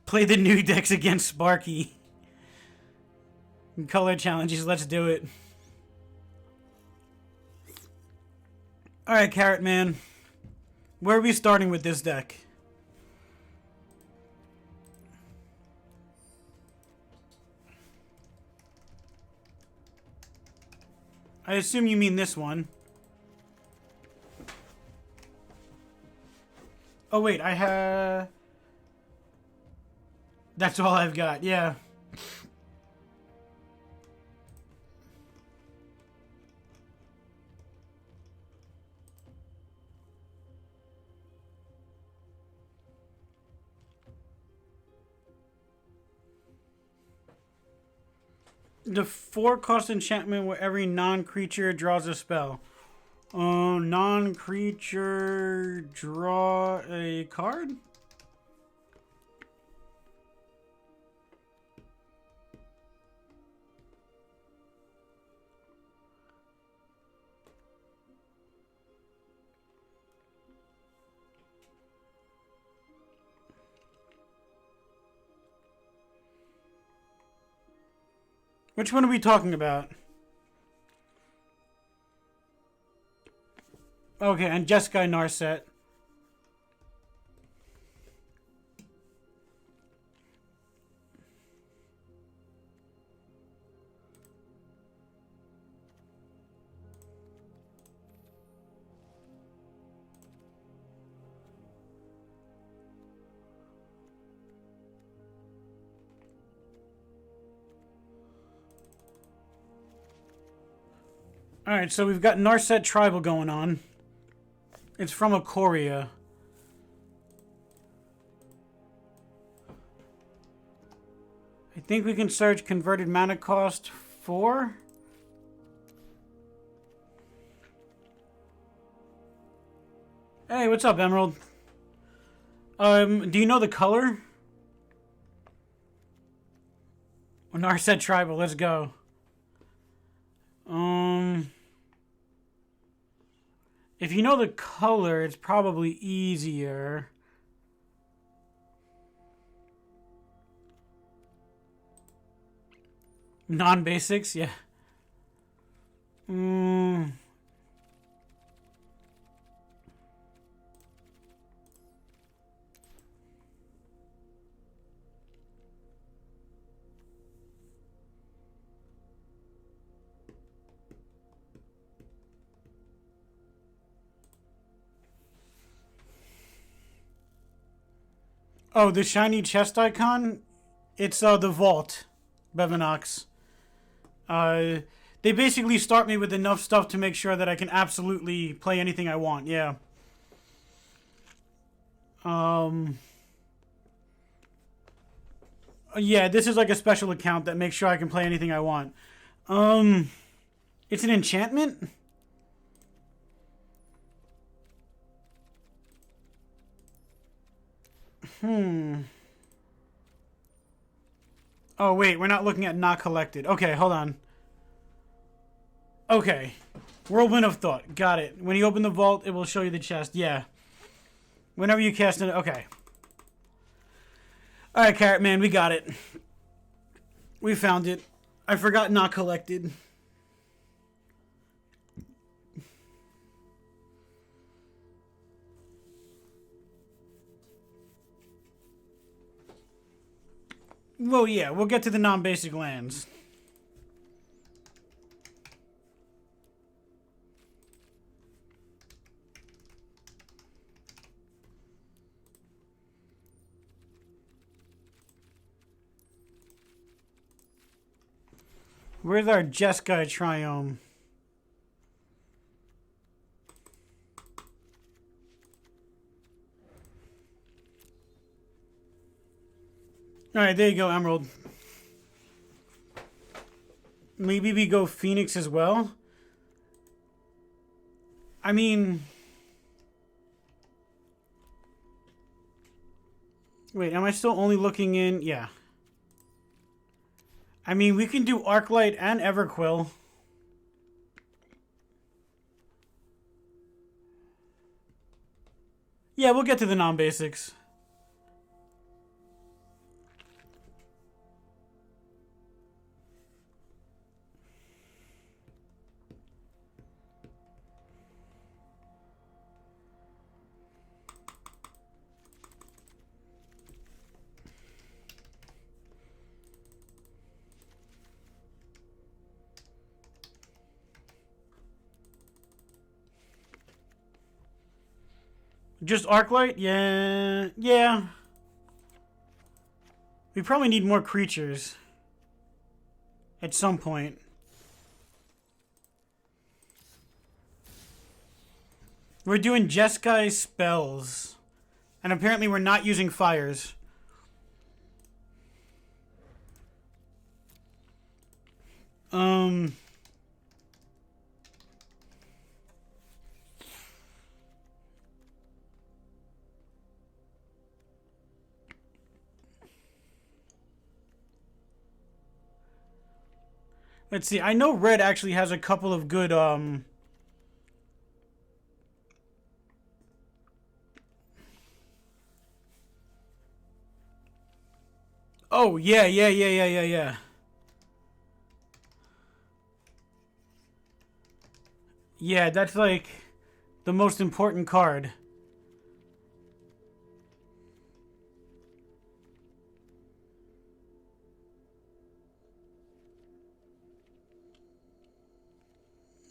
Play the new decks against Sparky. Color challenges, let's do it. Alright, Carrot Man. Where are we starting with this deck? I assume you mean this one. Oh wait, I have... That's all I've got, yeah. The 4-cost enchantment where every non-creature draws a spell. Non-creature draw a card? Which one are we talking about? Okay, and Jeskai Narset. Alright, so we've got Narset Tribal going on. It's from Ikoria. I think we can search converted mana cost 4. Hey, what's up, Emerald? Do you know the color? Narset Tribal, let's go. If you know the color, it's probably easier. Non-basics, yeah. Oh, the shiny chest icon? It's the Vault, Bevinox. They basically start me with enough stuff to make sure that I can absolutely play anything I want, yeah. Yeah, this is like a special account that makes sure I can play anything I want. It's an enchantment? Oh, wait, we're not looking at not collected. Okay, hold on. Okay. Whirlwind of Thought. Got it. When you open the vault, it will show you the chest. Yeah. Whenever you cast it. Okay. Alright, Carrot Man, we got it. We found it. I forgot not collected. Well, yeah, we'll get to the non-basic lands. Where's our Jeskai Triome? Alright, there you go, Emerald. Maybe we go Phoenix as well? I mean... Wait, am I still only looking in... Yeah. I mean, we can do Arclight and Everquill. Yeah, we'll get to the non-basics. Just Arclight? Yeah. Yeah. We probably need more creatures. At some point. We're doing Jeskai spells. And apparently we're not using fires. Let's see. I know Red actually has a couple of good, Oh, yeah. Yeah, that's like the most important card.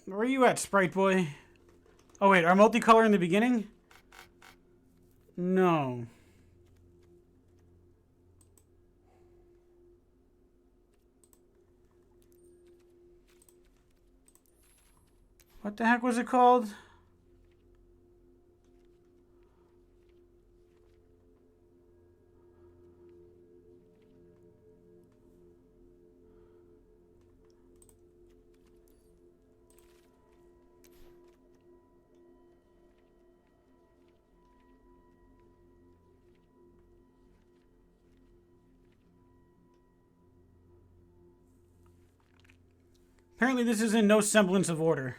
Where are you at, Sprite Boy? Oh, wait, our multicolor in the beginning? No. What the heck was it called? Apparently this is in no semblance of order.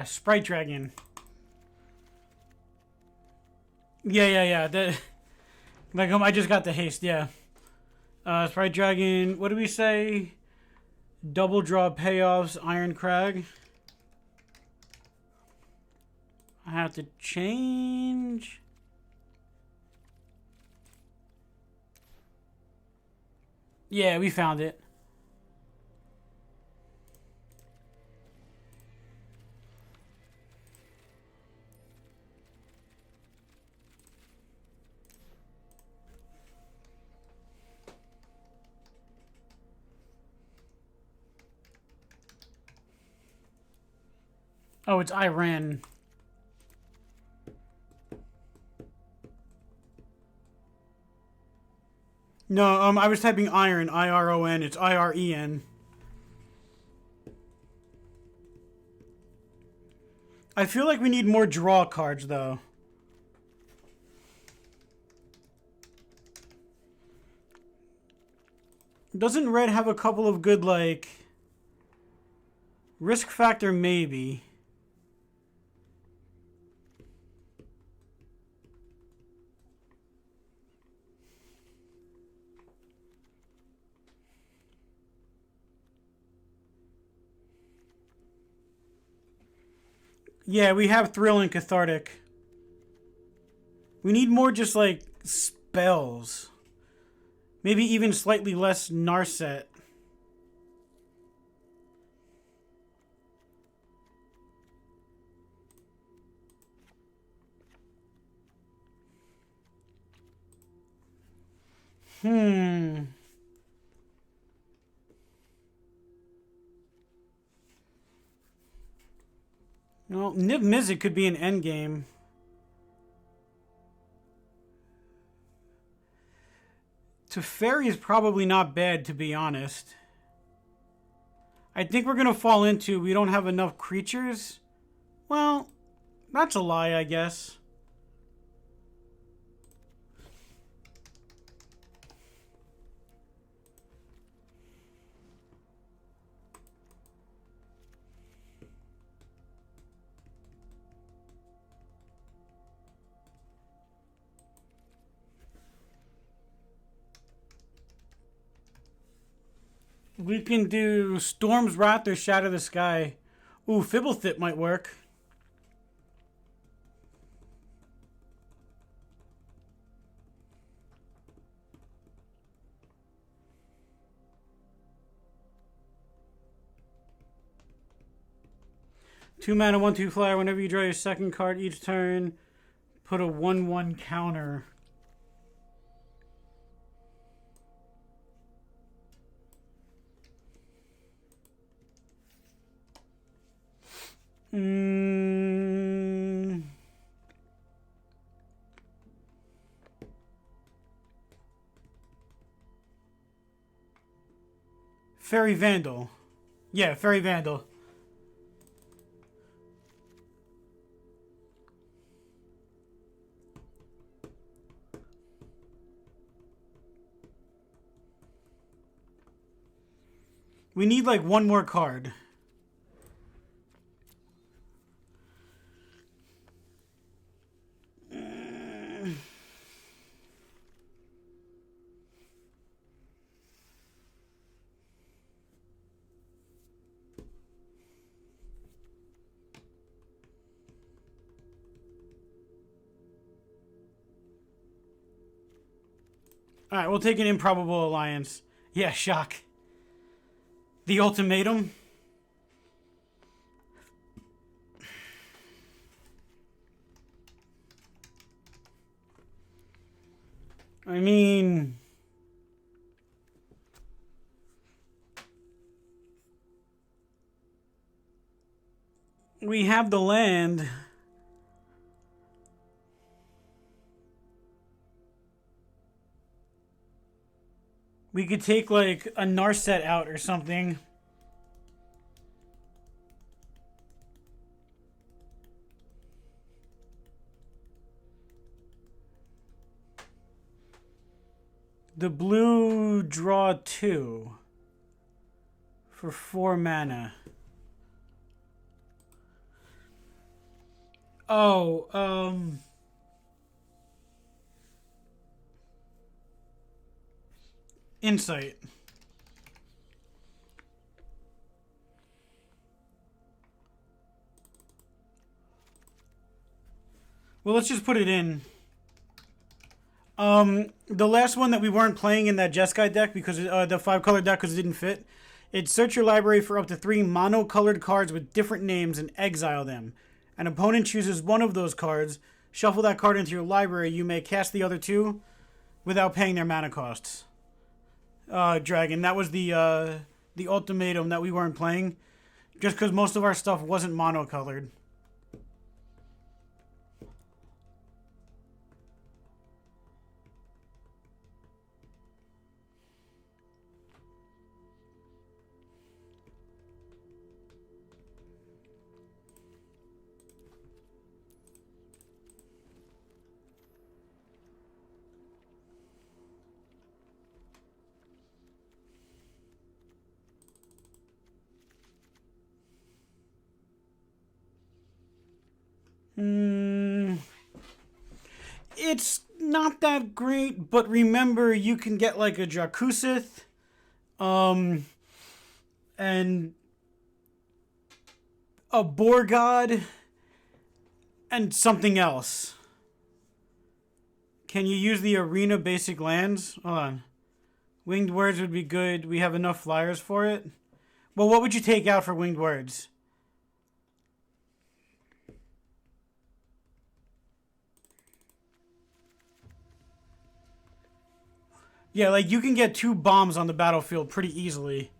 Sprite Dragon. Yeah. Like, I just got the haste, yeah. Sprite Dragon, what do we say? Double draw payoffs, Iron Crag. I have to change. Yeah, we found it. Oh, it's Iran. No, I was typing iron, I-R-O-N. It's I-R-E-N. I feel like we need more draw cards, though. Doesn't red have a couple of good, like... Risk factor, maybe. Yeah, we have Thrill and Cathartic. We need more just, like, spells. Maybe even slightly less Narset. Well, Niv Mizzet could be an endgame. Teferi is probably not bad, to be honest. I think we're going to fall into we don't have enough creatures. Well, that's a lie, I guess. We can do Storm's Wrath or Shatter the Sky. Ooh, Fibblethip might work. Two mana, 1/2 flyer. Whenever you draw your second card each turn, put a 1/1 counter. Fairy Vandal. Yeah, Fairy Vandal. We need like one more card. Alright, we'll take an Improbable Alliance. Yeah, shock. The Ultimatum. I mean... we have the land. We could take, like, a Narset out or something. The blue draw 2 for 4 mana. Oh, Insight. Well, let's just put it in. The last one that we weren't playing in that Jeskai deck because the 5-color deck because it didn't fit. It's search your library for up to 3 mono-colored cards with different names and exile them. An opponent chooses one of those cards. Shuffle that card into your library. You may cast the other 2 without paying their mana costs. Dragon. That was the ultimatum that we weren't playing. Just because most of our stuff wasn't mono-colored. It's not that great, but remember you can get like a Drakusith, and a Boar God, and something else. Can you use the arena basic lands? Hold on. Winged Words would be good. We have enough flyers for it. Well, what would you take out for Winged Words? Yeah, like you can get 2 bombs on the battlefield pretty easily.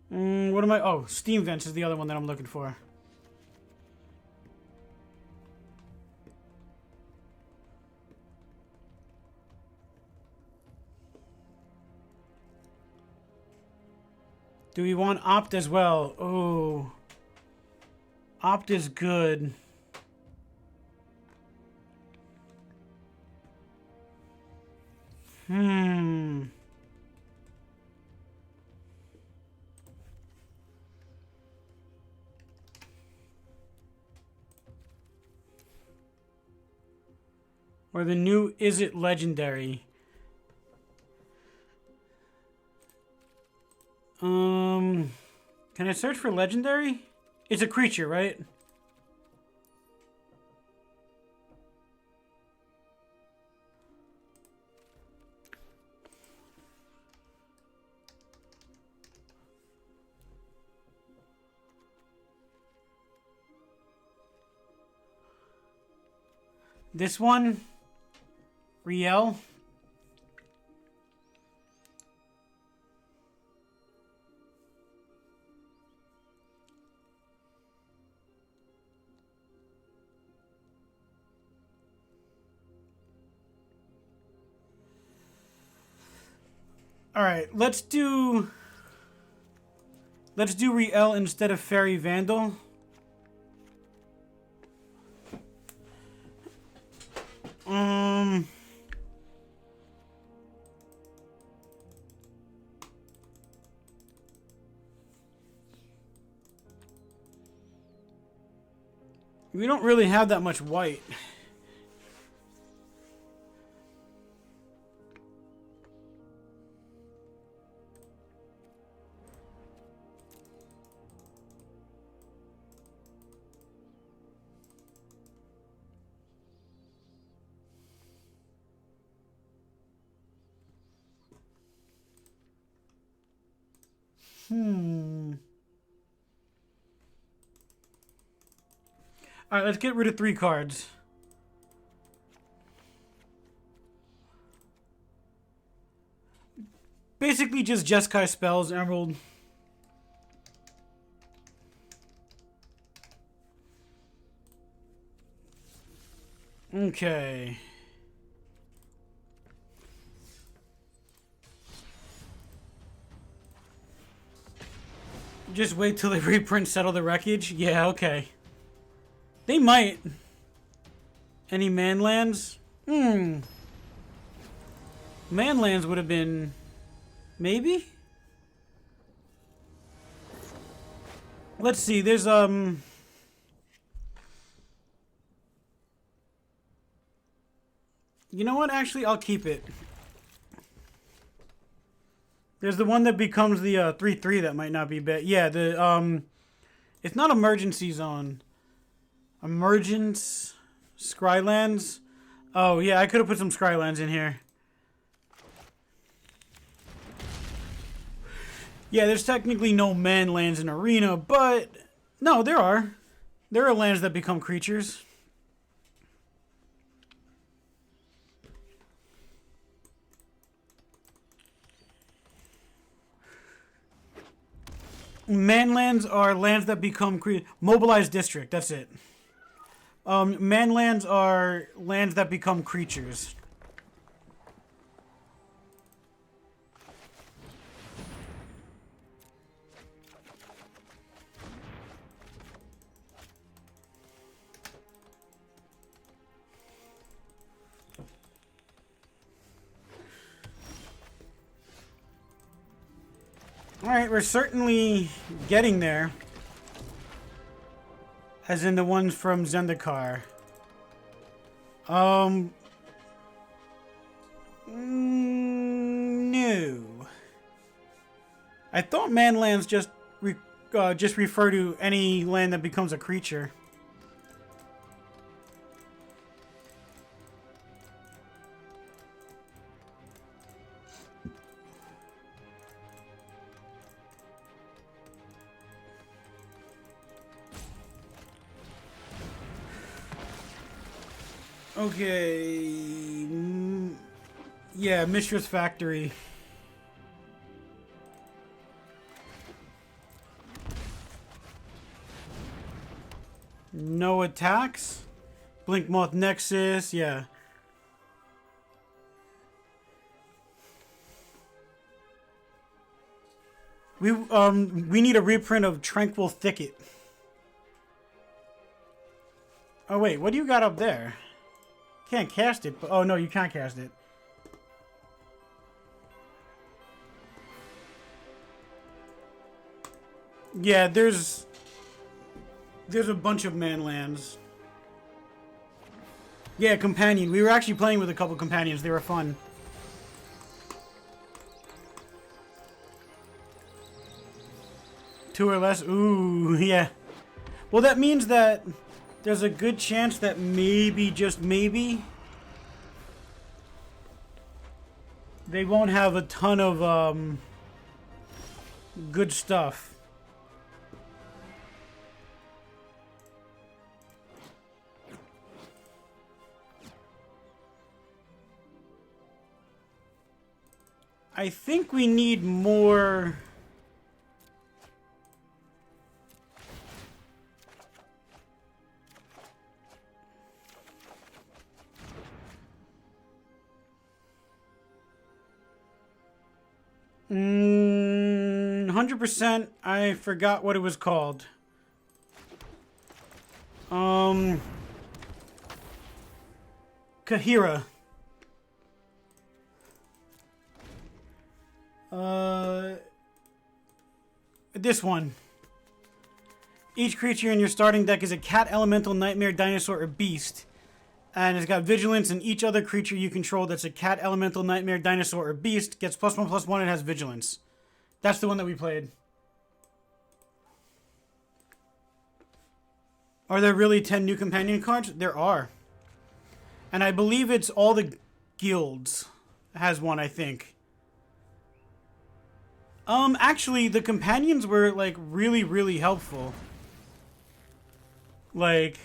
What am I? Oh, Steam Vents is the other one that I'm looking for. Do we want Opt as well? Oh. Opt is good. Or the new Is It Legendary? Can I search for Legendary? It's a creature, right? This one? Riel? Alright, let's do Riel instead of Fairy Vandal. We don't really have that much white. Alright, let's get rid of 3 cards. Basically just Jeskai spells, Emerald. Okay. Just wait till they reprint Settle the Wreckage? Yeah, okay. They might. Any Manlands? Manlands would have been... Maybe? Let's see, there's, You know what? Actually, I'll keep it. There's the one that becomes the 3/3 that might not be bad. Yeah, the it's not Emergency Zone. Emergence Scrylands. Oh yeah, I could have put some Scrylands in here. Yeah, there's technically no man lands in Arena, but no, there are. There are lands that become creatures. Manlands are lands that become mobilized district. That's it. Manlands are lands that become creatures. Alright, we're certainly getting there. As in the ones from Zendikar. No. I thought manlands just refer to any land that becomes a creature. Okay. Yeah, Mistress Factory. No attacks. Blinkmoth Nexus, yeah. We need a reprint of Tranquil Thicket. Oh wait, what do you got up there? Can't cast it, but oh no, you can't cast it. Yeah, there's a bunch of manlands. Yeah, companion. We were actually playing with a couple companions. They were fun. Two or less. Ooh, yeah. Well, that means that there's a good chance that maybe, just maybe, they won't have a ton of good stuff. I think we need more. Mm, 100%. I forgot what it was called. Kahira. This one. Each creature in your starting deck is a cat, elemental, nightmare, dinosaur, or beast. And it's got vigilance, and each other creature you control that's a cat, elemental, nightmare, dinosaur, or beast gets +1/+1 and has vigilance. That's the one that we played. Are there really 10 new companion cards? There are. And I believe it's all the guilds has one, I think. Actually, the companions were, like, really, really helpful. Like,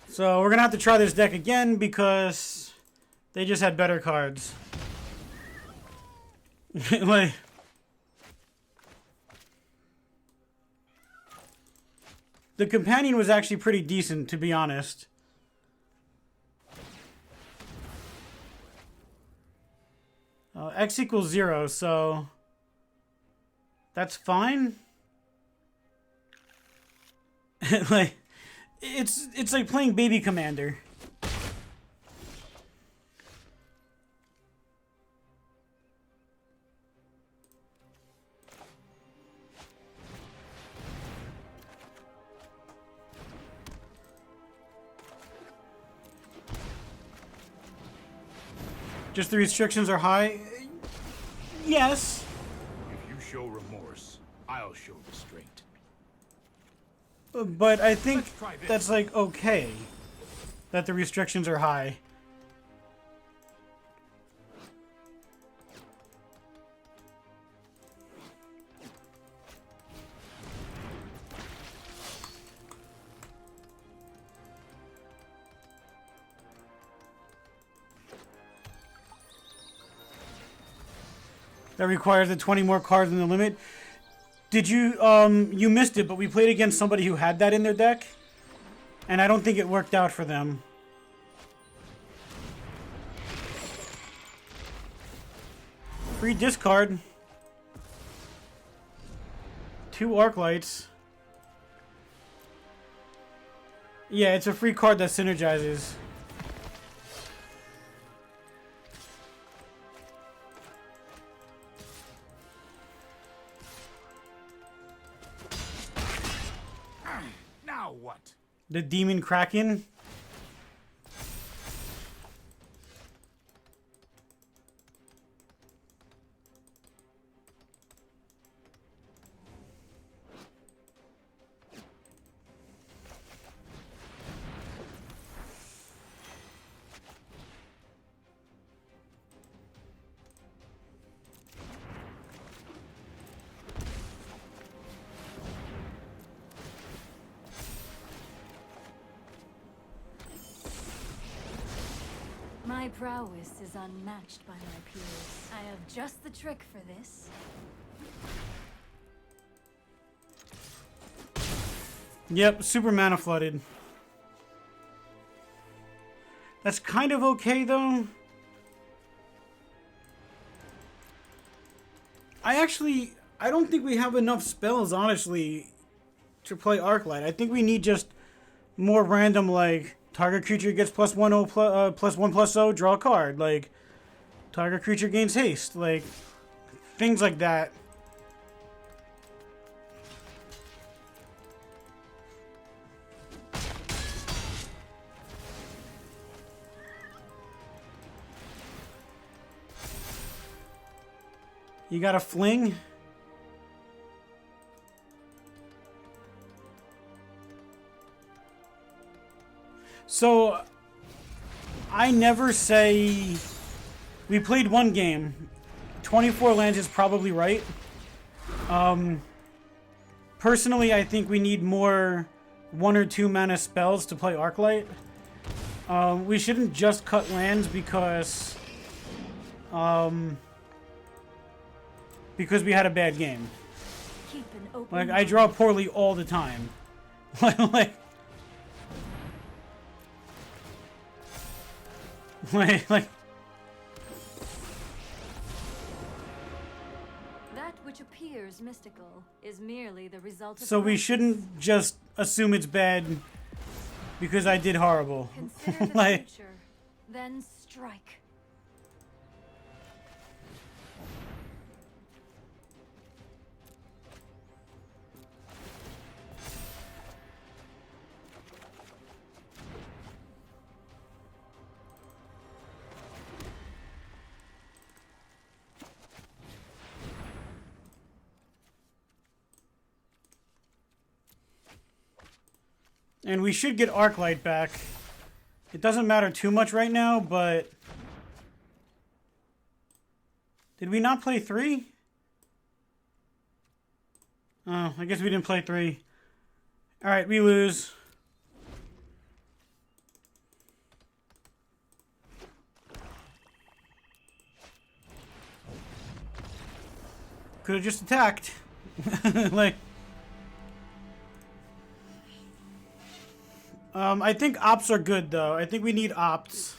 so we're gonna have to try this deck again because they just had better cards. Like, the companion was actually pretty decent, to be honest. X equals 0, so that's fine. Like, it's like playing Baby Commander. Just the restrictions are high? Yes. If you show remorse, I'll show restraint. But I think that's like okay. That the restrictions are high. That requires the 20 more cards in the limit. Did you, you missed it, but we played against somebody who had that in their deck. And I don't think it worked out for them. Free discard. 2 arc lights. Yeah, it's a free card that synergizes. Now what? The Demon Kraken. My prowess is unmatched by my peers. I have just the trick for this. Yep, super mana flooded. That's kind of okay though. I don't think we have enough spells, honestly, to play Arclight. I think we need just more random, like, target creature gets +1/0, +1/+0, draw a card. Like, target creature gains haste. Like, things like that. You got a fling? So, I never say... We played one game. 24 lands is probably right. Personally, I think we need more 1 or 2 mana spells to play Arclight. We shouldn't just cut lands because we had a bad game. Keep an open Like, I draw poorly all the time. like, That which appears mystical is merely the result of so we practice. shouldn't just assume it's bad because I did horrible. Consider the Like, future, then strike. and we should get Arclight back. It doesn't matter too much right now, but... Did we not play 3? Oh, I guess we didn't play 3. Alright, we lose. Could have just attacked. Like... I think ops are good, though. I think we need ops.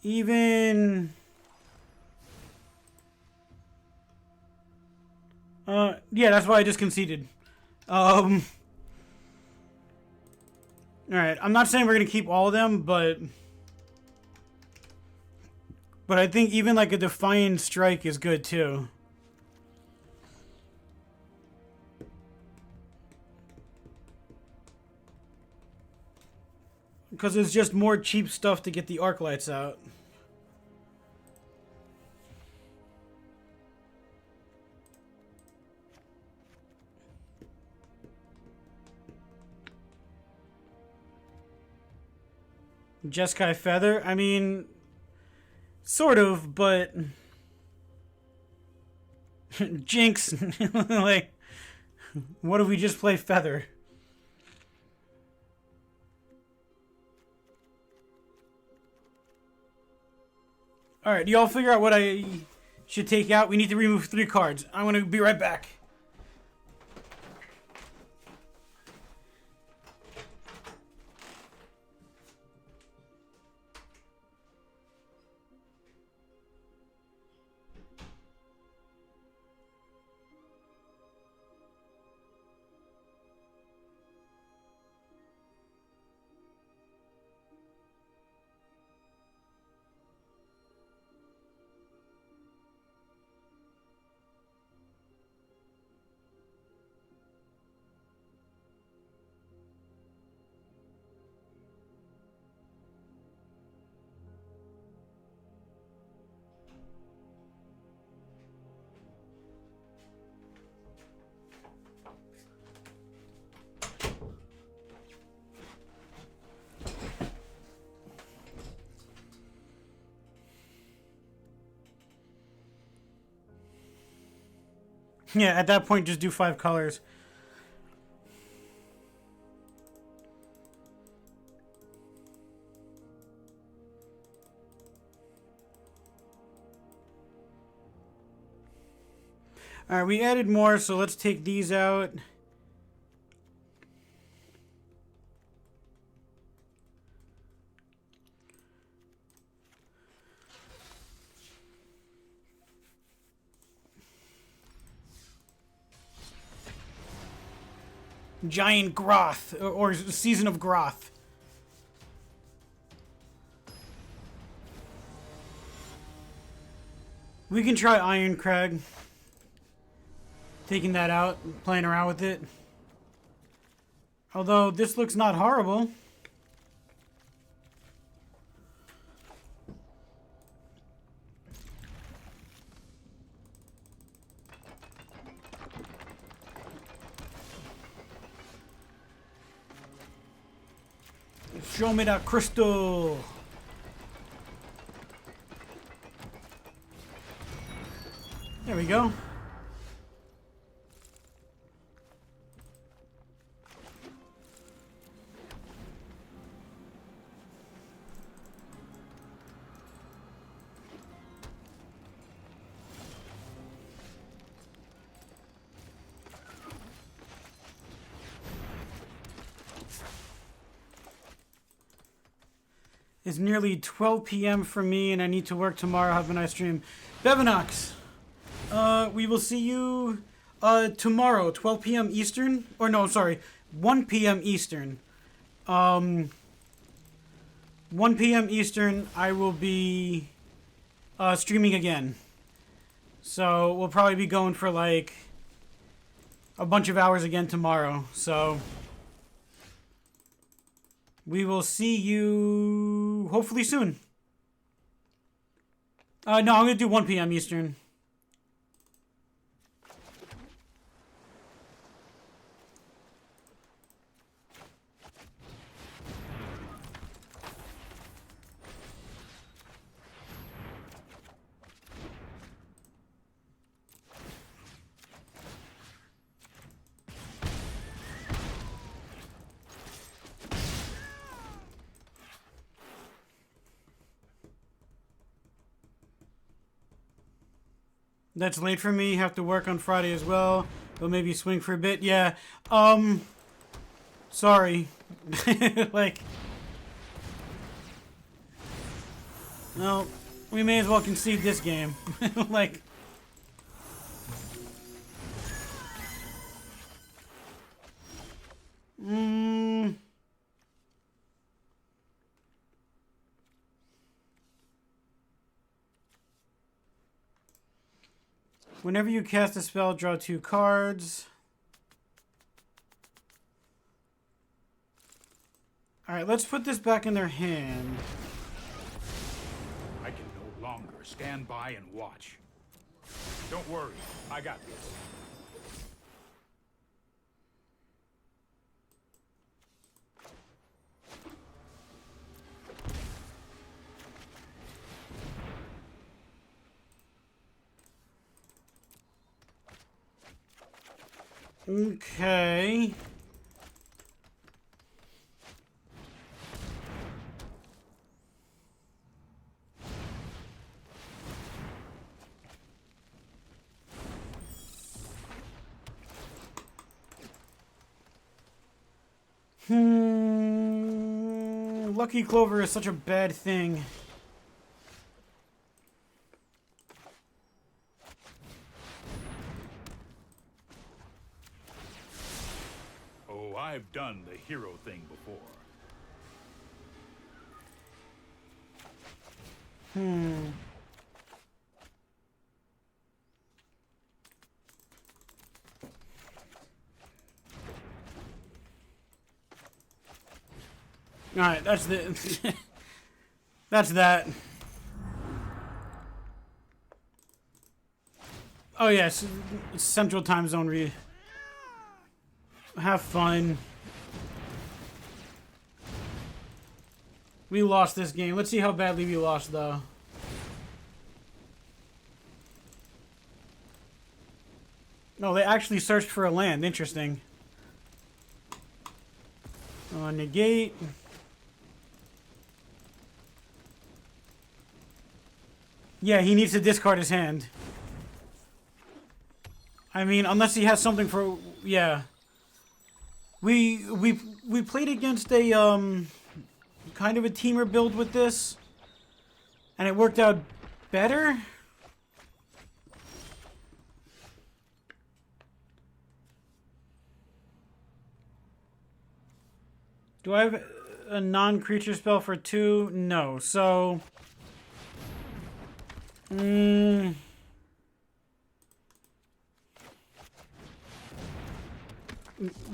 Even... yeah, that's why I just conceded. Alright, I'm not saying we're gonna keep all of them, but I think even, like, a Defiant Strike is good, too. Because it's just more cheap stuff to get the arc lights out. Jeskai Feather? I mean, sort of, but... Jinx. Like, what if we just play Feather? Alright, y'all figure out what I should take out. We need to remove 3 cards. I'm going to be right back. Yeah, at that point, just do 5 colors. Alright, we added more, so let's take these out. Giant Groth, or Season of Groth. We can try Iron Crag. Taking that out, playing around with it. Although, this looks not horrible. Show me that crystal. There we go. It's nearly 12 p.m. for me, and I need to work tomorrow. Have a nice stream. Bevinox, we will see you tomorrow, 12 p.m. Eastern. Or no, sorry, 1 p.m. Eastern. 1 p.m. Eastern, I will be streaming again. So we'll probably be going for like a bunch of hours again tomorrow. So we will see you hopefully soon. No, I'm going to do 1 p.m. Eastern. That's late for me. Have to work on Friday as well. But maybe swing for a bit. Yeah. Sorry. Like. Well, we may as well concede this game. Like. Whenever you cast a spell, draw 2 cards. Alright, let's put this back in their hand. I can no longer stand by and watch. Don't worry, I got this. Okay. Lucky Clover is such a bad thing. Oh, I've done the hero thing before. Alright, that's the... That's that. Oh yes, it's Central Time Zone Have fun. We lost this game. Let's see how badly we lost, though. Oh, they actually searched for a land. Interesting. Negate. Yeah, he needs to discard his hand. I mean, unless he has something for... Yeah. We played against a, kind of a teamer build with this. And it worked out better. Do I have a non-creature spell for 2? No. So...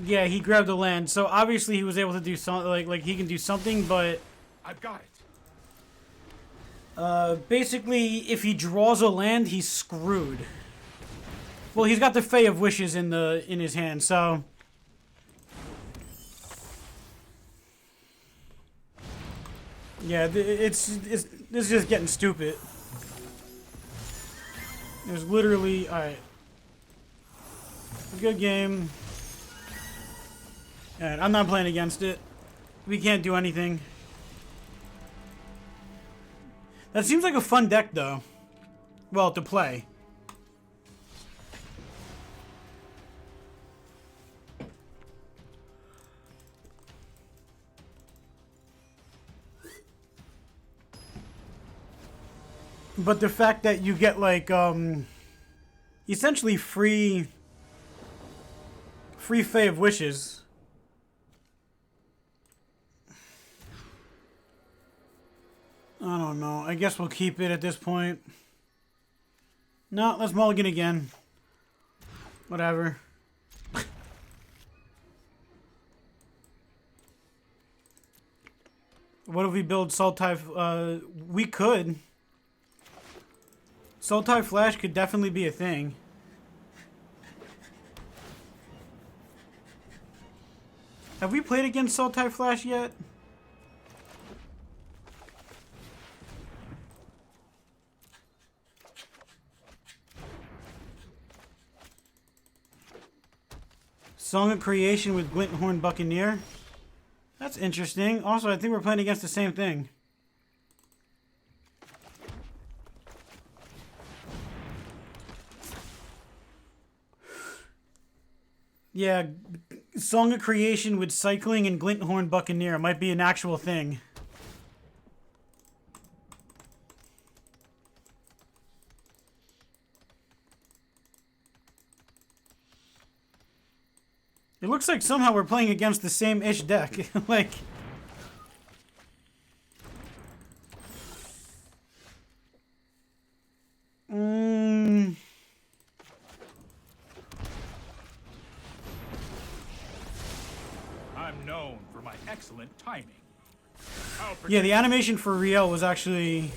Yeah, he grabbed the land. So obviously he was able to do something, like he can do something, but... I've got it. Basically, if he draws a land, he's screwed. Well, he's got the Fae of Wishes in his hand, so... Yeah, this is just getting stupid. There's literally... Alright. Good game. Alright, I'm not playing against it. We can't do anything. That seems like a fun deck, though. Well, to play. But the fact that you get, like, essentially free Fae of Wishes. I don't know. I guess we'll keep it at this point. No, let's mulligan again. Whatever. What if we build Sultai? We could. Sultai Flash could definitely be a thing. Have we played against Sultai Flash yet? Song of Creation with Glinthorn Buccaneer. That's interesting. Also, I think we're playing against the same thing. Yeah, Song of Creation with Cycling and Glinthorn Buccaneer might be an actual thing. It looks like somehow we're playing against the same-ish deck. Like... I'm known for my excellent timing. Yeah, the animation for Riel was actually...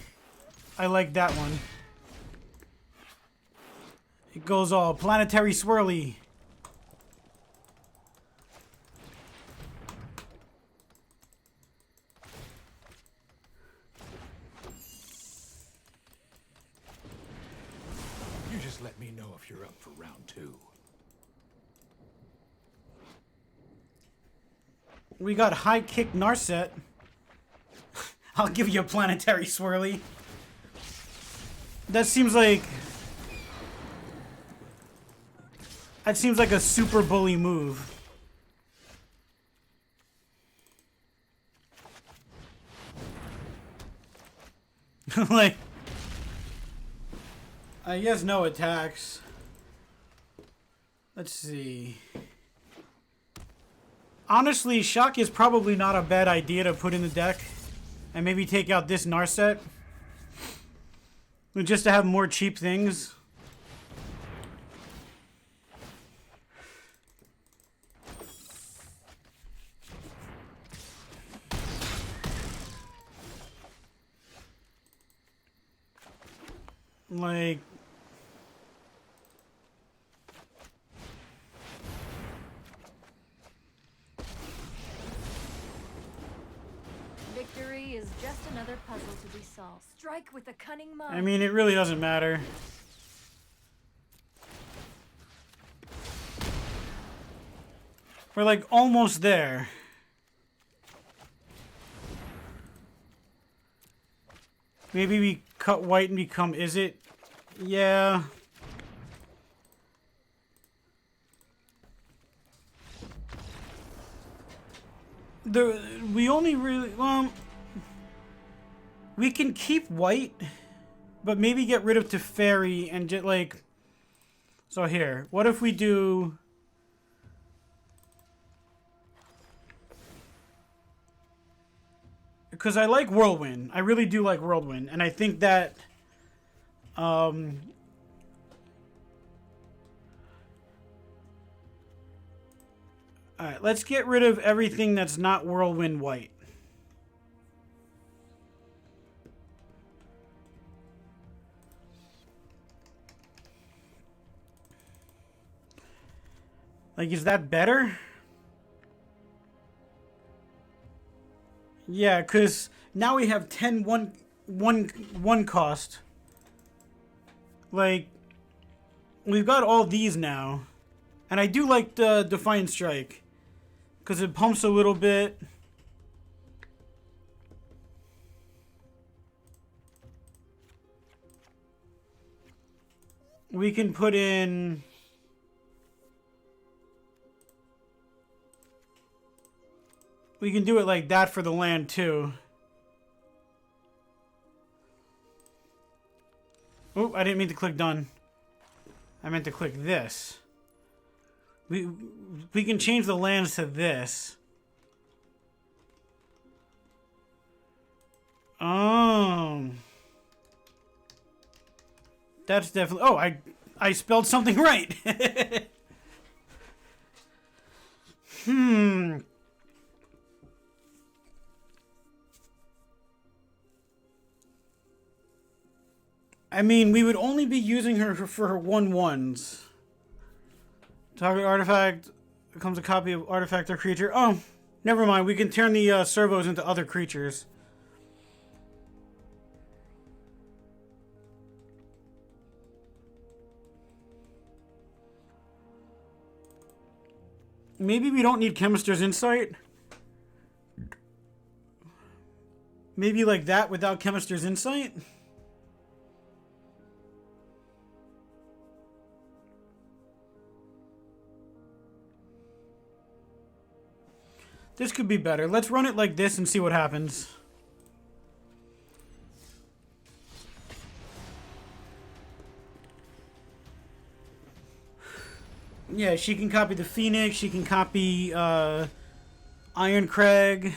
I like that one. It goes all planetary swirly. You just let me know if you're up for round 2. We got High Kick Narset. I'll give you a planetary swirly. That seems like... That seems like a super bully move. Like... I guess no attacks. Let's see. Honestly, Shock is probably not a bad idea to put in the deck. And maybe take out this Narset. Just to have more cheap things. Like... Victory is just another puzzle to be solved. Strike with a cunning mind. I mean, it really doesn't matter. We're like almost there. Maybe we cut white and become is it? Yeah. We only really we can keep white, but maybe get rid of Teferi and just like. So here, what if we do? Because I like Whirlwind. I really do like Whirlwind. And I think that... Alright, let's get rid of everything that's not Whirlwind white. Like, is that better? Yeah, because now we have 10 one cost. Like, we've got all these now. And I do like the Defiant Strike. Because it pumps a little bit. We can put in... We can do it like that for the land, too. Oh, I didn't mean to click done. I meant to click this. We can change the lands to this. Oh. That's definitely... Oh, I spelled something right. I mean, we would only be using her for her 1/1s. Target artifact becomes a copy of artifact or creature. Oh, never mind. We can turn the servos into other creatures. Maybe we don't need Chemister's Insight. Maybe like that without Chemister's Insight. This could be better. Let's run it like this and see what happens. Yeah, she can copy the Phoenix. She can copy Iron Crag.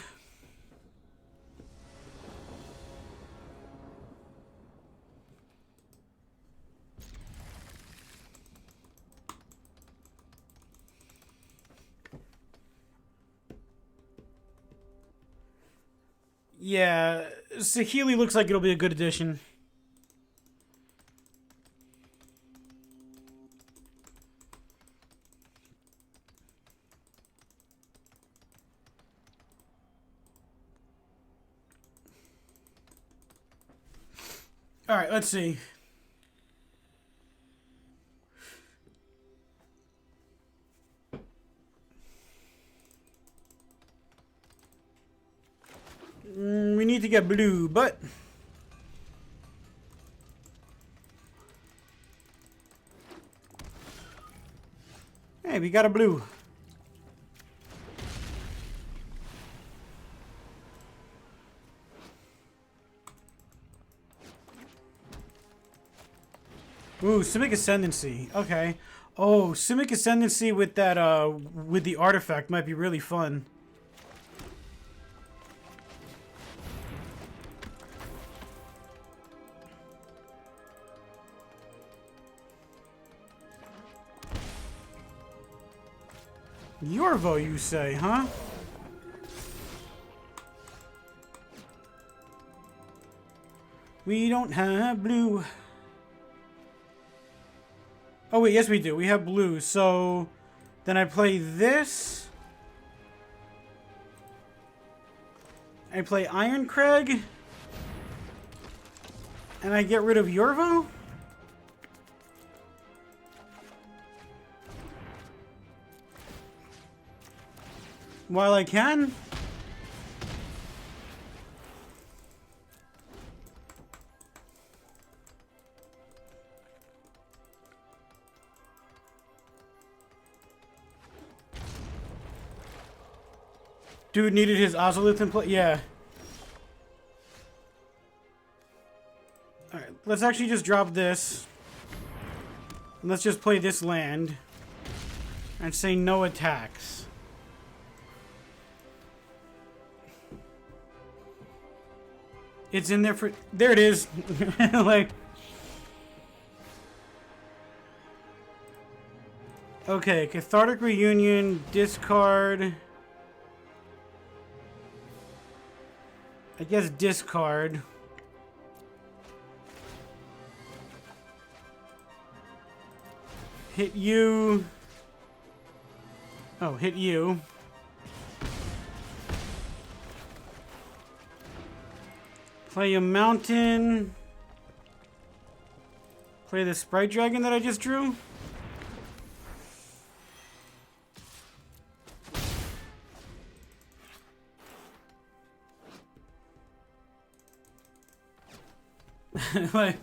Yeah, Saheeli looks like it'll be a good addition. All right, let's see. We need to get blue, but... Hey, we got a blue. Ooh, Simic Ascendancy. Okay. Oh, Simic Ascendancy with that, with the artifact might be really fun. Yorvo, you say, huh? We don't have blue. Oh wait, yes we do. We have blue. So then I play this. I play Iron Crag. And I get rid of Yorvo? While I can. Dude needed his Ozolith in play. Yeah. Alright, let's actually just drop this. And let's just play this land. And say no attacks. It's in there for... There it is. Like... Okay, Cathartic Reunion, discard... I guess discard. Hit you. Oh, hit you. Play a mountain. Play the Sprite Dragon that I just drew. Like,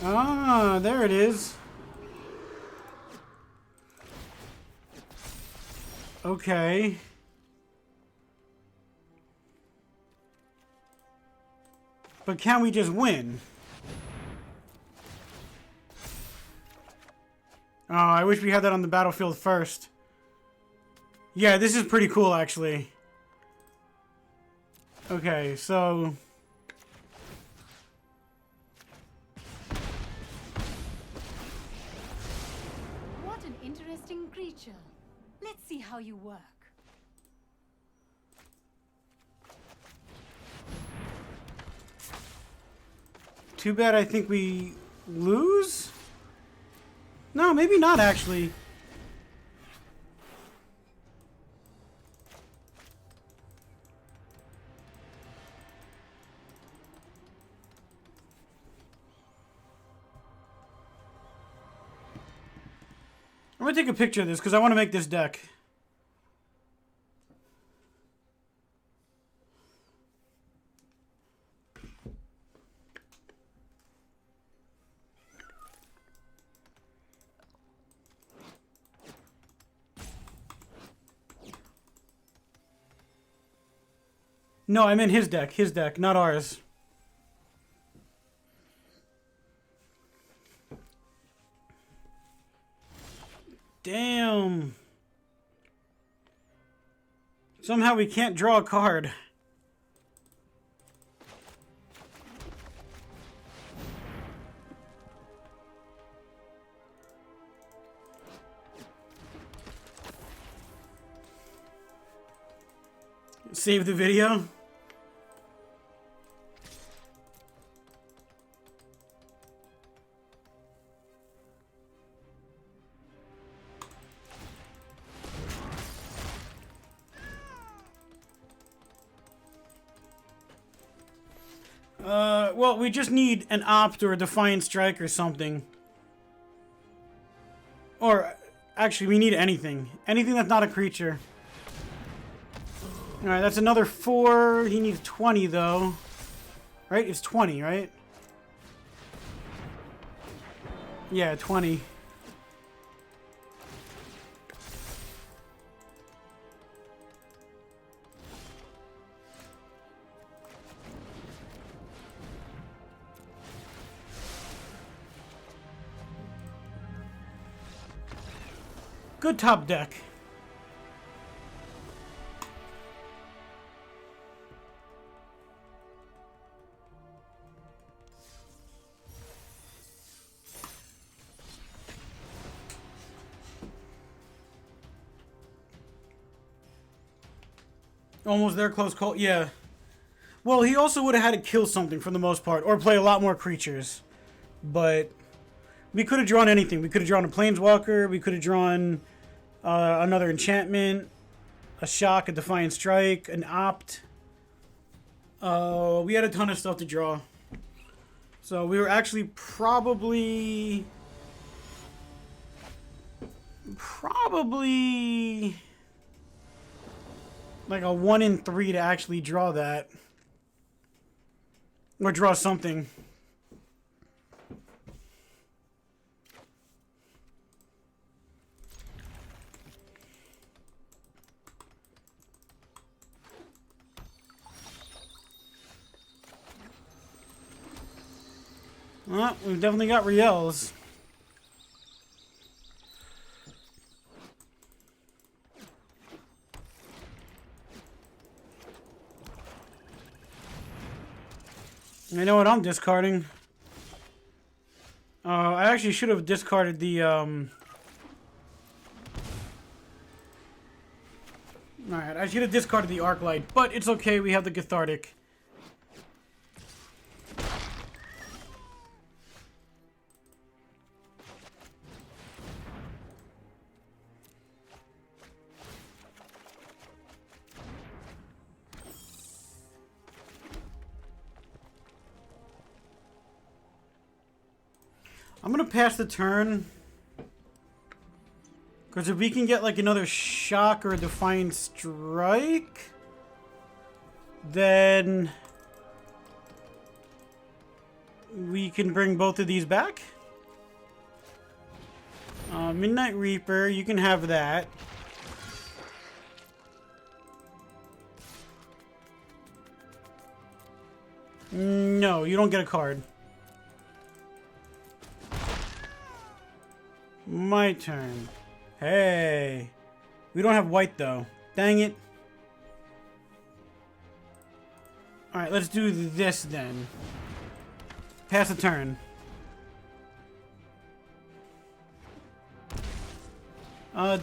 ah, there it is. Okay. But can we just win? Oh, I wish we had that on the battlefield first. Yeah, this is pretty cool, actually. Okay, so... What an interesting creature. Let's see how you work. Too bad I think we lose? No, maybe not, actually. I'm gonna take a picture of this because I want to make this deck. No, I meant his deck, not ours. Damn. Somehow we can't draw a card. Save the video. Well, we just need an Opt or a Defiant Strike or something. Or, actually, we need anything. Anything that's not a creature. Alright, that's another 4. He needs 20, though. Right? It's 20, right? Yeah, 20. Good top deck. Almost there, close call. Yeah. Well, he also would have had to kill something for the most part, or play a lot more creatures. But we could have drawn anything. We could have drawn a Planeswalker. We could have drawn another enchantment, a shock, a Defiant Strike, an Opt. We had a ton of stuff to draw. So we were actually probably Probably like a 1 in 3 to actually draw that. Or draw something. Well, we've definitely got Riels. I know what I'm discarding. I actually should have discarded the, Alright, I should have discarded the Arclight, but it's okay, we have the Cathartic. I'm gonna pass the turn. Because if we can get like another shock or a Defiant Strike, then we can bring both of these back. Midnight Reaper, you can have that. No, you don't get a card. My turn. Hey. We don't have white, though. Dang it. Alright, let's do this, then. Pass the turn.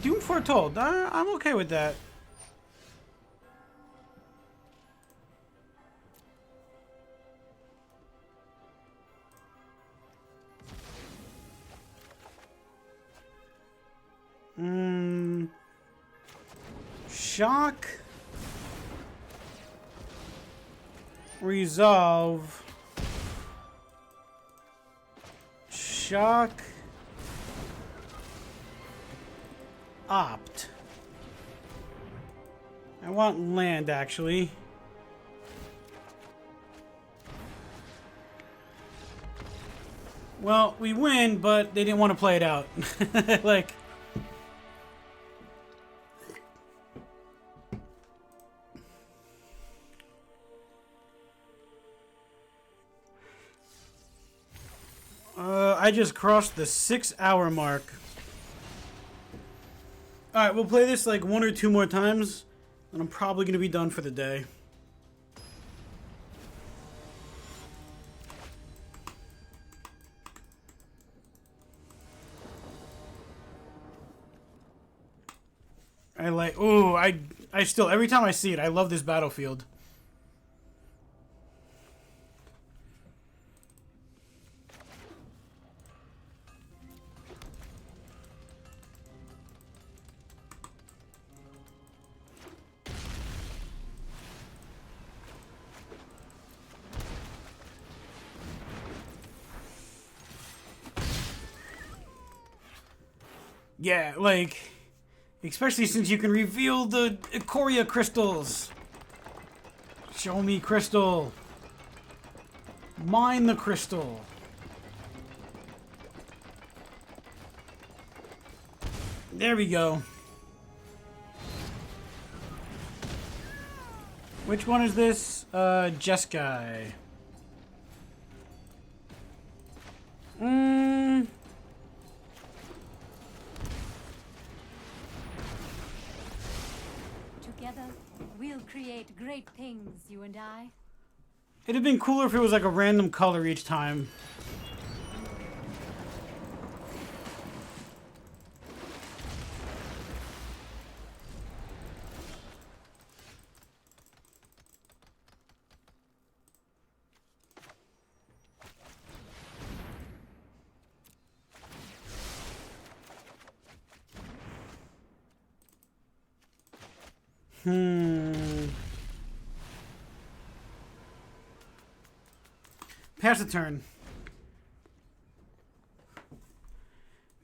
Doom Foretold. I'm okay with that. Shock. Resolve. Shock. Opt. I want land, actually. Well, we win, but they didn't want to play it out. Like... I just crossed the 6-hour mark. Alright, we'll play this like 1 or 2 more times, and I'm probably going to be done for the day. I like... Ooh, I still... Every time I see it, I love this battlefield. Yeah, like... Especially since you can reveal the Ikoria crystals. Show me crystal. Mine the crystal. There we go. Which one is this? Jeskai. Together, we'll create great things, you and I. It'd have been cooler if it was like a random color each time. Pass the turn.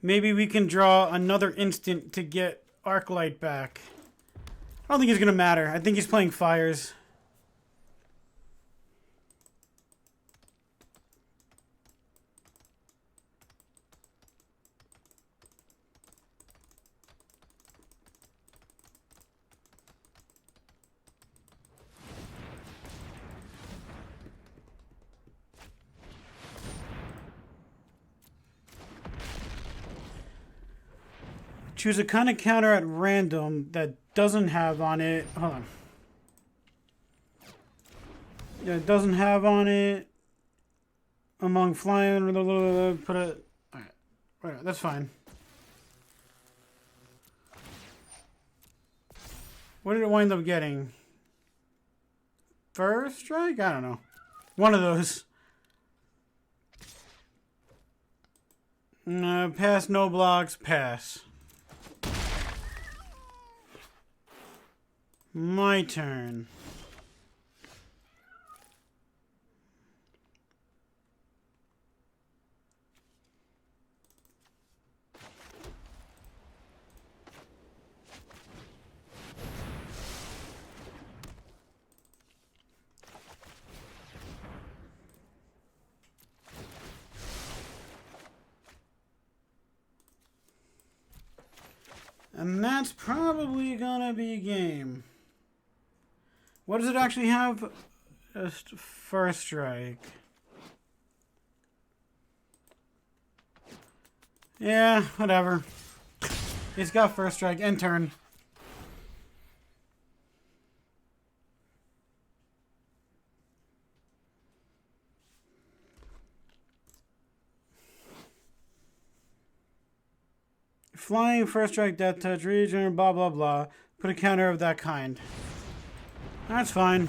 maybe we can draw another instant to get Arclight back. I don't think it's going to matter. I think he's playing fires. Choose a kind of counter at random that doesn't have on it. Hold on. Yeah, it doesn't have on it. Among flying. Put it. Alright. Right, that's fine. What did it wind up getting? First strike? I don't know. One of those. Pass, no blocks, pass. My turn. And that's probably gonna be game. What does it actually have? Just first strike. Yeah, whatever. It's got first strike and turn. Flying, first strike, death touch, region, blah, blah, blah. Put a counter of that kind. That's fine.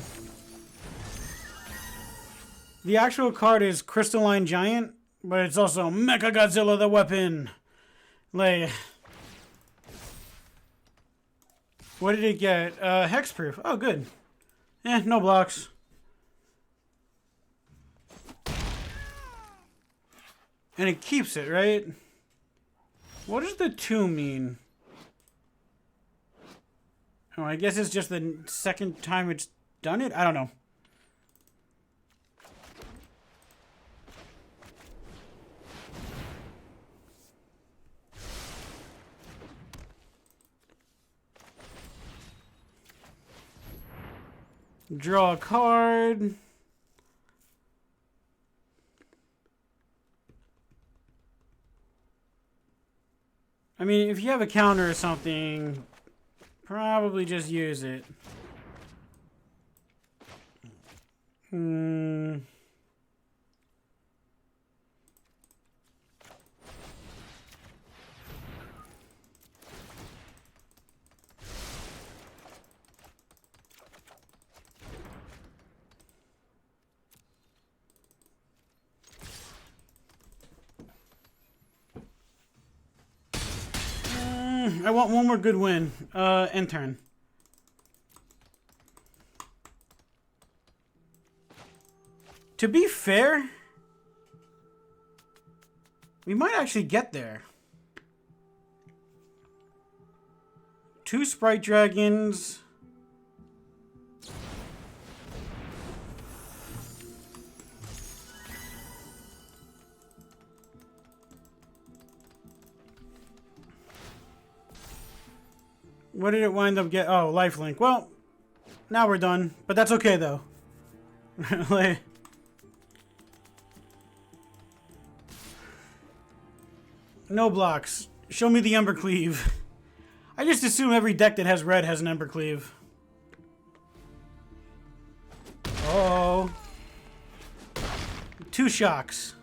The actual card is Crystalline Giant, but it's also Mecha Godzilla the weapon. Like, what did it get? Hexproof. Oh, good. No blocks. And it keeps it, right? What does the 2 mean? Oh, I guess it's just the second time it's done it? I don't know. Draw a card. I mean, if you have a counter or something, probably just use it. I want one more good win. End turn. To be fair, we might actually get there. 2 Sprite Dragons. What did it wind up get? Oh, lifelink. Well, now we're done. But that's okay, though. Like, no blocks. Show me the Ember Cleave. I just assume every deck that has red has an Ember Cleave. Oh. 2 shocks.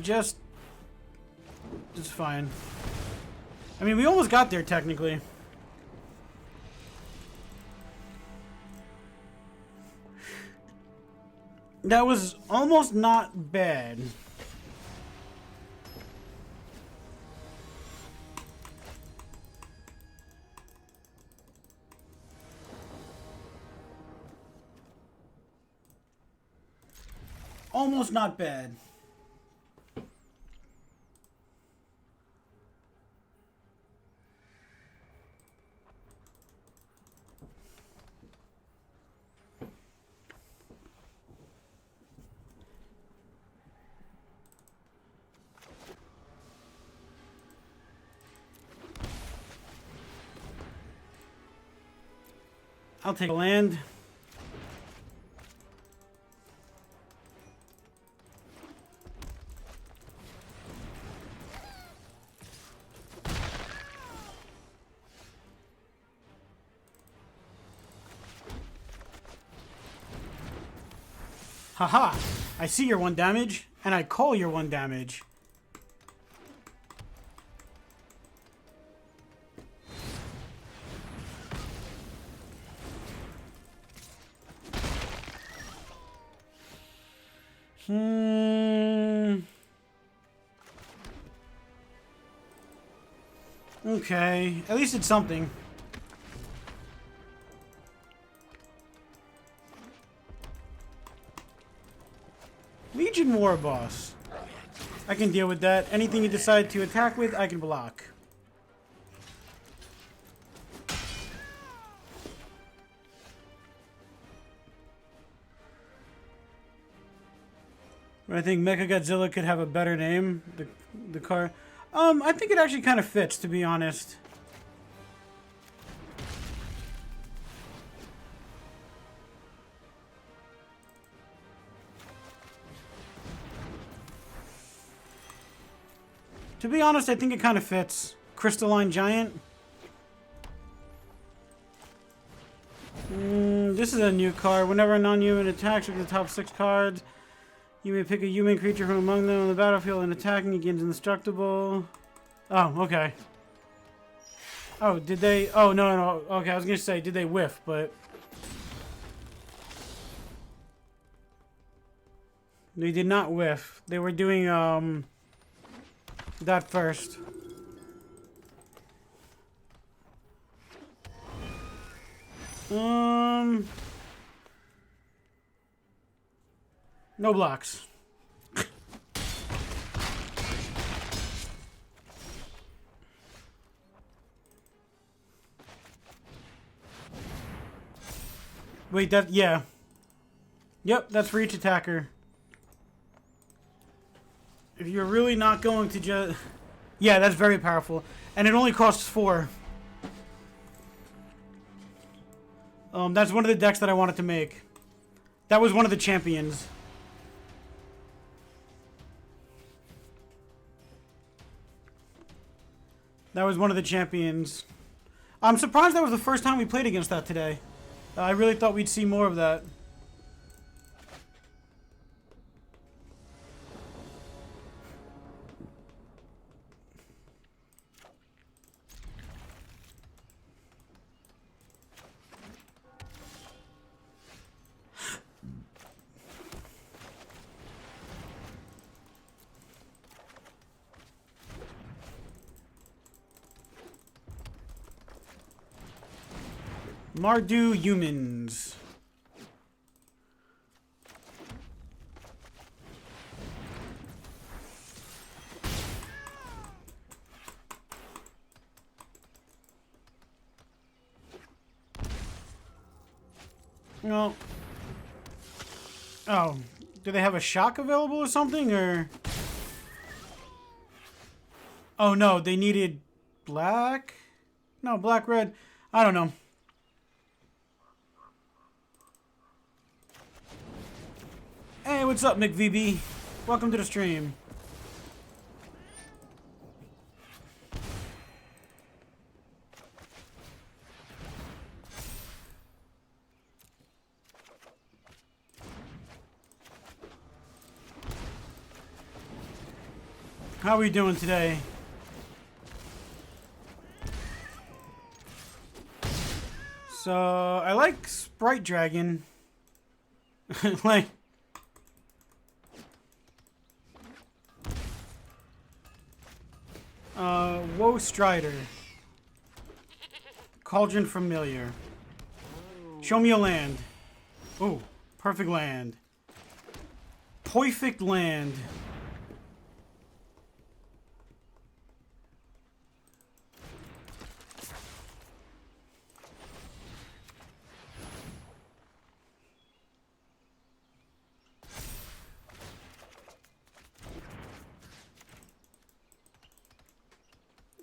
Just... It's fine. I mean, we almost got there, technically. That was almost not bad. almost not bad. I'll take a land. Haha! I see your 1 damage, and I call your 1 damage. Okay, at least it's something. Legion War Boss. I can deal with that. Anything you decide to attack with, I can block. I think Mechagodzilla could have a better name. The car. I think it actually kind of fits, to be honest. To be honest, I think it kind of fits. Crystalline Giant. This is a new card. Whenever a non-human attacks with the top 6 cards, you may pick a human creature from among them on the battlefield, and attacking against indestructible. Oh, okay. Oh, did they? Oh, no. Okay, I was gonna say, did they whiff, but they did not whiff. They were doing, that first. No blocks. Wait, yeah. Yep, that's for each attacker. If you're really not going to just... Yeah, that's very powerful. And it only costs 4. That's one of the decks that I wanted to make. That was one of the champions. That was one of the champions. I'm surprised that was the first time we played against that today. I really thought we'd see more of that. Mardu humans. No. Oh, do they have a shock available or something, or? Oh no, they needed black? No, black, red. I don't know. Hey, what's up, McVB? Welcome to the stream. How are we doing today? So, I like Sprite Dragon. like... Woe Strider. Cauldron Familiar. Show me a land. Oh, perfect land. perfect land.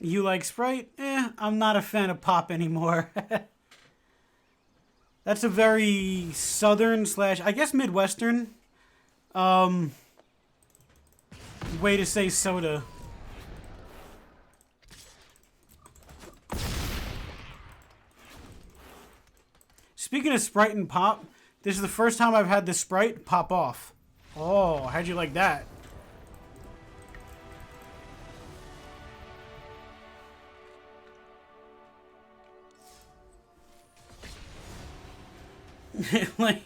You like Sprite? I'm not a fan of Pop anymore. That's a very southern slash, I guess, Midwestern way to say soda. Speaking of Sprite and Pop, this is the first time I've had the Sprite pop off. Oh, how'd you like that? Like,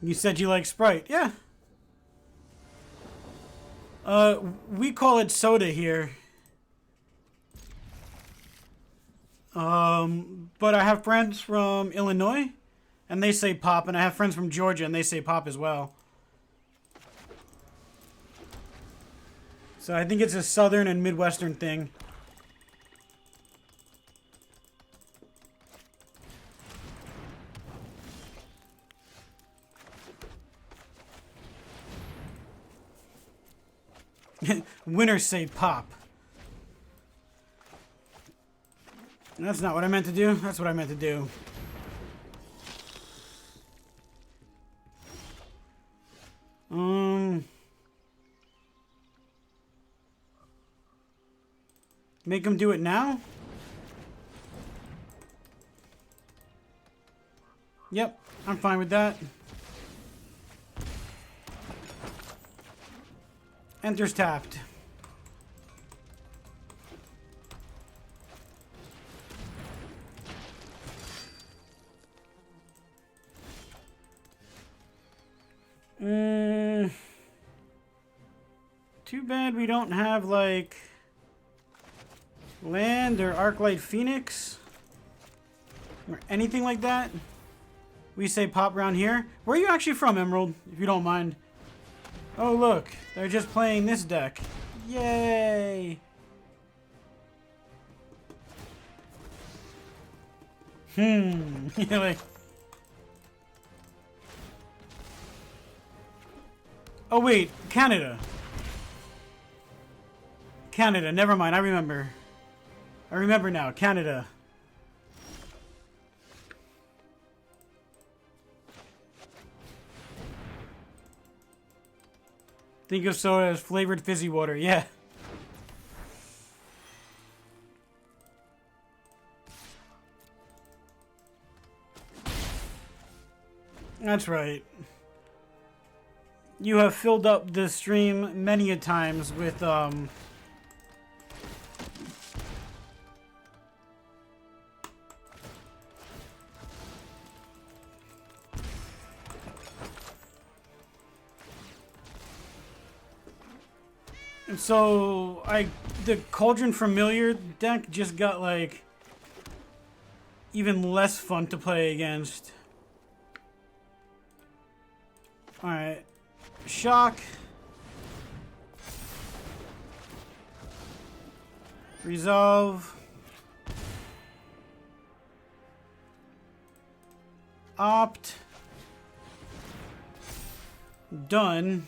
you said you like Sprite. Yeah. We call it soda here. But I have friends from Illinois and they say Pop, and I have friends from Georgia and they say Pop as well. So I think it's a southern and Midwestern thing. Winners say Pop. That's not what I meant to do. That's what I meant to do. Make him do it now? Yep, I'm fine with that. Enters tapped. Too bad we don't have, like, land or Arclight Phoenix or anything like that. We say Pop round here. Where are you actually from, Emerald, if you don't mind? Oh, look. They're just playing this deck. Yay! Like... Oh, wait. Canada. Canada. Never mind. I remember. I remember now. Canada. Think of soda as flavored fizzy water. Yeah. That's right. You have filled up the stream many a times with, And so, the Cauldron Familiar deck just got, like, even less fun to play against. Alright. Shock. Resolve. Opt. Done.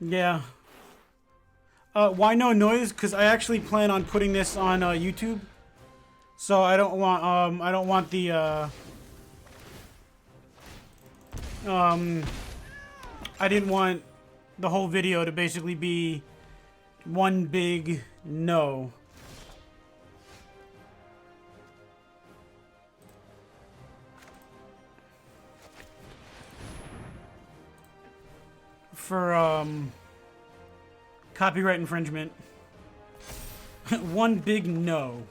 Yeah. Why no noise? Because I actually plan on putting this on YouTube. So I don't want the I didn't want the whole video to basically be one big no. For copyright infringement. One big no.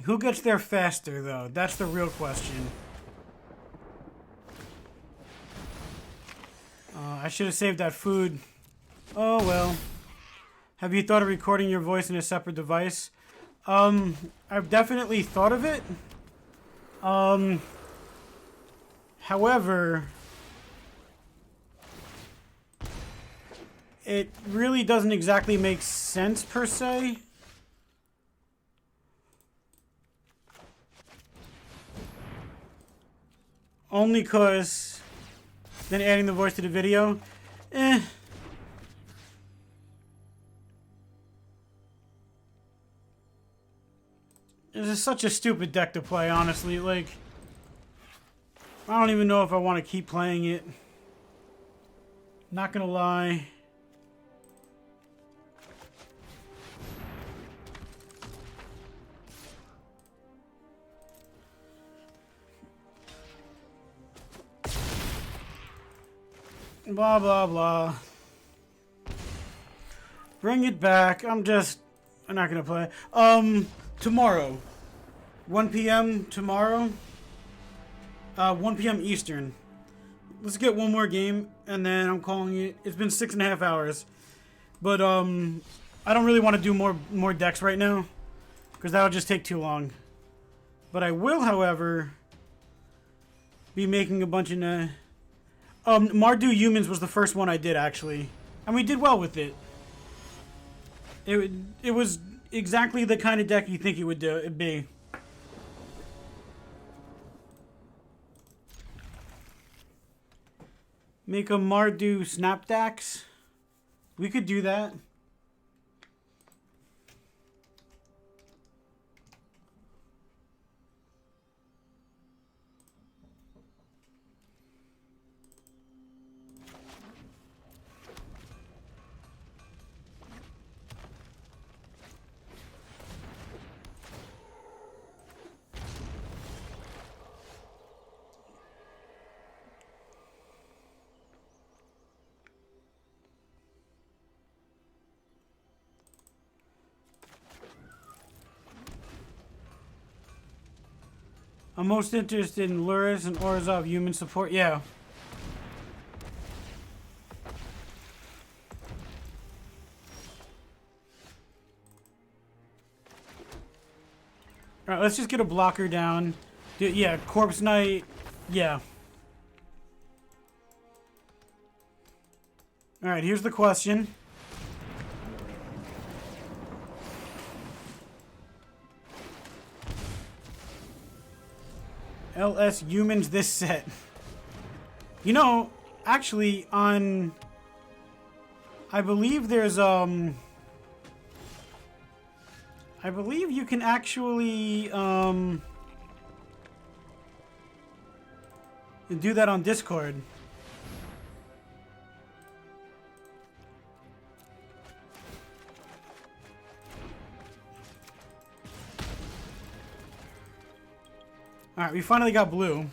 Who gets there faster, though? That's the real question. I should have saved that food. Oh, well. Have you thought of recording your voice in a separate device? I've definitely thought of it. However, it really doesn't exactly make sense, per se. Only because then adding the voice to the video, This is such a stupid deck to play, honestly. Like, I don't even know if I want to keep playing it. Not gonna lie. Blah, blah, blah. Bring it back. I'm not gonna play. Tomorrow. 1 p.m. tomorrow. 1 p.m. Eastern. Let's get one more game, and then I'm calling it. It's been 6.5 hours. But, I don't really want to do more decks right now, because that'll just take too long. But I will, however, be making a bunch of... Mardu Humans was the first one I did, actually. And we did well with it. It was exactly the kind of deck you think it would be. Make a Mardu Snapdax. We could do that. I'm most interested in Luris and Orzhov human support. Yeah. Alright, let's just get a blocker down. Yeah, Corpse Knight. Yeah. Alright, here's the question. LS Humans this set. You know, actually on... I believe there's, I believe you can actually, do that on Discord. Alright, we finally got blue.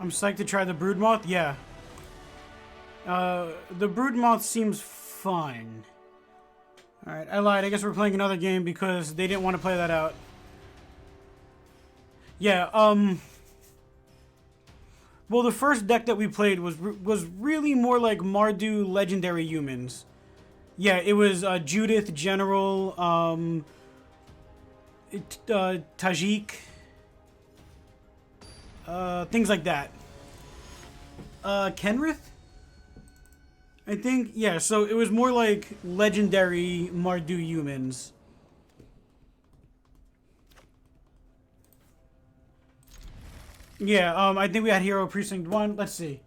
I'm psyched to try the Broodmoth. Yeah. The Broodmoth seems fine. Alright, I lied. I guess we're playing another game because they didn't want to play that out. Yeah, well, the first deck that we played was really more like Mardu Legendary Humans. Yeah, it was Judith, General, Tajik, things like that. Kenrith? I think, yeah, so it was more like Legendary Mardu Humans. Yeah, I think we had Hero Precinct 1. Let's see.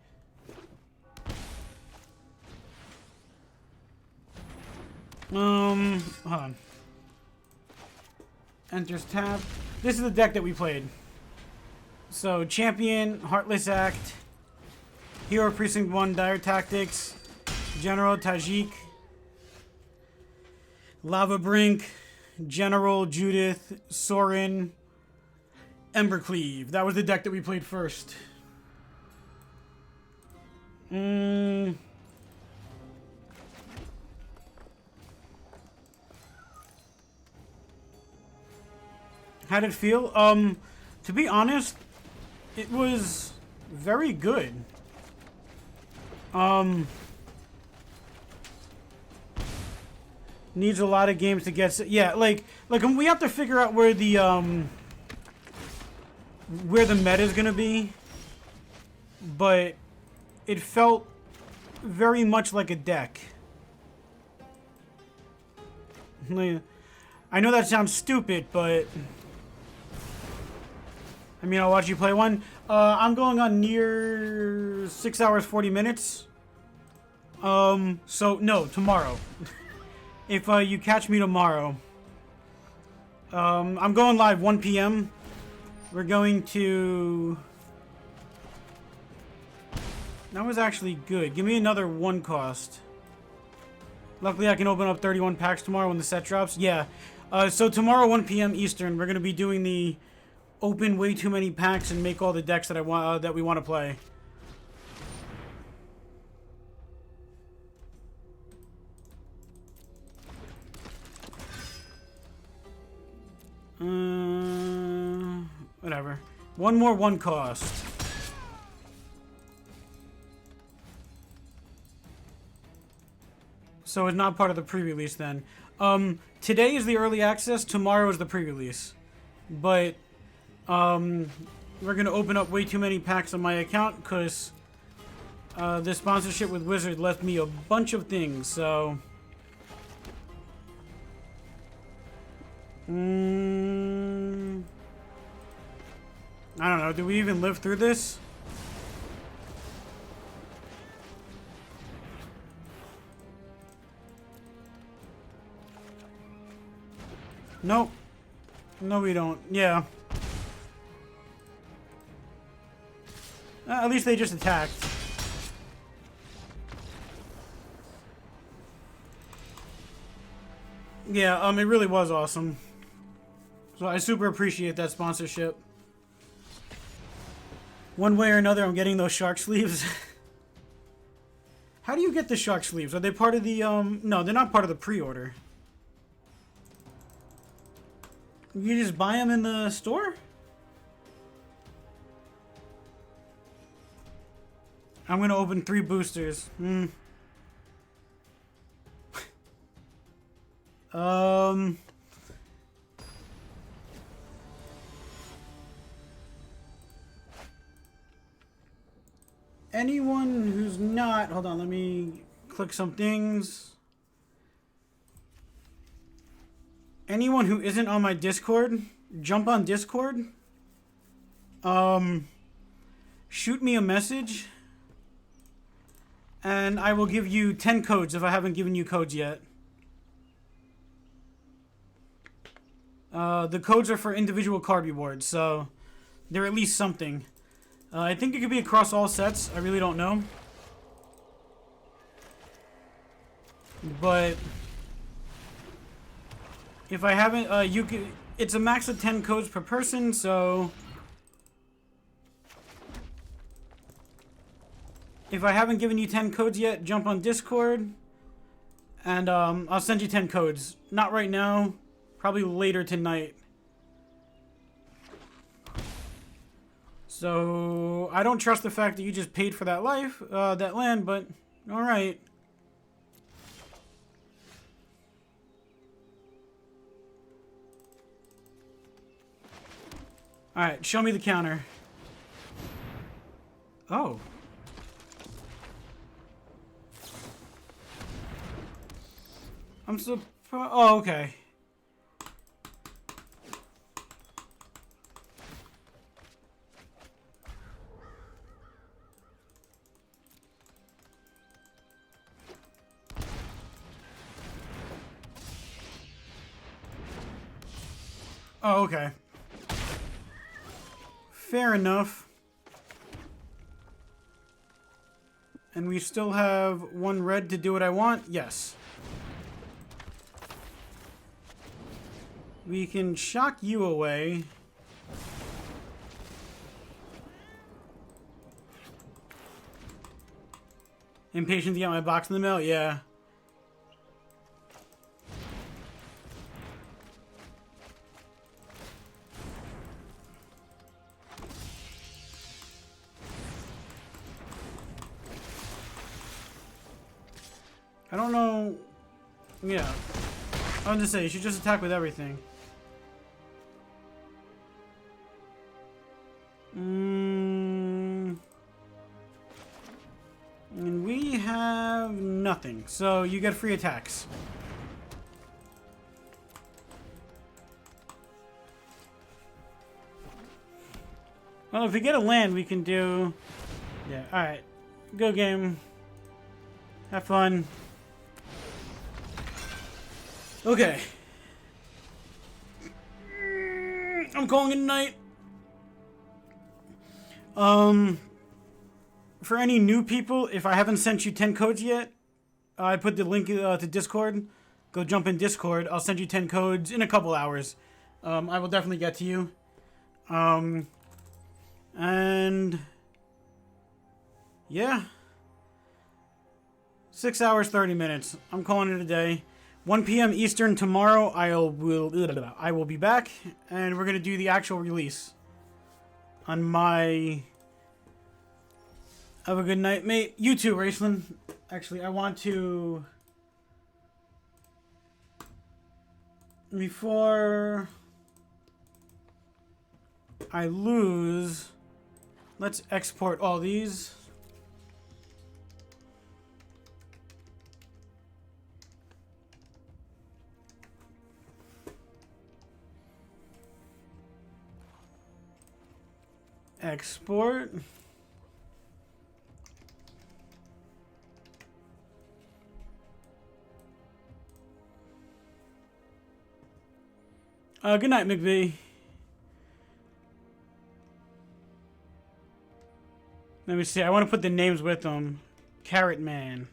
Hold on. Enters tab. This is the deck that we played. So, Champion, Heartless Act, Hero Precinct 1, Dire Tactics, General Tajik, Lava Brink, General Judith, Sorin, Embercleave. That was the deck that we played first. How'd it feel? To be honest, it was very good. Needs a lot of games to get. Yeah, like we have to figure out where the meta is gonna be. But it felt very much like a deck. I know that sounds stupid, but I mean, I'll watch you play one. I'm going on near 6 hours 40 minutes. So no, tomorrow. If you catch me tomorrow, I'm going live 1 p.m. We're going to. That was actually good. Give me another 1 cost. Luckily, I can open up 31 packs tomorrow when the set drops. Yeah. So tomorrow, 1 p.m. Eastern, we're gonna be doing the open way too many packs and make all the decks that I want that we want to play. Whatever. One more 1 cost. So it's not part of the pre-release then. Today is the early access. Tomorrow is the pre-release. But we're gonna open up way too many packs on my account because the sponsorship with Wizard left me a bunch of things. So I don't know. Do we even live through this? Nope. No, we don't. Yeah. At least they just attacked. Yeah, it really was awesome. So I super appreciate that sponsorship. One way or another, I'm getting those shark sleeves. How do you get the shark sleeves? Are they part of the, No, they're not part of the pre-order. You just buy them in the store? I'm gonna open 3 boosters. Anyone who's not... Hold on, let me click some things. Anyone who isn't on my Discord, jump on Discord. Shoot me a message. And I will give you 10 codes if I haven't given you codes yet. The codes are for individual card rewards, so they're at least something. I think it could be across all sets. I really don't know. But if I haven't, you can. It's a max of 10 codes per person, so if I haven't given you 10 codes yet, jump on Discord, and I'll send you 10 codes. Not right now, probably later tonight. So I don't trust the fact that you just paid for that that land, but all right. All right, show me the counter. Oh. I'm surprised. Oh, okay. Oh, okay. Fair enough. And we still have one red to do what I want? Yes. We can shock you away. Impatient to get my box in the mail? Yeah. I don't know. Yeah. I was just say, you should just attack with everything. And we have nothing. So you get free attacks. Well, if we get a land, we can do... Yeah, alright. Go game. Have fun. Okay. I'm calling it a night. For any new people, if I haven't sent you 10 codes yet, I put the link to Discord. Go jump in Discord. I'll send you 10 codes in a couple hours. I will definitely get to you. And yeah. 6 hours, 30 minutes. I'm calling it a day. 1 p.m. Eastern tomorrow, I will be back, and we're going to do the actual release on my... Have a good night, mate. You too, Raceland. Actually, I want to... Before I lose, let's export all these. Export. Good night, McVie. Let me see. I want to put the names with them. Carrot Man.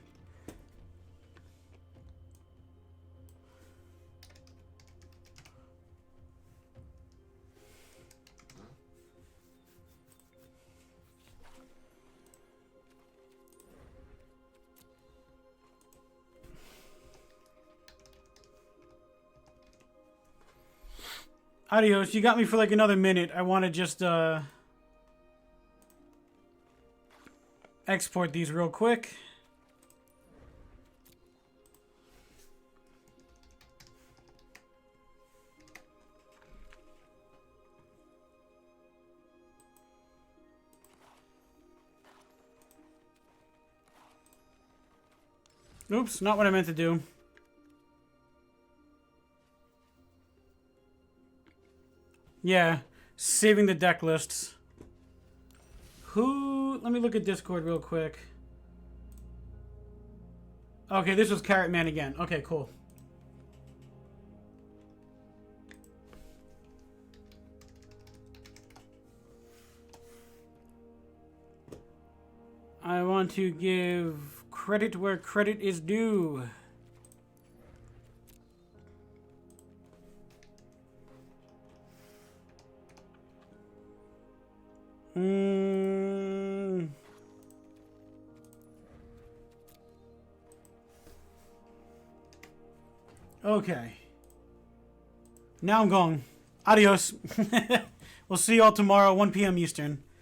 Adios, you got me for like another minute. I want to just export these real quick. Oops, not what I meant to do. Yeah, saving the deck lists. Who... Let me look at Discord real quick. Okay, this was Carrot Man again. Okay, cool. I want to give credit where credit is due. Okay. Now I'm going. Adios. We'll see y'all tomorrow, 1 p.m. Eastern.